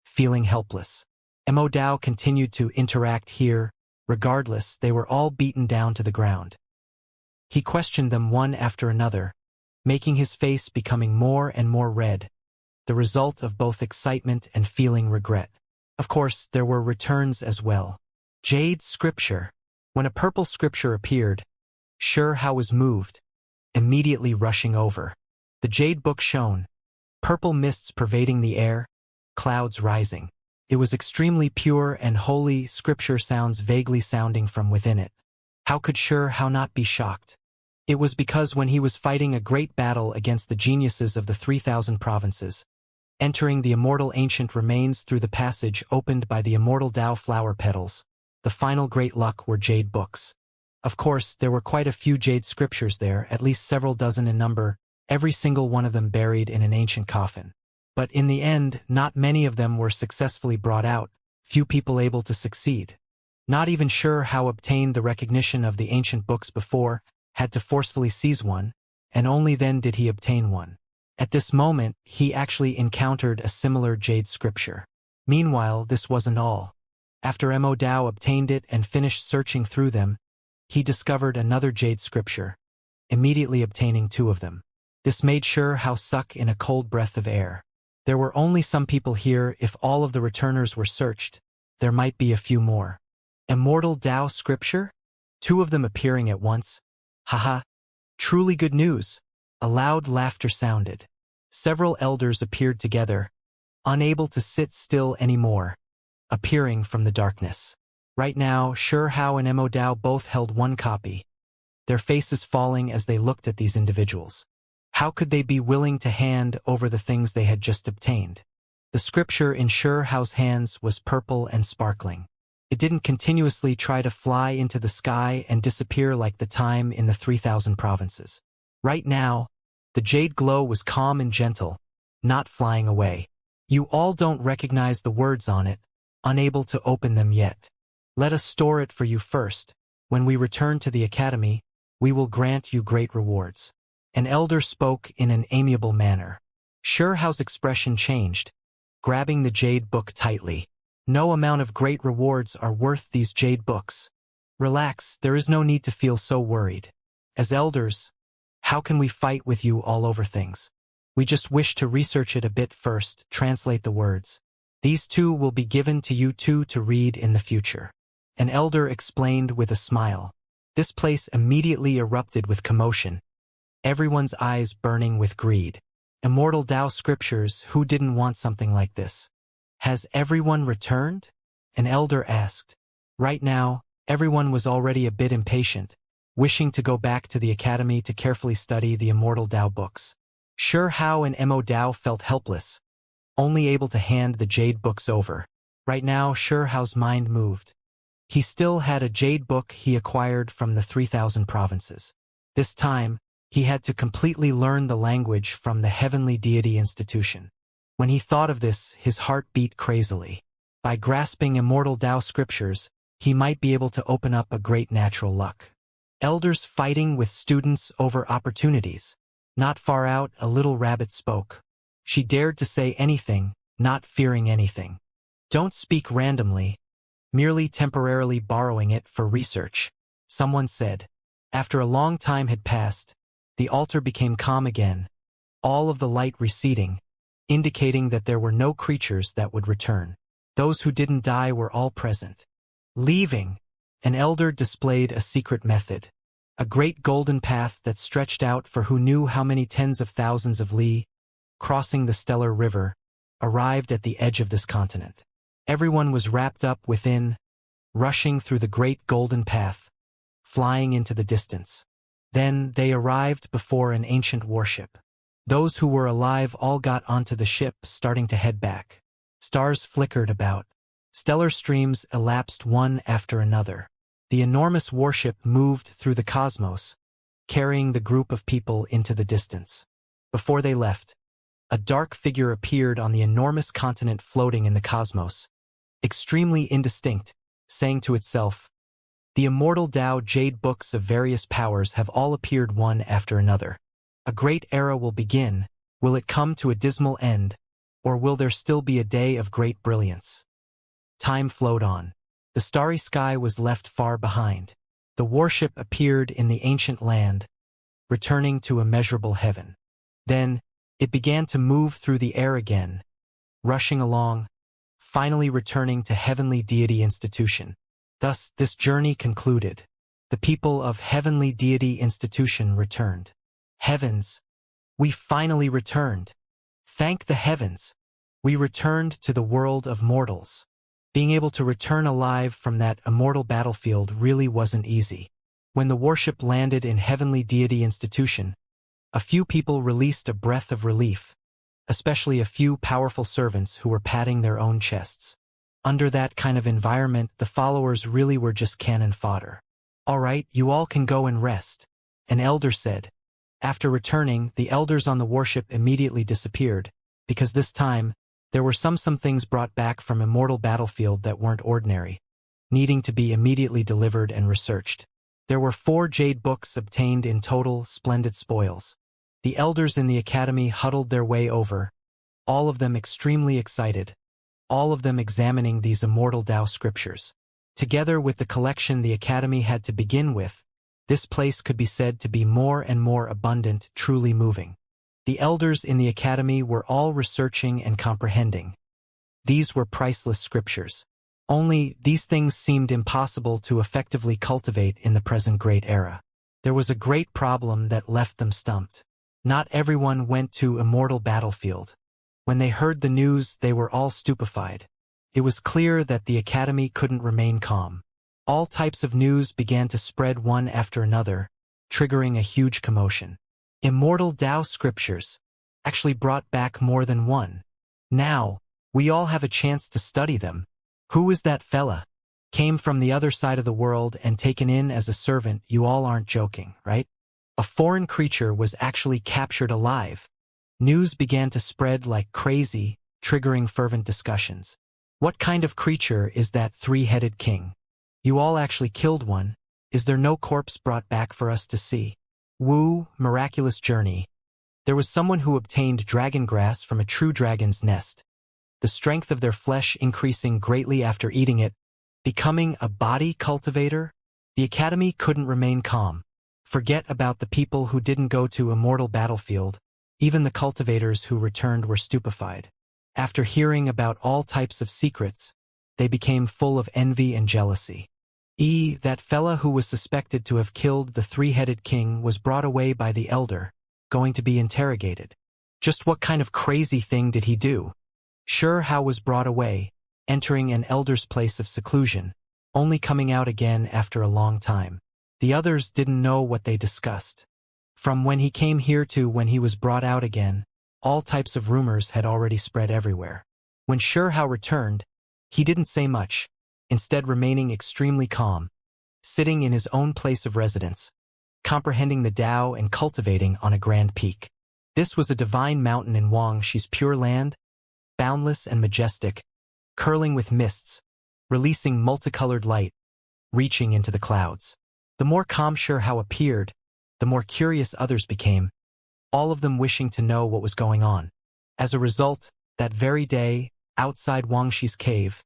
feeling helpless. Immortal continued to interact here. Regardless, they were all beaten down to the ground. He questioned them one after another, making his face becoming more and more red, the result of both excitement and feeling regret. Of course, there were returns as well. Jade scripture. When a purple scripture appeared, Xianxia was moved, immediately rushing over. The jade book shone, purple mists pervading the air, clouds rising. It was extremely pure and holy. Scripture sounds vaguely sounding from within it. How could Xianxia not be shocked? It was because when he was fighting a great battle against the geniuses of the 3,000 provinces, entering the immortal ancient remains through the passage opened by the immortal Tao flower petals, the final great luck were jade books. Of course, there were quite a few jade scriptures there, at least several dozen in number, every single one of them buried in an ancient coffin. But in the end, not many of them were successfully brought out, few people able to succeed. Not even sure how obtained the recognition of the ancient books before, had to forcefully seize one, and only then did he obtain one. At this moment, he actually encountered a similar jade scripture. Meanwhile, this wasn't all. After Immortal obtained it and finished searching through them, he discovered another jade scripture, immediately obtaining two of them. This made Xianxia suck in a cold breath of air. There were only some people here. If all of the returners were searched, there might be a few more. Immortal Tao scripture? Two of them appearing at once. Haha. Truly good news. A loud laughter sounded. Several elders appeared together, unable to sit still anymore, appearing from the darkness. Right now, Xianxia and Immortal both held one copy, their faces falling as they looked at these individuals. How could they be willing to hand over the things they had just obtained? The scripture in Xianxia's hands was purple and sparkling. It didn't continuously try to fly into the sky and disappear like the time in the 3,000 provinces. Right now, the jade glow was calm and gentle, not flying away. You all don't recognize the words on it, unable to open them yet. Let us store it for you first. When we return to the academy, we will grant you great rewards. An elder spoke in an amiable manner. Xianxia's expression changed, grabbing the jade book tightly. No amount of great rewards are worth these jade books. Relax, there is no need to feel so worried. As elders, how can we fight with you all over things? We just wish to research it a bit first, translate the words. These two will be given to you two to read in the future. An elder explained with a smile. This place immediately erupted with commotion, everyone's eyes burning with greed. Immortal Tao scriptures, who didn't want something like this? Has everyone returned? An elder asked. Right now, everyone was already a bit impatient, wishing to go back to the academy to carefully study the Immortal Tao books. Sure Hao and Mo Dao felt helpless, only able to hand the jade books over. Right now, Sure Hao's mind moved. He still had a jade book he acquired from the 3,000 provinces. This time, he had to completely learn the language from the Heavenly Deity Institution. When he thought of this, his heart beat crazily. By grasping Immortal Tao scriptures, he might be able to open up a great natural luck. Elders fighting with students over opportunities. Not far out, a little rabbit spoke. She dared to say anything, not fearing anything. Don't speak randomly, merely temporarily borrowing it for research, someone said. After a long time had passed, the altar became calm again, all of the light receding, indicating that there were no creatures that would return. Those who didn't die were all present. Leaving, an elder displayed a secret method. A great golden path that stretched out for who knew how many tens of thousands of li, crossing the stellar river, arrived at the edge of this continent. Everyone was wrapped up within, rushing through the great golden path, flying into the distance. Then they arrived before an ancient warship. Those who were alive all got onto the ship, starting to head back. Stars flickered about. Stellar streams elapsed one after another. The enormous warship moved through the cosmos, carrying the group of people into the distance. Before they left, a dark figure appeared on the enormous continent floating in the cosmos, extremely indistinct, saying to itself, "The Immortal Tao jade books of various powers have all appeared one after another. A great era will begin. Will it come to a dismal end, or will there still be a day of great brilliance?" Time flowed on. The starry sky was left far behind. The warship appeared in the ancient land, returning to immeasurable heaven. Then, it began to move through the air again, rushing along, finally returning to Heavenly Deity Institution. Thus, this journey concluded. The people of Heavenly Deity Institution returned. Heavens! We finally returned. Thank the heavens! We returned to the world of mortals. Being able to return alive from that immortal battlefield really wasn't easy. When the warship landed in Heavenly Deity Institution, a few people released a breath of relief, especially a few powerful servants who were patting their own chests. Under that kind of environment, the followers really were just cannon fodder. "All right, you all can go and rest," an elder said. After returning, the elders on the warship immediately disappeared, because this time, there were some things brought back from Immortal Battlefield that weren't ordinary, needing to be immediately delivered and researched. There were 4 jade books obtained in total, splendid spoils. The elders in the academy huddled their way over, all of them extremely excited, all of them examining these Immortal Tao scriptures. Together with the collection the academy had to begin with, this place could be said to be more and more abundant, truly moving. The elders in the academy were all researching and comprehending. These were priceless scriptures. Only, these things seemed impossible to effectively cultivate in the present great era. There was a great problem that left them stumped. Not everyone went to Immortal Battlefield. When they heard the news, they were all stupefied. It was clear that the academy couldn't remain calm. All types of news began to spread one after another, triggering a huge commotion. Immortal Tao scriptures actually brought back more than one. Now, we all have a chance to study them. Who is that fella? Came from the other side of the world and taken in as a servant. You all aren't joking, right? A foreign creature was actually captured alive. News began to spread like crazy, triggering fervent discussions. What kind of creature is that 3-headed king? You all actually killed one. Is there no corpse brought back for us to see? Woo, miraculous journey. There was someone who obtained dragon grass from a true dragon's nest, the strength of their flesh increasing greatly after eating it, becoming a body cultivator. The Academy couldn't remain calm. Forget about the people who didn't go to Immortal battlefield, even the cultivators who returned were stupefied. After hearing about all types of secrets, they became full of envy and jealousy. That fella who was suspected to have killed the three-headed king was brought away by the elder, going to be interrogated. Just what kind of crazy thing did he do? Xianxia was brought away, entering an elder's place of seclusion, only coming out again after a long time. The others didn't know what they discussed. From when he came here to when he was brought out again, all types of rumors had already spread everywhere. When Xianxia returned, he didn't say much, instead remaining extremely calm, sitting in his own place of residence, comprehending the Tao and cultivating on a grand peak. This was a divine mountain in Wuxia's pure land, boundless and majestic, curling with mists, releasing multicolored light, reaching into the clouds. The more calm Xianxia appeared, the more curious others became, all of them wishing to know what was going on. As a result, that very day, outside Wuxia's cave,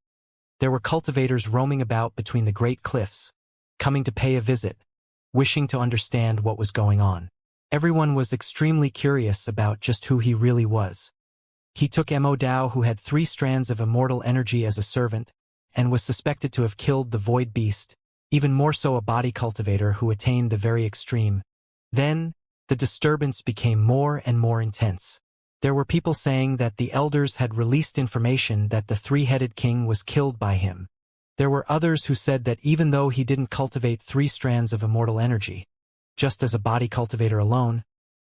there were cultivators roaming about between the great cliffs, coming to pay a visit, wishing to understand what was going on. Everyone was extremely curious about just who he really was. He took Immortal, who had 3 strands of immortal energy, as a servant, and was suspected to have killed the void beast, even more so a body cultivator who attained the very extreme. Then, the disturbance became more and more intense. There were people saying that the elders had released information that the three-headed king was killed by him. There were others who said that even though he didn't cultivate 3 strands of immortal energy, just as a body cultivator alone,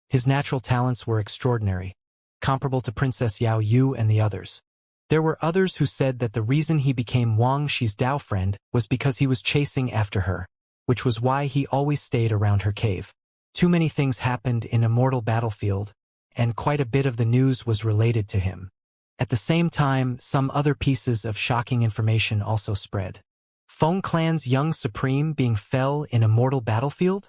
his natural talents were extraordinary, comparable to Princess Yao Yu and the others. There were others who said that the reason he became Wuxia's Tao friend was because he was chasing after her, which was why he always stayed around her cave. Too many things happened in Immortal battlefield, and quite a bit of the news was related to him. At the same time, some other pieces of shocking information also spread. Feng Clan's young supreme being fell in Immortal battlefield?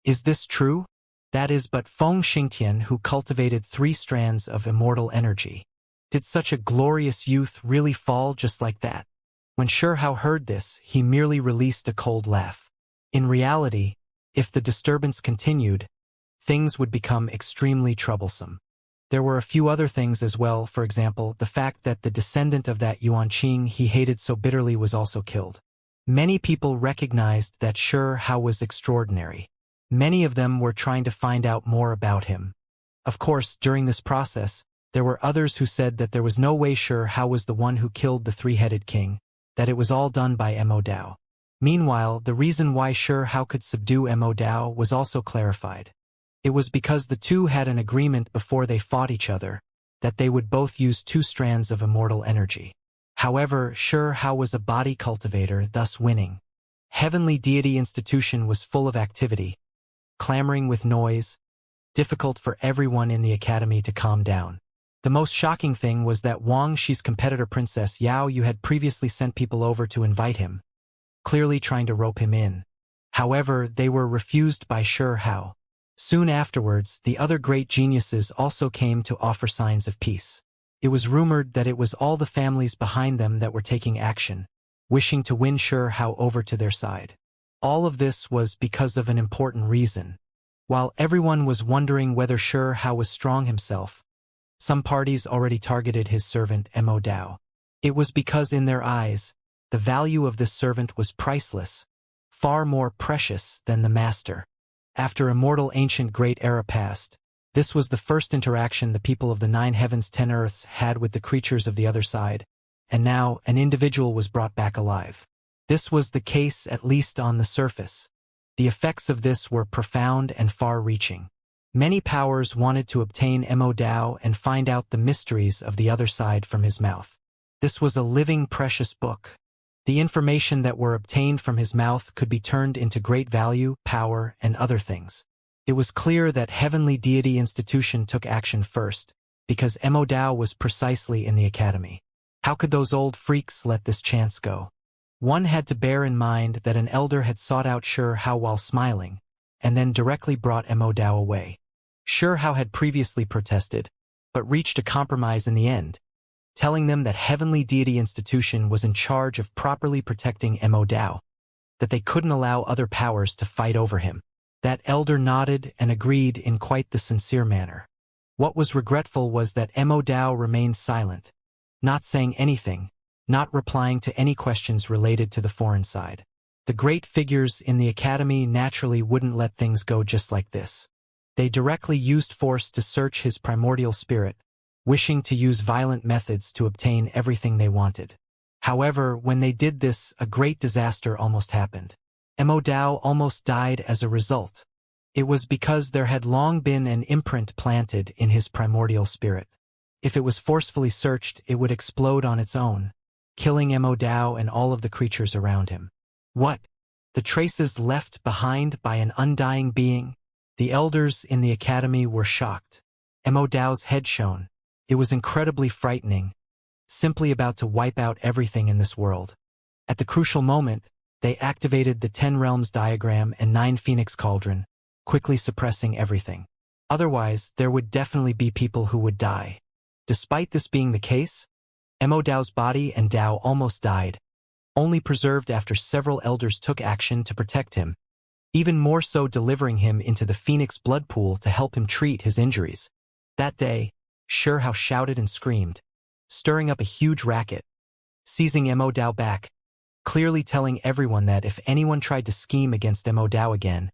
Is this true? That is but Feng Xingtian who cultivated 3 strands of immortal energy. Did such a glorious youth really fall just like that? When Xianxia heard this, he merely released a cold laugh. In reality, if the disturbance continued, things would become extremely troublesome. There were a few other things as well, for example, the fact that the descendant of that Yuanqing he hated so bitterly was also killed. Many people recognized that Xianxia was extraordinary. Many of them were trying to find out more about him. Of course, during this process, there were others who said that there was no way Xianxia was the one who killed the three-headed king, that it was all done by Immortal. Meanwhile, the reason why Xianxia could subdue Immortal was also clarified. It was because the two had an agreement before they fought each other, that they would both use 2 strands of immortal energy. However, Xianxia was a body cultivator, thus winning. Heavenly Deity Institution was full of activity, clamoring with noise, difficult for everyone in the academy to calm down. The most shocking thing was that Wuxia's competitor Princess Yao Yu had previously sent people over to invite him, clearly trying to rope him in. However, they were refused by Xianxia. Soon afterwards, the other great geniuses also came to offer signs of peace. It was rumored that it was all the families behind them that were taking action, wishing to win Xianxia over to their side. All of this was because of an important reason. While everyone was wondering whether Xianxia was strong himself, some parties already targeted his servant Immortal. It was because in their eyes, the value of this servant was priceless, far more precious than the master. After Immortal ancient great era passed, this was the first interaction the people of the 9 heavens 10 earths had with the creatures of the other side, and now an individual was brought back alive. This was the case at least on the surface. The effects of this were profound and far-reaching. Many powers wanted to obtain Immortal and find out the mysteries of the other side from his mouth. This was a living precious book. The information that were obtained from his mouth could be turned into great value, power, and other things. It was clear that Heavenly Deity Institution took action first, because Immortal was precisely in the academy. How could those old freaks let this chance go? One had to bear in mind that an elder had sought out Xianxia while smiling, and then directly brought Immortal away. Xianxia had previously protested, but reached a compromise in the end, telling them that Heavenly Deity Institution was in charge of properly protecting Immortal. that they couldn't allow other powers to fight over him. That elder nodded and agreed in quite the sincere manner. What was regretful was that Dao remained silent, not saying anything, not replying to any questions related to the foreign side. The great figures in the academy naturally wouldn't let things go just like this. They directly used force to search his primordial spirit, wishing to use violent methods to obtain everything they wanted. However, when they did this, a great disaster almost happened. Dao almost died as a result. It was because there had long been an imprint planted in his primordial spirit. If it was forcefully searched, it would explode on its own, killing Dao and all of the creatures around him. What? The traces left behind by an undying being? The elders in the academy were shocked. Dao's head shone. It was incredibly frightening, simply about to wipe out everything in this world. At the crucial moment, they activated the 10 Realms diagram and 9 Phoenix Cauldron, quickly suppressing everything. Otherwise, there would definitely be people who would die. Despite this being the case, Dao's body and Dao almost died, only preserved after several elders took action to protect him, even more so delivering him into the Phoenix blood pool to help him treat his injuries. That day, Shurhao shouted and screamed, stirring up a huge racket, seizing Dao back, clearly telling everyone that if anyone tried to scheme against Dao again,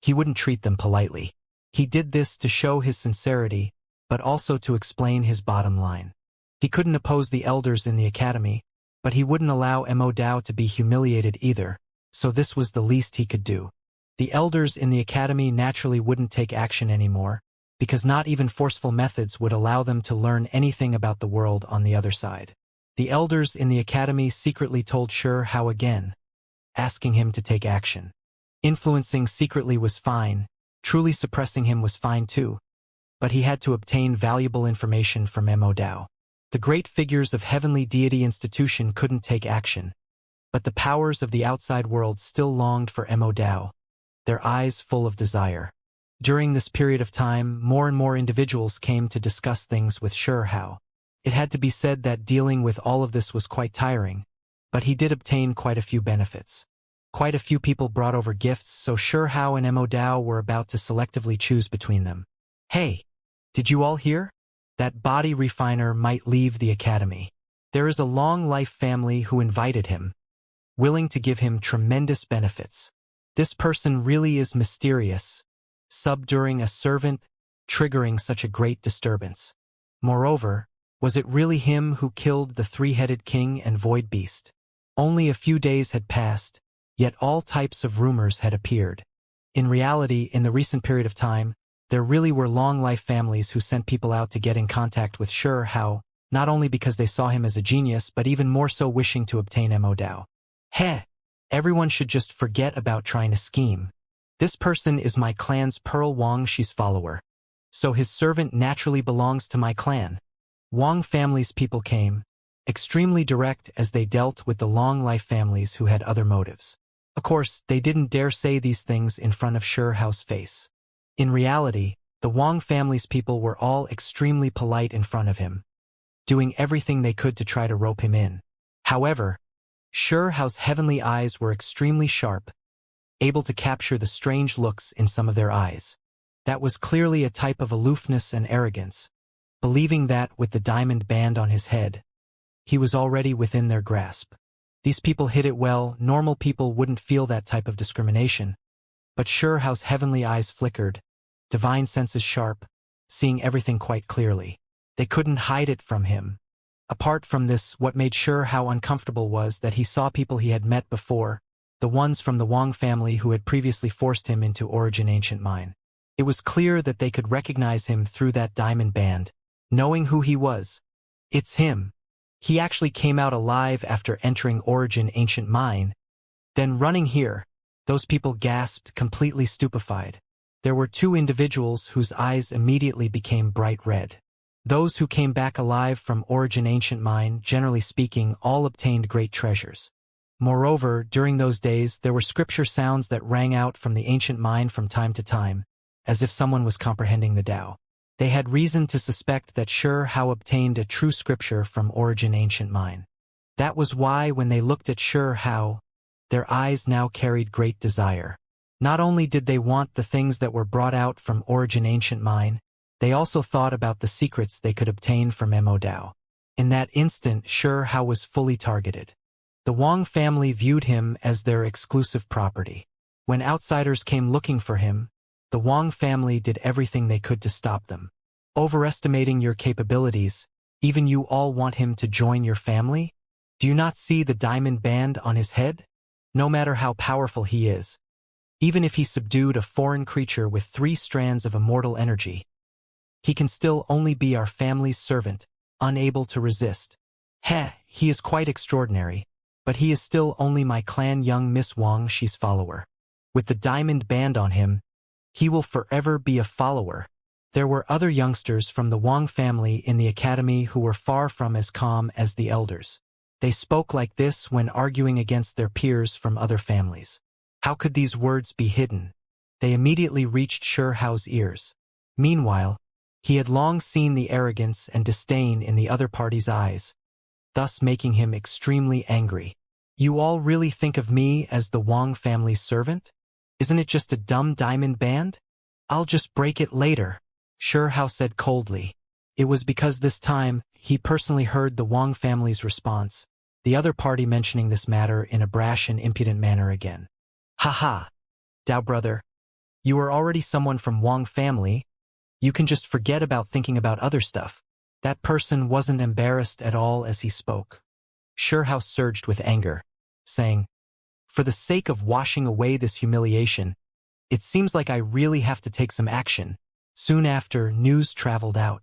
he wouldn't treat them politely. He did this to show his sincerity, but also to explain his bottom line. He couldn't oppose the elders in the academy, but he wouldn't allow Dao to be humiliated either, so this was the least he could do. The elders in the academy naturally wouldn't take action anymore, because not even forceful methods would allow them to learn anything about the world on the other side. The elders in the academy secretly told Shurhao again, asking him to take action. Influencing secretly was fine, truly suppressing him was fine too, but he had to obtain valuable information from Dao. The great figures of Heavenly Deity Institution couldn't take action, but the powers of the outside world still longed for Dao, their eyes full of desire. During this period of time, more and more individuals came to discuss things with Shurhao. It had to be said that dealing with all of this was quite tiring, but he did obtain quite a few benefits. Quite a few people brought over gifts, so Shurhao and Dao were about to selectively choose between them. Hey, did you all hear? That body refiner might leave the academy. There is a long-life family who invited him, willing to give him tremendous benefits. This person really is mysterious, subduing a servant, triggering such a great disturbance. Moreover, was it really him who killed the three-headed king and void beast? Only a few days had passed, yet all types of rumors had appeared. In reality, in the recent period of time, there really were long-life families who sent people out to get in contact with Shurhao, not only because they saw him as a genius, but even more so wishing to obtain Dao. Heh! Everyone should just forget about trying to scheme. This person is my clan's Pearl Wangxi's follower, so his servant naturally belongs to my clan. Wang family's people came, extremely direct as they dealt with the long-life families who had other motives. Of course, they didn't dare say these things in front of Shurhao's face. In reality, the Wang family's people were all extremely polite in front of him, doing everything they could to try to rope him in. However, Shurhao's heavenly eyes were extremely sharp, able to capture the strange looks in some of their eyes. That was clearly a type of aloofness and arrogance, believing that with the diamond band on his head, he was already within their grasp. These people hid it well. Normal people wouldn't feel that type of discrimination, but Shurhao's heavenly eyes flickered, divine senses sharp, seeing everything quite clearly. They couldn't hide it from him. Apart from this, what made Shurhao uncomfortable was that he saw people he had met before, the ones from the Wang family who had previously forced him into Origin Ancient Mine. It was clear that they could recognize him through that diamond band, knowing who he was. It's him. He actually came out alive after entering Origin Ancient Mine, then running here. Those people gasped, completely stupefied. There were two individuals whose eyes immediately became bright red. Those who came back alive from Origin Ancient Mine, generally speaking, all obtained great treasures. Moreover, during those days, there were scripture sounds that rang out from the ancient mine from time to time, as if someone was comprehending the Tao. They had reason to suspect that Shurhao obtained a true scripture from Origin Ancient Mine. That was why when they looked at Shurhao, Their eyes now carried great desire. Not only did they want the things that were brought out from Origin Ancient Mine, they also thought about the secrets they could obtain from Immortal. In that instant, Xianxia was fully targeted. The Wang family viewed him as their exclusive property. When outsiders came looking for him, the Wang family did everything they could to stop them. Overestimating your capabilities, even you all want him to join your family? Do you not see the diamond band on his head? No matter how powerful he is, even if he subdued a foreign creature with 3 strands of immortal energy, he can still only be our family's servant, unable to resist. He is quite extraordinary, but he is still only my clan young Miss Wang Xi's follower. With the diamond band on him, he will forever be a follower. There were other youngsters from the Wang family in the academy who were far from as calm as the elders. They spoke like this when arguing against their peers from other families. How could these words be hidden? They immediately reached Xiao's ears. Meanwhile, he had long seen the arrogance and disdain in the other party's eyes, thus making him extremely angry. You all really think of me as the Wang family's servant? Isn't it just a dumb diamond band? I'll just break it later, Xiao said coldly. It was because this time, he personally heard the Wang family's response, the other party mentioning this matter in a brash and impudent manner again. Haha, Dao brother, you are already someone from Wang family. You can just forget about thinking about other stuff. That person wasn't embarrassed at all as he spoke. Xiao surged with anger, saying, for the sake of washing away this humiliation, it seems like I really have to take some action. Soon after, news traveled out.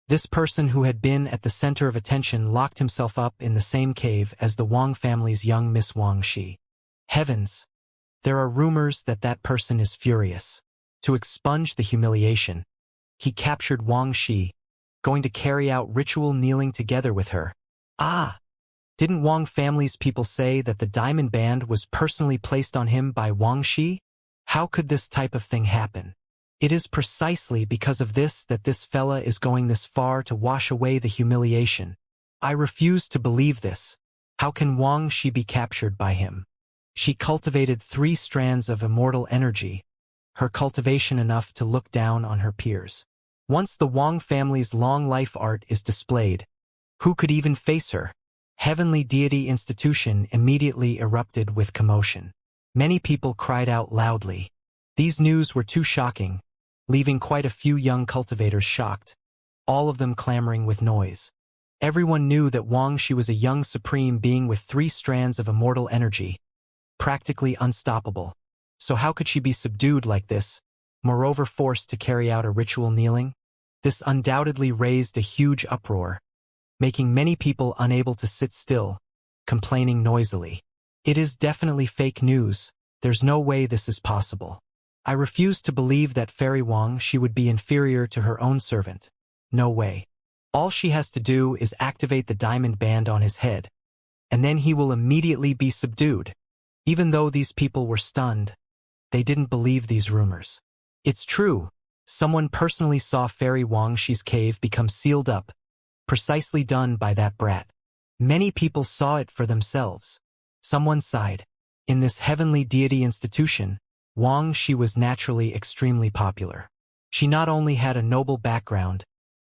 This person who had been at the center of attention locked himself up in the same cave as the Wang family's young Miss Wang Xi. Heavens! There are rumors that that person is furious. To expunge the humiliation, he captured Wang Xi, going to carry out ritual kneeling together with her. Didn't Wang family's people say that the diamond band was personally placed on him by Wang Xi? How could this type of thing happen? It is precisely because of this that this fella is going this far to wash away the humiliation. I refuse to believe this. How can Wang Xi be captured by him? She cultivated 3 strands of immortal energy, her cultivation enough to look down on her peers. Once the Wang family's long life art is displayed, who could even face her? Heavenly Deity Institution immediately erupted with commotion. Many people cried out loudly. These news were too shocking, leaving quite a few young cultivators shocked, all of them clamoring with noise. Everyone knew that Wang Xi was a young supreme being with 3 strands of immortal energy, practically unstoppable. So how could she be subdued like this, moreover forced to carry out a ritual kneeling? This undoubtedly raised a huge uproar, making many people unable to sit still, complaining noisily. It is definitely fake news. There's no way this is possible. I refuse to believe that Fairy Wang Xi would be inferior to her own servant. No way. All she has to do is activate the diamond band on his head, and then he will immediately be subdued. Even though these people were stunned, they didn't believe these rumors. It's true. Someone personally saw Fairy Wang Xi's cave become sealed up, precisely done by that brat. Many people saw it for themselves. Someone sighed. In this heavenly deity institution, Wang Xi was naturally extremely popular. She not only had a noble background,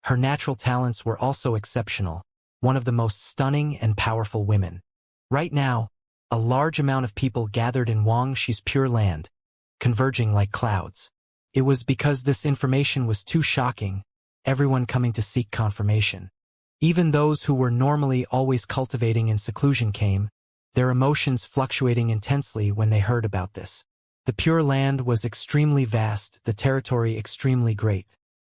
her natural talents were also exceptional, one of the most stunning and powerful women. Right now, a large amount of people gathered in Wang Xi's pure land, converging like clouds. It was because this information was too shocking, everyone coming to seek confirmation. Even those who were normally always cultivating in seclusion came, their emotions fluctuating intensely when they heard about this. The Pure Land was extremely vast, the territory extremely great.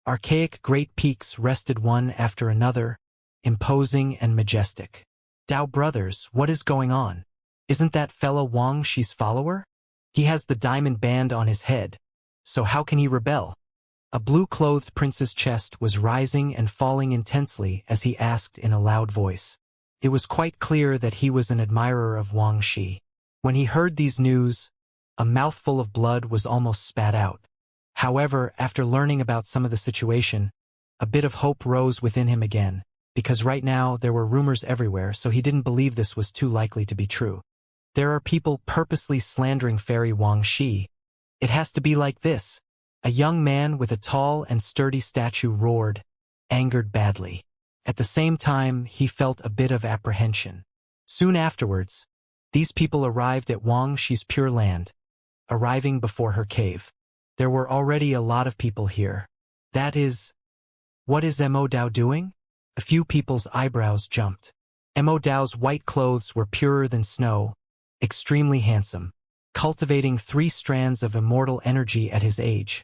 Archaic great peaks rested one after another, imposing and majestic. Dao brothers, what is going on? Isn't that fellow Wang Xi's follower? He has the diamond band on his head, so how can he rebel? A blue-clothed prince's chest was rising and falling intensely as he asked in a loud voice. It was quite clear that he was an admirer of Wang Xi. When he heard these news, a mouthful of blood was almost spat out. However, after learning about some of the situation, a bit of hope rose within him again, because right now there were rumors everywhere, so he didn't believe this was too likely to be true. There are people purposely slandering Fairy Wang Shi. It has to be like this. A young man with a tall and sturdy statue roared, angered badly. At the same time, he felt a bit of apprehension. Soon afterwards, these people arrived at Wang Shi's Pure Land, arriving before her cave. There were already a lot of people here. That is, what is Mo Dao doing? A few people's eyebrows jumped. Mo Dao's white clothes were purer than snow, extremely handsome, cultivating 3 strands of immortal energy at his age.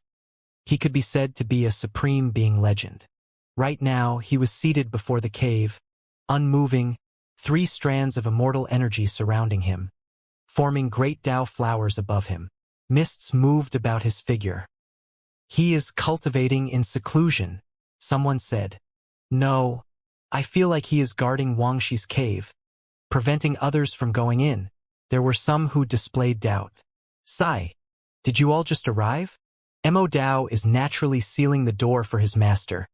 He could be said to be a supreme being legend. Right now, he was seated before the cave, unmoving, 3 strands of immortal energy surrounding him, forming great Dao flowers above him. Mists moved about his figure. He is cultivating in seclusion, someone said. No, I feel like he is guarding Wang Shi's cave, preventing others from going in. There were some who displayed doubt. Sai, did you all just arrive? Mo Dao is naturally sealing the door for his master,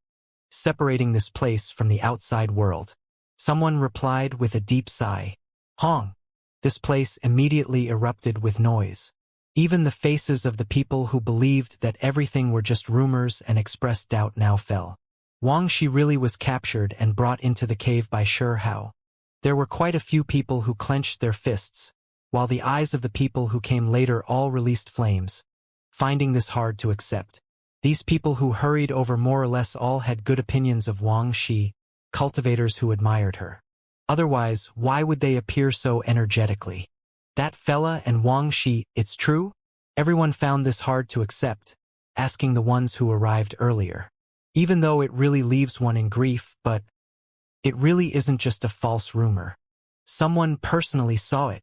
separating this place from the outside world. Someone replied with a deep sigh. Hong. This place immediately erupted with noise. Even the faces of the people who believed that everything were just rumors and expressed doubt now fell. Wang Shi really was captured and brought into the cave by Shi Hao. There were quite a few people who clenched their fists, while the eyes of the people who came later all released flames, finding this hard to accept. These people who hurried over more or less all had good opinions of Wang Shi, cultivators who admired her. Otherwise, why would they appear so energetically? That fella and Wang Shi, it's true? Everyone found this hard to accept, asking the ones who arrived earlier. Even though it really leaves one in grief, but it really isn't just a false rumor. Someone personally saw it.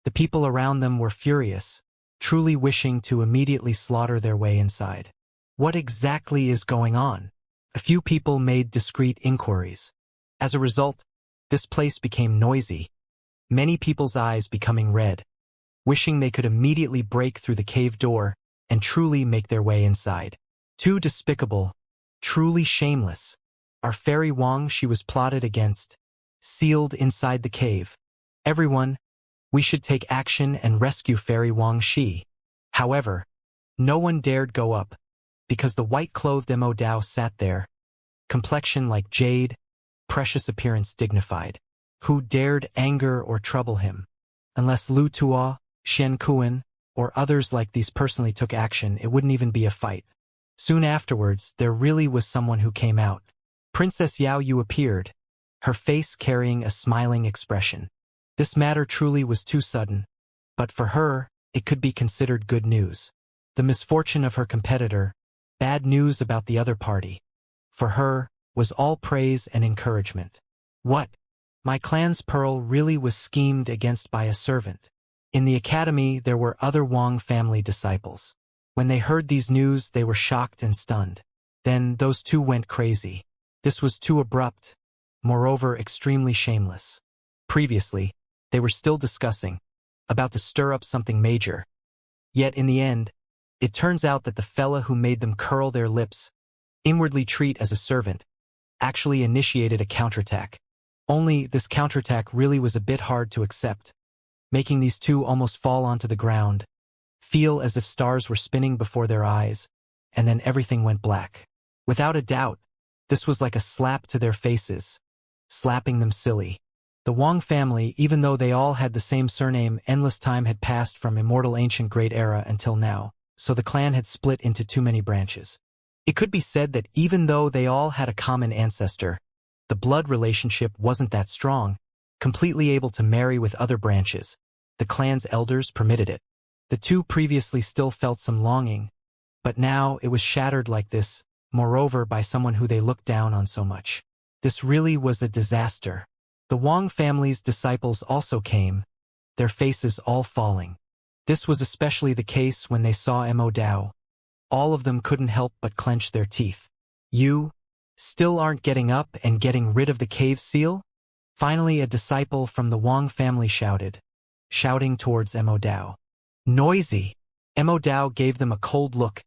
The people around them were furious, truly wishing to immediately slaughter their way inside. What exactly is going on? A few people made discreet inquiries. As a result, this place became noisy, many people's eyes becoming red, wishing they could immediately break through the cave door and truly make their way inside. Too despicable, truly shameless. Our Fairy Wang Shi was plotted against, sealed inside the cave. Everyone, we should take action and rescue Fairy Wang Shi. However, no one dared go up, because the white-clothed Mo Dao sat there, complexion like jade, precious appearance dignified. Who dared anger or trouble him? Unless Lu Tuo, Shen Kuan, or others like these personally took action, it wouldn't even be a fight. Soon afterwards, there really was someone who came out. Princess Yao Yu appeared, her face carrying a smiling expression. This matter truly was too sudden, but for her, it could be considered good news. The misfortune of her competitor, bad news about the other party, for her, was all praise and encouragement. What? My clan's pearl really was schemed against by a servant. In the academy, there were other Wang family disciples. When they heard these news, they were shocked and stunned. Then those two went crazy. This was too abrupt, moreover extremely shameless. Previously, they were still discussing, about to stir up something major. Yet in the end, it turns out that the fella who made them curl their lips, inwardly treat as a servant, actually initiated a counterattack. Only this counterattack really was a bit hard to accept, making these two almost fall onto the ground, feel as if stars were spinning before their eyes, and then everything went black. Without a doubt, this was like a slap to their faces, slapping them silly. The Wang family, even though they all had the same surname, endless time had passed from Immortal Ancient Great Era until now, so the clan had split into too many branches. It could be said that even though they all had a common ancestor, the blood relationship wasn't that strong, completely able to marry with other branches. The clan's elders permitted it. The two previously still felt some longing, but now it was shattered like this, moreover by someone who they looked down on so much. This really was a disaster. The Wang family's disciples also came, their faces all falling. This was especially the case when they saw Mo Dao. All of them couldn't help but clench their teeth. You still aren't getting up and getting rid of the cave seal? Finally, a disciple from the Wang family shouted, shouting towards Mo Dao. Noisy! Mo Dao gave them a cold look,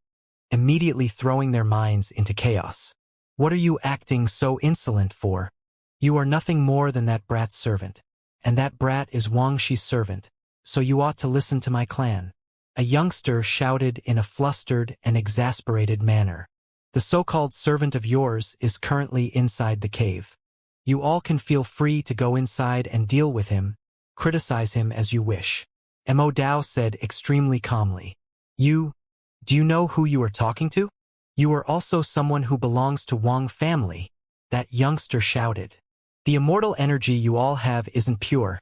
immediately throwing their minds into chaos. What are you acting so insolent for? You are nothing more than that brat's servant. And that brat is Wang Shi's servant. so you ought to listen to my clan. A youngster shouted in a flustered and exasperated manner. The so-called servant of yours is currently inside the cave. You all can feel free to go inside and deal with him, criticize him as you wish. Immortal said extremely calmly. Do you know who you are talking to? You are also someone who belongs to Wang family, that youngster shouted. The immortal energy you all have isn't pure,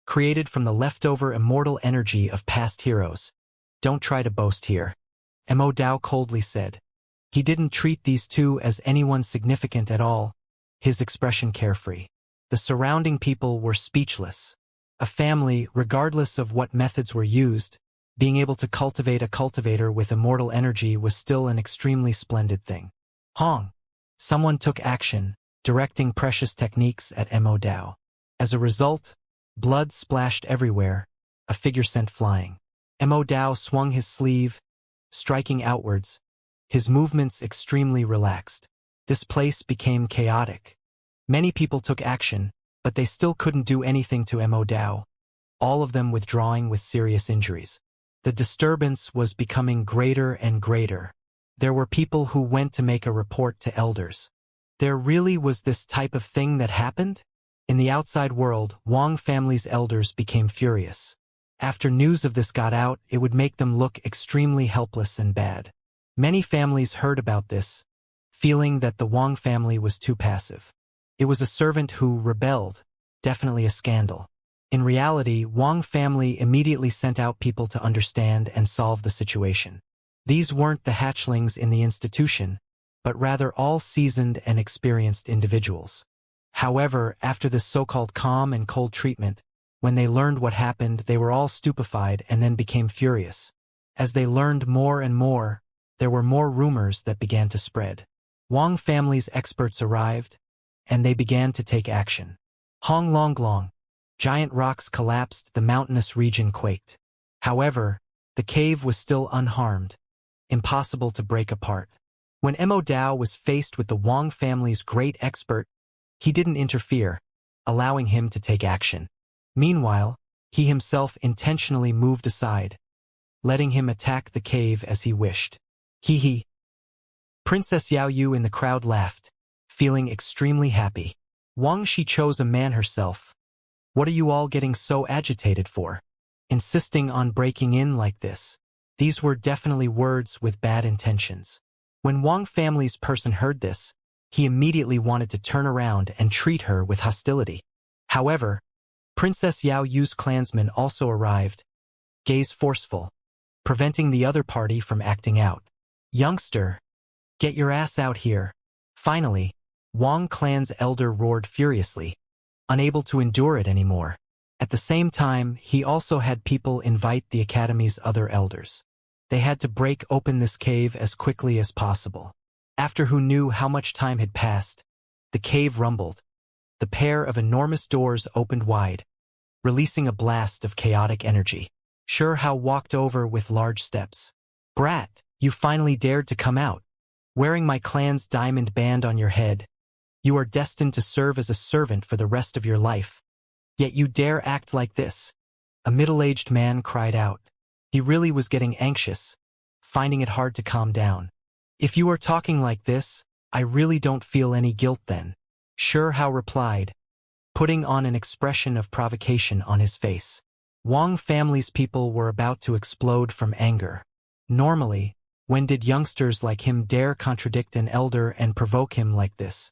created from the leftover immortal energy of past heroes. Don't try to boast here. Immortal coldly said. He didn't treat these two as anyone significant at all, his expression carefree. The surrounding people were speechless. A family, regardless of what methods were used, being able to cultivate a cultivator with immortal energy was still an extremely splendid thing. Hong. Someone took action, directing precious techniques at Immortal. As a result, blood splashed everywhere, a figure sent flying. Immortal swung his sleeve, striking outwards, his movements extremely relaxed. This place became chaotic. Many people took action, but they still couldn't do anything to Immortal, all of them withdrawing with serious injuries. The disturbance was becoming greater and greater. There were people who went to make a report to elders. There really was this type of thing that happened? In the outside world, Wang family's elders became furious. After news of this got out, it would make them look extremely helpless and bad. Many families heard about this, feeling that the Wang family was too passive. It was a servant who rebelled, definitely a scandal. In reality, Wang family immediately sent out people to understand and solve the situation. These weren't the hatchlings in the institution, but rather all seasoned and experienced individuals. However, after this so-called calm and cold treatment, when they learned what happened, they were all stupefied and then became furious. As they learned more and more, there were more rumors that began to spread. Wang family's experts arrived, and they began to take action. Hong Long Long. Giant rocks collapsed, the mountainous region quaked. However, the cave was still unharmed, impossible to break apart. When Immortal was faced with the Wang family's great expert, he didn't interfere, allowing him to take action. Meanwhile, he himself intentionally moved aside, letting him attack the cave as he wished. Hee. Princess Yao Yu in the crowd laughed, feeling extremely happy. Wang Shi chose a man herself. What are you all getting so agitated for? Insisting on breaking in like this? These were definitely words with bad intentions. When Wang family's person heard this, he immediately wanted to turn around and treat her with hostility. However, Princess Yao Yu's clansmen also arrived, gaze forceful, preventing the other party from acting out. Youngster, get your ass out here. Finally, Wang clan's elder roared furiously, unable to endure it anymore. At the same time, he also had people invite the academy's other elders. They had to break open this cave as quickly as possible. After who knew how much time had passed, the cave rumbled. The pair of enormous doors opened wide, releasing a blast of chaotic energy. Sure Hao walked over with large steps. Brat, you finally dared to come out. Wearing my clan's diamond band on your head, you are destined to serve as a servant for the rest of your life. Yet you dare act like this. A middle-aged man cried out. He really was getting anxious, finding it hard to calm down. If you are talking like this, I really don't feel any guilt then. Sure Hao replied, putting on an expression of provocation on his face. Wang family's people were about to explode from anger. Normally, when did youngsters like him dare contradict an elder and provoke him like this?